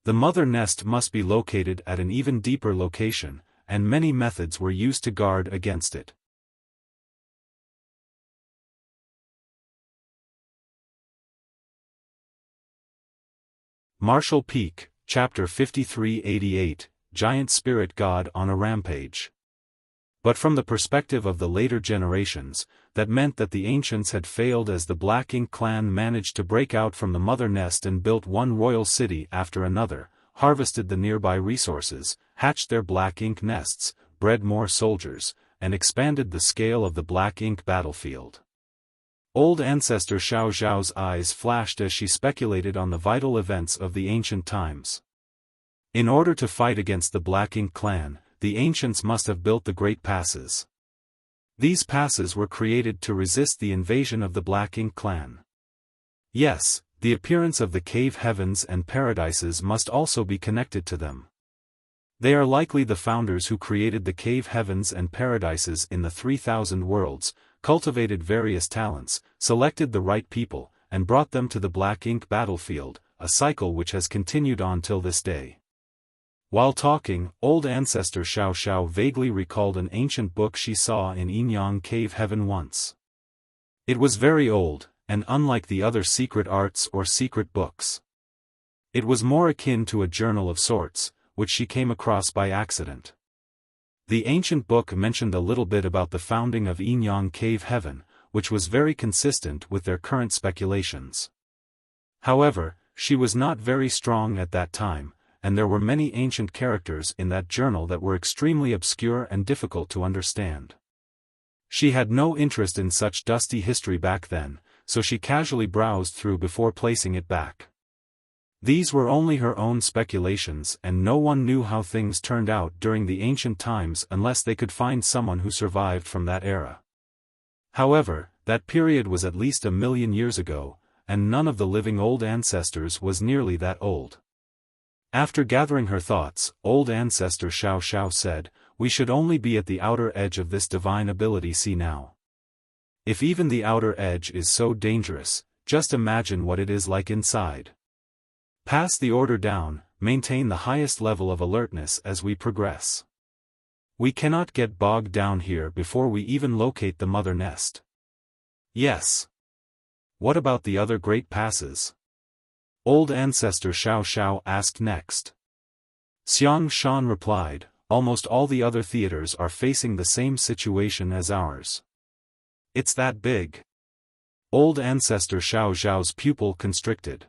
The mother nest must be located at an even deeper location, and many methods were used to guard against it. Martial Peak, Chapter 5388, Giant Spirit God on a Rampage. But from the perspective of the later generations, that meant that the ancients had failed as the Black Ink clan managed to break out from the mother nest and built one royal city after another, harvested the nearby resources, hatched their Black Ink nests, bred more soldiers, and expanded the scale of the Black Ink battlefield. Old ancestor Xiao's eyes flashed as she speculated on the vital events of the ancient times. In order to fight against the Black Ink clan, the ancients must have built the Great Passes. These passes were created to resist the invasion of the Black Ink clan. Yes, the appearance of the cave heavens and paradises must also be connected to them. They are likely the founders who created the cave heavens and paradises in the 3000 worlds, cultivated various talents, selected the right people, and brought them to the Black Ink battlefield, a cycle which has continued on till this day. While talking, old ancestor Xiao vaguely recalled an ancient book she saw in Yinyang Cave Heaven once. It was very old, and unlike the other secret arts or secret books. It was more akin to a journal of sorts, which she came across by accident. The ancient book mentioned a little bit about the founding of Yinyang Cave Heaven, which was very consistent with their current speculations. However, she was not very strong at that time, and there were many ancient characters in that journal that were extremely obscure and difficult to understand. She had no interest in such dusty history back then, so she casually browsed through before placing it back. These were only her own speculations, and no one knew how things turned out during the ancient times unless they could find someone who survived from that era. However, that period was at least 1,000,000 years ago, and none of the living old ancestors was nearly that old. After gathering her thoughts, old ancestor Xiao said, we should only be at the outer edge of this divine ability C now. If even the outer edge is so dangerous, just imagine what it is like inside. Pass the order down, maintain the highest level of alertness as we progress. We cannot get bogged down here before we even locate the mother nest. Yes. What about the other great passes? Old ancestor Xiao asked next. Xiaofan replied, almost all the other theaters are facing the same situation as ours. It's that big. Old ancestor Xiao's pupil constricted.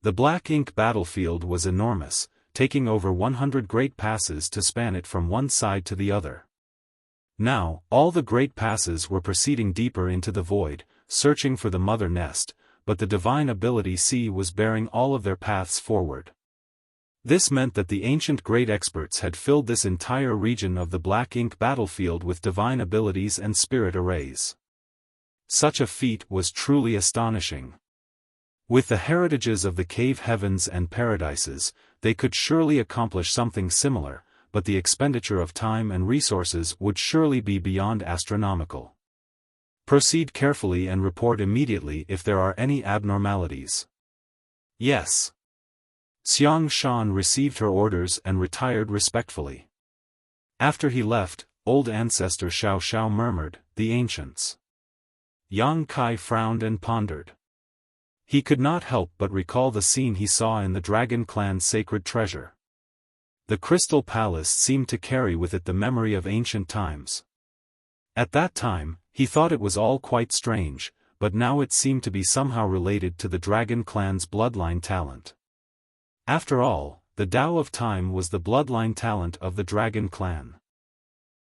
The Black Ink battlefield was enormous, taking over 100 great passes to span it from one side to the other. Now, all the great passes were proceeding deeper into the void, searching for the mother nest, but the divine ability C was bearing all of their paths forward. This meant that the ancient great experts had filled this entire region of the Black Ink battlefield with divine abilities and spirit arrays. Such a feat was truly astonishing. With the heritages of the cave heavens and paradises, they could surely accomplish something similar, but the expenditure of time and resources would surely be beyond astronomical. Proceed carefully and report immediately if there are any abnormalities. Yes. Xiaofan received her orders and retired respectfully. After he left, old ancestor Xiao murmured, the ancients. Yang Kai frowned and pondered. He could not help but recall the scene he saw in the Dragon Clan's sacred treasure. The Crystal Palace seemed to carry with it the memory of ancient times. At that time, he thought it was all quite strange, but now it seemed to be somehow related to the Dragon Clan's bloodline talent. After all, the Tao of Time was the bloodline talent of the Dragon Clan.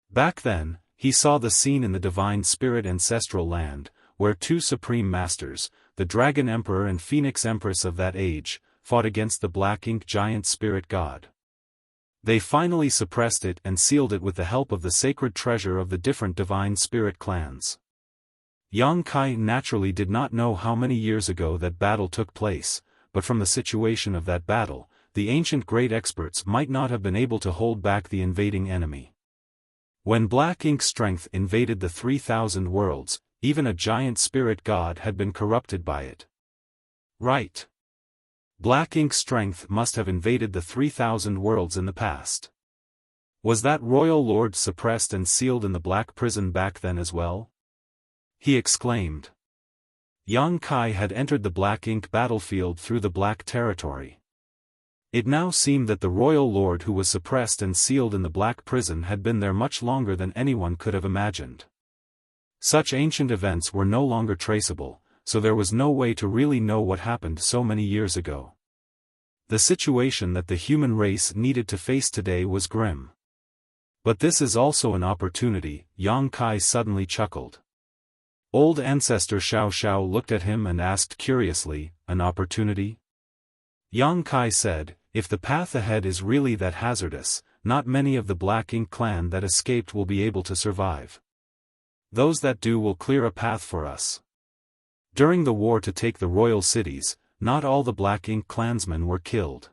Back then, he saw the scene in the Divine Spirit ancestral land, where two supreme masters, the Dragon Emperor and Phoenix Empress of that age, fought against the Black Ink Giant Spirit God. They finally suppressed it and sealed it with the help of the sacred treasure of the different Divine Spirit clans. Yang Kai naturally did not know how many years ago that battle took place, but from the situation of that battle, the ancient great experts might not have been able to hold back the invading enemy. When Black Ink's strength invaded the 3,000 worlds, even a giant spirit god had been corrupted by it. Right. Black Ink's strength must have invaded the 3,000 worlds in the past. Was that royal lord suppressed and sealed in the black prison back then as well? He exclaimed. Yang Kai had entered the Black Ink battlefield through the Black Territory. It now seemed that the royal lord who was suppressed and sealed in the black prison had been there much longer than anyone could have imagined. Such ancient events were no longer traceable, so there was no way to really know what happened so many years ago. The situation that the human race needed to face today was grim. But this is also an opportunity, Yang Kai suddenly chuckled. Old ancestor Xiao Xiao looked at him and asked curiously, an opportunity? Yang Kai said, if the path ahead is really that hazardous, not many of the Black Ink clan that escaped will be able to survive. Those that do will clear a path for us. During the war to take the royal cities, not all the Black Ink clansmen were killed.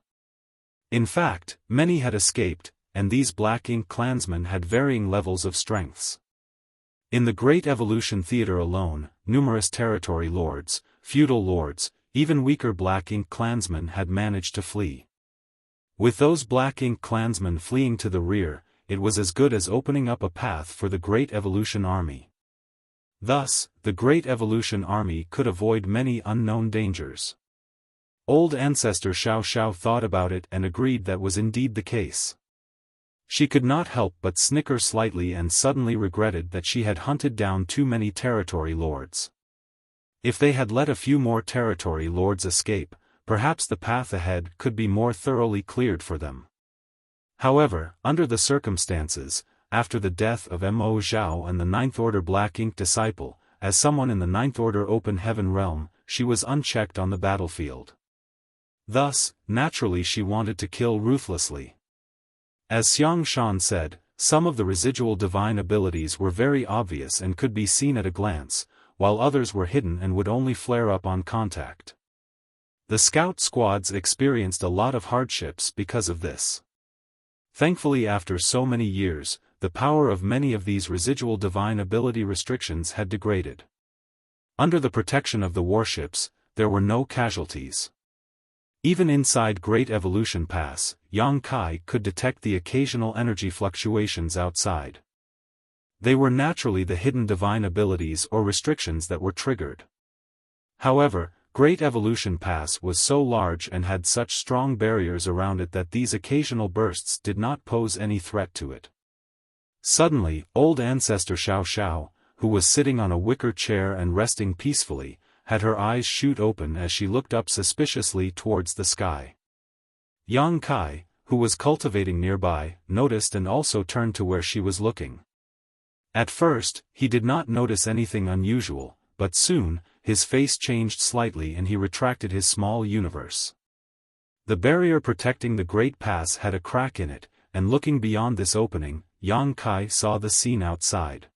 In fact, many had escaped, and these Black Ink clansmen had varying levels of strengths. In the Great Evolution Theater alone, numerous territory lords, feudal lords, even weaker Black Ink clansmen had managed to flee. With those Black Ink clansmen fleeing to the rear, it was as good as opening up a path for the Great Evolution Army. Thus, the Great Evolution Army could avoid many unknown dangers. Old ancestor Xiao Xiao thought about it and agreed that was indeed the case. She could not help but snicker slightly and suddenly regretted that she had hunted down too many territory lords. If they had let a few more territory lords escape, perhaps the path ahead could be more thoroughly cleared for them. However, under the circumstances, after the death of Mo Zhao and the Ninth Order Black Ink disciple, as someone in the Ninth Order Open Heaven realm, she was unchecked on the battlefield. Thus, naturally she wanted to kill ruthlessly. As Xiang Shan said, some of the residual divine abilities were very obvious and could be seen at a glance, while others were hidden and would only flare up on contact. The scout squads experienced a lot of hardships because of this. Thankfully, after so many years, the power of many of these residual divine ability restrictions had degraded. Under the protection of the warships, there were no casualties. Even inside Great Evolution Pass, Yang Kai could detect the occasional energy fluctuations outside. They were naturally the hidden divine abilities or restrictions that were triggered. However, Great Evolution Pass was so large and had such strong barriers around it that these occasional bursts did not pose any threat to it. Suddenly, old ancestor Xiao Xiao, who was sitting on a wicker chair and resting peacefully, had her eyes shoot open as she looked up suspiciously towards the sky. Yang Kai, who was cultivating nearby, noticed and also turned to where she was looking. At first, he did not notice anything unusual, but soon, his face changed slightly and he retracted his small universe. The barrier protecting the Great Pass had a crack in it, and looking beyond this opening, Yang Kai saw the scene outside.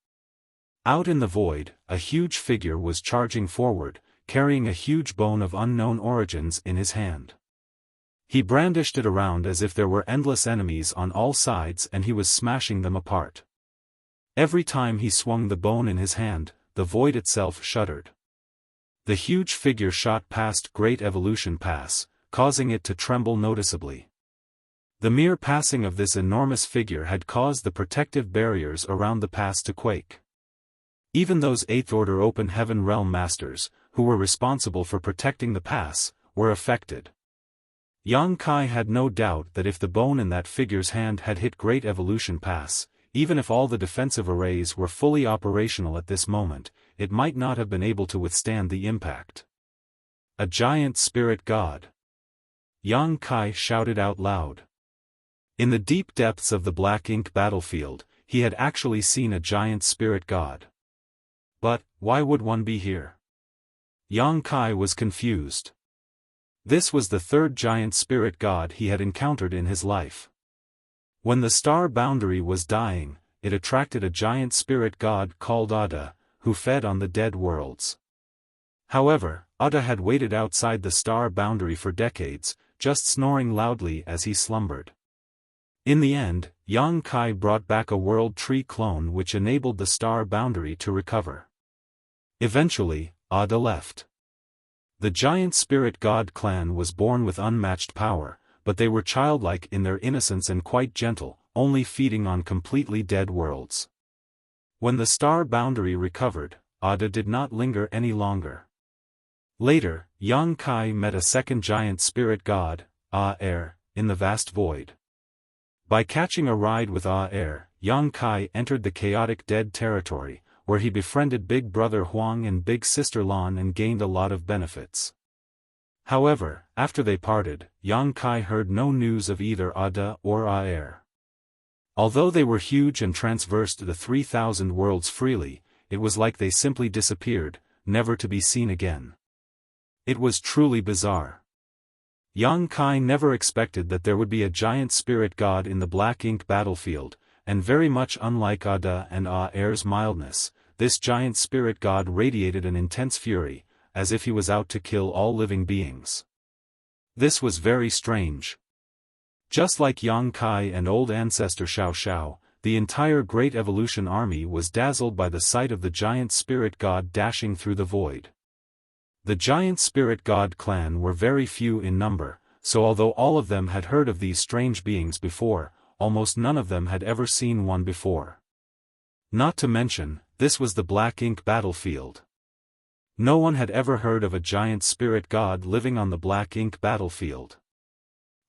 Out in the void, a huge figure was charging forward, carrying a huge bone of unknown origins in his hand. He brandished it around as if there were endless enemies on all sides and he was smashing them apart. Every time he swung the bone in his hand, the void itself shuddered. The huge figure shot past Great Evolution Pass, causing it to tremble noticeably. The mere passing of this enormous figure had caused the protective barriers around the pass to quake. Even those Eighth Order Open Heaven Realm Masters, who were responsible for protecting the pass, were affected. Yang Kai had no doubt that if the bone in that figure's hand had hit Great Evolution Pass, even if all the defensive arrays were fully operational at this moment, it might not have been able to withstand the impact. A giant spirit god! Yang Kai shouted out loud. In the deep depths of the black ink battlefield, he had actually seen a giant spirit god. But, why would one be here? Yang Kai was confused. This was the third giant spirit god he had encountered in his life. When the star boundary was dying, it attracted a giant spirit god called Ada, who fed on the dead worlds. However, Ada had waited outside the star boundary for decades, just snoring loudly as he slumbered. In the end, Yang Kai brought back a world tree clone which enabled the star boundary to recover. Eventually, Ada left. The giant spirit god clan was born with unmatched power, but they were childlike in their innocence and quite gentle, only feeding on completely dead worlds. When the star boundary recovered, Ada did not linger any longer. Later, Yang Kai met a second giant spirit god, A-Er, in the vast void. By catching a ride with A-Er, Yang Kai entered the chaotic dead territory, where he befriended Big Brother Huang and Big Sister Lan and gained a lot of benefits. However, after they parted, Yang Kai heard no news of either Ada or A-Er. Although they were huge and traversed the 3,000 worlds freely, it was like they simply disappeared, never to be seen again. It was truly bizarre. Yang Kai never expected that there would be a giant spirit god in the black ink battlefield, and very much unlike Ada and A-Er's mildness, this giant spirit god radiated an intense fury, as if he was out to kill all living beings. This was very strange. Just like Yang Kai and old ancestor Xiao, the entire Great Evolution army was dazzled by the sight of the giant spirit god dashing through the void. The giant spirit god clan were very few in number, so although all of them had heard of these strange beings before, almost none of them had ever seen one before. Not to mention, this was the black ink battlefield. No one had ever heard of a giant spirit god living on the black ink battlefield.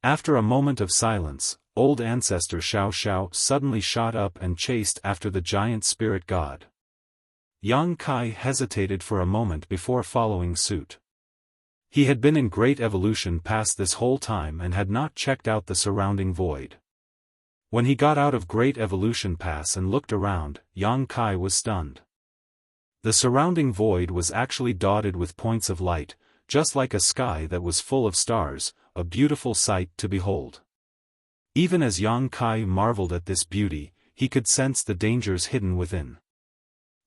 After a moment of silence, old ancestor Xiao suddenly shot up and chased after the giant spirit god. Yang Kai hesitated for a moment before following suit. He had been in Great Evolution past this whole time and had not checked out the surrounding void. When he got out of Great Evolution Pass and looked around, Yang Kai was stunned. The surrounding void was actually dotted with points of light, just like a sky that was full of stars, a beautiful sight to behold. Even as Yang Kai marveled at this beauty, he could sense the dangers hidden within.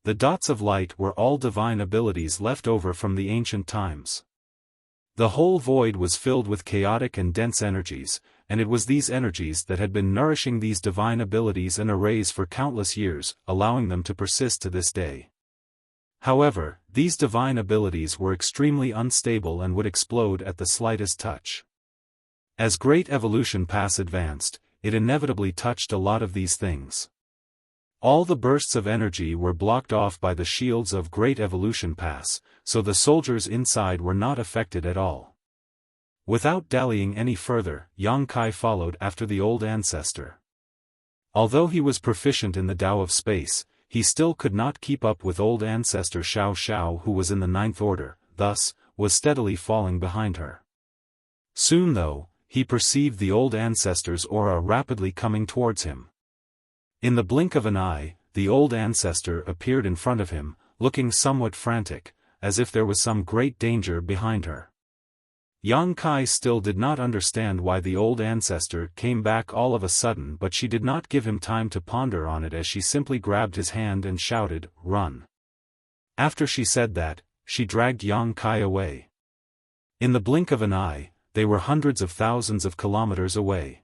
The dots of light were all divine abilities left over from the ancient times. The whole void was filled with chaotic and dense energies, and it was these energies that had been nourishing these divine abilities and arrays for countless years, allowing them to persist to this day. However, these divine abilities were extremely unstable and would explode at the slightest touch. As Great Evolution Pass advanced, it inevitably touched a lot of these things. All the bursts of energy were blocked off by the shields of Great Evolution Pass, so the soldiers inside were not affected at all. Without dallying any further, Yang Kai followed after the old ancestor. Although he was proficient in the Tao of space, he still could not keep up with old ancestor Xiao who was in the 9th order, thus, was steadily falling behind her. Soon though, he perceived the old ancestor's aura rapidly coming towards him. In the blink of an eye, the old ancestor appeared in front of him, looking somewhat frantic, as if there was some great danger behind her. Yang Kai still did not understand why the old ancestor came back all of a sudden, but she did not give him time to ponder on it as she simply grabbed his hand and shouted, "Run!" After she said that, she dragged Yang Kai away. In the blink of an eye, they were hundreds of thousands of kilometers away.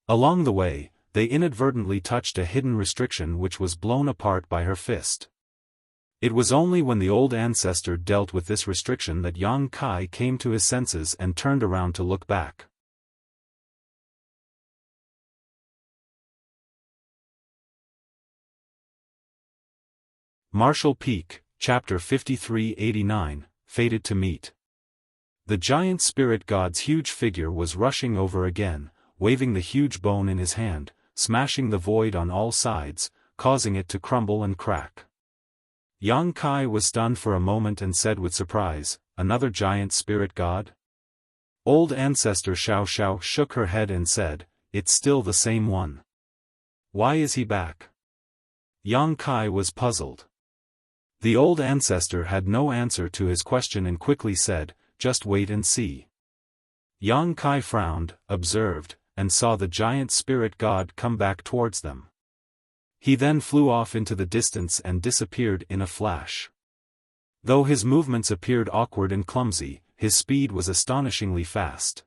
Along the way, they inadvertently touched a hidden restriction which was blown apart by her fist. It was only when the old ancestor dealt with this restriction that Yang Kai came to his senses and turned around to look back. Marshall Peak, Chapter 5389, Fated to Meet. The giant spirit god's huge figure was rushing over again, waving the huge bone in his hand, smashing the void on all sides, causing it to crumble and crack. Yang Kai was stunned for a moment and said with surprise, "Another giant spirit god?" Old ancestor Xiao shook her head and said, "It's still the same one. Why is he back?" Yang Kai was puzzled. The old ancestor had no answer to his question and quickly said, "Just wait and see." Yang Kai frowned, observed, and saw the giant spirit god come back towards them. He then flew off into the distance and disappeared in a flash. Though his movements appeared awkward and clumsy, his speed was astonishingly fast.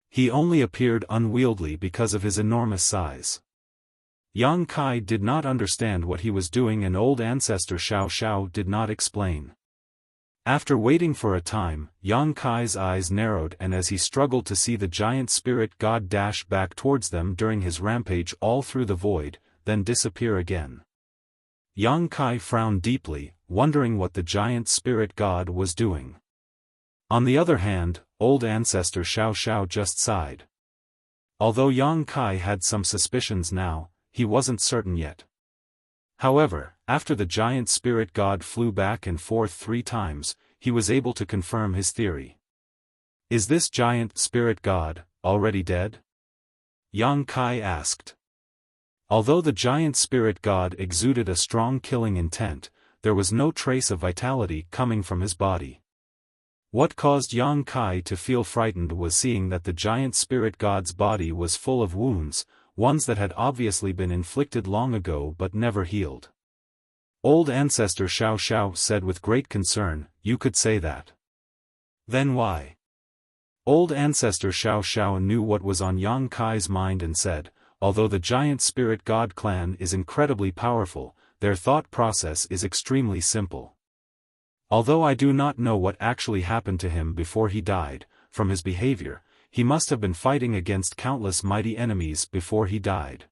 He only appeared unwieldy because of his enormous size. Yang Kai did not understand what he was doing and old ancestor Xiao did not explain. After waiting for a time, Yang Kai's eyes narrowed and as he struggled to see the giant spirit god dash back towards them during his rampage all through the void, then disappear again. Yang Kai frowned deeply, wondering what the giant spirit god was doing. On the other hand, old ancestor Xiao just sighed. Although Yang Kai had some suspicions now, he wasn't certain yet. However, after the giant spirit god flew back and forth 3 times, he was able to confirm his theory. "Is this giant spirit god already dead?" Yang Kai asked. Although the giant spirit god exuded a strong killing intent, there was no trace of vitality coming from his body. What caused Yang Kai to feel frightened was seeing that the giant spirit god's body was full of wounds, ones that had obviously been inflicted long ago but never healed. Old ancestor Xiao said with great concern, "You could say that. Then why?" Old ancestor Xiao knew what was on Yang Kai's mind and said, "Although the giant spirit god clan is incredibly powerful, their thought process is extremely simple. Although I do not know what actually happened to him before he died, from his behavior, he must have been fighting against countless mighty enemies before he died."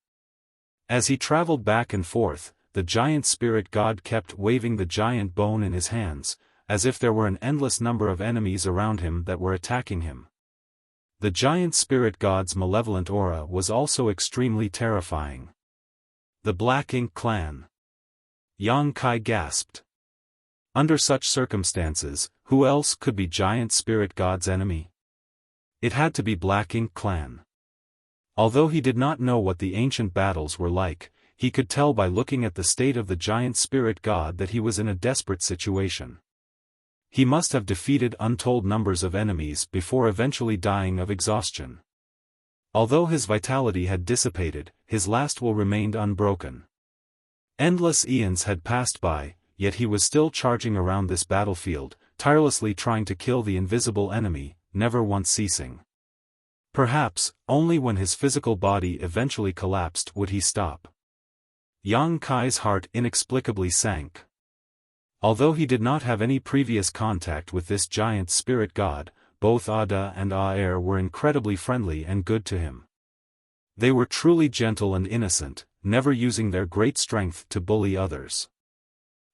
As he traveled back and forth, the giant spirit god kept waving the giant bone in his hands, as if there were an endless number of enemies around him that were attacking him. The giant spirit god's malevolent aura was also extremely terrifying. The Black Ink Clan. Yang Kai gasped. Under such circumstances, who else could be giant spirit god's enemy? It had to be Black Ink Clan. Although he did not know what the ancient battles were like, he could tell by looking at the state of the giant spirit god that he was in a desperate situation. He must have defeated untold numbers of enemies before eventually dying of exhaustion. Although his vitality had dissipated, his last will remained unbroken. Endless eons had passed by, yet he was still charging around this battlefield, tirelessly trying to kill the invisible enemy, never once ceasing. Perhaps, only when his physical body eventually collapsed would he stop. Yang Kai's heart inexplicably sank. Although he did not have any previous contact with this giant spirit god, both Ada and Aer were incredibly friendly and good to him. They were truly gentle and innocent, never using their great strength to bully others.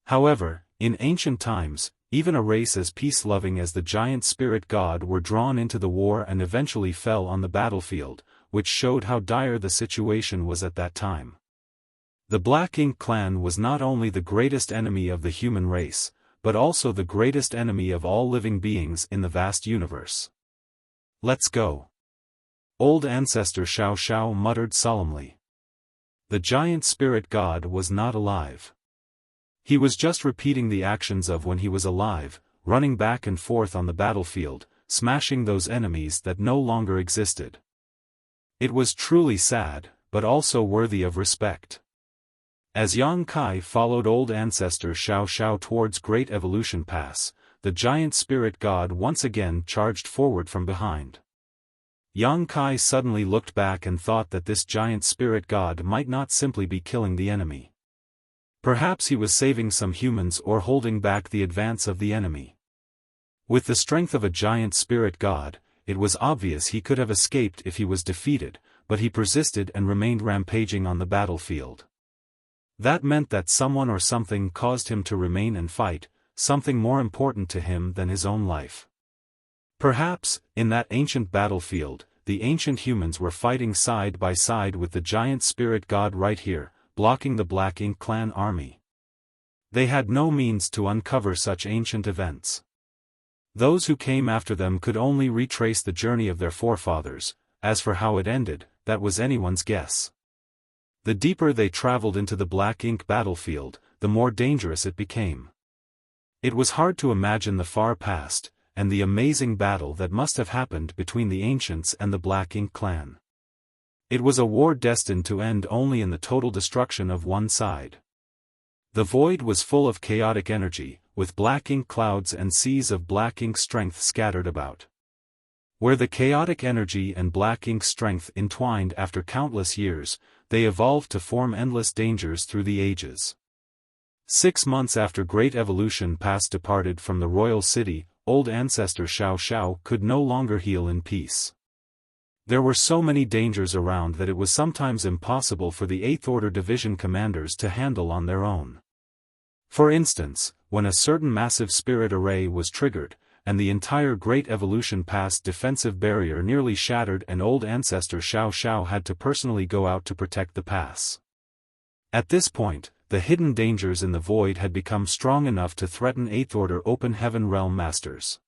However, in ancient times, even a race as peace-loving as the giant spirit god were drawn into the war and eventually fell on the battlefield, which showed how dire the situation was at that time. The Black Ink Clan was not only the greatest enemy of the human race, but also the greatest enemy of all living beings in the vast universe. "Let's go." Old ancestor Xiao muttered solemnly. The giant spirit god was not alive. He was just repeating the actions of when he was alive, running back and forth on the battlefield, smashing those enemies that no longer existed. It was truly sad, but also worthy of respect. As Yang Kai followed old ancestor Xiao towards Great Evolution Pass, the giant spirit god once again charged forward from behind. Yang Kai suddenly looked back and thought that this giant spirit god might not simply be killing the enemy. Perhaps he was saving some humans or holding back the advance of the enemy. With the strength of a giant spirit god, it was obvious he could have escaped if he was defeated, but he persisted and remained rampaging on the battlefield. That meant that someone or something caused him to remain and fight, something more important to him than his own life. Perhaps, in that ancient battlefield, the ancient humans were fighting side by side with the giant spirit god right here, blocking the Black Ink clan army. They had no means to uncover such ancient events. Those who came after them could only retrace the journey of their forefathers. As for how it ended, that was anyone's guess. The deeper they traveled into the Black Ink battlefield, the more dangerous it became. It was hard to imagine the far past, and the amazing battle that must have happened between the ancients and the Black Ink clan. It was a war destined to end only in the total destruction of one side. The void was full of chaotic energy, with black ink clouds and seas of black ink strength scattered about. Where the chaotic energy and black ink strength entwined after countless years, they evolved to form endless dangers through the ages. 6 months after Great Evolution Past departed from the royal city, old ancestor Xiao could no longer heal in peace. There were so many dangers around that it was sometimes impossible for the 8th Order Division commanders to handle on their own. For instance, when a certain massive spirit array was triggered, and the entire Great Evolution Past defensive barrier nearly shattered, and old ancestor Xiao had to personally go out to protect the pass. At this point, the hidden dangers in the void had become strong enough to threaten 8th Order Open Heaven Realm Masters.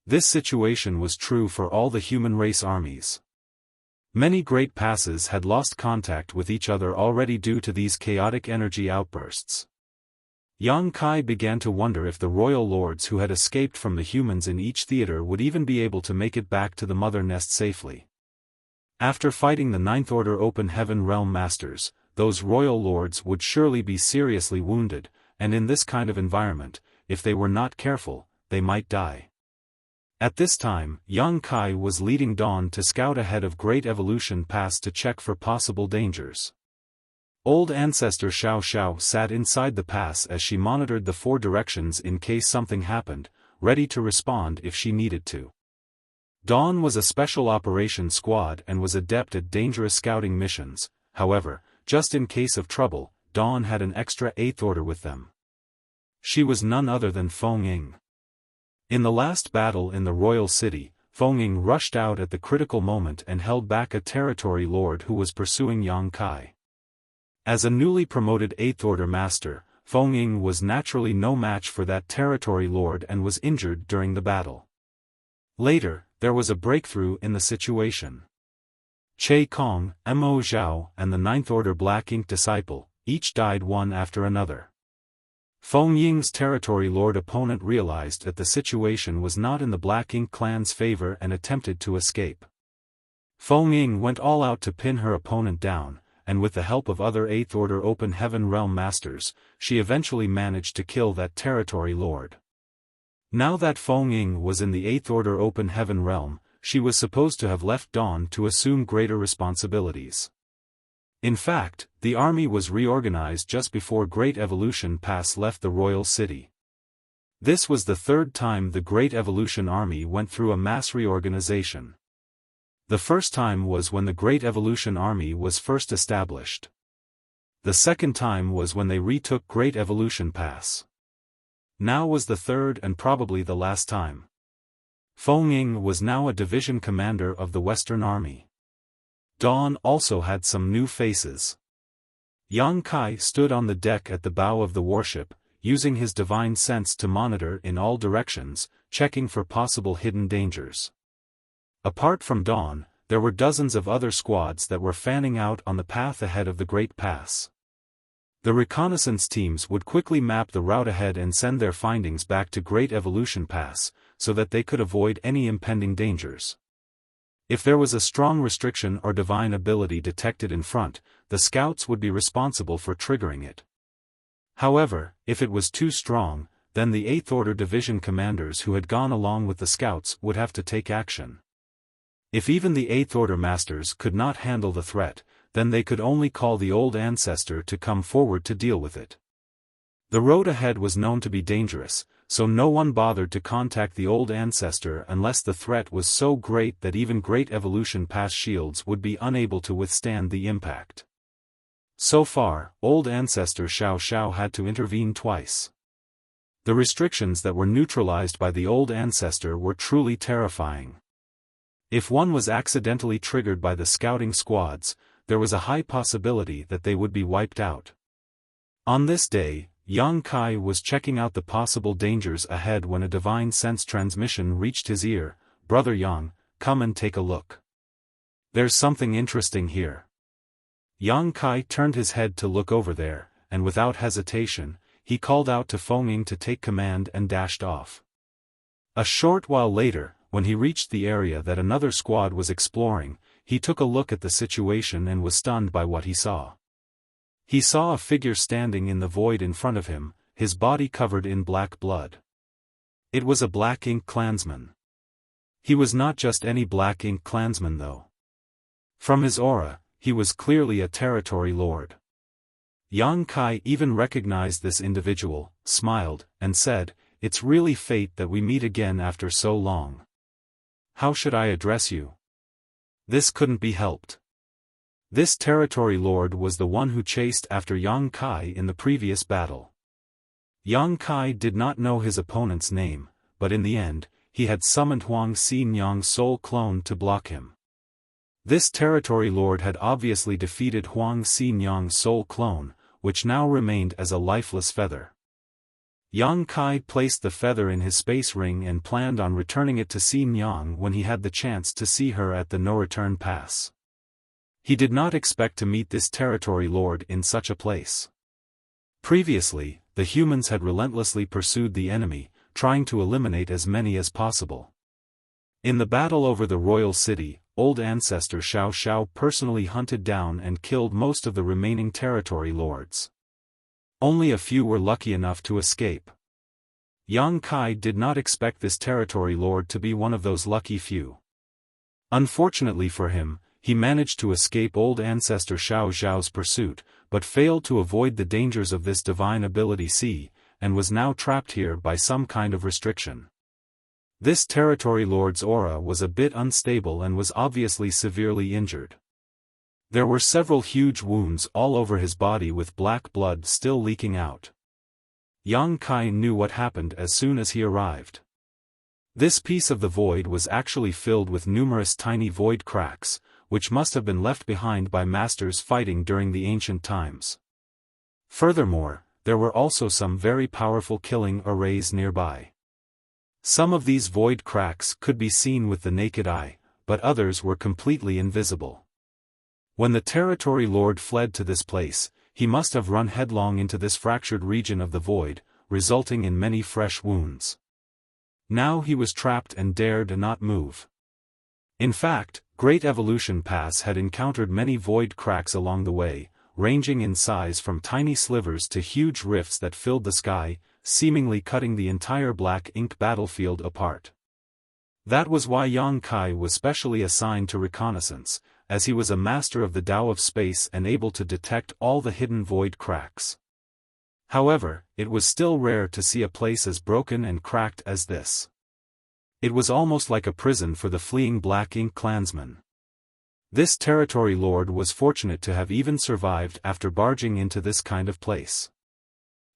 This situation was true for all the human race armies. Many great passes had lost contact with each other already due to these chaotic energy outbursts. Yang Kai began to wonder if the royal lords who had escaped from the humans in each theater would even be able to make it back to the mother nest safely. After fighting the 9th Order Open Heaven Realm Masters, those royal lords would surely be seriously wounded, and in this kind of environment, if they were not careful, they might die. At this time, Yang Kai was leading Dawn to scout ahead of Great Evolution Pass to check for possible dangers. Old ancestor Xiao sat inside the pass as she monitored the 4 directions in case something happened, ready to respond if she needed to. Dawn was a special operations squad and was adept at dangerous scouting missions. However, just in case of trouble, Dawn had an extra 8th Order with them. She was none other than Feng Ying. In the last battle in the royal city, Feng Ying rushed out at the critical moment and held back a territory lord who was pursuing Yang Kai. As a newly promoted 8th Order Master, Feng Ying was naturally no match for that territory lord and was injured during the battle. Later, there was a breakthrough in the situation. Che Kong, Mo Zhao, and the 9th Order Black Ink disciple, each died one after another. Feng Ying's territory lord opponent realized that the situation was not in the Black Ink clan's favor and attempted to escape. Feng Ying went all out to pin her opponent down, and with the help of other 8th Order Open Heaven Realm Masters, she eventually managed to kill that territory lord. Now that Feng Ying was in the 8th Order Open Heaven Realm, she was supposed to have left Dawn to assume greater responsibilities. In fact, the army was reorganized just before Great Evolution Pass left the royal city. This was the 3rd time the Great Evolution Army went through a mass reorganization. The first time was when the Great Evolution Army was first established. The second time was when they retook Great Evolution Pass. Now was the 3rd and probably the last time. Feng Ying was now a division commander of the Western Army. Dawn also had some new faces. Yang Kai stood on the deck at the bow of the warship, using his divine sense to monitor in all directions, checking for possible hidden dangers. Apart from Dawn, there were dozens of other squads that were fanning out on the path ahead of the Great Pass. The reconnaissance teams would quickly map the route ahead and send their findings back to Great Evolution Pass, so that they could avoid any impending dangers. If there was a strong restriction or divine ability detected in front, the scouts would be responsible for triggering it. However, if it was too strong, then the 8th Order Division commanders who had gone along with the scouts would have to take action. If even the 8th Order Masters could not handle the threat, then they could only call the old ancestor to come forward to deal with it. The road ahead was known to be dangerous, so no one bothered to contact the old ancestor unless the threat was so great that even Great Evolution Pass shields would be unable to withstand the impact. So far, old ancestor Xiao had to intervene twice. The restrictions that were neutralized by the old ancestor were truly terrifying. If one was accidentally triggered by the scouting squads, there was a high possibility that they would be wiped out. On this day, Yang Kai was checking out the possible dangers ahead when a divine sense transmission reached his ear. "Brother Yang, come and take a look. There's something interesting here." Yang Kai turned his head to look over there, and without hesitation, he called out to Feng Ying to take command and dashed off. A short while later, when he reached the area that another squad was exploring, he took a look at the situation and was stunned by what he saw. He saw a figure standing in the void in front of him, his body covered in black blood. It was a Black Ink clansman. He was not just any Black Ink clansman though. From his aura, he was clearly a territory lord. Yang Kai even recognized this individual, smiled, and said, "It's really fate that we meet again after so long. How should I address you?" This couldn't be helped. This territory lord was the one who chased after Yang Kai in the previous battle. Yang Kai did not know his opponent's name, but in the end, he had summoned Huang Xinyang's soul clone to block him. This territory lord had obviously defeated Huang Xinyang's soul clone, which now remained as a lifeless feather. Yang Kai placed the feather in his space ring and planned on returning it to Xinyang when he had the chance to see her at the no-return pass. He did not expect to meet this territory lord in such a place. Previously, the humans had relentlessly pursued the enemy, trying to eliminate as many as possible. In the battle over the royal city, old ancestor Xiao personally hunted down and killed most of the remaining territory lords. Only a few were lucky enough to escape. Yang Kai did not expect this territory lord to be one of those lucky few. Unfortunately for him, he managed to escape old ancestor Xiao's pursuit, but failed to avoid the dangers of this divine ability C, and was now trapped here by some kind of restriction. This territory lord's aura was a bit unstable and was obviously severely injured. There were several huge wounds all over his body with black blood still leaking out. Yang Kai knew what happened as soon as he arrived. This piece of the void was actually filled with numerous tiny void cracks, which must have been left behind by masters fighting during the ancient times. Furthermore, there were also some very powerful killing arrays nearby. Some of these void cracks could be seen with the naked eye, but others were completely invisible. When the territory lord fled to this place, he must have run headlong into this fractured region of the void, resulting in many fresh wounds. Now he was trapped and dared not move. In fact, Great Evolution Pass had encountered many void cracks along the way, ranging in size from tiny slivers to huge rifts that filled the sky, seemingly cutting the entire Black Ink battlefield apart. That was why Yang Kai was specially assigned to reconnaissance, as he was a master of the Tao of space and able to detect all the hidden void cracks. However, it was still rare to see a place as broken and cracked as this. It was almost like a prison for the fleeing Black Ink clansmen. This territory lord was fortunate to have even survived after barging into this kind of place.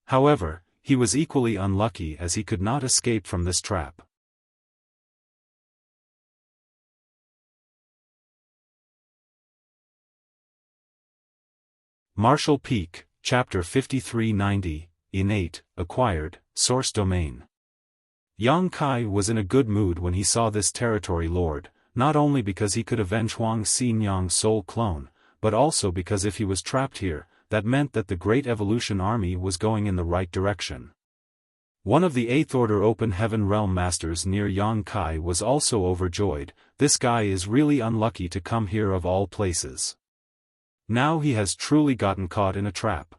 However, he was equally unlucky as he could not escape from this trap. Martial Peak, Chapter 5390, Innate, Acquired, Source Domain. Yang Kai was in a good mood when he saw this territory lord, not only because he could avenge Huang Xinyang's soul clone, but also because if he was trapped here, that meant that the Great Evolution Army was going in the right direction. One of the 8th Order Open Heaven Realm Masters near Yang Kai was also overjoyed. This guy is really unlucky to come here of all places. Now he has truly gotten caught in a trap.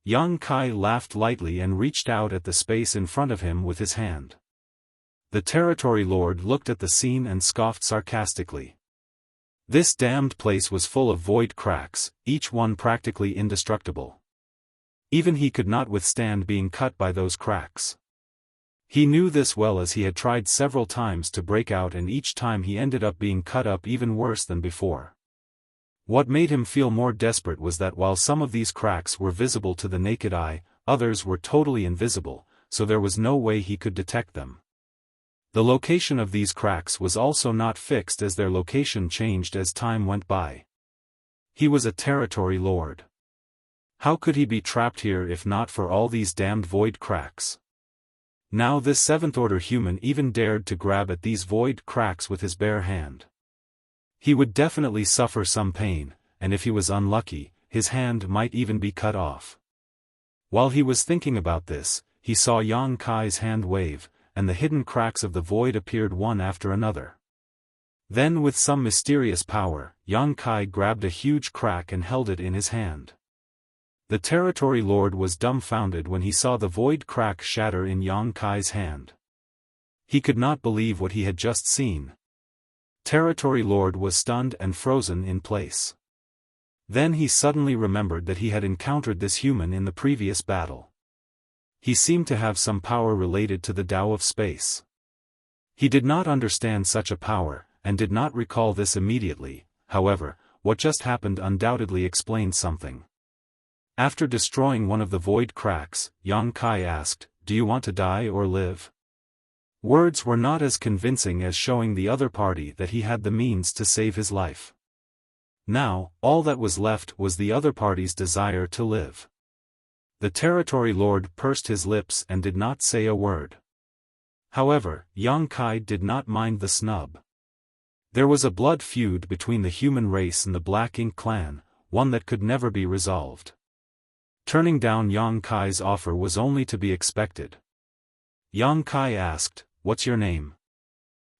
Yang Kai laughed lightly and reached out at the space in front of him with his hand. The territory lord looked at the scene and scoffed sarcastically. This damned place was full of void cracks, each one practically indestructible. Even he could not withstand being cut by those cracks. He knew this well as he had tried several times to break out, and each time he ended up being cut up even worse than before. What made him feel more desperate was that while some of these cracks were visible to the naked eye, others were totally invisible, so there was no way he could detect them. The location of these cracks was also not fixed, as their location changed as time went by. He was a territory lord. How could he be trapped here if not for all these damned void cracks? Now this seventh-order human even dared to grab at these void cracks with his bare hand. He would definitely suffer some pain, and if he was unlucky, his hand might even be cut off. While he was thinking about this, he saw Yang Kai's hand wave, and the hidden cracks of the void appeared one after another. Then with some mysterious power, Yang Kai grabbed a huge crack and held it in his hand. The territory lord was dumbfounded when he saw the void crack shatter in Yang Kai's hand. He could not believe what he had just seen. Territory lord was stunned and frozen in place. Then he suddenly remembered that he had encountered this human in the previous battle. He seemed to have some power related to the Tao of space. He did not understand such a power, and did not recall this immediately. However, what just happened undoubtedly explained something. After destroying one of the void cracks, Yang Kai asked, "Do you want to die or live?" Words were not as convincing as showing the other party that he had the means to save his life. Now, all that was left was the other party's desire to live. The territory lord pursed his lips and did not say a word. However, Yang Kai did not mind the snub. There was a blood feud between the human race and the Black Ink clan, one that could never be resolved. Turning down Yang Kai's offer was only to be expected. Yang Kai asked, "What's your name?"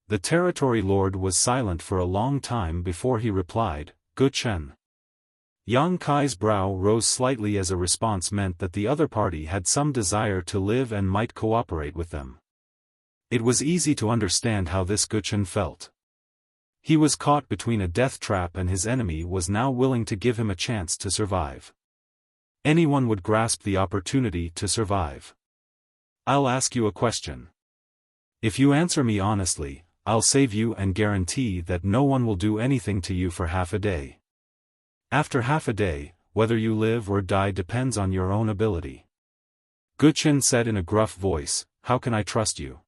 The territory lord was silent for a long time before he replied, "Guchen." Yang Kai's brow rose slightly as a response meant that the other party had some desire to live and might cooperate with them. It was easy to understand how this Guchen felt. He was caught between a death trap and his enemy was now willing to give him a chance to survive. Anyone would grasp the opportunity to survive. "I'll ask you a question. If you answer me honestly, I'll save you and guarantee that no one will do anything to you for half a day. After half a day, whether you live or die depends on your own ability." Guchen said in a gruff voice, "How can I trust you?"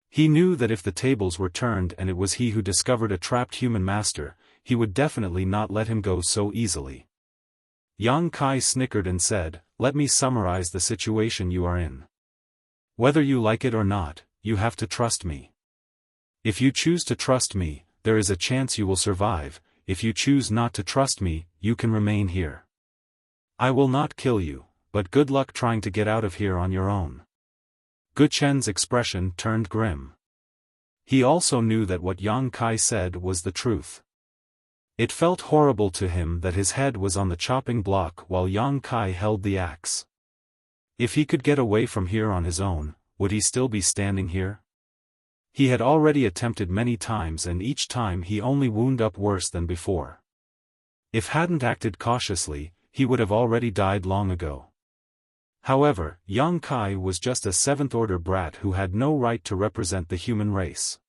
He knew that if the tables were turned and it was he who discovered a trapped human master, he would definitely not let him go so easily. Yang Kai snickered and said, "Let me summarize the situation you are in. Whether you like it or not, you have to trust me. If you choose to trust me, there is a chance you will survive. If you choose not to trust me, you can remain here. I will not kill you, but good luck trying to get out of here on your own." Guchen's expression turned grim. He also knew that what Yang Kai said was the truth. It felt horrible to him that his head was on the chopping block while Yang Kai held the axe. If he could get away from here on his own, would he still be standing here? He had already attempted many times and each time he only wound up worse than before. If hadn't acted cautiously, he would have already died long ago. However, Yang Kai was just a seventh-order brat who had no right to represent the human race.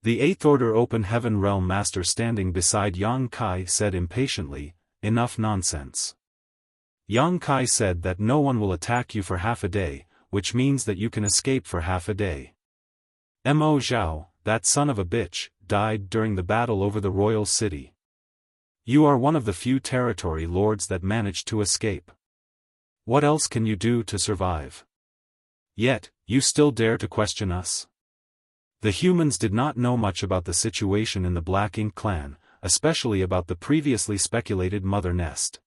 The eighth-order open heaven realm master standing beside Yang Kai said impatiently, "Enough nonsense." Yang Kai said that no one will attack you for half a day, which means that you can escape for half a day. Mo Zhao, that son of a bitch, died during the battle over the royal city. You are one of the few territory lords that managed to escape. What else can you do to survive? Yet, you still dare to question us? The humans did not know much about the situation in the Black Ink clan, especially about the previously speculated mother nest.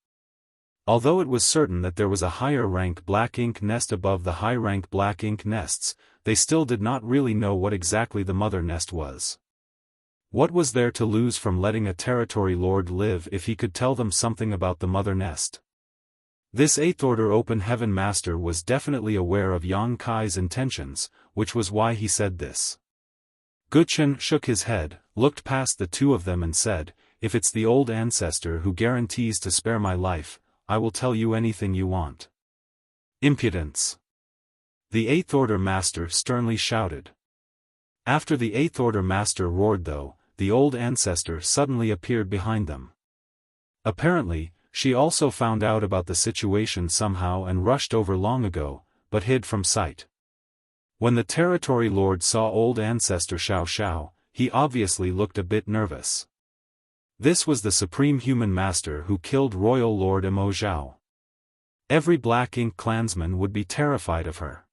Although it was certain that there was a higher-rank Black Ink nest above the high-rank Black Ink nests, they still did not really know what exactly the mother nest was. What was there to lose from letting a territory lord live if he could tell them something about the mother nest? This eighth-order open heaven master was definitely aware of Yang Kai's intentions, which was why he said this. Guchen shook his head, looked past the two of them and said, "If it's the old ancestor who guarantees to spare my life, I will tell you anything you want." Impudence! The eighth-order master sternly shouted. After the eighth-order master roared though, the old ancestor suddenly appeared behind them. Apparently, she also found out about the situation somehow and rushed over long ago, but hid from sight. When the territory lord saw old ancestor Xiao, he obviously looked a bit nervous. This was the supreme human master who killed royal lord Mo Zhao. Every Black Ink clansman would be terrified of her.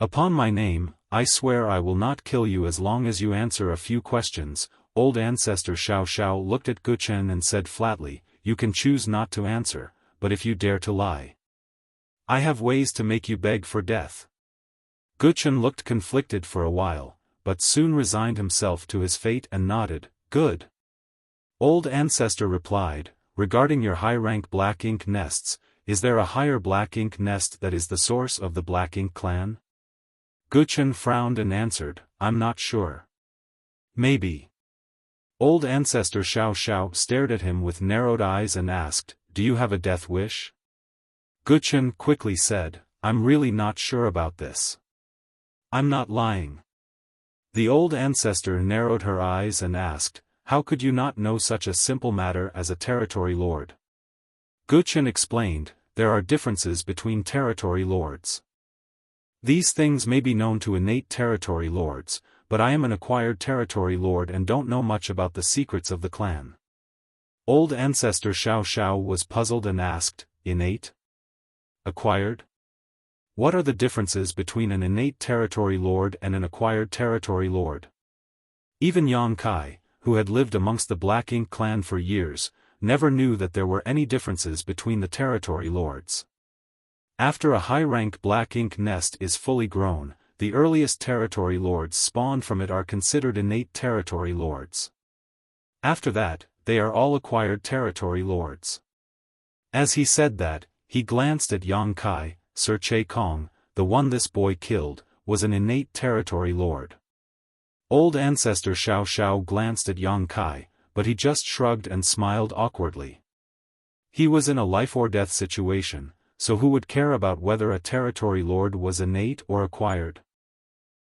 Upon my name, I swear I will not kill you as long as you answer a few questions. Old ancestor Xiao looked at Guchen and said flatly, you can choose not to answer, but if you dare to lie, I have ways to make you beg for death. Guchen looked conflicted for a while, but soon resigned himself to his fate and nodded, good. Old ancestor replied, regarding your high-rank Black Ink nests, is there a higher Black Ink nest that is the source of the Black Ink clan? Guchen frowned and answered, I'm not sure. Maybe. Old ancestor Xiao stared at him with narrowed eyes and asked, do you have a death wish? Guchen quickly said, I'm really not sure about this. I'm not lying. The old ancestor narrowed her eyes and asked, how could you not know such a simple matter as a territory lord? Guchen explained, there are differences between territory lords. These things may be known to innate territory lords, but I am an acquired territory lord and don't know much about the secrets of the clan. Old ancestor Xiao was puzzled and asked, innate? Acquired? What are the differences between an innate territory lord and an acquired territory lord? Even Yang Kai, who had lived amongst the Black Ink clan for years, never knew that there were any differences between the territory lords. After a high-rank Black Ink nest is fully grown, the earliest territory lords spawned from it are considered innate territory lords. After that, they are all acquired territory lords. As he said that, he glanced at Yang Kai. Sir Che Kong, the one this boy killed, was an innate territory lord. Old ancestor Xiao glanced at Yang Kai, but he just shrugged and smiled awkwardly. He was in a life-or-death situation, so who would care about whether a territory lord was innate or acquired?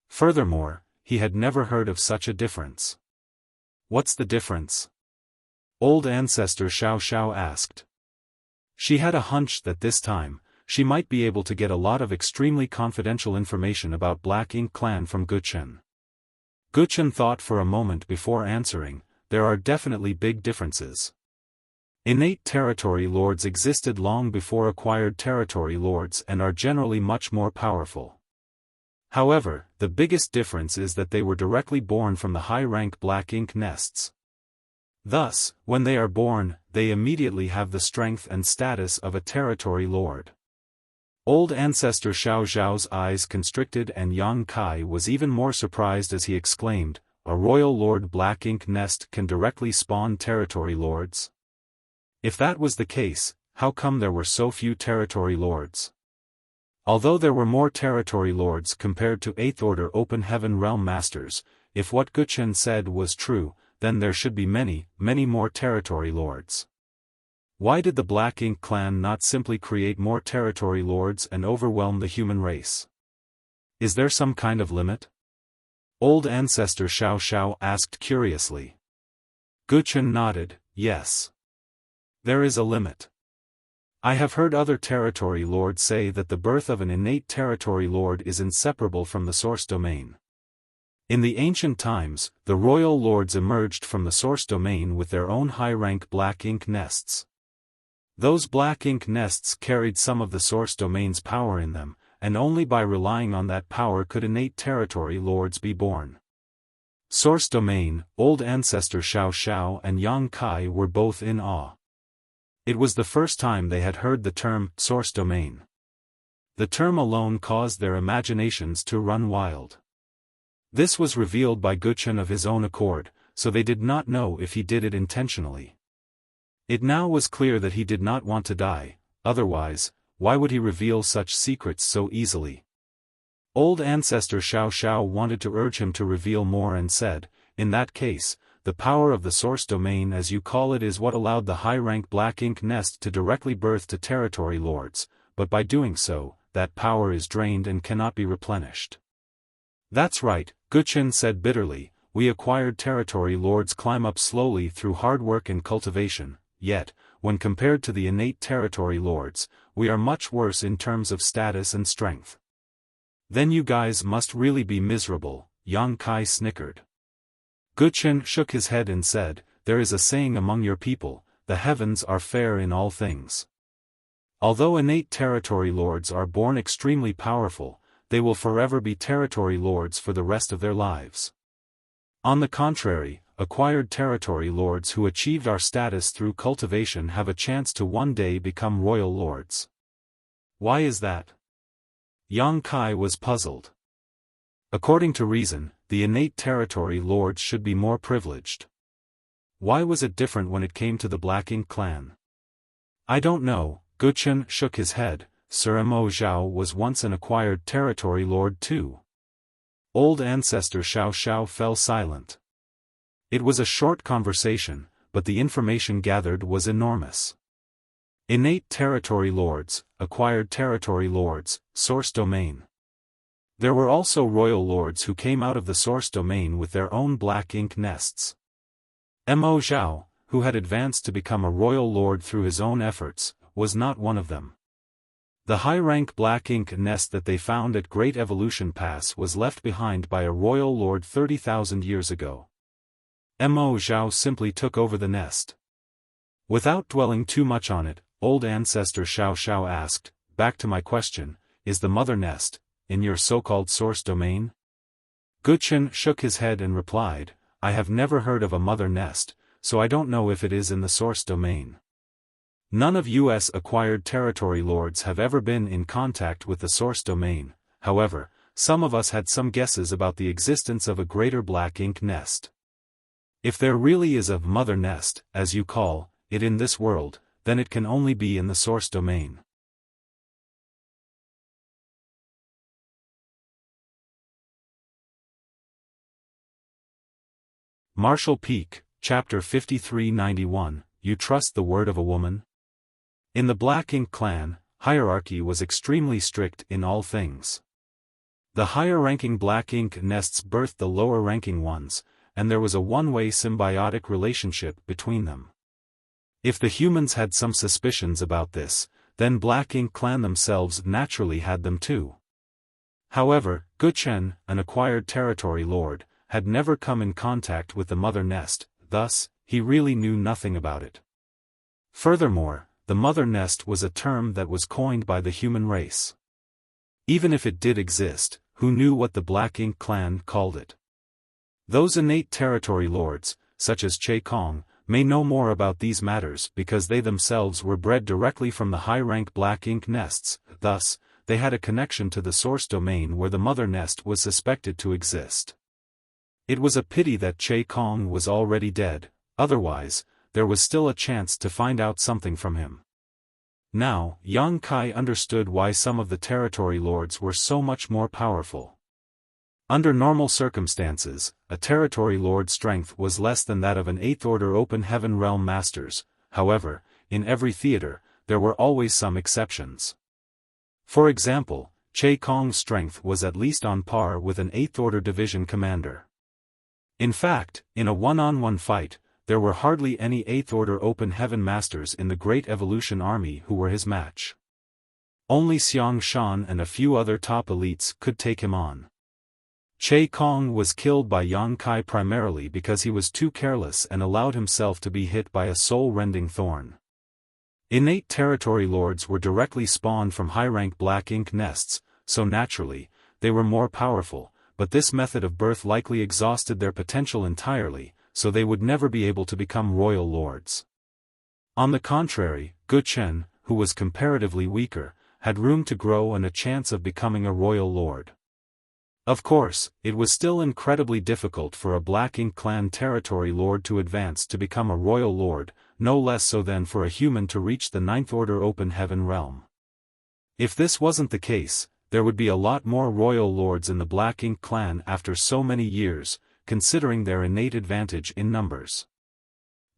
Furthermore, he had never heard of such a difference. What's the difference? Old ancestor Xiao asked. She had a hunch that this time, she might be able to get a lot of extremely confidential information about Black Ink clan from Guchen. Guchen thought for a moment before answering, there are definitely big differences. Innate territory lords existed long before acquired territory lords and are generally much more powerful. However, the biggest difference is that they were directly born from the high-rank Black Ink nests. Thus, when they are born, they immediately have the strength and status of a territory lord. Old ancestor Xiao's eyes constricted and Yang Kai was even more surprised as he exclaimed, a royal lord Black Ink nest can directly spawn territory lords? If that was the case, how come there were so few territory lords? Although there were more territory lords compared to 8th Order Open Heaven Realm Masters, if what Guchen said was true, then there should be many more territory lords. Why did the Black Ink clan not simply create more territory lords and overwhelm the human race? Is there some kind of limit? Old ancestor Xiao asked curiously. Guchen nodded, yes. There is a limit. I have heard other territory lords say that the birth of an innate territory lord is inseparable from the source domain. In the ancient times, the royal lords emerged from the source domain with their own high-rank Black Ink nests. Those Black Ink nests carried some of the source domain's power in them, and only by relying on that power could innate territory lords be born. Source domain, old ancestor Xiao and Yang Kai were both in awe. It was the first time they had heard the term source domain. The term alone caused their imaginations to run wild. This was revealed by Guchen of his own accord, so they did not know if he did it intentionally. It now was clear that he did not want to die, otherwise, why would he reveal such secrets so easily? Old ancestor Xiao wanted to urge him to reveal more and said, in that case, the power of the source domain as you call it is what allowed the high-rank Black Ink nest to directly birth to territory lords, but by doing so, that power is drained and cannot be replenished. That's right, Guchen said bitterly, we acquired territory lords climb up slowly through hard work and cultivation. Yet, when compared to the innate territory lords, we are much worse in terms of status and strength. Then you guys must really be miserable, Yang Kai snickered. Guchen shook his head and said, there is a saying among your people, the heavens are fair in all things. Although innate territory lords are born extremely powerful, they will forever be territory lords for the rest of their lives. On the contrary, acquired territory lords who achieved our status through cultivation have a chance to one day become royal lords. Why is that? Yang Kai was puzzled. According to reason, the innate territory lords should be more privileged. Why was it different when it came to the Black Ink clan? I don't know. Guchen shook his head. Sir Mo Zhao was once an acquired territory lord too. Old ancestor Xiao Xiao fell silent. It was a short conversation, but the information gathered was enormous. Innate territory lords, acquired territory lords, source domain. There were also royal lords who came out of the source domain with their own black ink nests. Mo Zhao, who had advanced to become a royal lord through his own efforts, was not one of them. The high-rank black ink nest that they found at Great Evolution Pass was left behind by a royal lord 30,000 years ago. Mo Zhao simply took over the nest. Without dwelling too much on it, old ancestor Xiao Xiao asked, back to my question, is the mother nest in your so-called source domain? Guchen shook his head and replied, I have never heard of a mother nest, so I don't know if it is in the source domain. None of U.S. acquired territory lords have ever been in contact with the source domain, however, some of us had some guesses about the existence of a greater black ink nest. If there really is a mother nest, as you call it in this world, then it can only be in the source domain. Marshall Peak, Chapter 5391, You Trust the Word of a Woman? In the Black Ink clan, hierarchy was extremely strict in all things. The higher-ranking Black Ink nests birthed the lower-ranking ones, and there was a one-way symbiotic relationship between them. If the humans had some suspicions about this, then Black Ink clan themselves naturally had them too. However, Guchen, an acquired territory lord, had never come in contact with the mother nest, thus, he really knew nothing about it. Furthermore, the mother nest was a term that was coined by the human race. Even if it did exist, who knew what the Black Ink clan called it? Those innate territory lords, such as Che Kong, may know more about these matters because they themselves were bred directly from the high-rank Black Ink nests, thus, they had a connection to the source domain where the mother nest was suspected to exist. It was a pity that Che Kong was already dead, otherwise, there was still a chance to find out something from him. Now, Yang Kai understood why some of the territory lords were so much more powerful. Under normal circumstances, a territory lord's strength was less than that of an 8th Order Open Heaven Realm Masters, however, in every theater, there were always some exceptions. For example, Che Kong's strength was at least on par with an 8th Order Division commander. In fact, in a one-on-one fight, there were hardly any 8th Order Open Heaven Masters in the Great Evolution Army who were his match. Only Xiang Shan and a few other top elites could take him on. Che Kong was killed by Yang Kai primarily because he was too careless and allowed himself to be hit by a soul-rending thorn. Innate territory lords were directly spawned from high-rank Black Ink nests, so naturally, they were more powerful, but this method of birth likely exhausted their potential entirely, so they would never be able to become royal lords. On the contrary, Guchen, who was comparatively weaker, had room to grow and a chance of becoming a royal lord. Of course, it was still incredibly difficult for a Black Ink clan territory lord to advance to become a royal lord, no less so than for a human to reach the 9th Order Open Heaven realm. If this wasn't the case, there would be a lot more royal lords in the Black Ink clan after so many years, considering their innate advantage in numbers.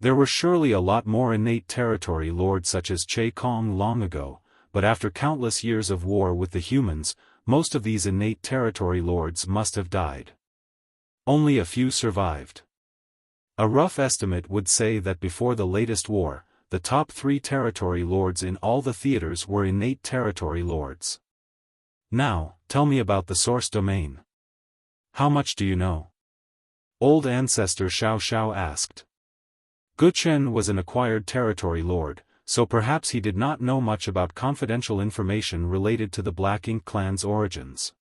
There were surely a lot more innate territory lords such as Che Kong long ago, but after countless years of war with the humans, most of these innate territory lords must have died. Only a few survived. A rough estimate would say that before the latest war, the top 3 territory lords in all the theaters were innate territory lords. Now, tell me about the source domain. How much do you know? Old Ancestor Xiao asked. Guchen was an acquired territory lord, so perhaps he did not know much about confidential information related to the Black Ink clan's origins.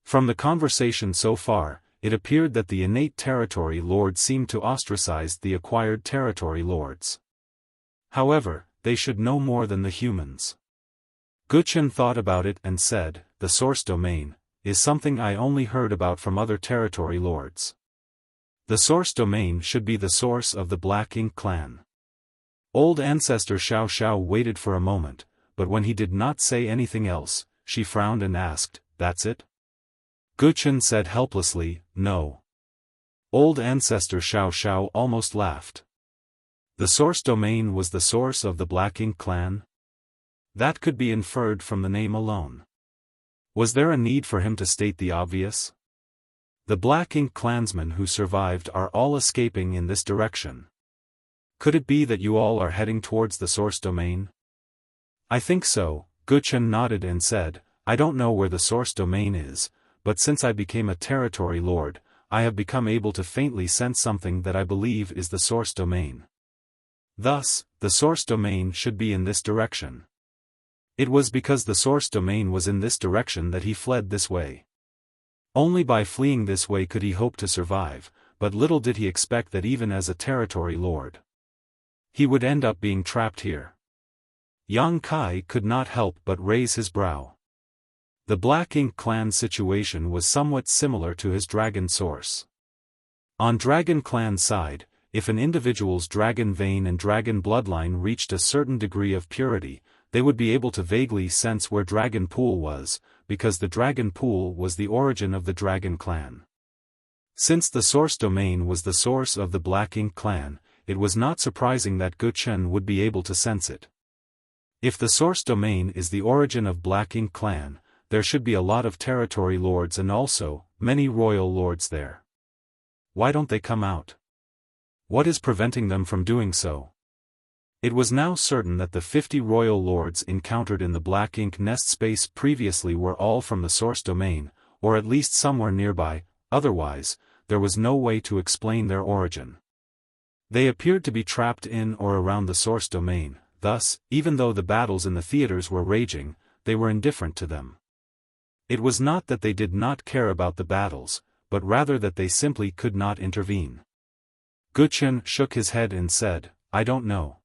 From the conversation so far, it appeared that the innate territory lord seemed to ostracize the acquired territory lords. However, they should know more than the humans. Guchen thought about it and said, the source domain is something I only heard about from other territory lords. The source domain should be the source of the Black Ink clan. Old Ancestor Xiao waited for a moment, but when he did not say anything else, she frowned and asked, that's it? Guchen said helplessly, no. Old Ancestor Xiao almost laughed. The source domain was the source of the Black Ink clan? That could be inferred from the name alone. Was there a need for him to state the obvious? The Black Ink clansmen who survived are all escaping in this direction. Could it be that you all are heading towards the source domain? I think so, Guchen nodded and said, I don't know where the source domain is, but since I became a territory lord, I have become able to faintly sense something that I believe is the source domain. Thus, the source domain should be in this direction. It was because the source domain was in this direction that he fled this way. Only by fleeing this way could he hope to survive, but little did he expect that even as a territory lord, he would end up being trapped here. Yang Kai could not help but raise his brow. The Black Ink clan's situation was somewhat similar to his dragon source. On Dragon Clan's side, if an individual's dragon vein and dragon bloodline reached a certain degree of purity, they would be able to vaguely sense where Dragon Pool was, because the Dragon Pool was the origin of the Dragon Clan. Since the source domain was the source of the Black Ink clan, it was not surprising that Guchen would be able to sense it. If the source domain is the origin of Black Ink clan, there should be a lot of territory lords and also, many royal lords there. Why don't they come out? What is preventing them from doing so? It was now certain that the 50 royal lords encountered in the Black Ink nest space previously were all from the source domain, or at least somewhere nearby, otherwise, there was no way to explain their origin. They appeared to be trapped in or around the source domain, thus, even though the battles in the theaters were raging, they were indifferent to them. It was not that they did not care about the battles, but rather that they simply could not intervene. Guchen shook his head and said, I don't know.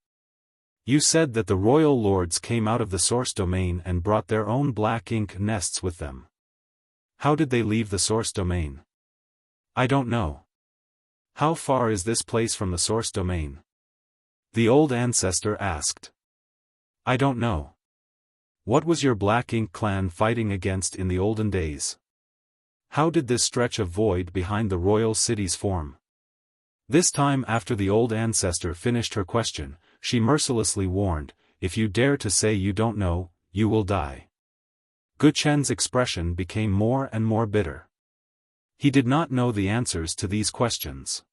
You said that the royal lords came out of the source domain and brought their own Black Ink nests with them. How did they leave the source domain? I don't know. How far is this place from the source domain? The old ancestor asked. I don't know. What was your Black Ink clan fighting against in the olden days? How did this stretch of void behind the royal cities form? This time after the old ancestor finished her question, she mercilessly warned, if you dare to say you don't know, you will die. Guchen's expression became more and more bitter. He did not know the answers to these questions.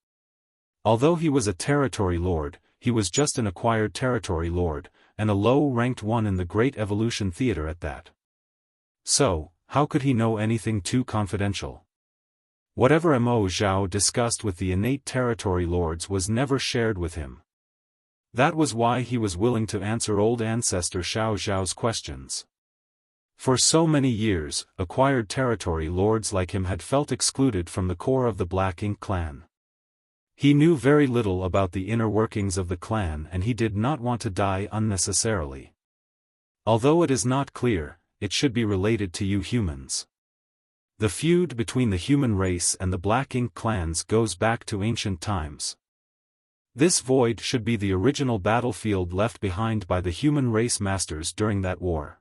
Although he was a territory lord, he was just an acquired territory lord, and a low-ranked one in the Great Evolution Theater at that. So, how could he know anything too confidential? Whatever Mo Zhao discussed with the innate territory lords was never shared with him. That was why he was willing to answer old ancestor Xiao Zhao's questions. For so many years, acquired territory lords like him had felt excluded from the core of the Black Ink clan. He knew very little about the inner workings of the clan and he did not want to die unnecessarily. Although it is not clear, it should be related to you humans. The feud between the human race and the Black Ink clans goes back to ancient times. This void should be the original battlefield left behind by the human race masters during that war.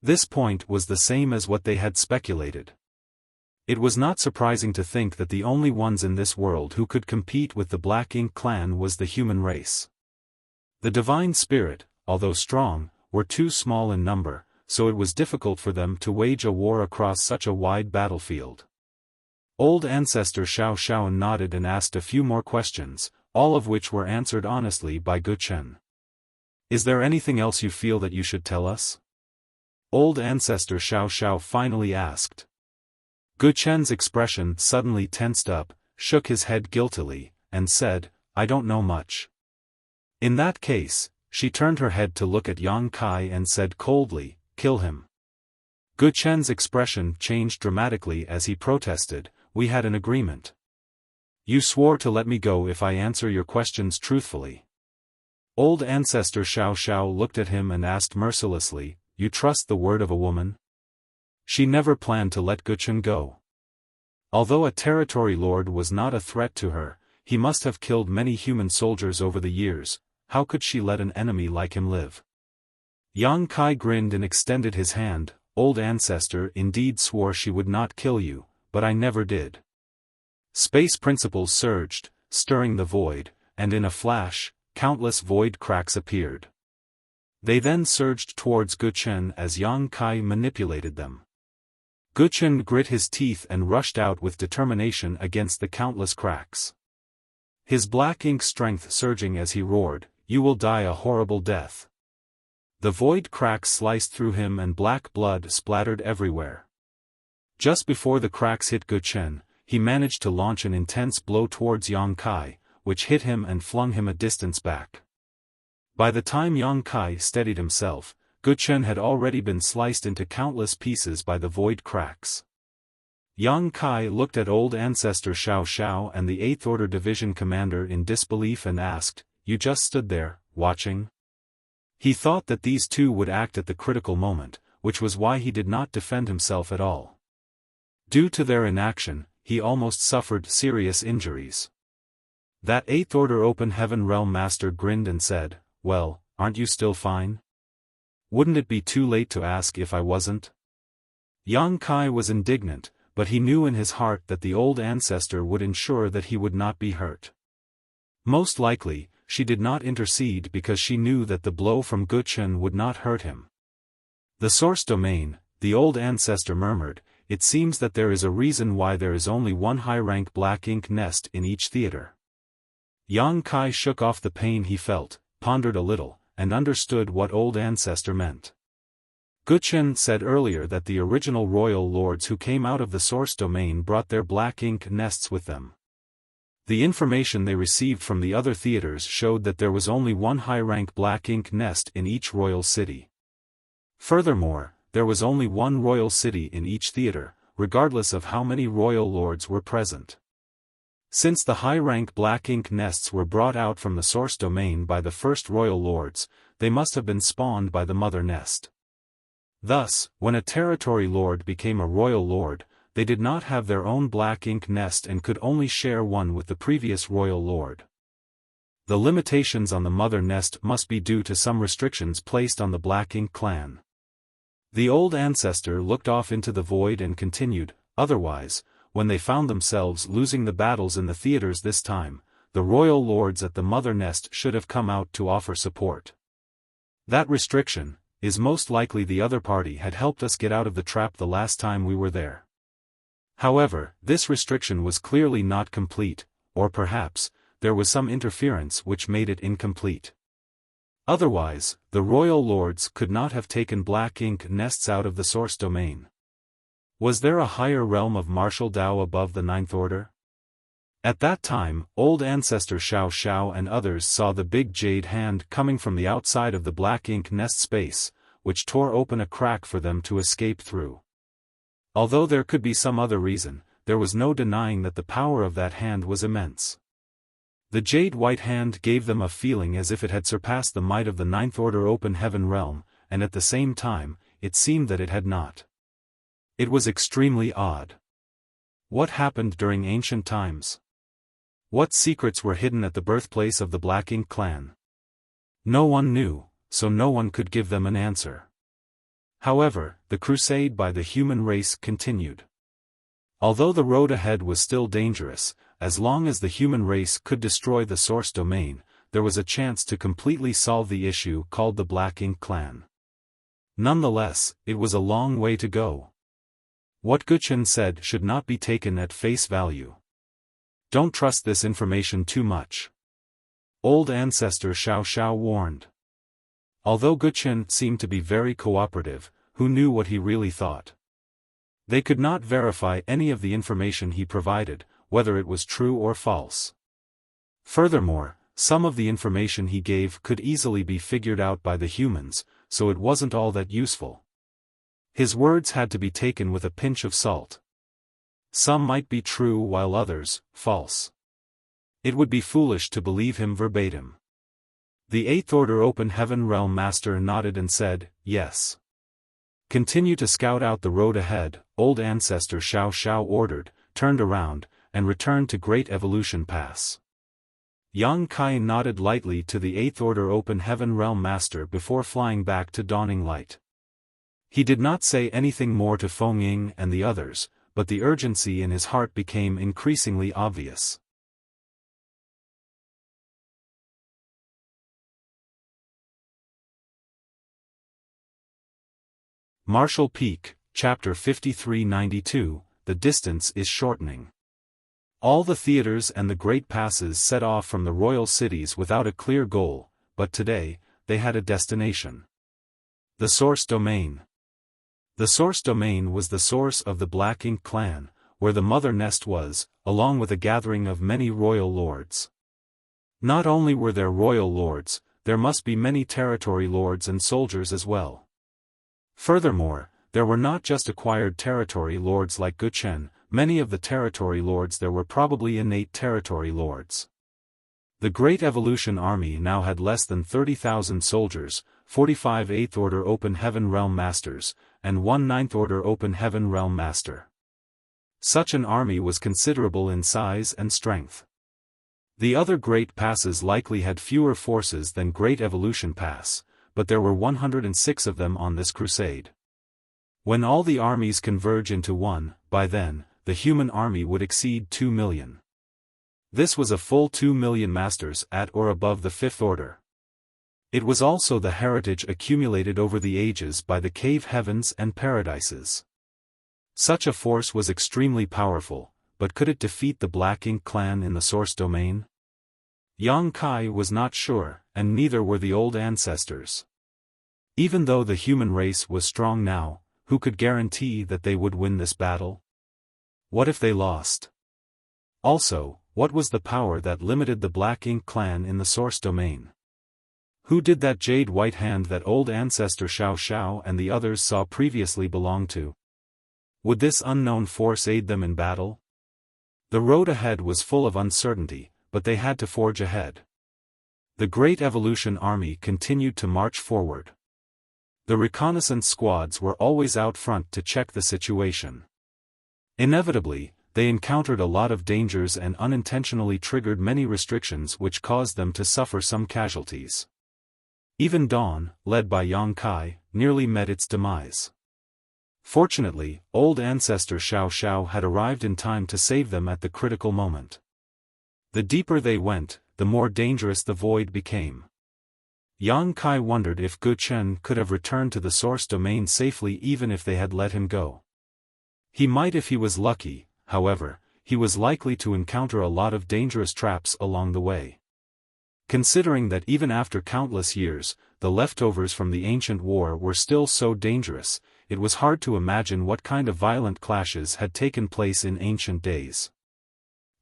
This point was the same as what they had speculated. It was not surprising to think that the only ones in this world who could compete with the Black Ink clan was the human race. The divine spirit, although strong, were too small in number, so it was difficult for them to wage a war across such a wide battlefield. Old ancestor Xiao nodded and asked a few more questions, all of which were answered honestly by Guchen. Is there anything else you feel that you should tell us? Old Ancestor Xiao finally asked. Gu Chen's expression suddenly tensed up, shook his head guiltily, and said, I don't know much. In that case, she turned her head to look at Yang Kai and said coldly, kill him. Gu Chen's expression changed dramatically as he protested, we had an agreement. You swore to let me go if I answer your questions truthfully. Old Ancestor Xiao looked at him and asked mercilessly, you trust the word of a woman? She never planned to let Gu Chen go. Although a territory lord was not a threat to her, he must have killed many human soldiers over the years. How could she let an enemy like him live? Yang Kai grinned and extended his hand. Old Ancestor indeed swore she would not kill you, but I never did. Space principles surged, stirring the void, and in a flash, countless void cracks appeared. They then surged towards Gu Chen as Yang Kai manipulated them. Gu Chen grit his teeth and rushed out with determination against the countless cracks. His black ink strength surging as he roared, you will die a horrible death. The void cracks sliced through him and black blood splattered everywhere. Just before the cracks hit Gu Chen, he managed to launch an intense blow towards Yang Kai, which hit him and flung him a distance back. By the time Yang Kai steadied himself, Gu Chen had already been sliced into countless pieces by the void cracks. Yang Kai looked at Old Ancestor Xiao and the 8th Order Division commander in disbelief and asked, you just stood there, watching? He thought that these two would act at the critical moment, which was why he did not defend himself at all. Due to their inaction, he almost suffered serious injuries. That 8th Order Open Heaven Realm Master grinned and said, well, aren't you still fine? Wouldn't it be too late to ask if I wasn't? Yang Kai was indignant, but he knew in his heart that the Old Ancestor would ensure that he would not be hurt. Most likely, she did not intercede because she knew that the blow from Gu Chen would not hurt him. The source domain, the Old Ancestor murmured, it seems that there is a reason why there is only one high-rank black ink nest in each theater. Yang Kai shook off the pain he felt, pondered a little, and understood what Old Ancestor meant. Gu Chen said earlier that the original royal lords who came out of the source domain brought their black ink nests with them. The information they received from the other theaters showed that there was only one high-rank black ink nest in each royal city. Furthermore, there was only one royal city in each theater, regardless of how many royal lords were present. Since the high-rank black ink nests were brought out from the source domain by the first royal lords, they must have been spawned by the mother nest. Thus, when a territory lord became a royal lord, they did not have their own black ink nest and could only share one with the previous royal lord. The limitations on the mother nest must be due to some restrictions placed on the black ink clan. The Old Ancestor looked off into the void and continued, otherwise, when they found themselves losing the battles in the theaters this time, the royal lords at the mother nest should have come out to offer support. That restriction is most likely the other party had helped us get out of the trap the last time we were there. However, this restriction was clearly not complete, or perhaps, there was some interference which made it incomplete. Otherwise, the royal lords could not have taken black ink nests out of the source domain. Was there a higher realm of martial Dao above the 9th Order? At that time, Old Ancestor Xiao and others saw the big jade hand coming from the outside of the black ink nest space, which tore open a crack for them to escape through. Although there could be some other reason, there was no denying that the power of that hand was immense. The jade white hand gave them a feeling as if it had surpassed the might of the 9th Order Open Heaven Realm, and at the same time, it seemed that it had not. It was extremely odd. What happened during ancient times? What secrets were hidden at the birthplace of the Black Ink clan? No one knew, so no one could give them an answer. However, the crusade by the human race continued. Although the road ahead was still dangerous, as long as the human race could destroy the source domain, there was a chance to completely solve the issue called the Black Ink clan. Nonetheless, it was a long way to go. What Gu Chen said should not be taken at face value. Don't trust this information too much. Old Ancestor Xiao warned. Although Gu Chen seemed to be very cooperative, who knew what he really thought. They could not verify any of the information he provided, whether it was true or false. Furthermore, some of the information he gave could easily be figured out by the humans, so it wasn't all that useful. His words had to be taken with a pinch of salt. Some might be true while others, false. It would be foolish to believe him verbatim. The Eighth Order Open Heaven Realm Master nodded and said, "Yes. Continue to scout out the road ahead," Old Ancestor Xiao ordered, turned around, and returned to Great Evolution Pass. Yang Kai nodded lightly to the Eighth Order Open Heaven Realm Master before flying back to Dawning Light. He did not say anything more to Feng Ying and the others, but the urgency in his heart became increasingly obvious. Marshall Peak, Chapter 5392, The Distance is Shortening. All the theaters and the great passes set off from the royal cities without a clear goal, but today, they had a destination. The Source Domain. The Source Domain was the source of the Black Ink clan, where the mother nest was, along with a gathering of many royal lords. Not only were there royal lords, there must be many territory lords and soldiers as well. Furthermore, there were not just acquired territory lords like Guchen, many of the territory lords there were probably innate territory lords. The Great Evolution Army now had less than 30,000 soldiers, 45 Eighth Order Open Heaven Realm Masters, and 1 Ninth Order Open Heaven Realm Master. Such an army was considerable in size and strength. The other Great Passes likely had fewer forces than Great Evolution Pass, but there were 106 of them on this crusade. When all the armies converge into one, by then, the human army would exceed 2 million. This was a full 2 million masters at or above the Fifth Order. It was also the heritage accumulated over the ages by the cave heavens and paradises. Such a force was extremely powerful, but could it defeat the Black Ink clan in the Source Domain? Yang Kai was not sure, and neither were the old ancestors. Even though the human race was strong now, who could guarantee that they would win this battle? What if they lost? Also, what was the power that limited the Black Ink clan in the Source Domain? Who did that jade white hand that old ancestor Xiao and the others saw previously belong to? Would this unknown force aid them in battle? The road ahead was full of uncertainty, but they had to forge ahead. The Great Evolution Army continued to march forward. The reconnaissance squads were always out front to check the situation. Inevitably, they encountered a lot of dangers and unintentionally triggered many restrictions which caused them to suffer some casualties. Even Dawn, led by Yang Kai, nearly met its demise. Fortunately, old ancestor Xiao had arrived in time to save them at the critical moment. The deeper they went, the more dangerous the void became. Yang Kai wondered if Guchen could have returned to the Source Domain safely even if they had let him go. He might if he was lucky, however, he was likely to encounter a lot of dangerous traps along the way. Considering that even after countless years, the leftovers from the ancient war were still so dangerous, it was hard to imagine what kind of violent clashes had taken place in ancient days.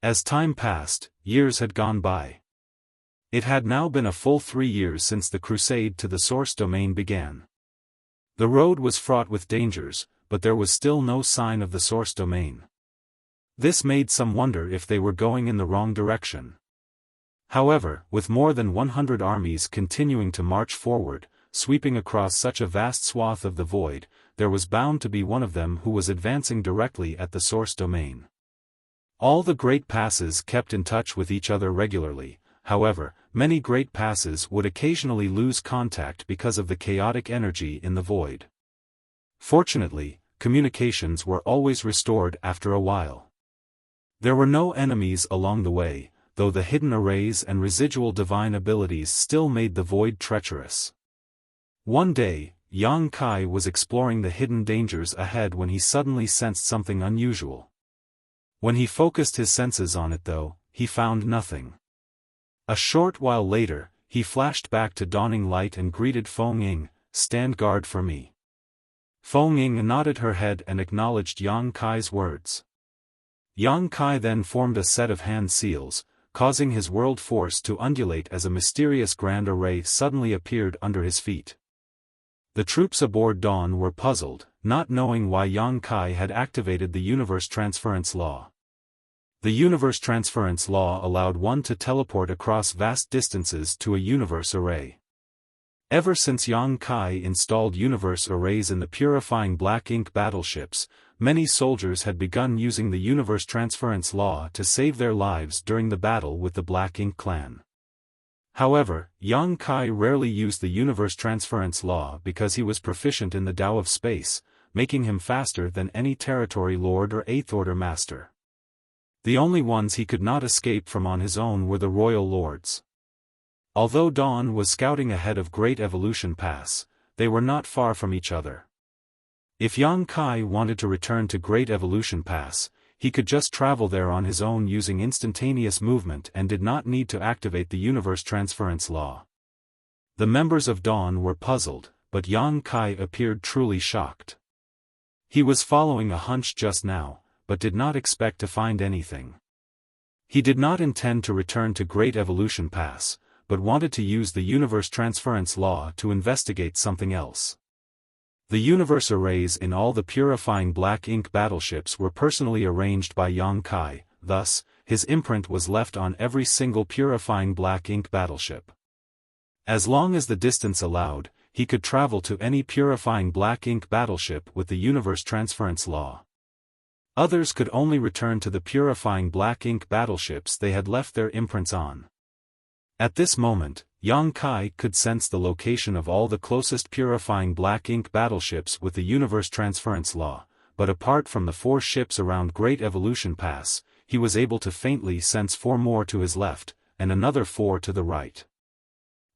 As time passed, years had gone by. It had now been a full 3 years since the crusade to the Source Domain began. The road was fraught with dangers, but there was still no sign of the Source Domain. This made some wonder if they were going in the wrong direction. However, with more than 100 armies continuing to march forward, sweeping across such a vast swath of the void, there was bound to be one of them who was advancing directly at the Source Domain. All the Great Passes kept in touch with each other regularly. However, many Great Passes would occasionally lose contact because of the chaotic energy in the void. Fortunately, communications were always restored after a while. There were no enemies along the way, though the hidden arrays and residual divine abilities still made the void treacherous. One day, Yang Kai was exploring the hidden dangers ahead when he suddenly sensed something unusual. When he focused his senses on it though, he found nothing. A short while later, he flashed back to Dawning Light and greeted Feng Ying, "Stand guard for me." Feng Ying nodded her head and acknowledged Yang Kai's words. Yang Kai then formed a set of hand seals, causing his world force to undulate as a mysterious grand array suddenly appeared under his feet. The troops aboard Dawn were puzzled, not knowing why Yang Kai had activated the universe transference law. The universe transference law allowed one to teleport across vast distances to a universe array. Ever since Yang Kai installed universe arrays in the purifying black ink battleships, many soldiers had begun using the universe transference law to save their lives during the battle with the Black Ink clan. However, Yang Kai rarely used the universe transference law because he was proficient in the Tao of space, making him faster than any territory lord or Eighth Order master. The only ones he could not escape from on his own were the royal lords. Although Dawn was scouting ahead of Great Evolution Pass, they were not far from each other. If Yang Kai wanted to return to Great Evolution Pass, he could just travel there on his own using instantaneous movement and did not need to activate the universe transference law. The members of Dawn were puzzled, but Yang Kai appeared truly shocked. He was following a hunch just now, but did not expect to find anything. He did not intend to return to Great Evolution Pass, but wanted to use the universe transference law to investigate something else. The universe arrays in all the purifying black ink battleships were personally arranged by Yang Kai, thus, his imprint was left on every single purifying black ink battleship. As long as the distance allowed, he could travel to any purifying black ink battleship with the universe transference law. Others could only return to the purifying black ink battleships they had left their imprints on. At this moment, Yang Kai could sense the location of all the closest purifying black ink battleships with the universe transference law, but apart from the 4 ships around Great Evolution Pass, he was able to faintly sense 4 more to his left, and another 4 to the right.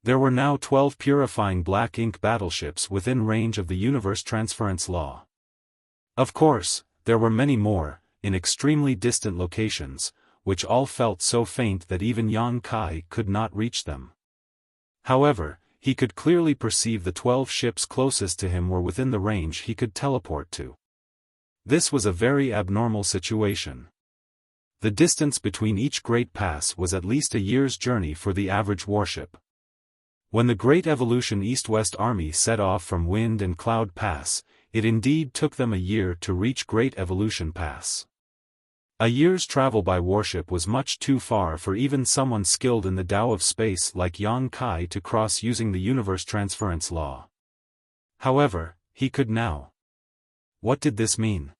There were now 12 purifying black ink battleships within range of the universe transference law. Of course, there were many more, in extremely distant locations, which all felt so faint that even Yang Kai could not reach them. However, he could clearly perceive the 12 ships closest to him were within the range he could teleport to. This was a very abnormal situation. The distance between each great pass was at least a year's journey for the average warship. When the Great Evolution East-West Army set off from Wind and Cloud Pass, it indeed took them a year to reach Great Evolution Pass. A year's travel by warship was much too far for even someone skilled in the Tao of space like Yang Kai to cross using the universe transference law. However, he could now. What did this mean?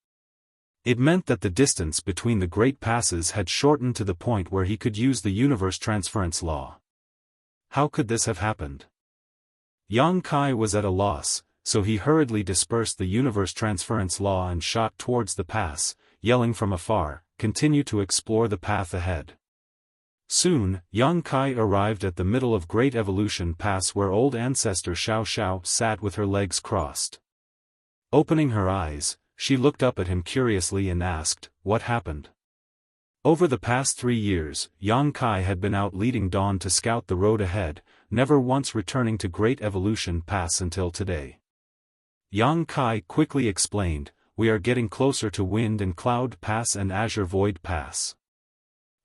It meant that the distance between the great passes had shortened to the point where he could use the universe transference law. How could this have happened? Yang Kai was at a loss, so he hurriedly dispersed the universe transference law and shot towards the pass, yelling from afar, "Continue to explore the path ahead." Soon, Yang Kai arrived at the middle of Great Evolution Pass where old ancestor Xiaofan sat with her legs crossed. Opening her eyes, she looked up at him curiously and asked, "What happened?" Over the past 3 years, Yang Kai had been out leading Dawn to scout the road ahead, never once returning to Great Evolution Pass until today. Yang Kai quickly explained, "We are getting closer to Wind and Cloud Pass and Azure Void Pass.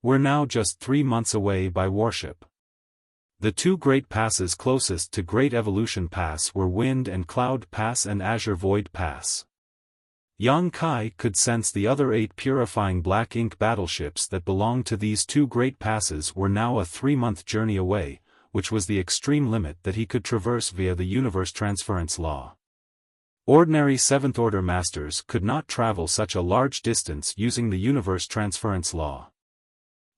We're now just 3 months away by warship." The 2 great passes closest to Great Evolution Pass were Wind and Cloud Pass and Azure Void Pass. Yang Kai could sense the other 8 purifying black ink battleships that belonged to these 2 great passes were now a 3-month journey away, which was the extreme limit that he could traverse via the universe transference law. Ordinary 7th Order masters could not travel such a large distance using the universe transference law.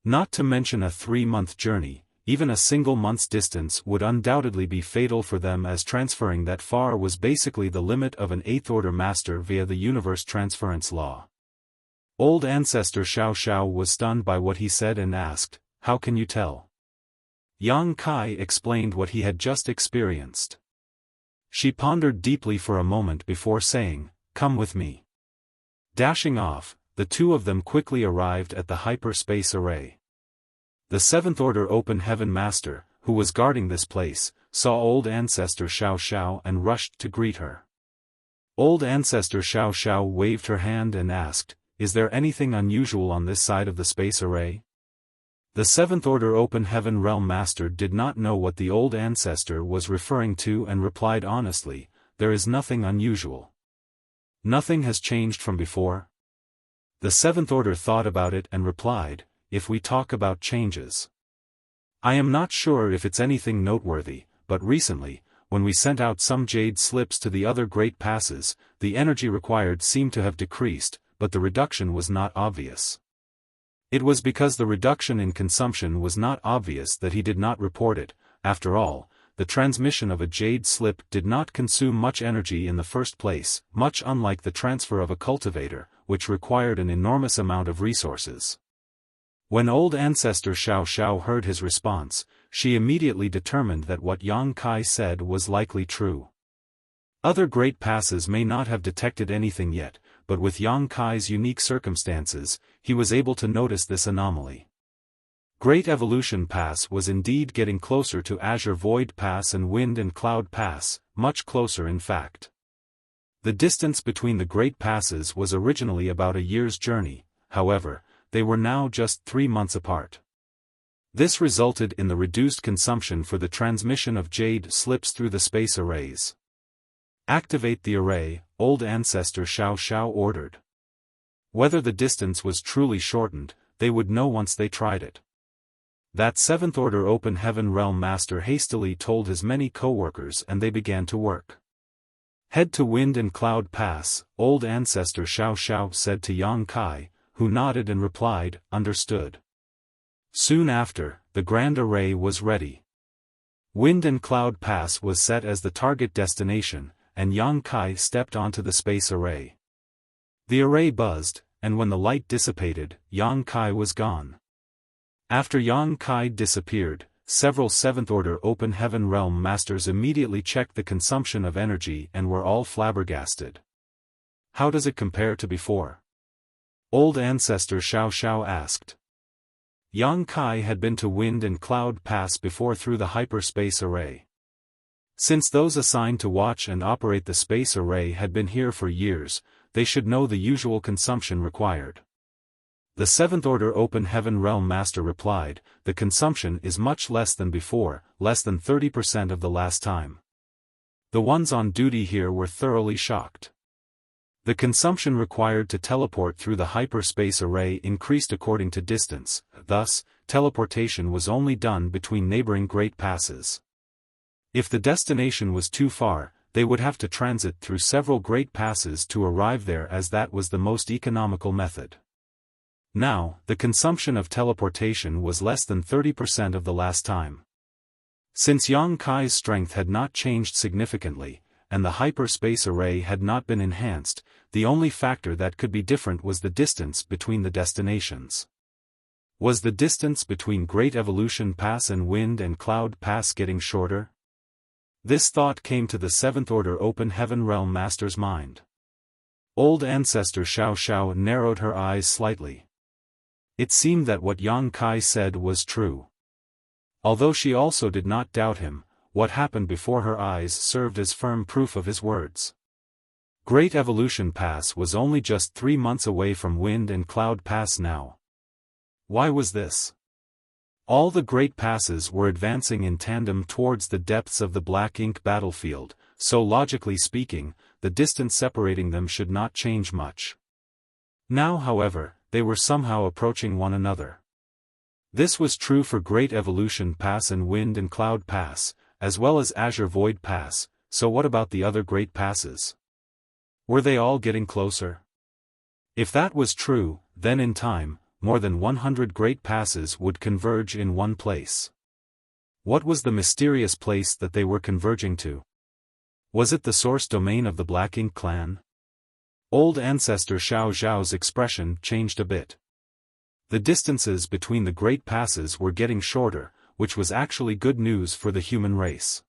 Not to mention a 3-month journey, even a single month's distance would undoubtedly be fatal for them, as transferring that far was basically the limit of an 8th Order master via the universe transference law. Old ancestor Xiaofan was stunned by what he said and asked, "How can you tell?" Yang Kai explained what he had just experienced. She pondered deeply for a moment before saying, "Come with me." Dashing off, the 2 of them quickly arrived at the hyperspace array. The 7th Order Open Heaven Master, who was guarding this place, saw old ancestor Xiaofan and rushed to greet her. Old Ancestor Xiao Xiao waved her hand and asked, "Is there anything unusual on this side of the space array?" The Seventh Order Open Heaven Realm Master did not know what the Old Ancestor was referring to and replied honestly, "There is nothing unusual. Nothing has changed from before." The Seventh Order thought about it and replied, "If we talk about changes, I am not sure if it's anything noteworthy, but recently, when we sent out some jade slips to the other great passes, the energy required seemed to have decreased, but the reduction was not obvious. It was because the reduction in consumption was not obvious that he did not report it. After all, the transmission of a jade slip did not consume much energy in the first place, much unlike the transfer of a cultivator, which required an enormous amount of resources." When Old Ancestor Xiao Xiao heard his response, she immediately determined that what Yang Kai said was likely true. Other great passes may not have detected anything yet, but with Yang Kai's unique circumstances, he was able to notice this anomaly. Great Evolution Pass was indeed getting closer to Azure Void Pass and Wind and Cloud Pass, much closer in fact. The distance between the great passes was originally about a year's journey, however, they were now just 3 months apart. This resulted in the reduced consumption for the transmission of jade slips through the space arrays. "Activate the array," Old Ancestor Xiao Xiao ordered. Whether the distance was truly shortened, they would know once they tried it. That Seventh Order Open Heaven Realm Master hastily told his many co-workers and they began to work. "Head to Wind and Cloud Pass," Old Ancestor Xiao Xiao said to Yang Kai, who nodded and replied, "Understood." Soon after, the Grand Array was ready. Wind and Cloud Pass was set as the target destination, and Yang Kai stepped onto the space array. The array buzzed, and when the light dissipated, Yang Kai was gone. After Yang Kai disappeared, several Seventh Order Open Heaven Realm Masters immediately checked the consumption of energy and were all flabbergasted. "How does it compare to before?" Old Ancestor Xiao Xiao asked. Yang Kai had been to Wind and Cloud Pass before through the hyperspace array. Since those assigned to watch and operate the space array had been here for years, they should know the usual consumption required. The Seventh Order Open Heaven Realm Master replied, "The consumption is much less than before, less than 30% of the last time." The ones on duty here were thoroughly shocked. The consumption required to teleport through the hyperspace array increased according to distance, thus, teleportation was only done between neighboring great passes. If the destination was too far, they would have to transit through several great passes to arrive there, as that was the most economical method. Now, the consumption of teleportation was less than 30% of the last time. Since Yang Kai's strength had not changed significantly, and the hyperspace array had not been enhanced, the only factor that could be different was the distance between the destinations. Was the distance between Great Evolution Pass and Wind and Cloud Pass getting shorter? This thought came to the Seventh Order Open Heaven Realm Master's mind. Old Ancestor Xiao Xiao narrowed her eyes slightly. It seemed that what Yang Kai said was true. Although she also did not doubt him, what happened before her eyes served as firm proof of his words. Great Evolution Pass was only just 3 months away from Wind and Cloud Pass now. Why was this? All the great passes were advancing in tandem towards the depths of the black ink battlefield, so logically speaking, the distance separating them should not change much. Now, however, they were somehow approaching one another. This was true for Great Evolution Pass and Wind and Cloud Pass, as well as Azure Void Pass, so what about the other great passes? Were they all getting closer? If that was true, then in time, more than 100 great passes would converge in one place. What was the mysterious place that they were converging to? Was it the source domain of the Black Ink clan? Old Ancestor Xiao Xiao's expression changed a bit. The distances between the great passes were getting shorter, which was actually good news for the human race.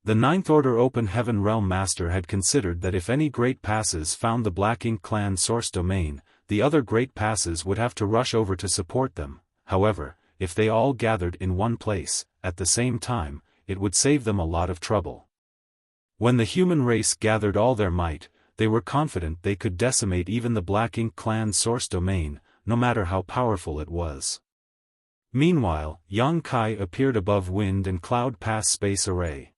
The Ninth Order Open Heaven Realm Master had considered that if any great passes found the Black Ink clan source domain, the other great passes would have to rush over to support them. However, if they all gathered in one place, at the same time, it would save them a lot of trouble. When the human race gathered all their might, they were confident they could decimate even the Black Ink clan's source domain, no matter how powerful it was. Meanwhile, Yang Kai appeared above Wind and Cloud Pass Space Array.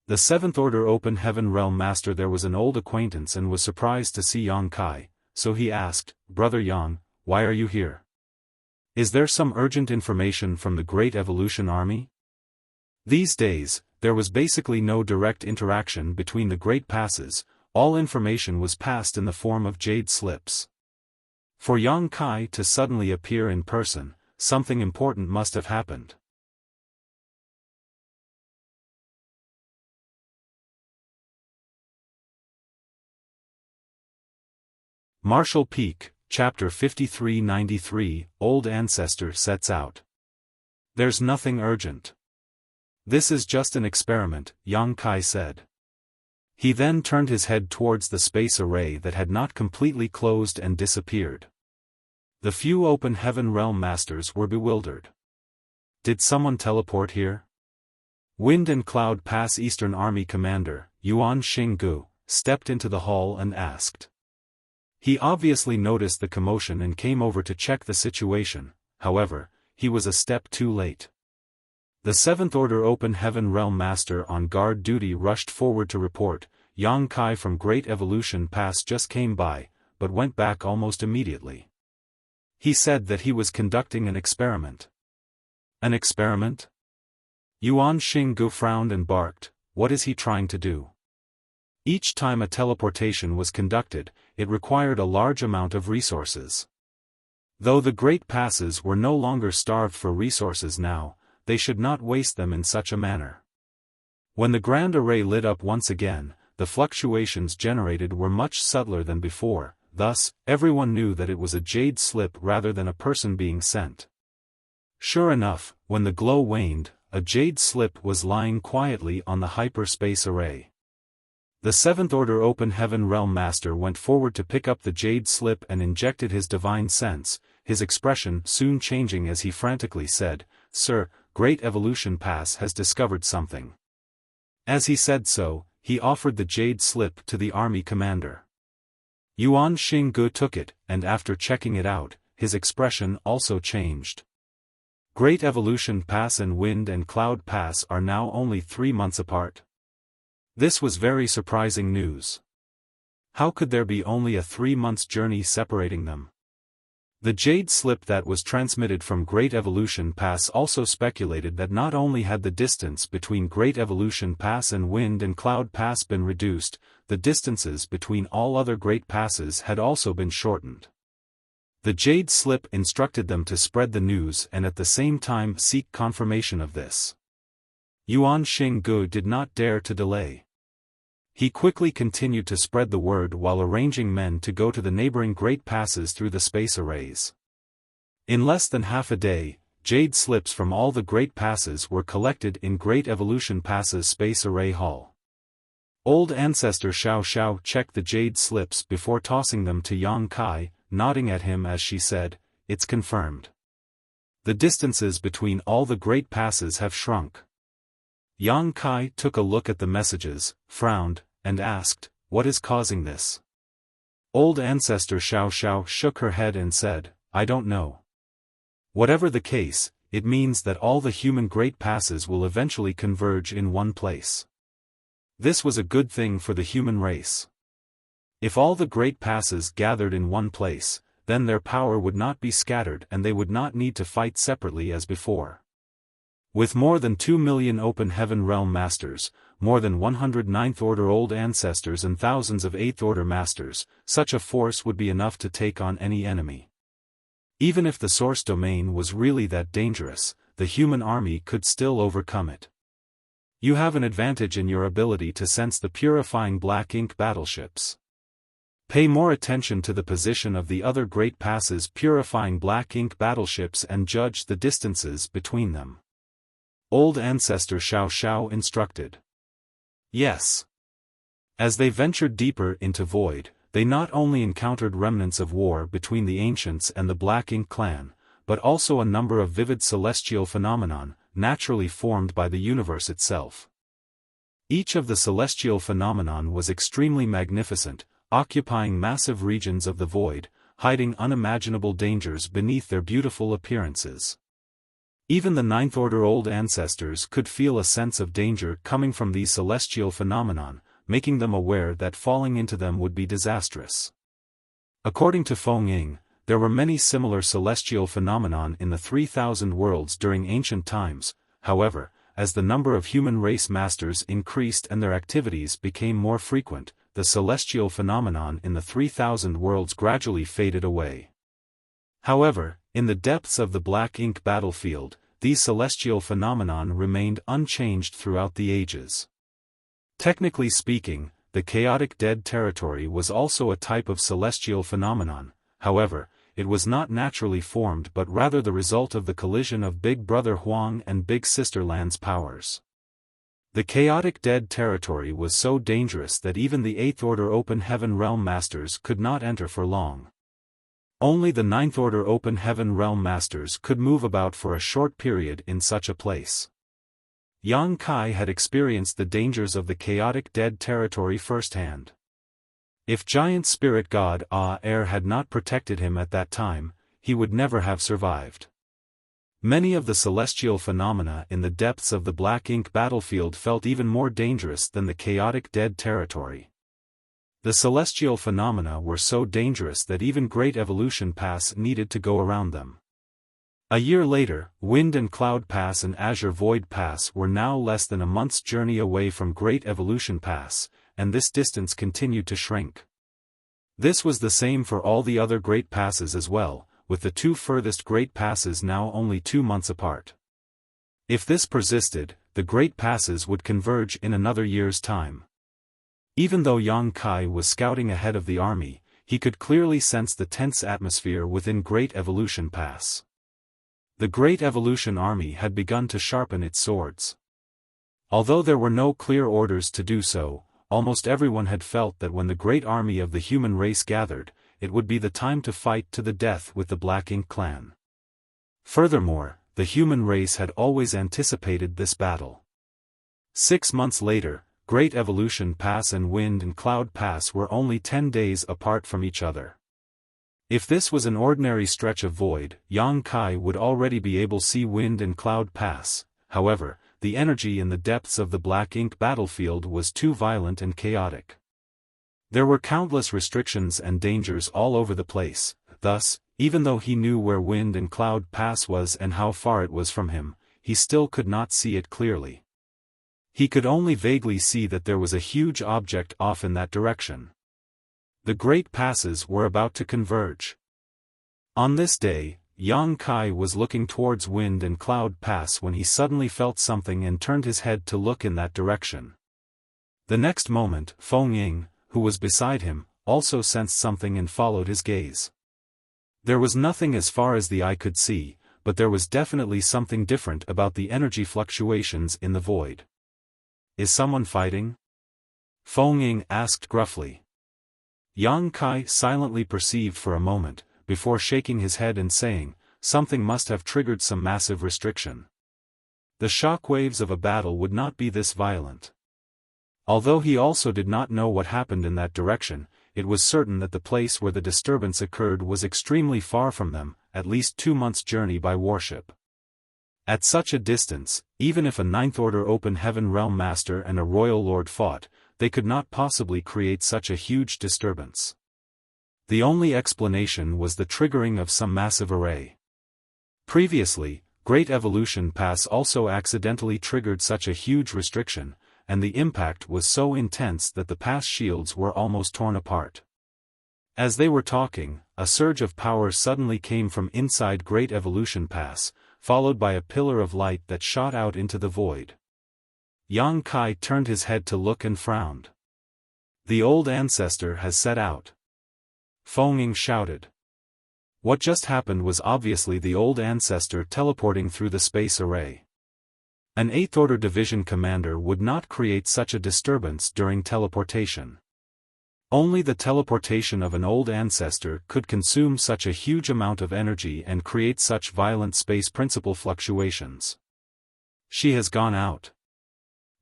The Seventh Order Open Heaven Realm Master there was an old acquaintance and was surprised to see Yang Kai, so he asked, "Brother Yang, why are you here? Is there some urgent information from the Great Evolution Army?" These days, there was basically no direct interaction between the Great Passes, all information was passed in the form of jade slips. For Yang Kai to suddenly appear in person, something important must have happened. Marshall Peak, Chapter 5393, Old Ancestor sets out. There's nothing urgent. This is just an experiment, Yang Kai said. He then turned his head towards the space array that had not completely closed and disappeared. The few Open Heaven Realm Masters were bewildered. Did someone teleport here? Wind and Cloud Pass Eastern Army Commander, Yuan Xinggu, stepped into the hall and asked. He obviously noticed the commotion and came over to check the situation, however, he was a step too late. The Seventh Order Open Heaven Realm Master on guard duty rushed forward to report, Yang Kai from Great Evolution Pass just came by, but went back almost immediately. He said that he was conducting an experiment. An experiment? Yuan Xinggu frowned and barked, what is he trying to do? Each time a teleportation was conducted, it required a large amount of resources. Though the Great Passes were no longer starved for resources now, they should not waste them in such a manner. When the Grand Array lit up once again, the fluctuations generated were much subtler than before, thus, everyone knew that it was a jade slip rather than a person being sent. Sure enough, when the glow waned, a jade slip was lying quietly on the hyperspace array. The Seventh Order Open Heaven Realm Master went forward to pick up the jade slip and injected his divine sense, his expression soon changing as he frantically said, "Sir, Great Evolution Pass has discovered something." As he said so, he offered the jade slip to the army commander. Yuan Xinggu took it, and after checking it out, his expression also changed. Great Evolution Pass and Wind and Cloud Pass are now only 3 months apart. This was very surprising news. How could there be only a 3 months journey separating them? The jade slip that was transmitted from Great Evolution Pass also speculated that not only had the distance between Great Evolution Pass and Wind and Cloud Pass been reduced, the distances between all other Great Passes had also been shortened. The jade slip instructed them to spread the news and at the same time seek confirmation of this. Yuan Xinggu did not dare to delay. He quickly continued to spread the word while arranging men to go to the neighboring Great Passes through the space arrays. In less than half a day, jade slips from all the Great Passes were collected in Great Evolution Pass's Space Array Hall. Old Ancestor Xiao checked the jade slips before tossing them to Yang Kai, nodding at him as she said, "It's confirmed. The distances between all the Great Passes have shrunk." Yang Kai took a look at the messages, frowned, and asked, "What is causing this?" Old Ancestor Xiao shook her head and said, "I don't know. Whatever the case, it means that all the human Great Passes will eventually converge in one place. This was a good thing for the human race. If all the Great Passes gathered in one place, then their power would not be scattered and they would not need to fight separately as before. With more than 2 million Open Heaven Realm Masters, more than 100 Ninth Order Old Ancestors and thousands of 8th Order Masters, such a force would be enough to take on any enemy. Even if the source domain was really that dangerous, the human army could still overcome it. You have an advantage in your ability to sense the purifying Black Ink battleships. Pay more attention to the position of the other Great Passes purifying Black Ink battleships and judge the distances between them. Old Ancestor Xiao instructed. Yes. As they ventured deeper into Void, they not only encountered remnants of war between the Ancients and the Black Ink clan, but also a number of vivid celestial phenomenon, naturally formed by the universe itself. Each of the celestial phenomenon was extremely magnificent, occupying massive regions of the void, hiding unimaginable dangers beneath their beautiful appearances. Even the ninth-order old ancestors could feel a sense of danger coming from these celestial phenomenon, making them aware that falling into them would be disastrous. According to Feng Ying, there were many similar celestial phenomenon in the 3,000 worlds during ancient times. However, as the number of human race masters increased and their activities became more frequent, the celestial phenomenon in the 3,000 worlds gradually faded away. However, in the depths of the black ink battlefield, these celestial phenomenon remained unchanged throughout the ages. Technically speaking, the chaotic dead territory was also a type of celestial phenomenon. However, it was not naturally formed but rather the result of the collision of Big Brother Huang and Big Sister Lan's powers. The chaotic dead territory was so dangerous that even the 8th Order Open Heaven Realm Masters could not enter for long. Only the 9th Order Open Heaven Realm Masters could move about for a short period in such a place. Yang Kai had experienced the dangers of the chaotic dead territory firsthand. If giant spirit god Air had not protected him at that time, he would never have survived. Many of the celestial phenomena in the depths of the black ink battlefield felt even more dangerous than the chaotic dead territory. The celestial phenomena were so dangerous that even Great Evolution Pass needed to go around them. A year later, Wind and Cloud Pass and Azure Void Pass were now less than a month's journey away from Great Evolution Pass, and this distance continued to shrink. This was the same for all the other Great Passes as well, with the two furthest Great Passes now only 2 months apart. If this persisted, the Great Passes would converge in another year's time. Even though Yang Kai was scouting ahead of the army, he could clearly sense the tense atmosphere within Great Evolution Pass. The Great Evolution Army had begun to sharpen its swords. Although there were no clear orders to do so, almost everyone had felt that when the great army of the human race gathered, it would be the time to fight to the death with the Black Ink clan. Furthermore, the human race had always anticipated this battle. 6 months later, Great Evolution Pass and Wind and Cloud Pass were only 10 days apart from each other. If this was an ordinary stretch of void, Yang Kai would already be able to see Wind and Cloud Pass. However, the energy in the depths of the black ink battlefield was too violent and chaotic. There were countless restrictions and dangers all over the place. Thus, even though he knew where Wind and Cloud Pass was and how far it was from him, he still could not see it clearly. He could only vaguely see that there was a huge object off in that direction. The great passes were about to converge. On this day, Yang Kai was looking towards Wind and Cloud Pass when he suddenly felt something and turned his head to look in that direction. The next moment, Feng Ying, who was beside him, also sensed something and followed his gaze. There was nothing as far as the eye could see, but there was definitely something different about the energy fluctuations in the void. "Is someone fighting?" Feng Ying asked gruffly. Yang Kai silently perceived for a moment, before shaking his head and saying, "Something must have triggered some massive restriction. The shockwaves of a battle would not be this violent." Although he also did not know what happened in that direction, it was certain that the place where the disturbance occurred was extremely far from them, at least 2 months' journey by warship. At such a distance, even if a Ninth Order Open Heaven Realm Master and a Royal Lord fought, they could not possibly create such a huge disturbance. The only explanation was the triggering of some massive array. Previously, Great Evolution Pass also accidentally triggered such a huge restriction, and the impact was so intense that the pass shields were almost torn apart. As they were talking, a surge of power suddenly came from inside Great Evolution Pass, followed by a pillar of light that shot out into the void. Yang Kai turned his head to look and frowned. "The old ancestor has set out," Feng Ying shouted. What just happened was obviously the old ancestor teleporting through the space array. An 8th Order Division commander would not create such a disturbance during teleportation. Only the teleportation of an old ancestor could consume such a huge amount of energy and create such violent space principle fluctuations. "She has gone out."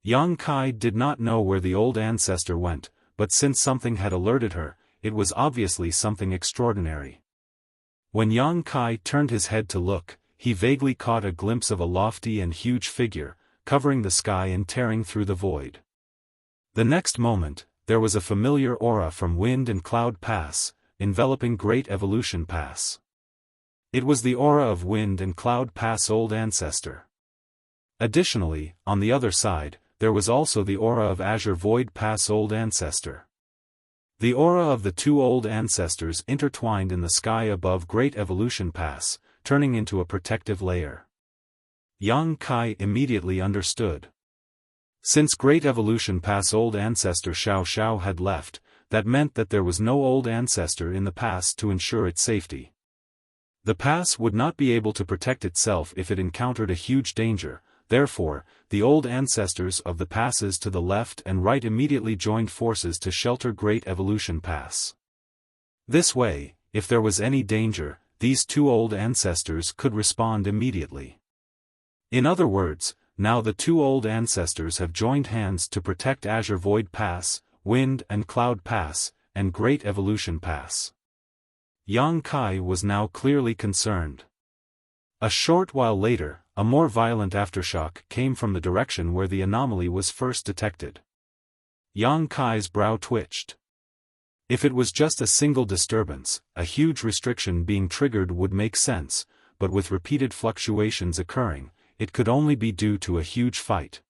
Yang Kai did not know where the old ancestor went, but since something had alerted her, it was obviously something extraordinary. When Yang Kai turned his head to look, he vaguely caught a glimpse of a lofty and huge figure, covering the sky and tearing through the void. The next moment, there was a familiar aura from Wind and Cloud Pass, enveloping Great Evolution Pass. It was the aura of Wind and Cloud Pass Old Ancestor. Additionally, on the other side, there was also the aura of Azure Void Pass Old Ancestor. The aura of the two old ancestors intertwined in the sky above Great Evolution Pass, turning into a protective layer. Yang Kai immediately understood. Since Great Evolution Pass Old Ancestor Xiao had left, that meant that there was no old ancestor in the pass to ensure its safety. The pass would not be able to protect itself if it encountered a huge danger. Therefore, the old ancestors of the passes to the left and right immediately joined forces to shelter Great Evolution Pass. This way, if there was any danger, these two old ancestors could respond immediately. In other words, now the two old ancestors have joined hands to protect Azure Void Pass, Wind and Cloud Pass, and Great Evolution Pass. Yang Kai was now clearly concerned. A short while later, a more violent aftershock came from the direction where the anomaly was first detected. Yang Kai's brow twitched. If it was just a single disturbance, a huge restriction being triggered would make sense, but with repeated fluctuations occurring, it could only be due to a huge fight.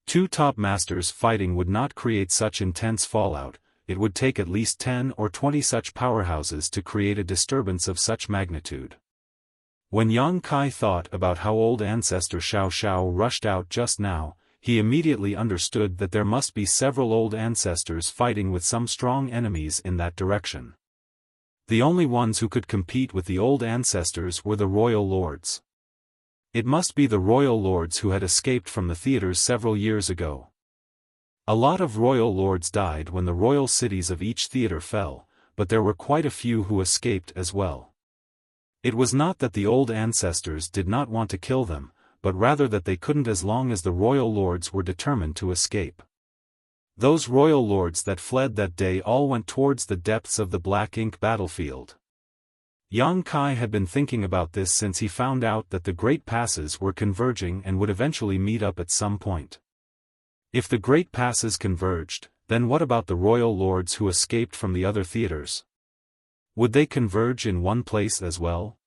Two top masters fighting would not create such intense fallout. It would take at least 10 or 20 such powerhouses to create a disturbance of such magnitude. When Yang Kai thought about how old ancestor Xiao rushed out just now, he immediately understood that there must be several old ancestors fighting with some strong enemies in that direction. The only ones who could compete with the old ancestors were the royal lords. It must be the royal lords who had escaped from the theaters several years ago. A lot of royal lords died when the royal cities of each theater fell, but there were quite a few who escaped as well. It was not that the old ancestors did not want to kill them, but rather that they couldn't as long as the royal lords were determined to escape. Those royal lords that fled that day all went towards the depths of the black ink battlefield. Yang Kai had been thinking about this since he found out that the great passes were converging and would eventually meet up at some point. If the great passes converged, then what about the royal lords who escaped from the other theaters? Would they converge in one place as well?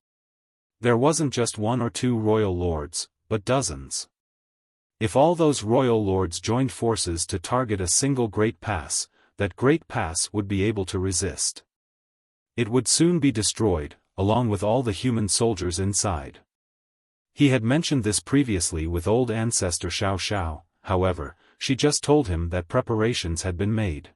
There wasn't just one or two royal lords, but dozens. If all those royal lords joined forces to target a single great pass, that great pass would be able to resist. It would soon be destroyed, along with all the human soldiers inside. He had mentioned this previously with old ancestor Xiao, however, she just told him that preparations had been made.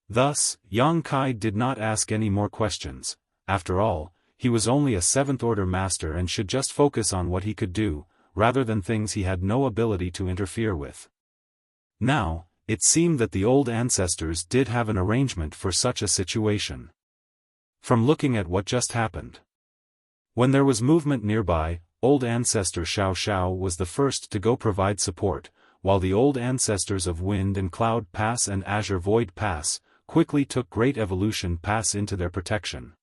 Thus, Yang Kai did not ask any more questions. After all, he was only a 7th order master and should just focus on what he could do, rather than things he had no ability to interfere with. Now, it seemed that the old ancestors did have an arrangement for such a situation. From looking at what just happened. When there was movement nearby, old ancestor Xiao was the first to go provide support, while the old ancestors of Wind and Cloud Pass and Azure Void Pass quickly took Great Evolution Pass into their protection.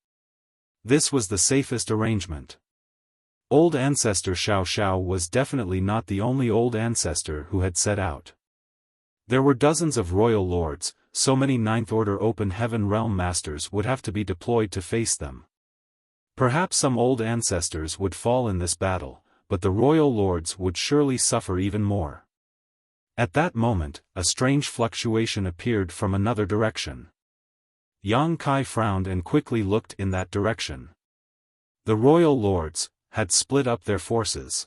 This was the safest arrangement. Old ancestor Xiao was definitely not the only old ancestor who had set out. There were dozens of royal lords, so many 9th order open heaven realm masters would have to be deployed to face them. Perhaps some old ancestors would fall in this battle, but the royal lords would surely suffer even more. At that moment, a strange fluctuation appeared from another direction. Yang Kai frowned and quickly looked in that direction. The royal lords had split up their forces.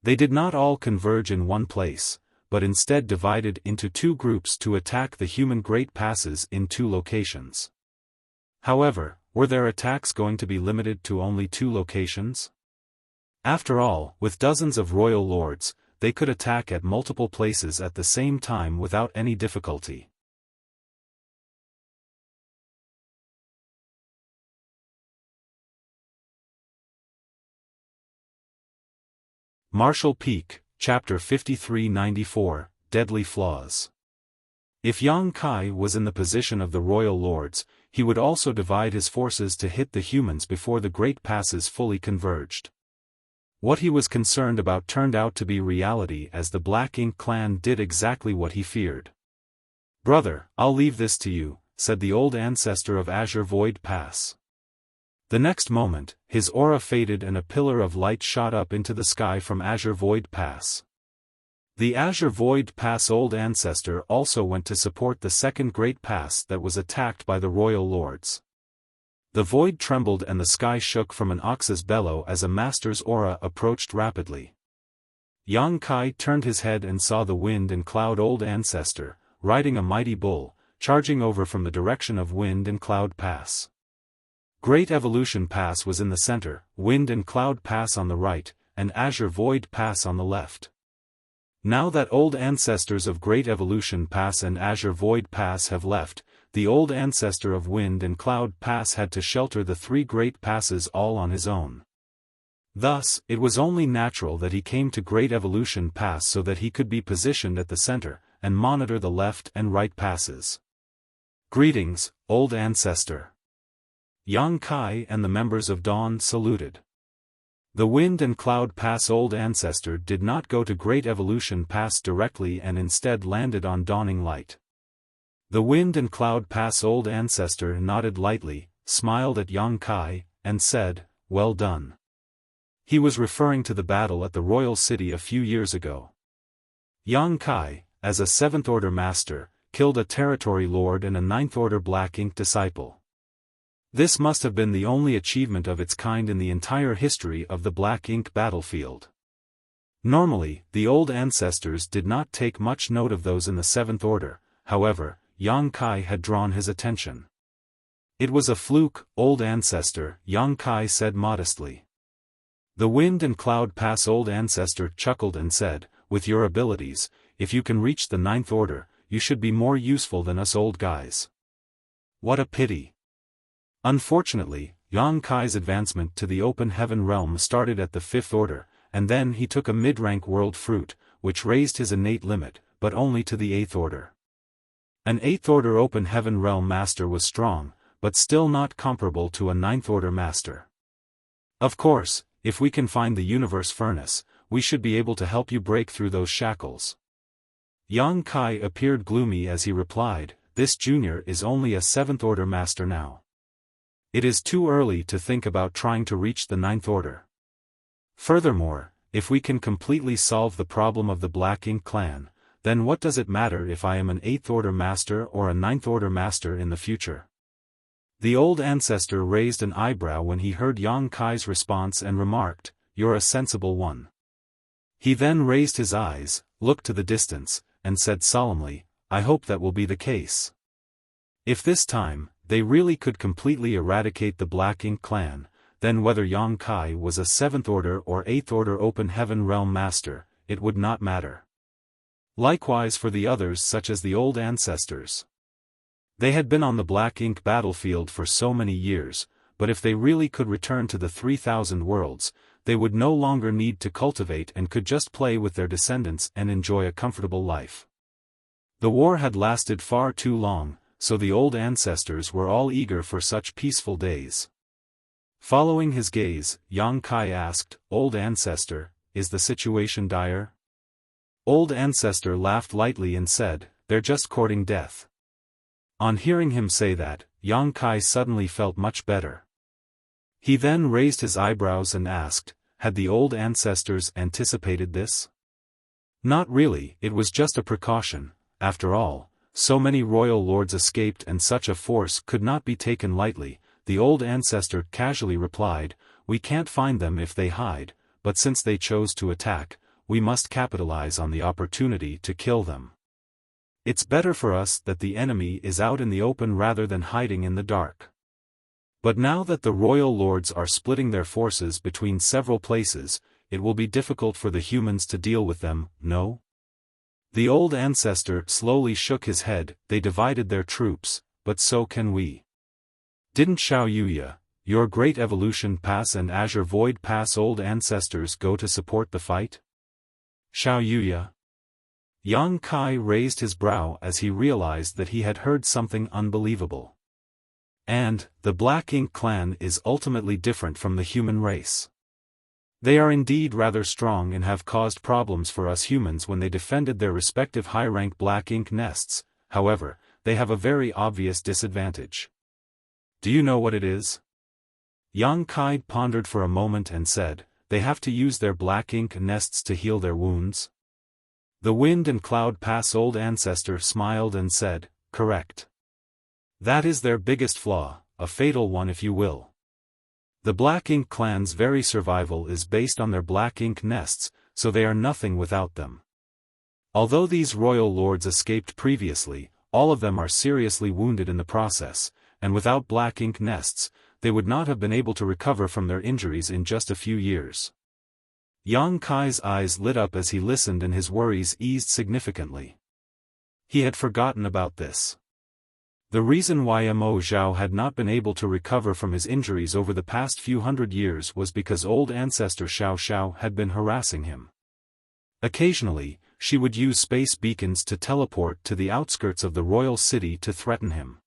They did not all converge in one place, but instead divided into two groups to attack the human great passes in two locations. However, were their attacks going to be limited to only two locations? After all, with dozens of royal lords, they could attack at multiple places at the same time without any difficulty. Marshall Peak, Chapter 5394, Deadly Flaws. If Yang Kai was in the position of the royal lords, he would also divide his forces to hit the humans before the great passes fully converged. What he was concerned about turned out to be reality, as the Black Ink clan did exactly what he feared. "Brother, I'll leave this to you," said the old ancestor of Azure Void Pass. The next moment, his aura faded and a pillar of light shot up into the sky from Azure Void Pass. The Azure Void Pass old ancestor also went to support the second great pass that was attacked by the royal lords. The void trembled and the sky shook from an ox's bellow as a master's aura approached rapidly. Yang Kai turned his head and saw the wind and cloud old ancestor, riding a mighty bull, charging over from the direction of Wind and Cloud Pass. Great Evolution Pass was in the center, Wind and Cloud Pass on the right, and Azure Void Pass on the left. Now that old ancestors of Great Evolution Pass and Azure Void Pass have left, the old ancestor of Wind and Cloud Pass had to shelter the three great passes all on his own. Thus, it was only natural that he came to Great Evolution Pass so that he could be positioned at the center, and monitor the left and right passes. "Greetings, old ancestor." Yang Kai and the members of Dawn saluted. The Wind and Cloud Pass old ancestor did not go to Great Evolution Pass directly and instead landed on Dawning Light. The Wind and Cloud Pass old ancestor nodded lightly, smiled at Yang Kai, and said, "Well done." He was referring to the battle at the royal city a few years ago. Yang Kai, as a 7th Order master, killed a territory lord and a 9th Order Black Ink disciple. This must have been the only achievement of its kind in the entire history of the Black Ink battlefield. Normally, the old ancestors did not take much note of those in the 7th Order, however, Yang Kai had drawn his attention. "It was a fluke, old ancestor," Yang Kai said modestly. The Wind and Cloud Pass old ancestor chuckled and said, "With your abilities, if you can reach the 9th Order, you should be more useful than us old guys." "What a pity." Unfortunately, Yang Kai's advancement to the open heaven realm started at the 5th Order, and then he took a mid-rank world fruit, which raised his innate limit, but only to the 8th Order. An 8th Order open heaven realm master was strong, but still not comparable to a 9th Order master. "Of course, if we can find the universe furnace, we should be able to help you break through those shackles." Yang Kai appeared gloomy as he replied, "This junior is only a 7th Order master now. It is too early to think about trying to reach the 9th Order. Furthermore, if we can completely solve the problem of the Black Ink clan, then what does it matter if I am an 8th Order master or a 9th Order master in the future?" The old ancestor raised an eyebrow when he heard Yang Kai's response and remarked, "You're a sensible one." He then raised his eyes, looked to the distance, and said solemnly, "I hope that will be the case." If this time, they really could completely eradicate the Black Ink clan, then whether Yang Kai was a 7th Order or 8th Order open heaven realm master, it would not matter. Likewise for the others such as the old ancestors. They had been on the Black Ink battlefield for so many years, but if they really could return to the 3,000 worlds, they would no longer need to cultivate and could just play with their descendants and enjoy a comfortable life. The war had lasted far too long, so the old ancestors were all eager for such peaceful days. Following his gaze, Yang Kai asked, "Old ancestor, is the situation dire?" Old ancestor laughed lightly and said, "They're just courting death." On hearing him say that, Yang Kai suddenly felt much better. He then raised his eyebrows and asked, had the old ancestors anticipated this? Not really, it was just a precaution. After all, so many royal lords escaped and such a force could not be taken lightly. The old ancestor casually replied, "We can't find them if they hide, but since they chose to attack, we must capitalize on the opportunity to kill them. It's better for us that the enemy is out in the open rather than hiding in the dark." But now that the royal lords are splitting their forces between several places, it will be difficult for the humans to deal with them, no? The old ancestor slowly shook his head. "They divided their troops, but so can we. Didn't Xiao Yuya, your Great Evolution Pass and Azure Void Pass old ancestors go to support the fight?" Xiao Yuya. Yang Kai raised his brow as he realized that he had heard something unbelievable. And, the Black Ink clan is ultimately different from the human race. They are indeed rather strong and have caused problems for us humans when they defended their respective high-rank Black Ink nests. However, they have a very obvious disadvantage. Do you know what it is? Yang Kai pondered for a moment and said, they have to use their Black Ink nests to heal their wounds. The Wind and Cloud Pass old ancestor smiled and said, correct. That is their biggest flaw, a fatal one if you will. The Black Ink clan's very survival is based on their Black Ink nests, so they are nothing without them. Although these royal lords escaped previously, all of them are seriously wounded in the process, and without Black Ink nests, they would not have been able to recover from their injuries in just a few years. Yang Kai's eyes lit up as he listened and his worries eased significantly. He had forgotten about this. The reason why Mo Zhao had not been able to recover from his injuries over the past few hundred years was because old ancestor Xiao Xiao had been harassing him. Occasionally, she would use space beacons to teleport to the outskirts of the royal city to threaten him.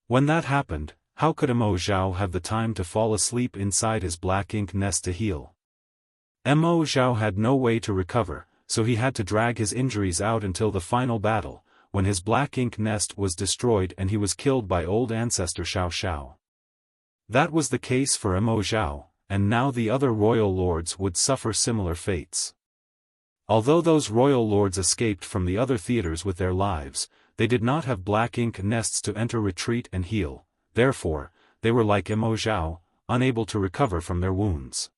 When that happened, how could Mo Zhao have the time to fall asleep inside his Black Ink nest to heal? Mo Zhao had no way to recover, so he had to drag his injuries out until the final battle, when his Black Ink nest was destroyed and he was killed by old ancestor Xiao Xiao. That was the case for Mo Zhao, and now the other royal lords would suffer similar fates. Although those royal lords escaped from the other theaters with their lives, they did not have Black Ink nests to enter retreat and heal, therefore, they were like Mo Zhao, unable to recover from their wounds.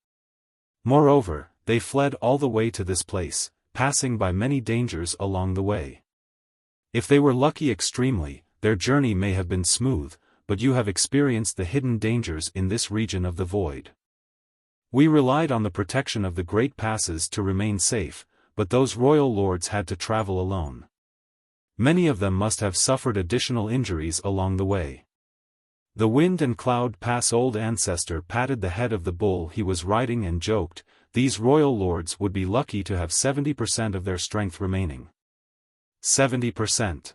Moreover, they fled all the way to this place, passing by many dangers along the way. If they were lucky extremely, their journey may have been smooth, but you have experienced the hidden dangers in this region of the void. We relied on the protection of the great passes to remain safe, but those royal lords had to travel alone. Many of them must have suffered additional injuries along the way. The Wind and Cloud Pass old ancestor patted the head of the bull he was riding and joked, these royal lords would be lucky to have 70% of their strength remaining. 70%.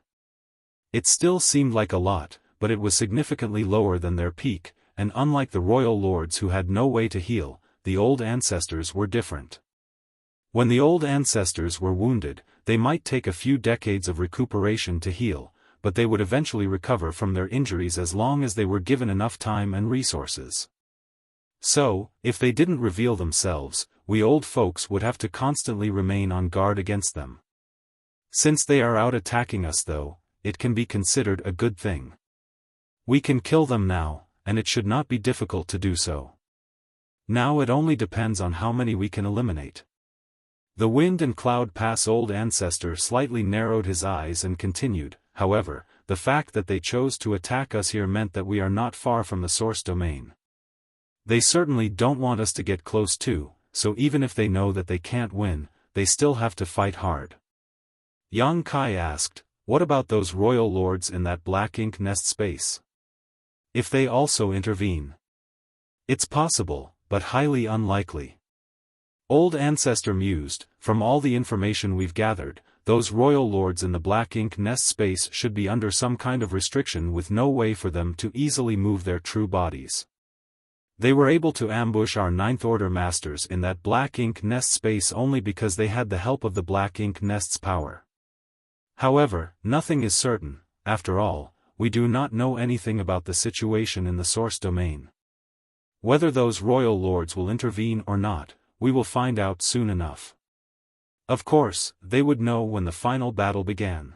It still seemed like a lot, but it was significantly lower than their peak, and unlike the royal lords who had no way to heal, the old ancestors were different. When the old ancestors were wounded, they might take a few decades of recuperation to heal, but they would eventually recover from their injuries as long as they were given enough time and resources. So, if they didn't reveal themselves, we old folks would have to constantly remain on guard against them. Since they are out attacking us though, it can be considered a good thing. We can kill them now, and it should not be difficult to do so. Now it only depends on how many we can eliminate. The Wind and Cloud Pass old ancestor slightly narrowed his eyes and continued, however, the fact that they chose to attack us here meant that we are not far from the source domain. They certainly don't want us to get close too, so even if they know that they can't win, they still have to fight hard. Yang Kai asked, what about those royal lords in that Black Ink nest space? If they also intervene? It's possible, but highly unlikely. Old ancestor mused, from all the information we've gathered, those royal lords in the Black Ink nest space should be under some kind of restriction with no way for them to easily move their true bodies. They were able to ambush our Ninth Order masters in that Black Ink nest space only because they had the help of the Black Ink nest's power. However, nothing is certain, after all, we do not know anything about the situation in the source domain. Whether those royal lords will intervene or not, we will find out soon enough. Of course, they would know when the final battle began.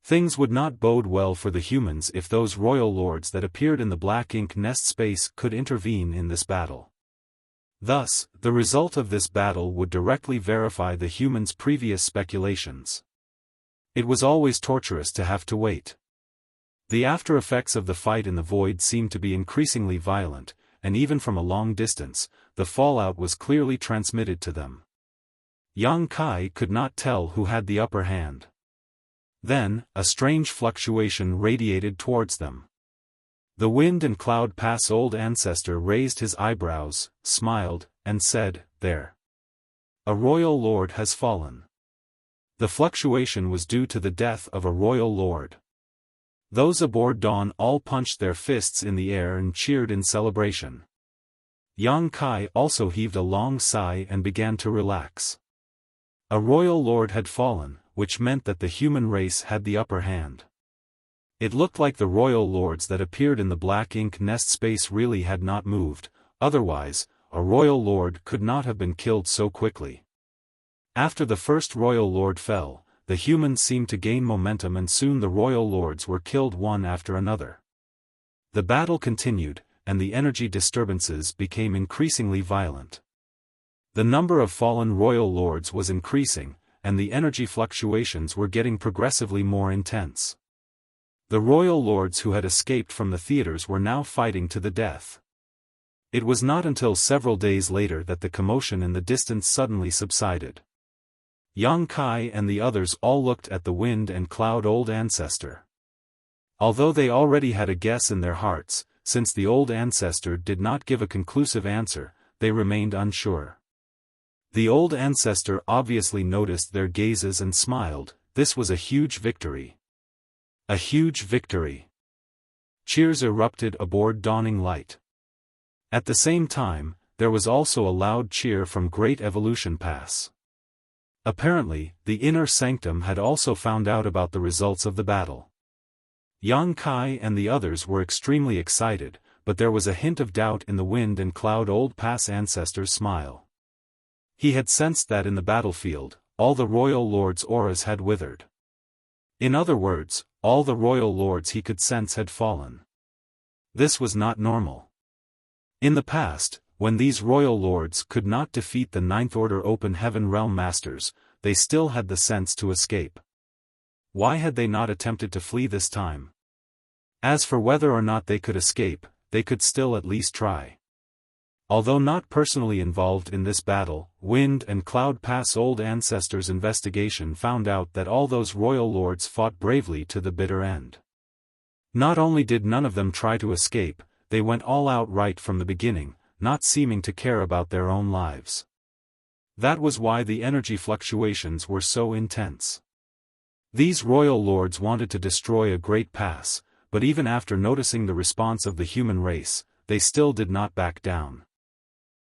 Things would not bode well for the humans if those royal lords that appeared in the Black Ink nest space could intervene in this battle. Thus, the result of this battle would directly verify the humans' previous speculations. It was always torturous to have to wait. The after effects of the fight in the void seemed to be increasingly violent, and even from a long distance, the fallout was clearly transmitted to them. Yang Kai could not tell who had the upper hand. Then, a strange fluctuation radiated towards them. The Wind and Cloud Pass old ancestor raised his eyebrows, smiled, and said, there. A royal lord has fallen. The fluctuation was due to the death of a royal lord. Those aboard Dawn all punched their fists in the air and cheered in celebration. Yang Kai also heaved a long sigh and began to relax. A royal lord had fallen, which meant that the human race had the upper hand. It looked like the royal lords that appeared in the black ink nest space really had not moved, otherwise, a royal lord could not have been killed so quickly. After the first royal lord fell, the humans seemed to gain momentum and soon the royal lords were killed one after another. The battle continued, and the energy disturbances became increasingly violent. The number of fallen royal lords was increasing, and the energy fluctuations were getting progressively more intense. The royal lords who had escaped from the theaters were now fighting to the death. It was not until several days later that the commotion in the distance suddenly subsided. Yang Kai and the others all looked at the wind and cloud old ancestor. Although they already had a guess in their hearts, since the old ancestor did not give a conclusive answer, they remained unsure. The old ancestor obviously noticed their gazes and smiled. This was a huge victory. A huge victory. Cheers erupted aboard Dawning Light. At the same time, there was also a loud cheer from Great Evolution Pass. Apparently, the Inner Sanctum had also found out about the results of the battle. Yang Kai and the others were extremely excited, but there was a hint of doubt in the wind and cloud old Pass ancestor's smile. He had sensed that in the battlefield, all the royal lords' auras had withered. In other words, all the royal lords he could sense had fallen. This was not normal. In the past, when these royal lords could not defeat the Ninth Order Open Heaven Realm Masters, they still had the sense to escape. Why had they not attempted to flee this time? As for whether or not they could escape, they could still at least try. Although not personally involved in this battle, Wind and Cloud Pass old ancestors' investigation found out that all those royal lords fought bravely to the bitter end. Not only did none of them try to escape, they went all out right from the beginning, not seeming to care about their own lives. That was why the energy fluctuations were so intense. These royal lords wanted to destroy a great pass, but even after noticing the response of the human race, they still did not back down.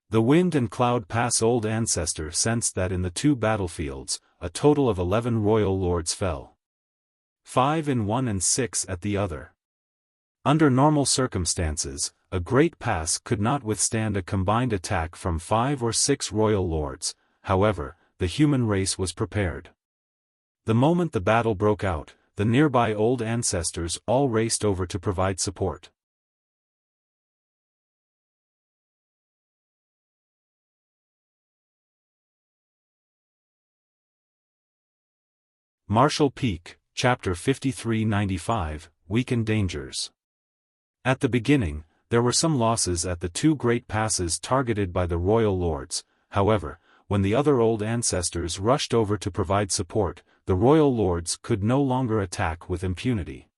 The Wind and Cloud Pass old ancestor sensed that in the two battlefields, a total of 11 royal lords fell. 5 in one and 6 at the other. Under normal circumstances, a great pass could not withstand a combined attack from 5 or 6 royal lords. However, the human race was prepared. The moment the battle broke out, the nearby old ancestors all raced over to provide support. Marshall Peak, Chapter 5395, Weakened Dangers. At the beginning, there were some losses at the two great passes targeted by the royal lords. However, when the other old ancestors rushed over to provide support, the royal lords could no longer attack with impunity.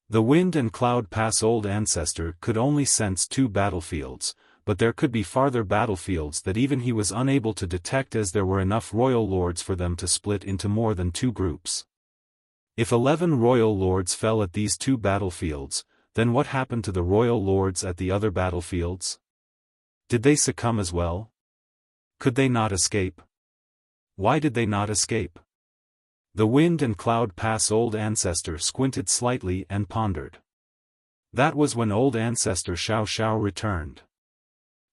The Wind and Cloud Pass old ancestor could only sense 2 battlefields, but there could be farther battlefields that even he was unable to detect, as there were enough royal lords for them to split into more than 2 groups. If 11 royal lords fell at these 2 battlefields, then what happened to the royal lords at the other battlefields? Did they succumb as well? Could they not escape? Why did they not escape? The Wind and Cloud Pass old ancestor squinted slightly and pondered. That was when old ancestor Xiao returned.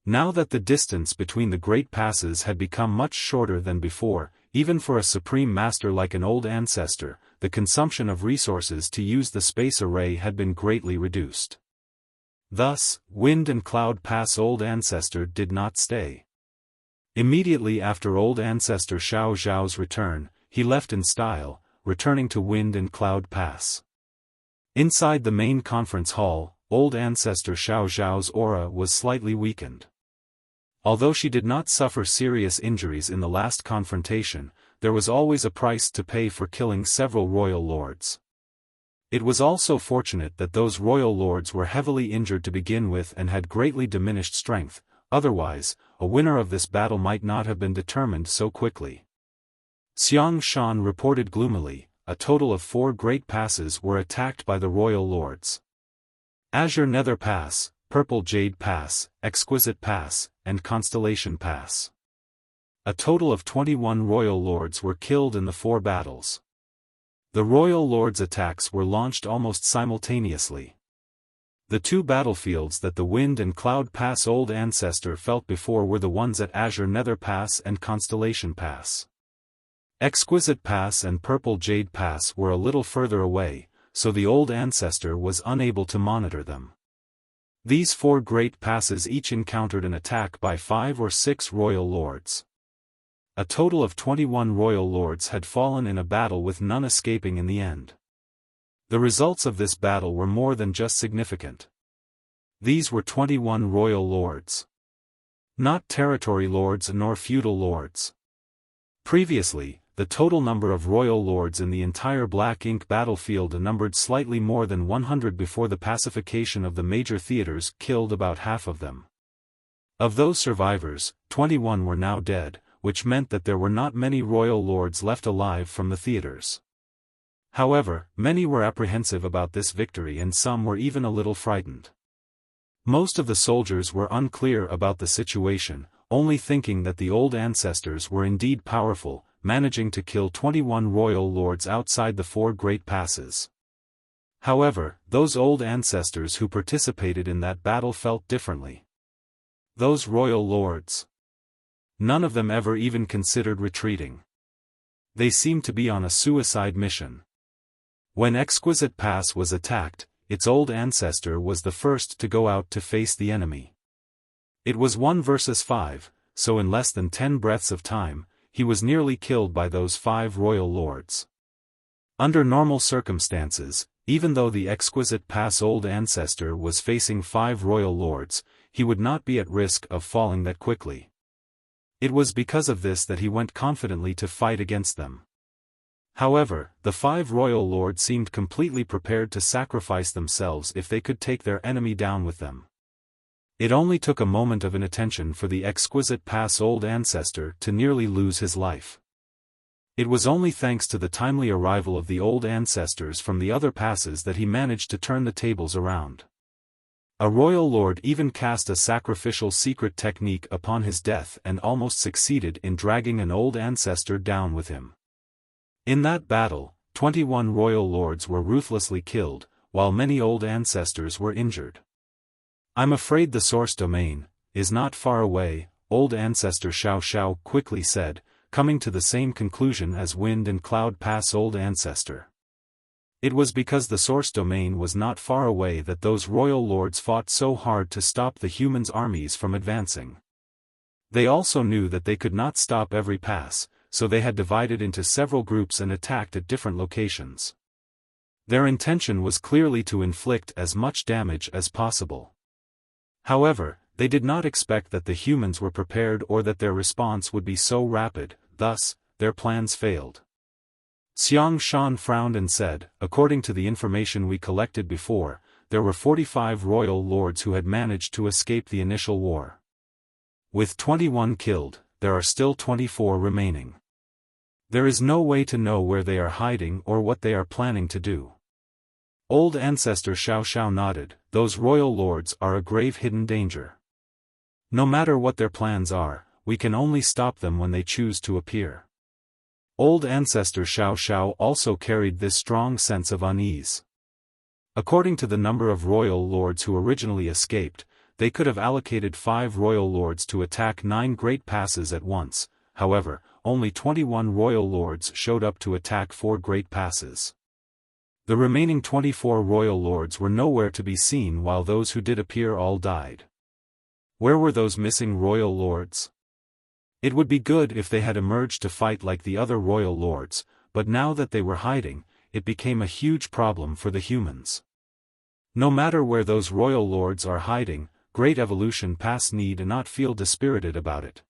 Now that the distance between the great passes had become much shorter than before, even for a supreme master like an old ancestor, the consumption of resources to use the space array had been greatly reduced. Thus, Wind and Cloud Pass old ancestor did not stay. Immediately after old ancestor Xiao's return, he left in style, returning to Wind and Cloud Pass. Inside the main conference hall, old ancestor Xiao's aura was slightly weakened. Although she did not suffer serious injuries in the last confrontation, there was always a price to pay for killing several royal lords. It was also fortunate that those royal lords were heavily injured to begin with and had greatly diminished strength, otherwise, a winner of this battle might not have been determined so quickly. Xiaofan reported gloomily, a total of 4 great passes were attacked by the royal lords. Azure Nether Pass, Purple Jade Pass, Exquisite Pass, and Constellation Pass. A total of 21 royal lords were killed in the 4 battles. The royal lords' attacks were launched almost simultaneously. The 2 battlefields that the Wind and Cloud Pass Old Ancestor felt before were the ones at Azure Nether Pass and Constellation Pass. Exquisite Pass and Purple Jade Pass were a little further away, so the Old Ancestor was unable to monitor them. These 4 great passes each encountered an attack by 5 or 6 royal lords. A total of 21 royal lords had fallen in a battle with none escaping in the end. The results of this battle were more than just significant. These were 21 royal lords. Not territory lords nor feudal lords. Previously, the total number of royal lords in the entire Black Ink battlefield numbered slightly more than 100 before the pacification of the major theaters killed about half of them. Of those survivors, 21 were now dead, which meant that there were not many royal lords left alive from the theaters. However, many were apprehensive about this victory and some were even a little frightened. Most of the soldiers were unclear about the situation, only thinking that the Old Ancestors were indeed powerful, managing to kill 21 royal lords outside the 4 great passes. However, those Old Ancestors who participated in that battle felt differently. Those royal lords. None of them ever even considered retreating. They seemed to be on a suicide mission. When Exquisite Pass was attacked, its Old Ancestor was the first to go out to face the enemy. It was 1 versus 5, so in less than 10 breaths of time, he was nearly killed by those 5 royal lords. Under normal circumstances, even though the Exquisite Pass Old Ancestor was facing 5 royal lords, he would not be at risk of falling that quickly. It was because of this that he went confidently to fight against them. However, the 5 royal lords seemed completely prepared to sacrifice themselves if they could take their enemy down with them. It only took a moment of inattention for the Exquisite Pass Old Ancestor to nearly lose his life. It was only thanks to the timely arrival of the Old Ancestors from the other passes that he managed to turn the tables around. A royal lord even cast a sacrificial secret technique upon his death and almost succeeded in dragging an Old Ancestor down with him. In that battle, 21 royal lords were ruthlessly killed, while many Old Ancestors were injured. "I'm afraid the source domain is not far away," Old Ancestor Xiao quickly said, coming to the same conclusion as Wind and Cloud Pass Old Ancestor. It was because the source domain was not far away that those royal lords fought so hard to stop the humans' armies from advancing. They also knew that they could not stop every pass, so they had divided into several groups and attacked at different locations. Their intention was clearly to inflict as much damage as possible. However, they did not expect that the humans were prepared or that their response would be so rapid, thus, their plans failed. Xiaofan frowned and said, "According to the information we collected before, there were 45 royal lords who had managed to escape the initial war. With 21 killed, there are still 24 remaining. There is no way to know where they are hiding or what they are planning to do." Old Ancestor Xiao nodded. "Those royal lords are a grave hidden danger. No matter what their plans are, we can only stop them when they choose to appear." Old Ancestor Xiao also carried this strong sense of unease. According to the number of royal lords who originally escaped, they could have allocated 5 royal lords to attack 9 great passes at once. However, only 21 royal lords showed up to attack 4 great passes. The remaining 24 royal lords were nowhere to be seen while those who did appear all died. Where were those missing royal lords? It would be good if they had emerged to fight like the other royal lords, but now that they were hiding, it became a huge problem for the humans. No matter where those royal lords are hiding, Great Evolution Pass need not feel dispirited about it.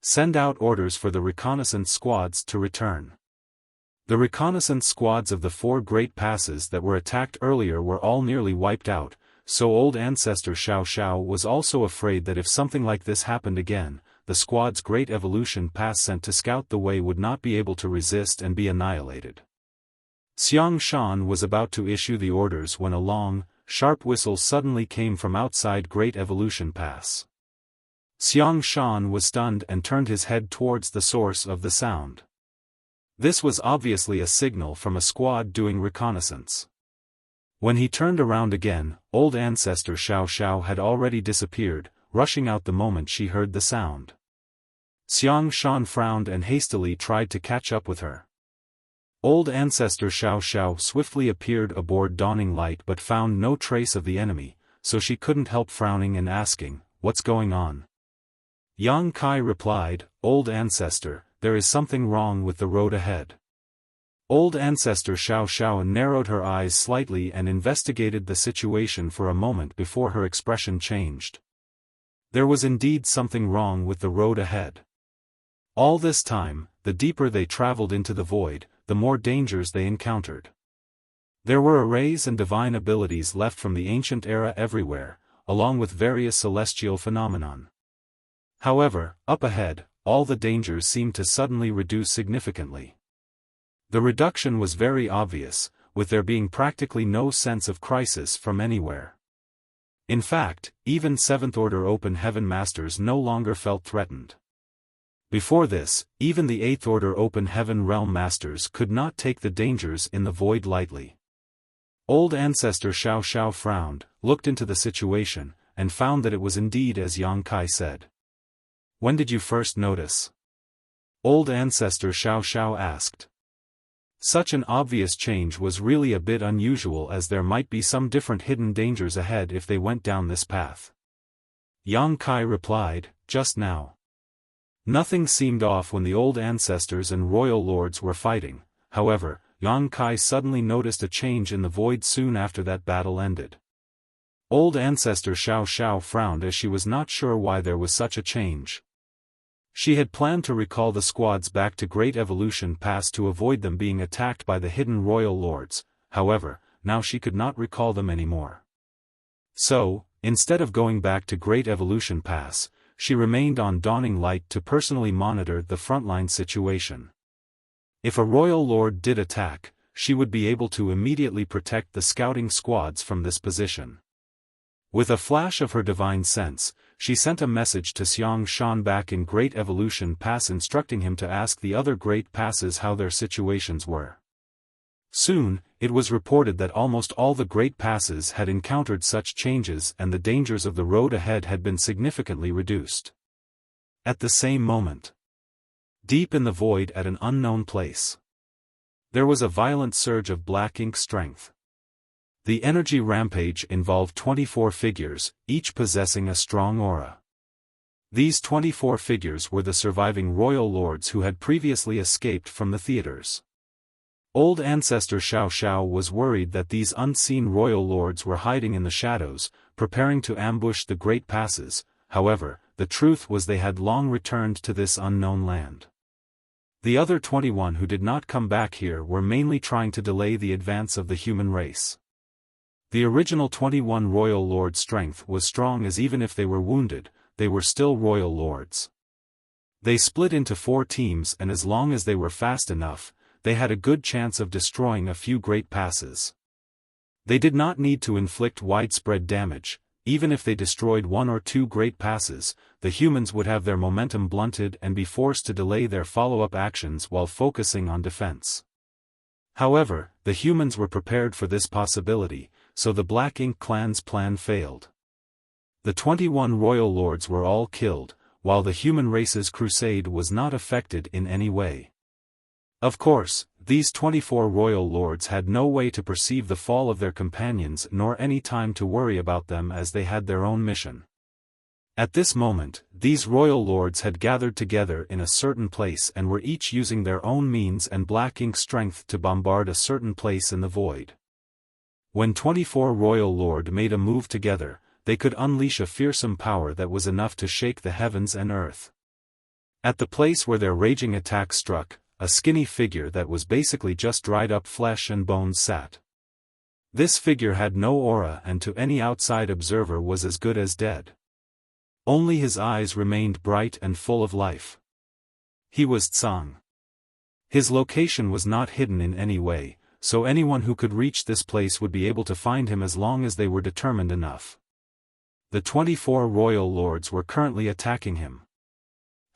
Send out orders for the reconnaissance squads to return. The reconnaissance squads of the 4 great passes that were attacked earlier were all nearly wiped out, so old ancestor Xiao was also afraid that if something like this happened again, the squad's great evolution pass sent to scout the way would not be able to resist and be annihilated. Xiaofan was about to issue the orders when a long, sharp whistle suddenly came from outside Great Evolution Pass. Xiaofan was stunned and turned his head towards the source of the sound. This was obviously a signal from a squad doing reconnaissance. When he turned around again, old ancestor Xiao had already disappeared, rushing out the moment she heard the sound. Xiaofan frowned and hastily tried to catch up with her. Old ancestor Xiao swiftly appeared aboard Dawning Light but found no trace of the enemy, so she couldn't help frowning and asking, "What's going on?" Yang Kai replied, "Old ancestor, there is something wrong with the road ahead." Old ancestor Xiao narrowed her eyes slightly and investigated the situation for a moment before her expression changed. There was indeed something wrong with the road ahead. All this time, the deeper they traveled into the void, the more dangers they encountered. There were arrays and divine abilities left from the ancient era everywhere, along with various celestial phenomenon. However, up ahead, all the dangers seemed to suddenly reduce significantly. The reduction was very obvious, with there being practically no sense of crisis from anywhere. In fact, even Seventh Order Open Heaven Masters no longer felt threatened. Before this, even the Eighth Order Open Heaven Realm Masters could not take the dangers in the void lightly. Old ancestor Xiao frowned, looked into the situation, and found that it was indeed as Yang Kai said. "When did you first notice?" Old ancestor Xiao asked. Such an obvious change was really a bit unusual, as there might be some different hidden dangers ahead if they went down this path. Yang Kai replied, "Just now." Nothing seemed off when the old ancestors and royal lords were fighting. However, Yang Kai suddenly noticed a change in the void soon after that battle ended. Old ancestor Xiao frowned as she was not sure why there was such a change. She had planned to recall the squads back to Great Evolution Pass to avoid them being attacked by the hidden royal lords, however, now she could not recall them anymore. So, instead of going back to Great Evolution Pass, she remained on Dawning Light to personally monitor the frontline situation. If a royal lord did attack, she would be able to immediately protect the scouting squads from this position. With a flash of her divine sense, she sent a message to Xiaofan back in Great Evolution Pass instructing him to ask the other Great Passes how their situations were. Soon, it was reported that almost all the Great Passes had encountered such changes and the dangers of the road ahead had been significantly reduced. At the same moment, deep in the void at an unknown place, there was a violent surge of black ink strength. The energy rampage involved 24 figures, each possessing a strong aura. These 24 figures were the surviving royal lords who had previously escaped from the theaters. Old ancestor Xiao was worried that these unseen royal lords were hiding in the shadows, preparing to ambush the Great Passes. However, the truth was they had long returned to this unknown land. The other 21 who did not come back here were mainly trying to delay the advance of the human race. The original 21 royal lords' strength was strong, as even if they were wounded, they were still royal lords. They split into 4 teams, and as long as they were fast enough, they had a good chance of destroying a few Great Passes. They did not need to inflict widespread damage. Even if they destroyed 1 or 2 Great Passes, the humans would have their momentum blunted and be forced to delay their follow-up actions while focusing on defense. However, the humans were prepared for this possibility, so the Black Ink clan's plan failed. The 21 royal lords were all killed, while the human race's crusade was not affected in any way. Of course, these 24 royal lords had no way to perceive the fall of their companions nor any time to worry about them, as they had their own mission. At this moment, these royal lords had gathered together in a certain place and were each using their own means and Black Ink strength to bombard a certain place in the void. When 24 royal lords made a move together, they could unleash a fearsome power that was enough to shake the heavens and earth. At the place where their raging attack struck, a skinny figure that was basically just dried up flesh and bones sat. This figure had no aura and to any outside observer was as good as dead. Only his eyes remained bright and full of life. He was Tsang. His location was not hidden in any way, so anyone who could reach this place would be able to find him as long as they were determined enough. The 24 royal lords were currently attacking him.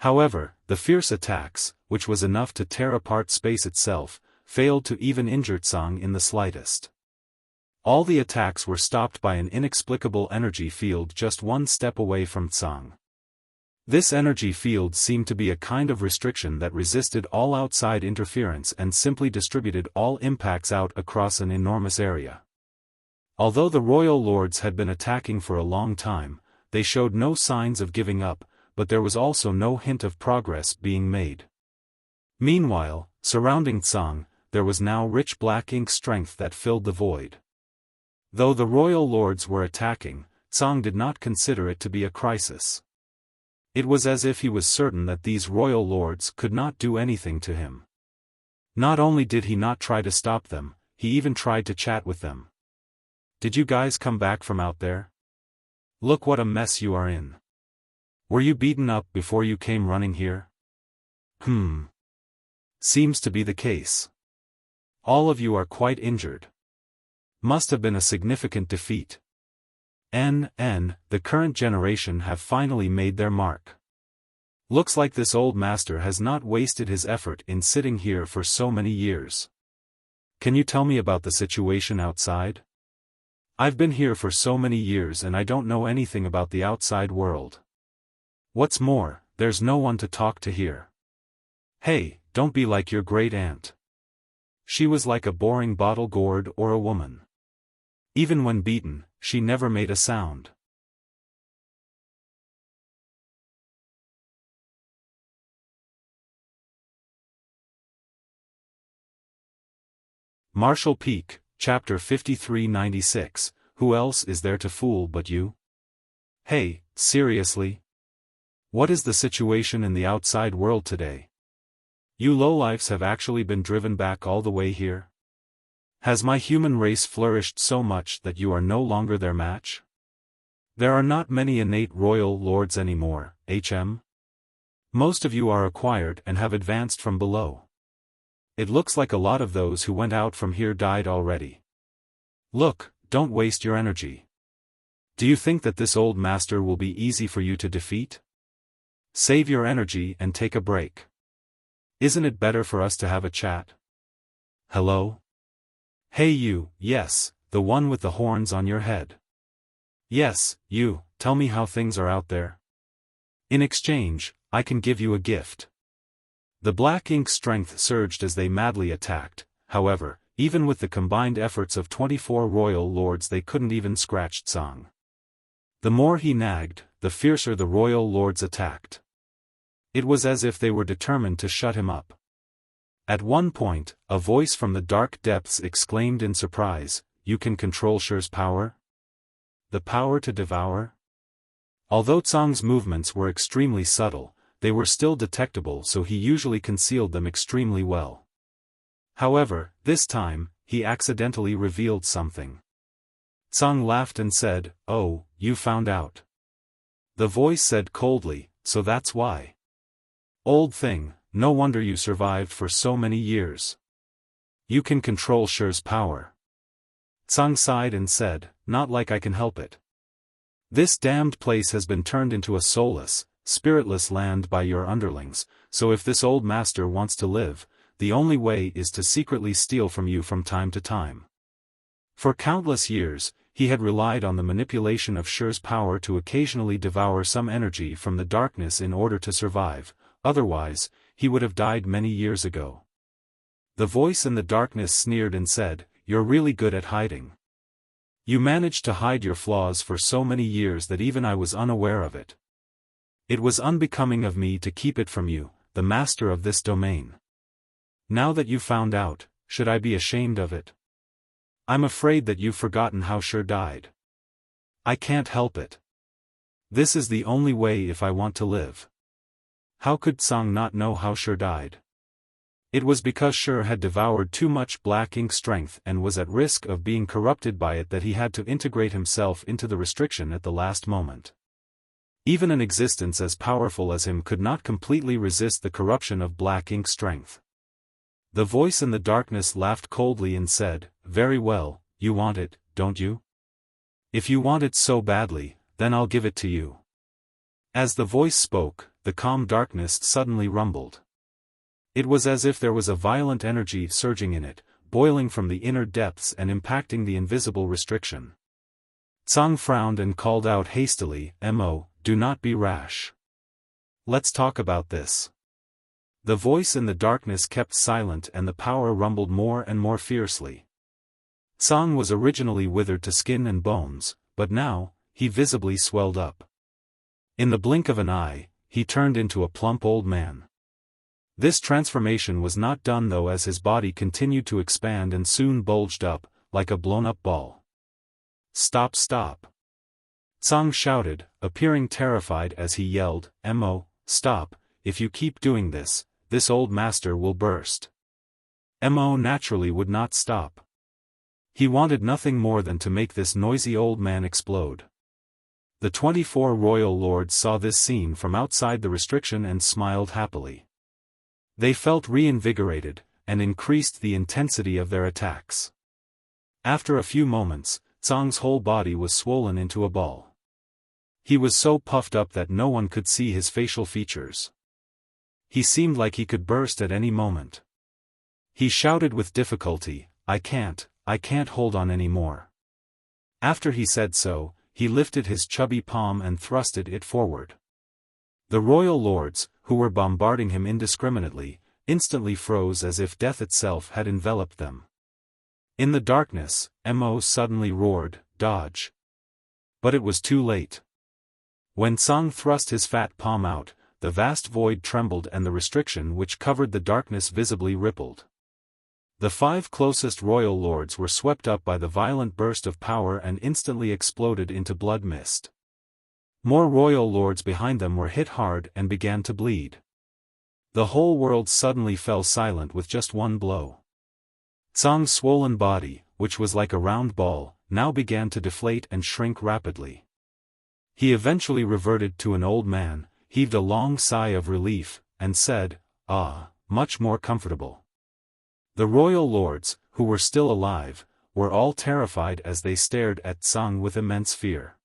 However, the fierce attacks, which was enough to tear apart space itself, failed to even injure Tsang in the slightest. All the attacks were stopped by an inexplicable energy field just one step away from Tsang. This energy field seemed to be a kind of restriction that resisted all outside interference and simply distributed all impacts out across an enormous area. Although the royal lords had been attacking for a long time, they showed no signs of giving up, but there was also no hint of progress being made. Meanwhile, surrounding Tsang, there was now rich black ink strength that filled the void. Though the royal lords were attacking, Tsang did not consider it to be a crisis. It was as if he was certain that these royal lords could not do anything to him. Not only did he not try to stop them, he even tried to chat with them. "Did you guys come back from out there? Look what a mess you are in. Were you beaten up before you came running here?" Seems to be the case. All of you are quite injured. Must have been a significant defeat. The current generation have finally made their mark. Looks like this old master has not wasted his effort in sitting here for so many years. Can you tell me about the situation outside? I've been here for so many years and I don't know anything about the outside world. What's more, there's no one to talk to here. Hey, don't be like your great aunt. She was like a boring bottle gourd or a woman. Even when beaten, she never made a sound. Marshall Peak, Chapter 5396, Who else is there to fool but you? Hey, seriously? What is the situation in the outside world today? You lowlifes have actually been driven back all the way here? Has my human race flourished so much that you are no longer their match? There are not many innate royal lords anymore, HM. Most of you are acquired and have advanced from below. It looks like a lot of those who went out from here died already. Look, don't waste your energy. Do you think that this old master will be easy for you to defeat? Save your energy and take a break. Isn't it better for us to have a chat? Hello? Hey you, yes, the one with the horns on your head. Yes, you, tell me how things are out there. In exchange, I can give you a gift. The black ink strength surged as they madly attacked, however, even with the combined efforts of 24 royal lords they couldn't even scratch Tsang. The more he nagged, the fiercer the royal lords attacked. It was as if they were determined to shut him up. At one point, a voice from the dark depths exclaimed in surprise, "You can control Shi's power? The power to devour?" Although Tsang's movements were extremely subtle, they were still detectable, so he usually concealed them extremely well. However, this time, he accidentally revealed something. Tsang laughed and said, "Oh, you found out." The voice said coldly, "So that's why. Old thing, no wonder you survived for so many years. You can control Shi's power." Tsang sighed and said, "Not like I can help it. This damned place has been turned into a soulless, spiritless land by your underlings, so if this old master wants to live, the only way is to secretly steal from you from time to time." For countless years, he had relied on the manipulation of Shi's power to occasionally devour some energy from the darkness in order to survive, otherwise, he would have died many years ago. The voice in the darkness sneered and said, "You're really good at hiding. You managed to hide your flaws for so many years that even I was unaware of it. It was unbecoming of me to keep it from you, the master of this domain. Now that you found out, should I be ashamed of it? I'm afraid that you've forgotten how Shi died. I can't help it. This is the only way if I want to live." How could Tsang not know how Shi died? It was because Shi had devoured too much black ink strength and was at risk of being corrupted by it that he had to integrate himself into the restriction at the last moment. Even an existence as powerful as him could not completely resist the corruption of black ink strength. The voice in the darkness laughed coldly and said, "Very well, you want it, don't you? If you want it so badly, then I'll give it to you." As the voice spoke, the calm darkness suddenly rumbled. It was as if there was a violent energy surging in it, boiling from the inner depths and impacting the invisible restriction. Tsang frowned and called out hastily, "Mo, do not be rash. Let's talk about this." The voice in the darkness kept silent and the power rumbled more and more fiercely. Tsang was originally withered to skin and bones, but now, he visibly swelled up. In the blink of an eye, he turned into a plump old man. This transformation was not done though, as his body continued to expand and soon bulged up, like a blown-up ball. "Stop, stop!" Tsang shouted, appearing terrified as he yelled, "Mo, stop, if you keep doing this, this old master will burst." Mo naturally would not stop. He wanted nothing more than to make this noisy old man explode. The 24 royal lords saw this scene from outside the restriction and smiled happily. They felt reinvigorated, and increased the intensity of their attacks. After a few moments, Tsang's whole body was swollen into a ball. He was so puffed up that no one could see his facial features. He seemed like he could burst at any moment. He shouted with difficulty, I can't hold on any more." After he said so, he lifted his chubby palm and thrusted it forward. The royal lords, who were bombarding him indiscriminately, instantly froze as if death itself had enveloped them. In the darkness, Mo suddenly roared, "Dodge!" But it was too late. When Tsang thrust his fat palm out, the vast void trembled and the restriction which covered the darkness visibly rippled. The 5 closest royal lords were swept up by the violent burst of power and instantly exploded into blood mist. More royal lords behind them were hit hard and began to bleed. The whole world suddenly fell silent with just one blow. Tsang's swollen body, which was like a round ball, now began to deflate and shrink rapidly. He eventually reverted to an old man, heaved a long sigh of relief, and said, "Ah, much more comfortable." The royal lords, who were still alive, were all terrified as they stared at Tsang with immense fear.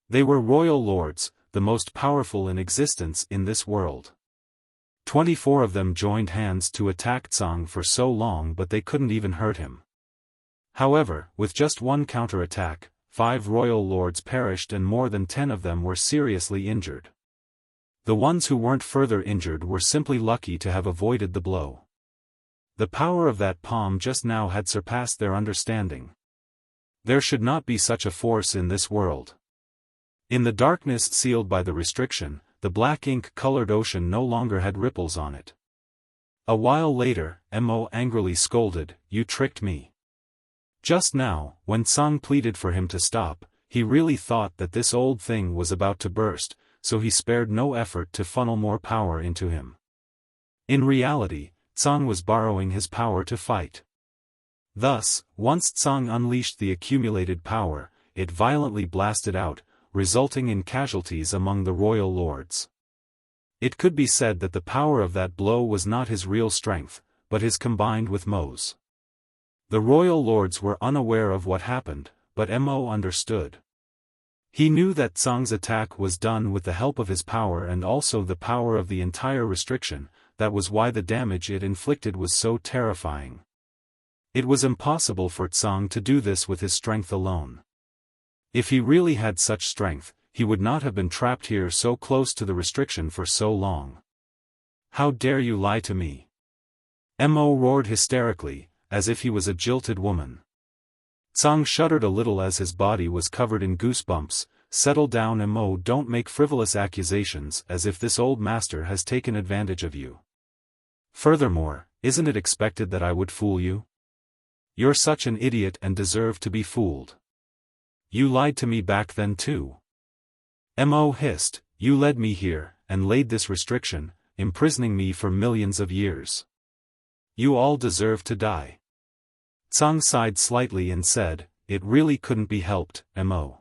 They were royal lords, the most powerful in existence in this world. 24 of them joined hands to attack Tsang for so long, but they couldn't even hurt him. However, with just one counterattack, 5 royal lords perished and more than 10 of them were seriously injured. The ones who weren't further injured were simply lucky to have avoided the blow. The power of that palm just now had surpassed their understanding. There should not be such a force in this world. In the darkness sealed by the restriction, the black ink-colored ocean no longer had ripples on it. A while later, Mo angrily scolded, "You tricked me." Just now, when Tsang pleaded for him to stop, he really thought that this old thing was about to burst, so he spared no effort to funnel more power into him. In reality, Tsang was borrowing his power to fight. Thus, once Tsang unleashed the accumulated power, it violently blasted out, resulting in casualties among the royal lords. It could be said that the power of that blow was not his real strength, but his combined with Mo's. The royal lords were unaware of what happened, but Mo understood. He knew that Tsang's attack was done with the help of his power and also the power of the entire restriction. That was why the damage it inflicted was so terrifying. It was impossible for Tsang to do this with his strength alone. If he really had such strength, he would not have been trapped here so close to the restriction for so long. "How dare you lie to me?" Mo roared hysterically, as if he was a jilted woman. Tsang shuddered a little as his body was covered in goosebumps. "Settle down, Mo, don't make frivolous accusations as if this old master has taken advantage of you. Furthermore, isn't it expected that I would fool you? You're such an idiot and deserve to be fooled. You lied to me back then too." Mo hissed, "You led me here, and laid this restriction, imprisoning me for millions of years. You all deserve to die. Tsang sighed slightly and said, it really couldn't be helped, Mo.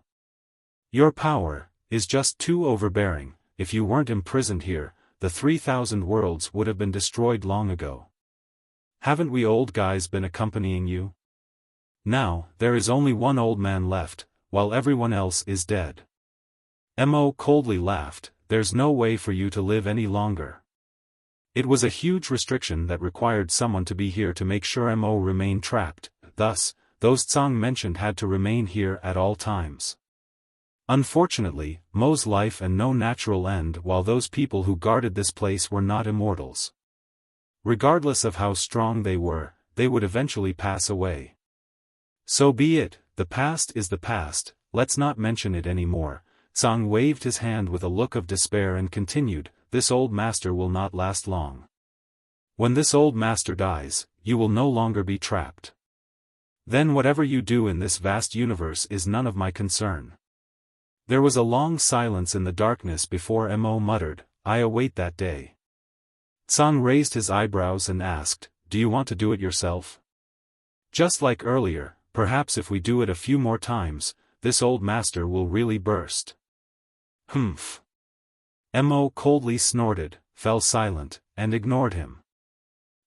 Your power is just too overbearing. If you weren't imprisoned here, the 3,000 worlds would have been destroyed long ago. Haven't we old guys been accompanying you? Now, there is only one old man left, while everyone else is dead. Mo coldly laughed, there's no way for you to live any longer. It was a huge restriction that required someone to be here to make sure Mo remained trapped, thus, those Tsang mentioned had to remain here at all times. Unfortunately, Mo's life and no natural end, while those people who guarded this place were not immortals. Regardless of how strong they were, they would eventually pass away. So be it, the past is the past, let's not mention it anymore. Tsang waved his hand with a look of despair and continued, this old master will not last long. When this old master dies, you will no longer be trapped. Then whatever you do in this vast universe is none of my concern. There was a long silence in the darkness before Mo muttered, I await that day. Tsang raised his eyebrows and asked, do you want to do it yourself? Just like earlier, perhaps if we do it a few more times, this old master will really burst. Humph. Mo coldly snorted, fell silent, and ignored him.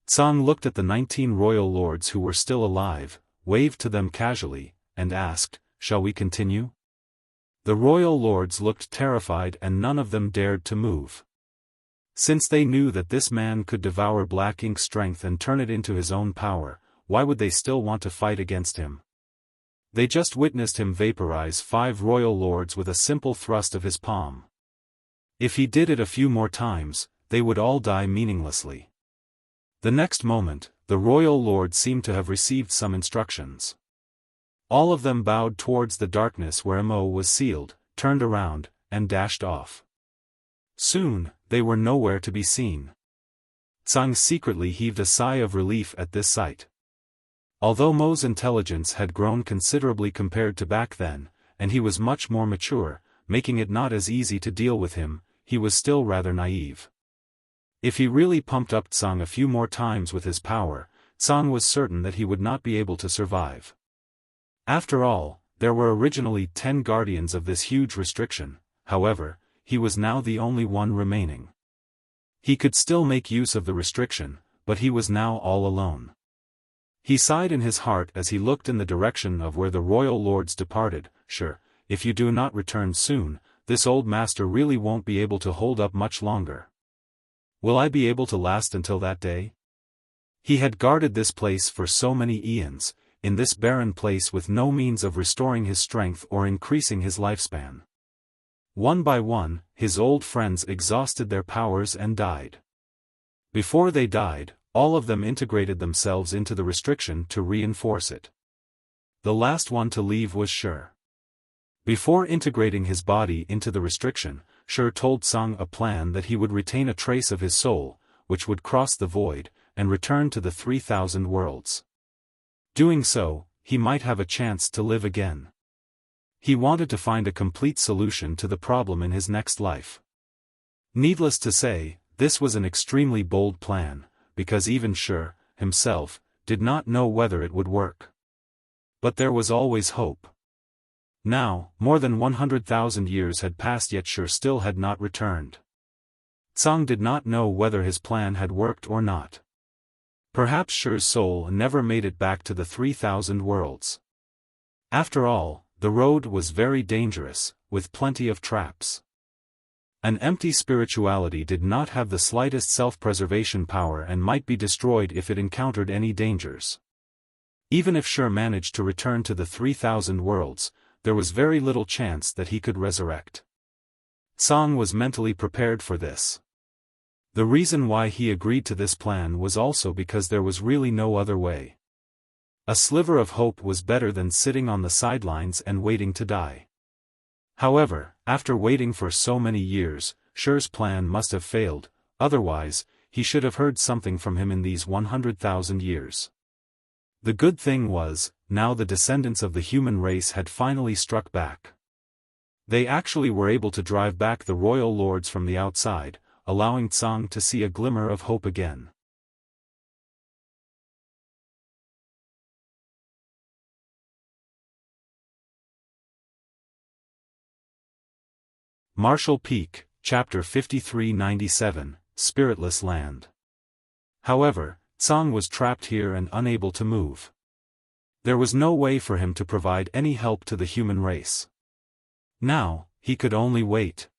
Tsang looked at the 19 royal lords who were still alive, waved to them casually, and asked, shall we continue? The royal lords looked terrified and none of them dared to move. Since they knew that this man could devour black ink strength and turn it into his own power, why would they still want to fight against him? They just witnessed him vaporize 5 royal lords with a simple thrust of his palm. If he did it a few more times, they would all die meaninglessly. The next moment, the royal lords seemed to have received some instructions. All of them bowed towards the darkness where Mo was sealed, turned around, and dashed off. Soon, they were nowhere to be seen. Tsang secretly heaved a sigh of relief at this sight. Although Mo's intelligence had grown considerably compared to back then, and he was much more mature, making it not as easy to deal with him, he was still rather naive. If he really pumped up Tsang a few more times with his power, Tsang was certain that he would not be able to survive. After all, there were originally 10 guardians of this huge restriction, however, he was now the only one remaining. He could still make use of the restriction, but he was now all alone. He sighed in his heart as he looked in the direction of where the royal lords departed. Sure, if you do not return soon, this old master really won't be able to hold up much longer. Will I be able to last until that day? He had guarded this place for so many eons, in this barren place with no means of restoring his strength or increasing his lifespan. One by one, his old friends exhausted their powers and died. Before they died, all of them integrated themselves into the restriction to reinforce it. The last one to leave was Shi. Before integrating his body into the restriction, Shi told Tsang a plan that he would retain a trace of his soul, which would cross the void, and return to the 3,000 worlds. Doing so, he might have a chance to live again. He wanted to find a complete solution to the problem in his next life. Needless to say, this was an extremely bold plan, because even Shi, himself, did not know whether it would work. But there was always hope. Now, more than 100,000 years had passed yet Shi still had not returned. Tsang did not know whether his plan had worked or not. Perhaps Shi's soul never made it back to the 3,000 worlds. After all, the road was very dangerous, with plenty of traps. An empty spirituality did not have the slightest self-preservation power and might be destroyed if it encountered any dangers. Even if Shi managed to return to the 3,000 worlds, there was very little chance that he could resurrect. Tsang was mentally prepared for this. The reason why he agreed to this plan was also because there was really no other way. A sliver of hope was better than sitting on the sidelines and waiting to die. However, after waiting for so many years, Shi's plan must have failed, otherwise, he should have heard something from him in these 100,000 years. The good thing was, now the descendants of the human race had finally struck back. They actually were able to drive back the royal lords from the outside, allowing Tsang to see a glimmer of hope again. Marshall Peak, Chapter 5397, Spiritless Land. However, Tsang was trapped here and unable to move. There was no way for him to provide any help to the human race. Now, he could only wait.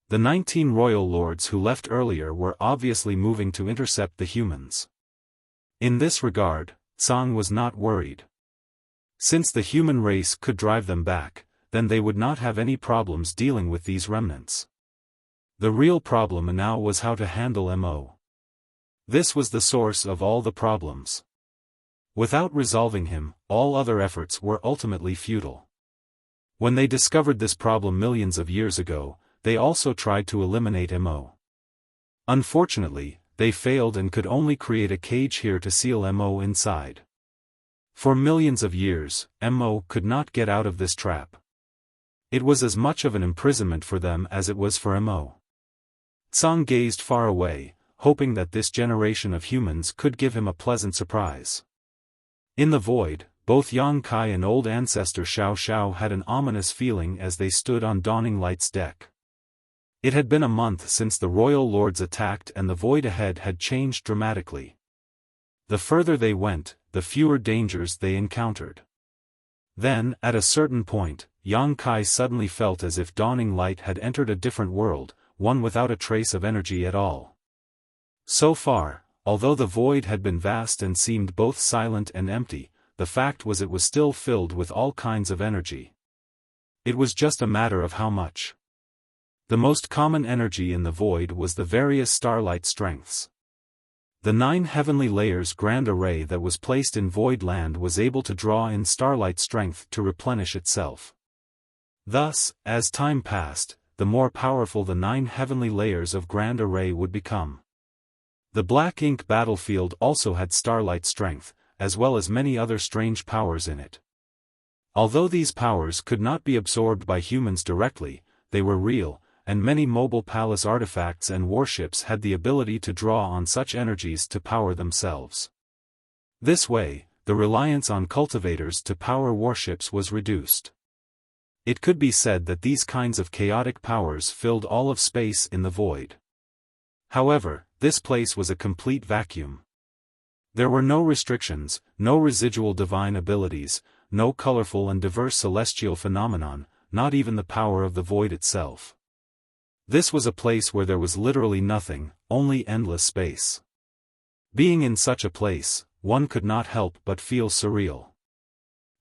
The 19 royal lords who left earlier were obviously moving to intercept the humans. In this regard, Tsang was not worried. Since the human race could drive them back, then they would not have any problems dealing with these remnants. The real problem now was how to handle Mo. This was the source of all the problems. Without resolving him, all other efforts were ultimately futile. When they discovered this problem millions of years ago, they also tried to eliminate Mo. Unfortunately, they failed and could only create a cage here to seal Mo inside. For millions of years, Mo could not get out of this trap. It was as much of an imprisonment for them as it was for Mo. Tsang gazed far away, hoping that this generation of humans could give him a pleasant surprise. In the void, both Yang Kai and old ancestor Xiao had an ominous feeling as they stood on Dawning Light's deck. It had been a month since the royal lords attacked and the void ahead had changed dramatically. The further they went, the fewer dangers they encountered. Then, at a certain point, Yang Kai suddenly felt as if Dawning Light had entered a different world, one without a trace of energy at all. So far, although the void had been vast and seemed both silent and empty, the fact was it was still filled with all kinds of energy. It was just a matter of how much. The most common energy in the void was the various starlight strengths. The 9 heavenly layers grand array that was placed in void land was able to draw in starlight strength to replenish itself. Thus, as time passed, the more powerful the 9 heavenly layers of grand array would become. The black ink battlefield also had starlight strength, as well as many other strange powers in it. Although these powers could not be absorbed by humans directly, they were real, and many mobile palace artifacts and warships had the ability to draw on such energies to power themselves. This way, the reliance on cultivators to power warships was reduced. It could be said that these kinds of chaotic powers filled all of space in the void. However, this place was a complete vacuum. There were no restrictions, no residual divine abilities, no colorful and diverse celestial phenomenon, not even the power of the void itself. This was a place where there was literally nothing, only endless space. Being in such a place, one could not help but feel surreal.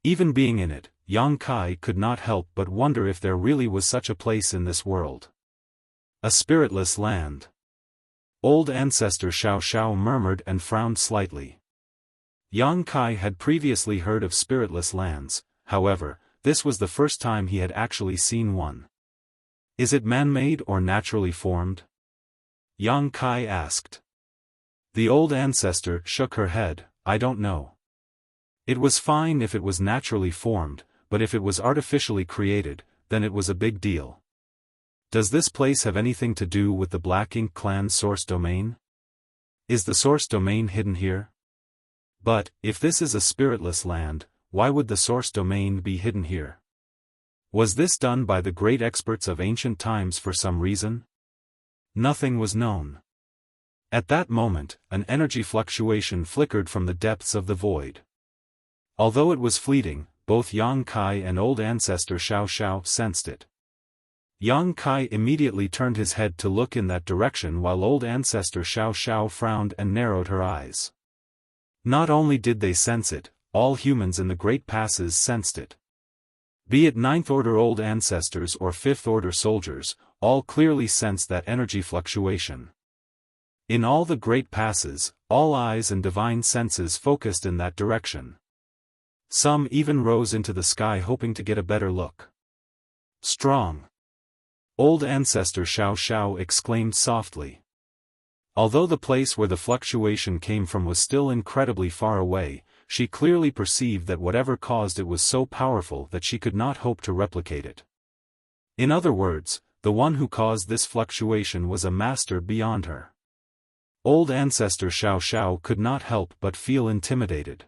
Even being in it, Yang Kai could not help but wonder if there really was such a place in this world. A spiritless land. Old ancestor Xiao murmured and frowned slightly. Yang Kai had previously heard of spiritless lands, however, this was the first time he had actually seen one. Is it man-made or naturally formed? Yang Kai asked. The old ancestor shook her head, I don't know. It was fine if it was naturally formed, but if it was artificially created, then it was a big deal. Does this place have anything to do with the Black Ink clan's source domain? Is the source domain hidden here? But, if this is a spiritless land, why would the source domain be hidden here? Was this done by the great experts of ancient times for some reason? Nothing was known. At that moment, an energy fluctuation flickered from the depths of the void. Although it was fleeting, both Yang Kai and old ancestor Xiao sensed it. Yang Kai immediately turned his head to look in that direction while old ancestor Xiao frowned and narrowed her eyes. Not only did they sense it, all humans in the Great Passes sensed it. Be it 9th Order old ancestors or 5th Order soldiers, all clearly sensed that energy fluctuation. In all the Great Passes, all eyes and divine senses focused in that direction. Some even rose into the sky hoping to get a better look. Strong. Old ancestor Xiao exclaimed softly. Although the place where the fluctuation came from was still incredibly far away, she clearly perceived that whatever caused it was so powerful that she could not hope to replicate it. In other words, the one who caused this fluctuation was a master beyond her. Old ancestor Xiao could not help but feel intimidated.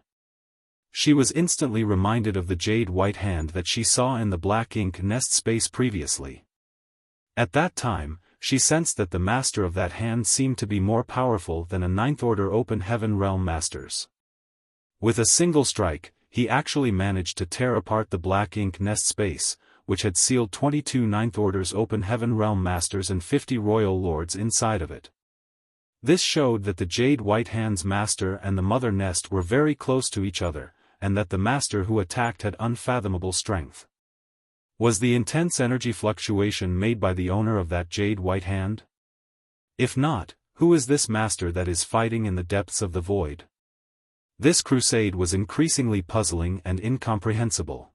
She was instantly reminded of the jade white hand that she saw in the black ink nest space previously. At that time, she sensed that the master of that hand seemed to be more powerful than a ninth-order open heaven realm masters. With a single strike, he actually managed to tear apart the black ink nest space, which had sealed 22 ninth orders open heaven realm masters and 50 royal lords inside of it. This showed that the Jade White Hand's master and the mother nest were very close to each other, and that the master who attacked had unfathomable strength. Was the intense energy fluctuation made by the owner of that Jade White Hand? If not, who is this master that is fighting in the depths of the void? This crusade was increasingly puzzling and incomprehensible.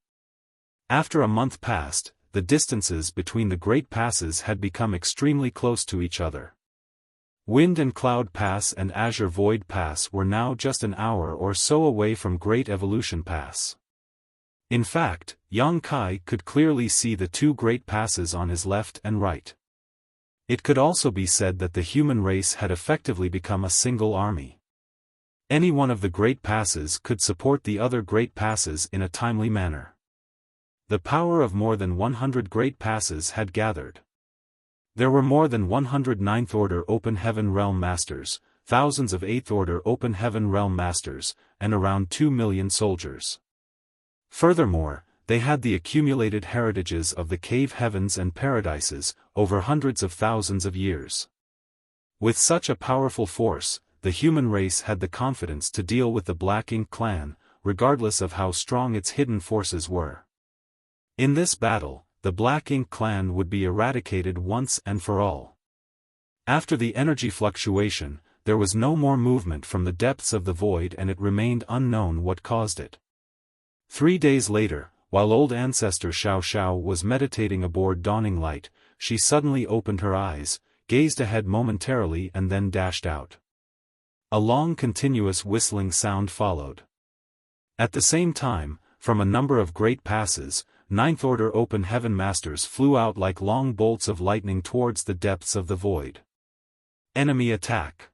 After a month passed, the distances between the great passes had become extremely close to each other. Wind and Cloud Pass and Azure Void Pass were now just an hour or so away from Great Evolution Pass. In fact, Yang Kai could clearly see the two great passes on his left and right. It could also be said that the human race had effectively become a single army. Any one of the great passes could support the other great passes in a timely manner. The power of more than 100 great passes had gathered. There were more than 100 Ninth Order Open Heaven Realm Masters, thousands of 8th Order Open Heaven Realm Masters, and around 2 million soldiers. Furthermore, they had the accumulated heritages of the cave heavens and paradises, over hundreds of thousands of years. With such a powerful force, the human race had the confidence to deal with the Black Ink clan, regardless of how strong its hidden forces were. In this battle, the Black Ink clan would be eradicated once and for all. After the energy fluctuation, there was no more movement from the depths of the void, and it remained unknown what caused it. 3 days later, while old ancestor Xiao was meditating aboard Dawning Light, she suddenly opened her eyes, gazed ahead momentarily and then dashed out. A long continuous whistling sound followed. At the same time, from a number of great passes, Ninth Order Open Heaven Masters flew out like long bolts of lightning towards the depths of the void. Enemy attack!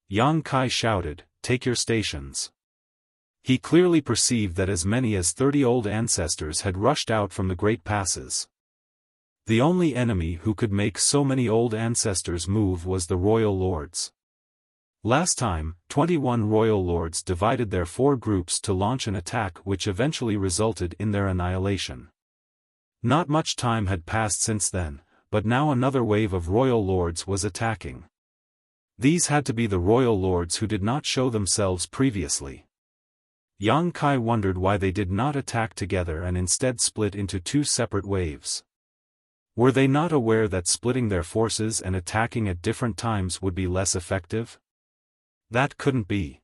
Yang Kai shouted, "Take your stations." He clearly perceived that as many as 30 old ancestors had rushed out from the great passes. The only enemy who could make so many old ancestors move was the royal lords. Last time, 21 royal lords divided their 4 groups to launch an attack which eventually resulted in their annihilation. Not much time had passed since then, but now another wave of royal lords was attacking. These had to be the royal lords who did not show themselves previously. Yang Kai wondered why they did not attack together and instead split into 2 separate waves. Were they not aware that splitting their forces and attacking at different times would be less effective? That couldn't be.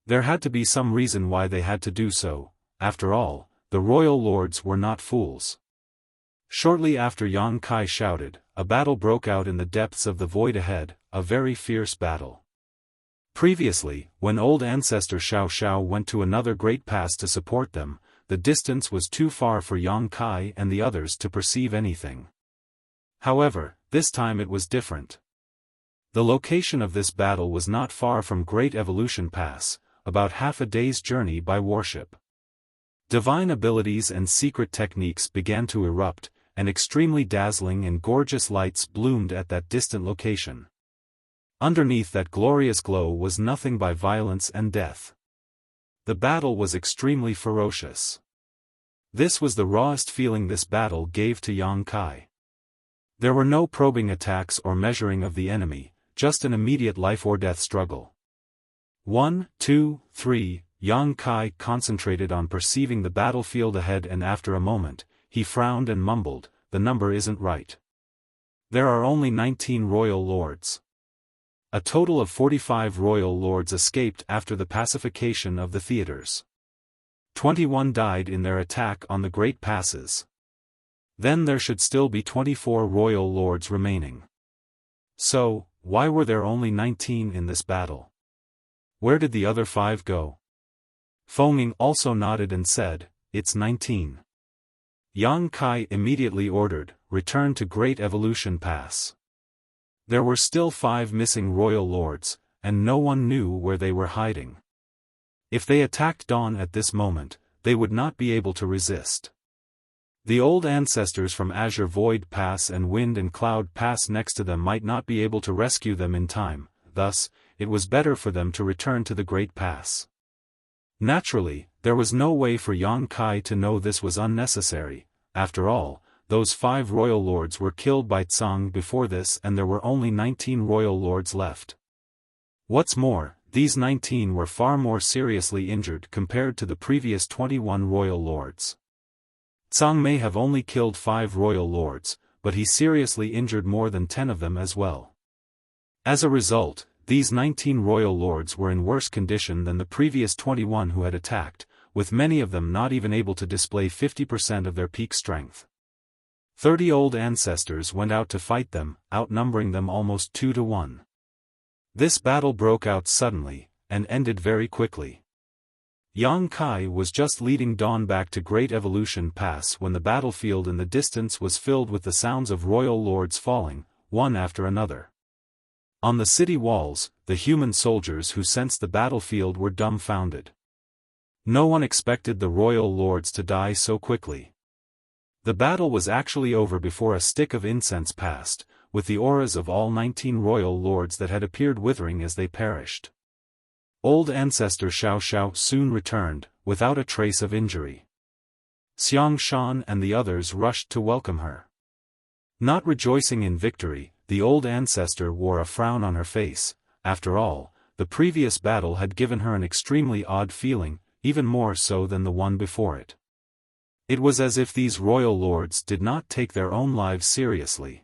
There had to be some reason why they had to do so. After all, the royal lords were not fools. Shortly after Yang Kai shouted, a battle broke out in the depths of the void ahead, a very fierce battle. Previously, when old ancestor Xiao went to another great pass to support them, the distance was too far for Yang Kai and the others to perceive anything. However, this time it was different. The location of this battle was not far from Great Evolution Pass, about half a day's journey by warship. Divine abilities and secret techniques began to erupt, and extremely dazzling and gorgeous lights bloomed at that distant location. Underneath that glorious glow was nothing but violence and death. The battle was extremely ferocious. This was the rawest feeling this battle gave to Yang Kai. There were no probing attacks or measuring of the enemy, just an immediate life-or-death struggle. 1, 2, 3, Yang Kai concentrated on perceiving the battlefield ahead, and after a moment, he frowned and mumbled, "The number isn't right. There are only 19 royal lords." A total of 45 royal lords escaped after the pacification of the theaters. 21 died in their attack on the great passes. Then there should still be 24 royal lords remaining. So, why were there only 19 in this battle? Where did the other 5 go? Fengming also nodded and said, "It's 19. Yang Kai immediately ordered, "Return to Great Evolution Pass." There were still 5 missing royal lords, and no one knew where they were hiding. If they attacked Dawn at this moment, they would not be able to resist. The old ancestors from Azure Void Pass and Wind and Cloud Pass next to them might not be able to rescue them in time, thus, it was better for them to return to the Great Pass. Naturally, there was no way for Yang Kai to know this was unnecessary. After all, those 5 royal lords were killed by Tsang before this and there were only 19 royal lords left. What's more, these 19 were far more seriously injured compared to the previous 21 royal lords. Tsang may have only killed 5 royal lords, but he seriously injured more than 10 of them as well. As a result, these 19 royal lords were in worse condition than the previous 21 who had attacked, with many of them not even able to display 50% of their peak strength. 30 old ancestors went out to fight them, outnumbering them almost 2 to 1. This battle broke out suddenly, and ended very quickly. Yang Kai was just leading Dawn back to Great Evolution Pass when the battlefield in the distance was filled with the sounds of royal lords falling, one after another. On the city walls, the human soldiers who sensed the battlefield were dumbfounded. No one expected the royal lords to die so quickly. The battle was actually over before a stick of incense passed, with the auras of all 19 royal lords that had appeared withering as they perished. Old ancestor Xiaofan soon returned, without a trace of injury. Xiaofan and the others rushed to welcome her. Not rejoicing in victory, the old ancestor wore a frown on her face. After all, the previous battle had given her an extremely odd feeling, even more so than the one before it. It was as if these royal lords did not take their own lives seriously.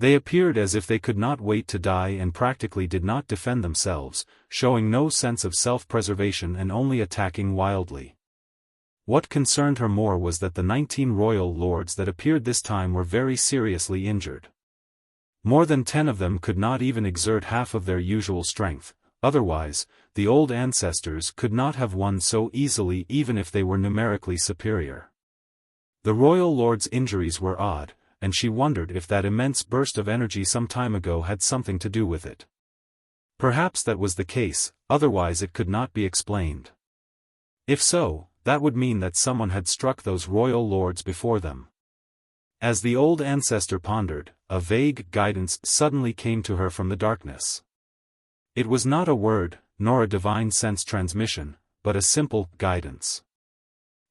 They appeared as if they could not wait to die and practically did not defend themselves, showing no sense of self-preservation and only attacking wildly. What concerned her more was that the 19 royal lords that appeared this time were very seriously injured. More than 10 of them could not even exert half of their usual strength, otherwise, the old ancestors could not have won so easily even if they were numerically superior. The royal lords' injuries were odd, and she wondered if that immense burst of energy some time ago had something to do with it. Perhaps that was the case, otherwise it could not be explained. If so, that would mean that someone had struck those royal lords before them. As the old ancestor pondered, a vague guidance suddenly came to her from the darkness. It was not a word, nor a divine sense transmission, but a simple guidance.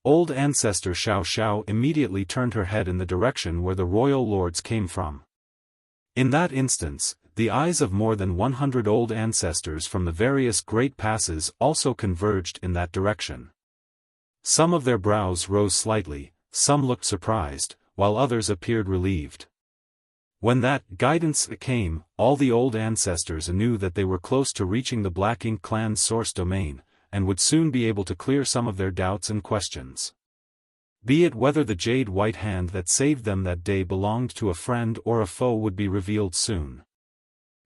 Old ancestor Xiaofan immediately turned her head in the direction where the royal lords came from. In that instance, the eyes of more than 100 old ancestors from the various great passes also converged in that direction. Some of their brows rose slightly, some looked surprised, while others appeared relieved. When that guidance came, all the old ancestors knew that they were close to reaching the Black Ink clan's source domain, and would soon be able to clear some of their doubts and questions. Be it whether the jade white hand that saved them that day belonged to a friend or a foe would be revealed soon.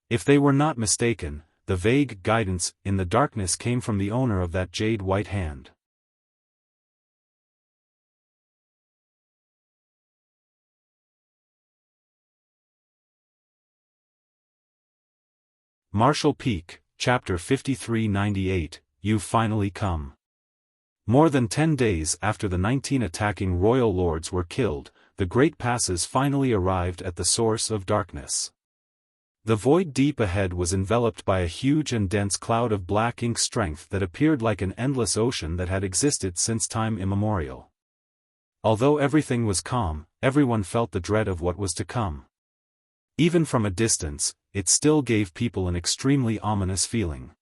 If they were not mistaken, the vague guidance in the darkness came from the owner of that jade white hand. Marshall Peak, Chapter 5398, You've Finally Come. More than 10 days after the 19 attacking royal lords were killed, the great passes finally arrived at the source of darkness. The void deep ahead was enveloped by a huge and dense cloud of black ink strength that appeared like an endless ocean that had existed since time immemorial. Although everything was calm, everyone felt the dread of what was to come. Even from a distance, it still gave people an extremely ominous feeling.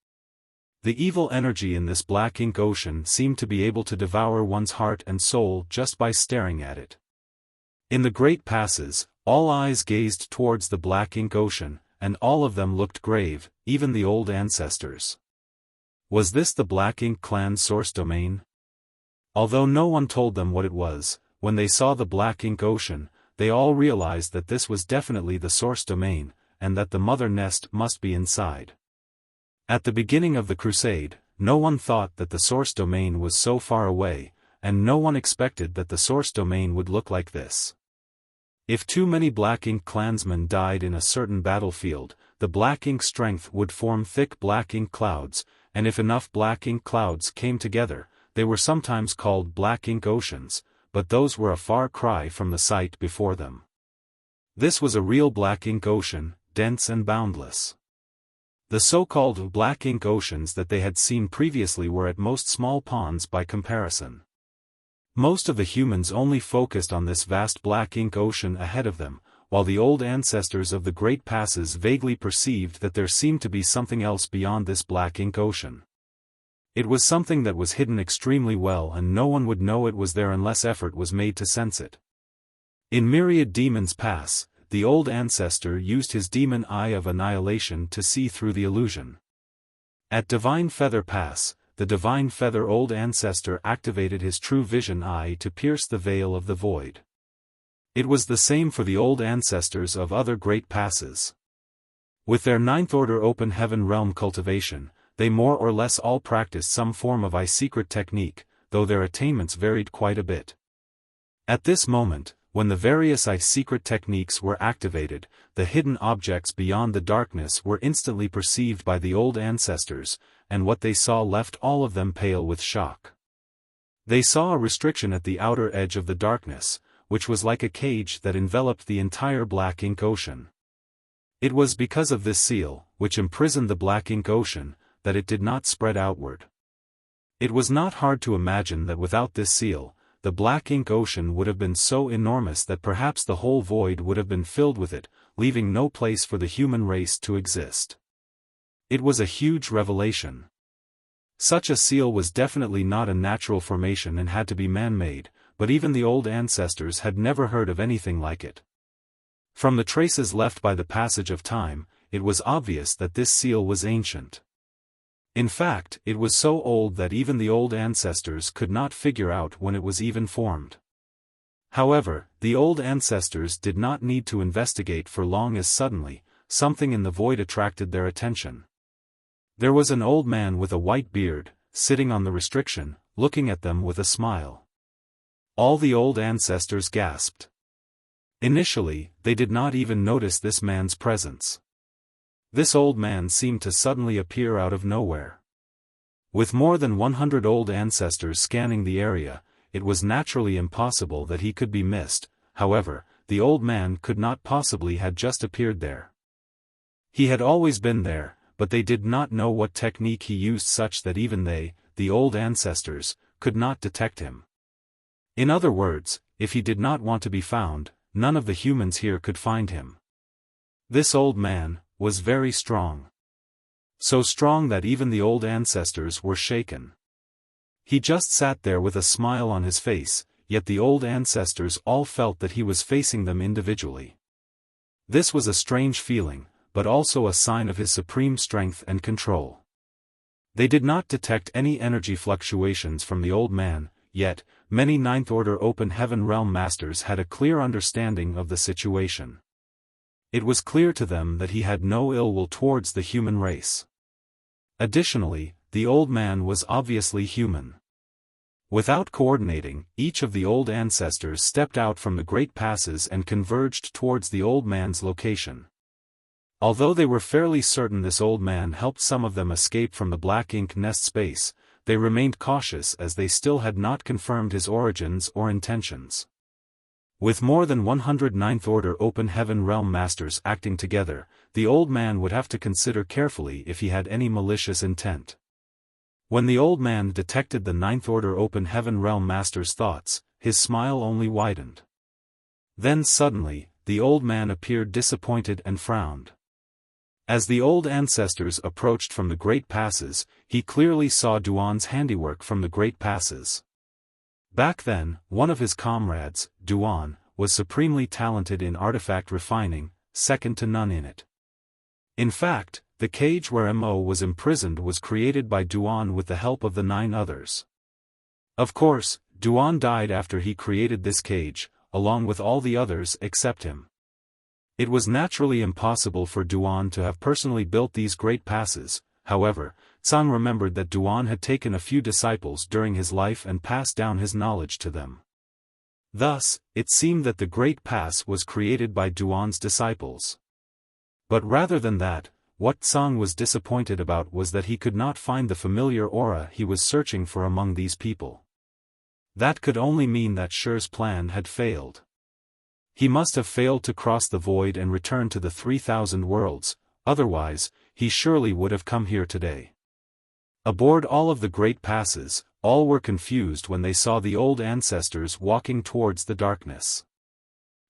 The evil energy in this black ink ocean seemed to be able to devour one's heart and soul just by staring at it. In the great passes, all eyes gazed towards the black ink ocean, and all of them looked grave, even the old ancestors. Was this the Black Ink clan's source domain? Although no one told them what it was, when they saw the black ink ocean, they all realized that this was definitely the source domain, and that the mother nest must be inside. At the beginning of the crusade, no one thought that the source domain was so far away, and no one expected that the source domain would look like this. If too many Black Ink clansmen died in a certain battlefield, the black ink strength would form thick black ink clouds, and if enough black ink clouds came together, they were sometimes called black ink oceans, but those were a far cry from the sight before them. This was a real black ink ocean, dense and boundless. The so-called black ink oceans that they had seen previously were at most small ponds by comparison. Most of the humans only focused on this vast black ink ocean ahead of them, while the old ancestors of the great passes vaguely perceived that there seemed to be something else beyond this black ink ocean. It was something that was hidden extremely well, and no one would know it was there unless effort was made to sense it. In Myriad Demons Pass, the old ancestor used his demon eye of annihilation to see through the illusion. At Divine Feather Pass, the Divine Feather old ancestor activated his true vision eye to pierce the veil of the void. It was the same for the old ancestors of other great passes. With their ninth order open heaven realm cultivation, they more or less all practiced some form of secret technique, though their attainments varied quite a bit. At this moment, when the various secret techniques were activated, the hidden objects beyond the darkness were instantly perceived by the old ancestors, and what they saw left all of them pale with shock. They saw a restriction at the outer edge of the darkness, which was like a cage that enveloped the entire black ink ocean. It was because of this seal, which imprisoned the black ink ocean, that it did not spread outward. It was not hard to imagine that without this seal, the black ink ocean would have been so enormous that perhaps the whole void would have been filled with it, leaving no place for the human race to exist. It was a huge revelation. Such a seal was definitely not a natural formation and had to be man-made, but even the old ancestors had never heard of anything like it. From the traces left by the passage of time, it was obvious that this seal was ancient. In fact, it was so old that even the old ancestors could not figure out when it was even formed. However, the old ancestors did not need to investigate for long, as suddenly, something in the void attracted their attention. There was an old man with a white beard, sitting on the restriction, looking at them with a smile. All the old ancestors gasped. Initially, they did not even notice this man's presence. This old man seemed to suddenly appear out of nowhere. With more than 100 old ancestors scanning the area, it was naturally impossible that he could be missed. However, the old man could not possibly have just appeared there. He had always been there, but they did not know what technique he used such that even they, the old ancestors, could not detect him. In other words, if he did not want to be found, none of the humans here could find him. This old man was very strong. So strong that even the old ancestors were shaken. He just sat there with a smile on his face, yet the old ancestors all felt that he was facing them individually. This was a strange feeling, but also a sign of his supreme strength and control. They did not detect any energy fluctuations from the old man, yet, many Ninth Order Open Heaven Realm Masters had a clear understanding of the situation. It was clear to them that he had no ill will towards the human race. Additionally, the old man was obviously human. Without coordinating, each of the old ancestors stepped out from the great passes and converged towards the old man's location. Although they were fairly certain this old man helped some of them escape from the black ink nest space, they remained cautious as they still had not confirmed his origins or intentions. With more than 100 Ninth Order Open Heaven Realm Masters acting together, the old man would have to consider carefully if he had any malicious intent. When the old man detected the Ninth Order Open Heaven Realm Master's thoughts, his smile only widened. Then suddenly, the old man appeared disappointed and frowned. As the old ancestors approached from the great passes, he clearly saw Duan's handiwork from the great passes. Back then, one of his comrades, Duan, was supremely talented in artifact refining, second to none in it. In fact, the cage where Mo was imprisoned was created by Duan with the help of the 9 others. Of course, Duan died after he created this cage, along with all the others except him. It was naturally impossible for Duan to have personally built these great passes. However, Tsang remembered that Duan had taken a few disciples during his life and passed down his knowledge to them. Thus, it seemed that the Great Pass was created by Duan's disciples. But rather than that, what Tsang was disappointed about was that he could not find the familiar aura he was searching for among these people. That could only mean that Shi's plan had failed. He must have failed to cross the void and return to the 3,000 worlds, otherwise, he surely would have come here today. Aboard all of the great passes, all were confused when they saw the old ancestors walking towards the darkness.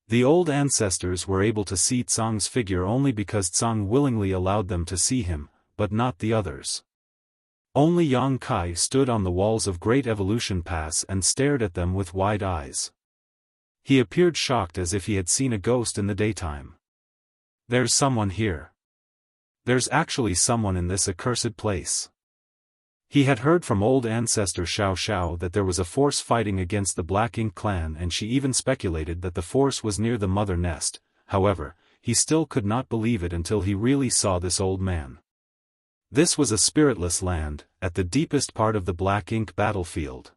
The old ancestors were able to see Tsang's figure only because Tsang willingly allowed them to see him, but not the others. Only Yang Kai stood on the walls of Great Evolution Pass and stared at them with wide eyes. He appeared shocked as if he had seen a ghost in the daytime. There's someone here. There's actually someone in this accursed place. He had heard from old ancestor Xiao that there was a force fighting against the Black Ink clan, and she even speculated that the force was near the mother nest. However, he still could not believe it until he really saw this old man. This was a spiritless land, at the deepest part of the Black Ink battlefield.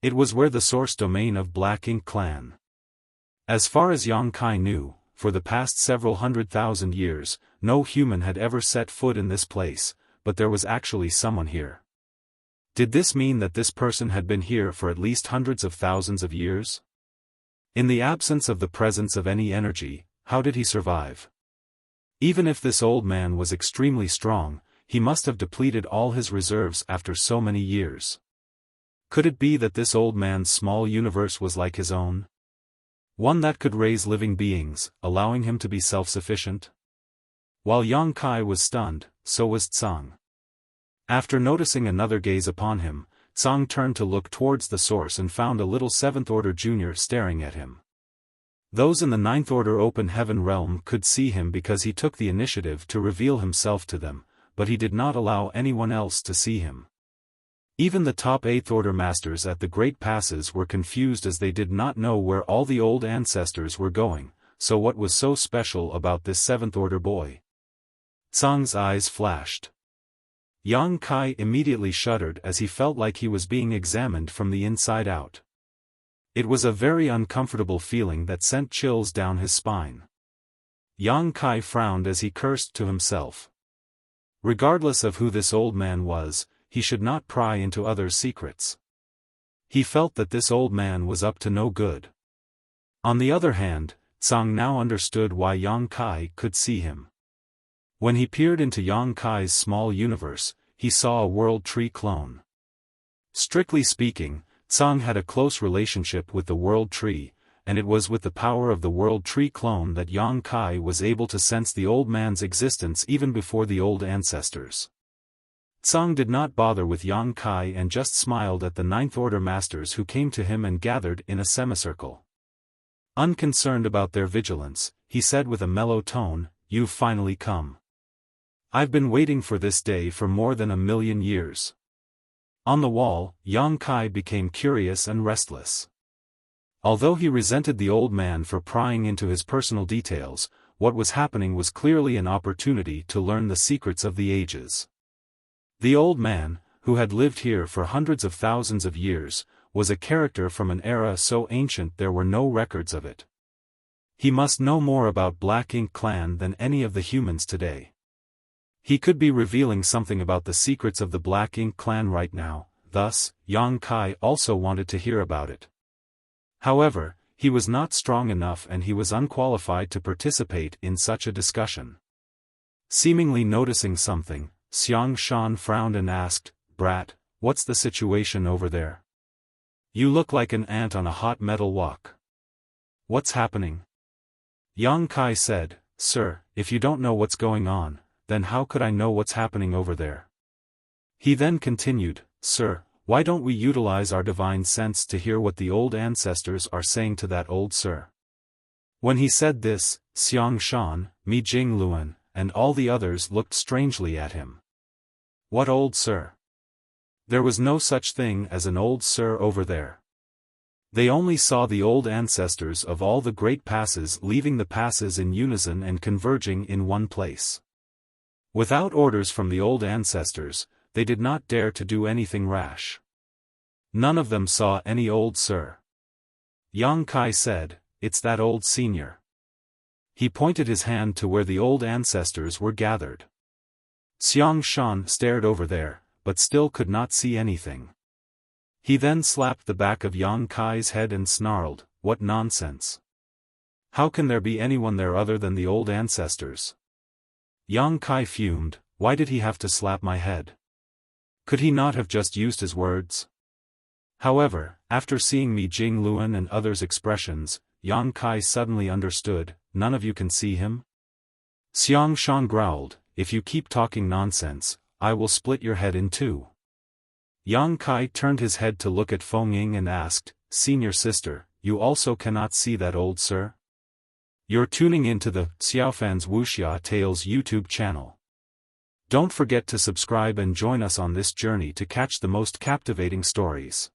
It was where the source domain of Black Ink clan. As far as Yang Kai knew, for the past several 100,000 years, no human had ever set foot in this place, but there was actually someone here. Did this mean that this person had been here for at least hundreds of thousands of years? In the absence of the presence of any energy, how did he survive? Even if this old man was extremely strong, he must have depleted all his reserves after so many years. Could it be that this old man's small universe was like his own? One that could raise living beings, allowing him to be self-sufficient? While Yang Kai was stunned, so was Tsang. After noticing another gaze upon him, Tsang turned to look towards the source and found a little 7th Order junior staring at him. Those in the 9th Order Open Heaven realm could see him because he took the initiative to reveal himself to them, but he did not allow anyone else to see him. Even the top 8th Order Masters at the Great Passes were confused as they did not know where all the old ancestors were going, so what was so special about this 7th Order boy? Tsang's eyes flashed. Yang Kai immediately shuddered as he felt like he was being examined from the inside out. It was a very uncomfortable feeling that sent chills down his spine. Yang Kai frowned as he cursed to himself. Regardless of who this old man was, he should not pry into others' secrets. He felt that this old man was up to no good. On the other hand, Tsang now understood why Yang Kai could see him. When he peered into Yang Kai's small universe, he saw a world tree clone. Strictly speaking, Tsang had a close relationship with the world tree, and it was with the power of the world tree clone that Yang Kai was able to sense the old man's existence even before the old ancestors. Tsang did not bother with Yang Kai and just smiled at the 9th Order Masters who came to him and gathered in a semicircle. Unconcerned about their vigilance, he said with a mellow tone, "You've finally come. I've been waiting for this day for more than 1,000,000 years." On the wall, Yang Kai became curious and restless. Although he resented the old man for prying into his personal details, what was happening was clearly an opportunity to learn the secrets of the ages. The old man, who had lived here for hundreds of thousands of years, was a character from an era so ancient there were no records of it. He must know more about Black Ink clan than any of the humans today. He could be revealing something about the secrets of the Black Ink clan right now, thus, Yang Kai also wanted to hear about it. However, he was not strong enough and he was unqualified to participate in such a discussion. Seemingly noticing something, Xiaofan frowned and asked, "Brat, what's the situation over there? You look like an ant on a hot metal wok. What's happening?" Yang Kai said, "Sir, if you don't know what's going on, then how could I know what's happening over there?" He then continued, "Sir, why don't we utilize our divine sense to hear what the old ancestors are saying to that old sir?" When he said this, Xiaofan, Mi Jingluan, and all the others looked strangely at him. What old sir? There was no such thing as an old sir over there. They only saw the old ancestors of all the great passes leaving the passes in unison and converging in one place. Without orders from the old ancestors, they did not dare to do anything rash. None of them saw any old sir. Yang Kai said, "It's that old senior." He pointed his hand to where the old ancestors were gathered. Xiaofan stared over there, but still could not see anything. He then slapped the back of Yang Kai's head and snarled, "What nonsense! How can there be anyone there other than the old ancestors?" Yang Kai fumed, "Why did he have to slap my head? Could he not have just used his words?" However, after seeing Mi Jingluan and others' expressions, Yang Kai suddenly understood, "None of you can see him?" Xiaofan growled, "If you keep talking nonsense, I will split your head in two." Yang Kai turned his head to look at Feng Ying and asked, "Senior sister, you also cannot see that old sir?" You're tuning into the Xiaofan's Wuxia Tales YouTube channel. Don't forget to subscribe and join us on this journey to catch the most captivating stories.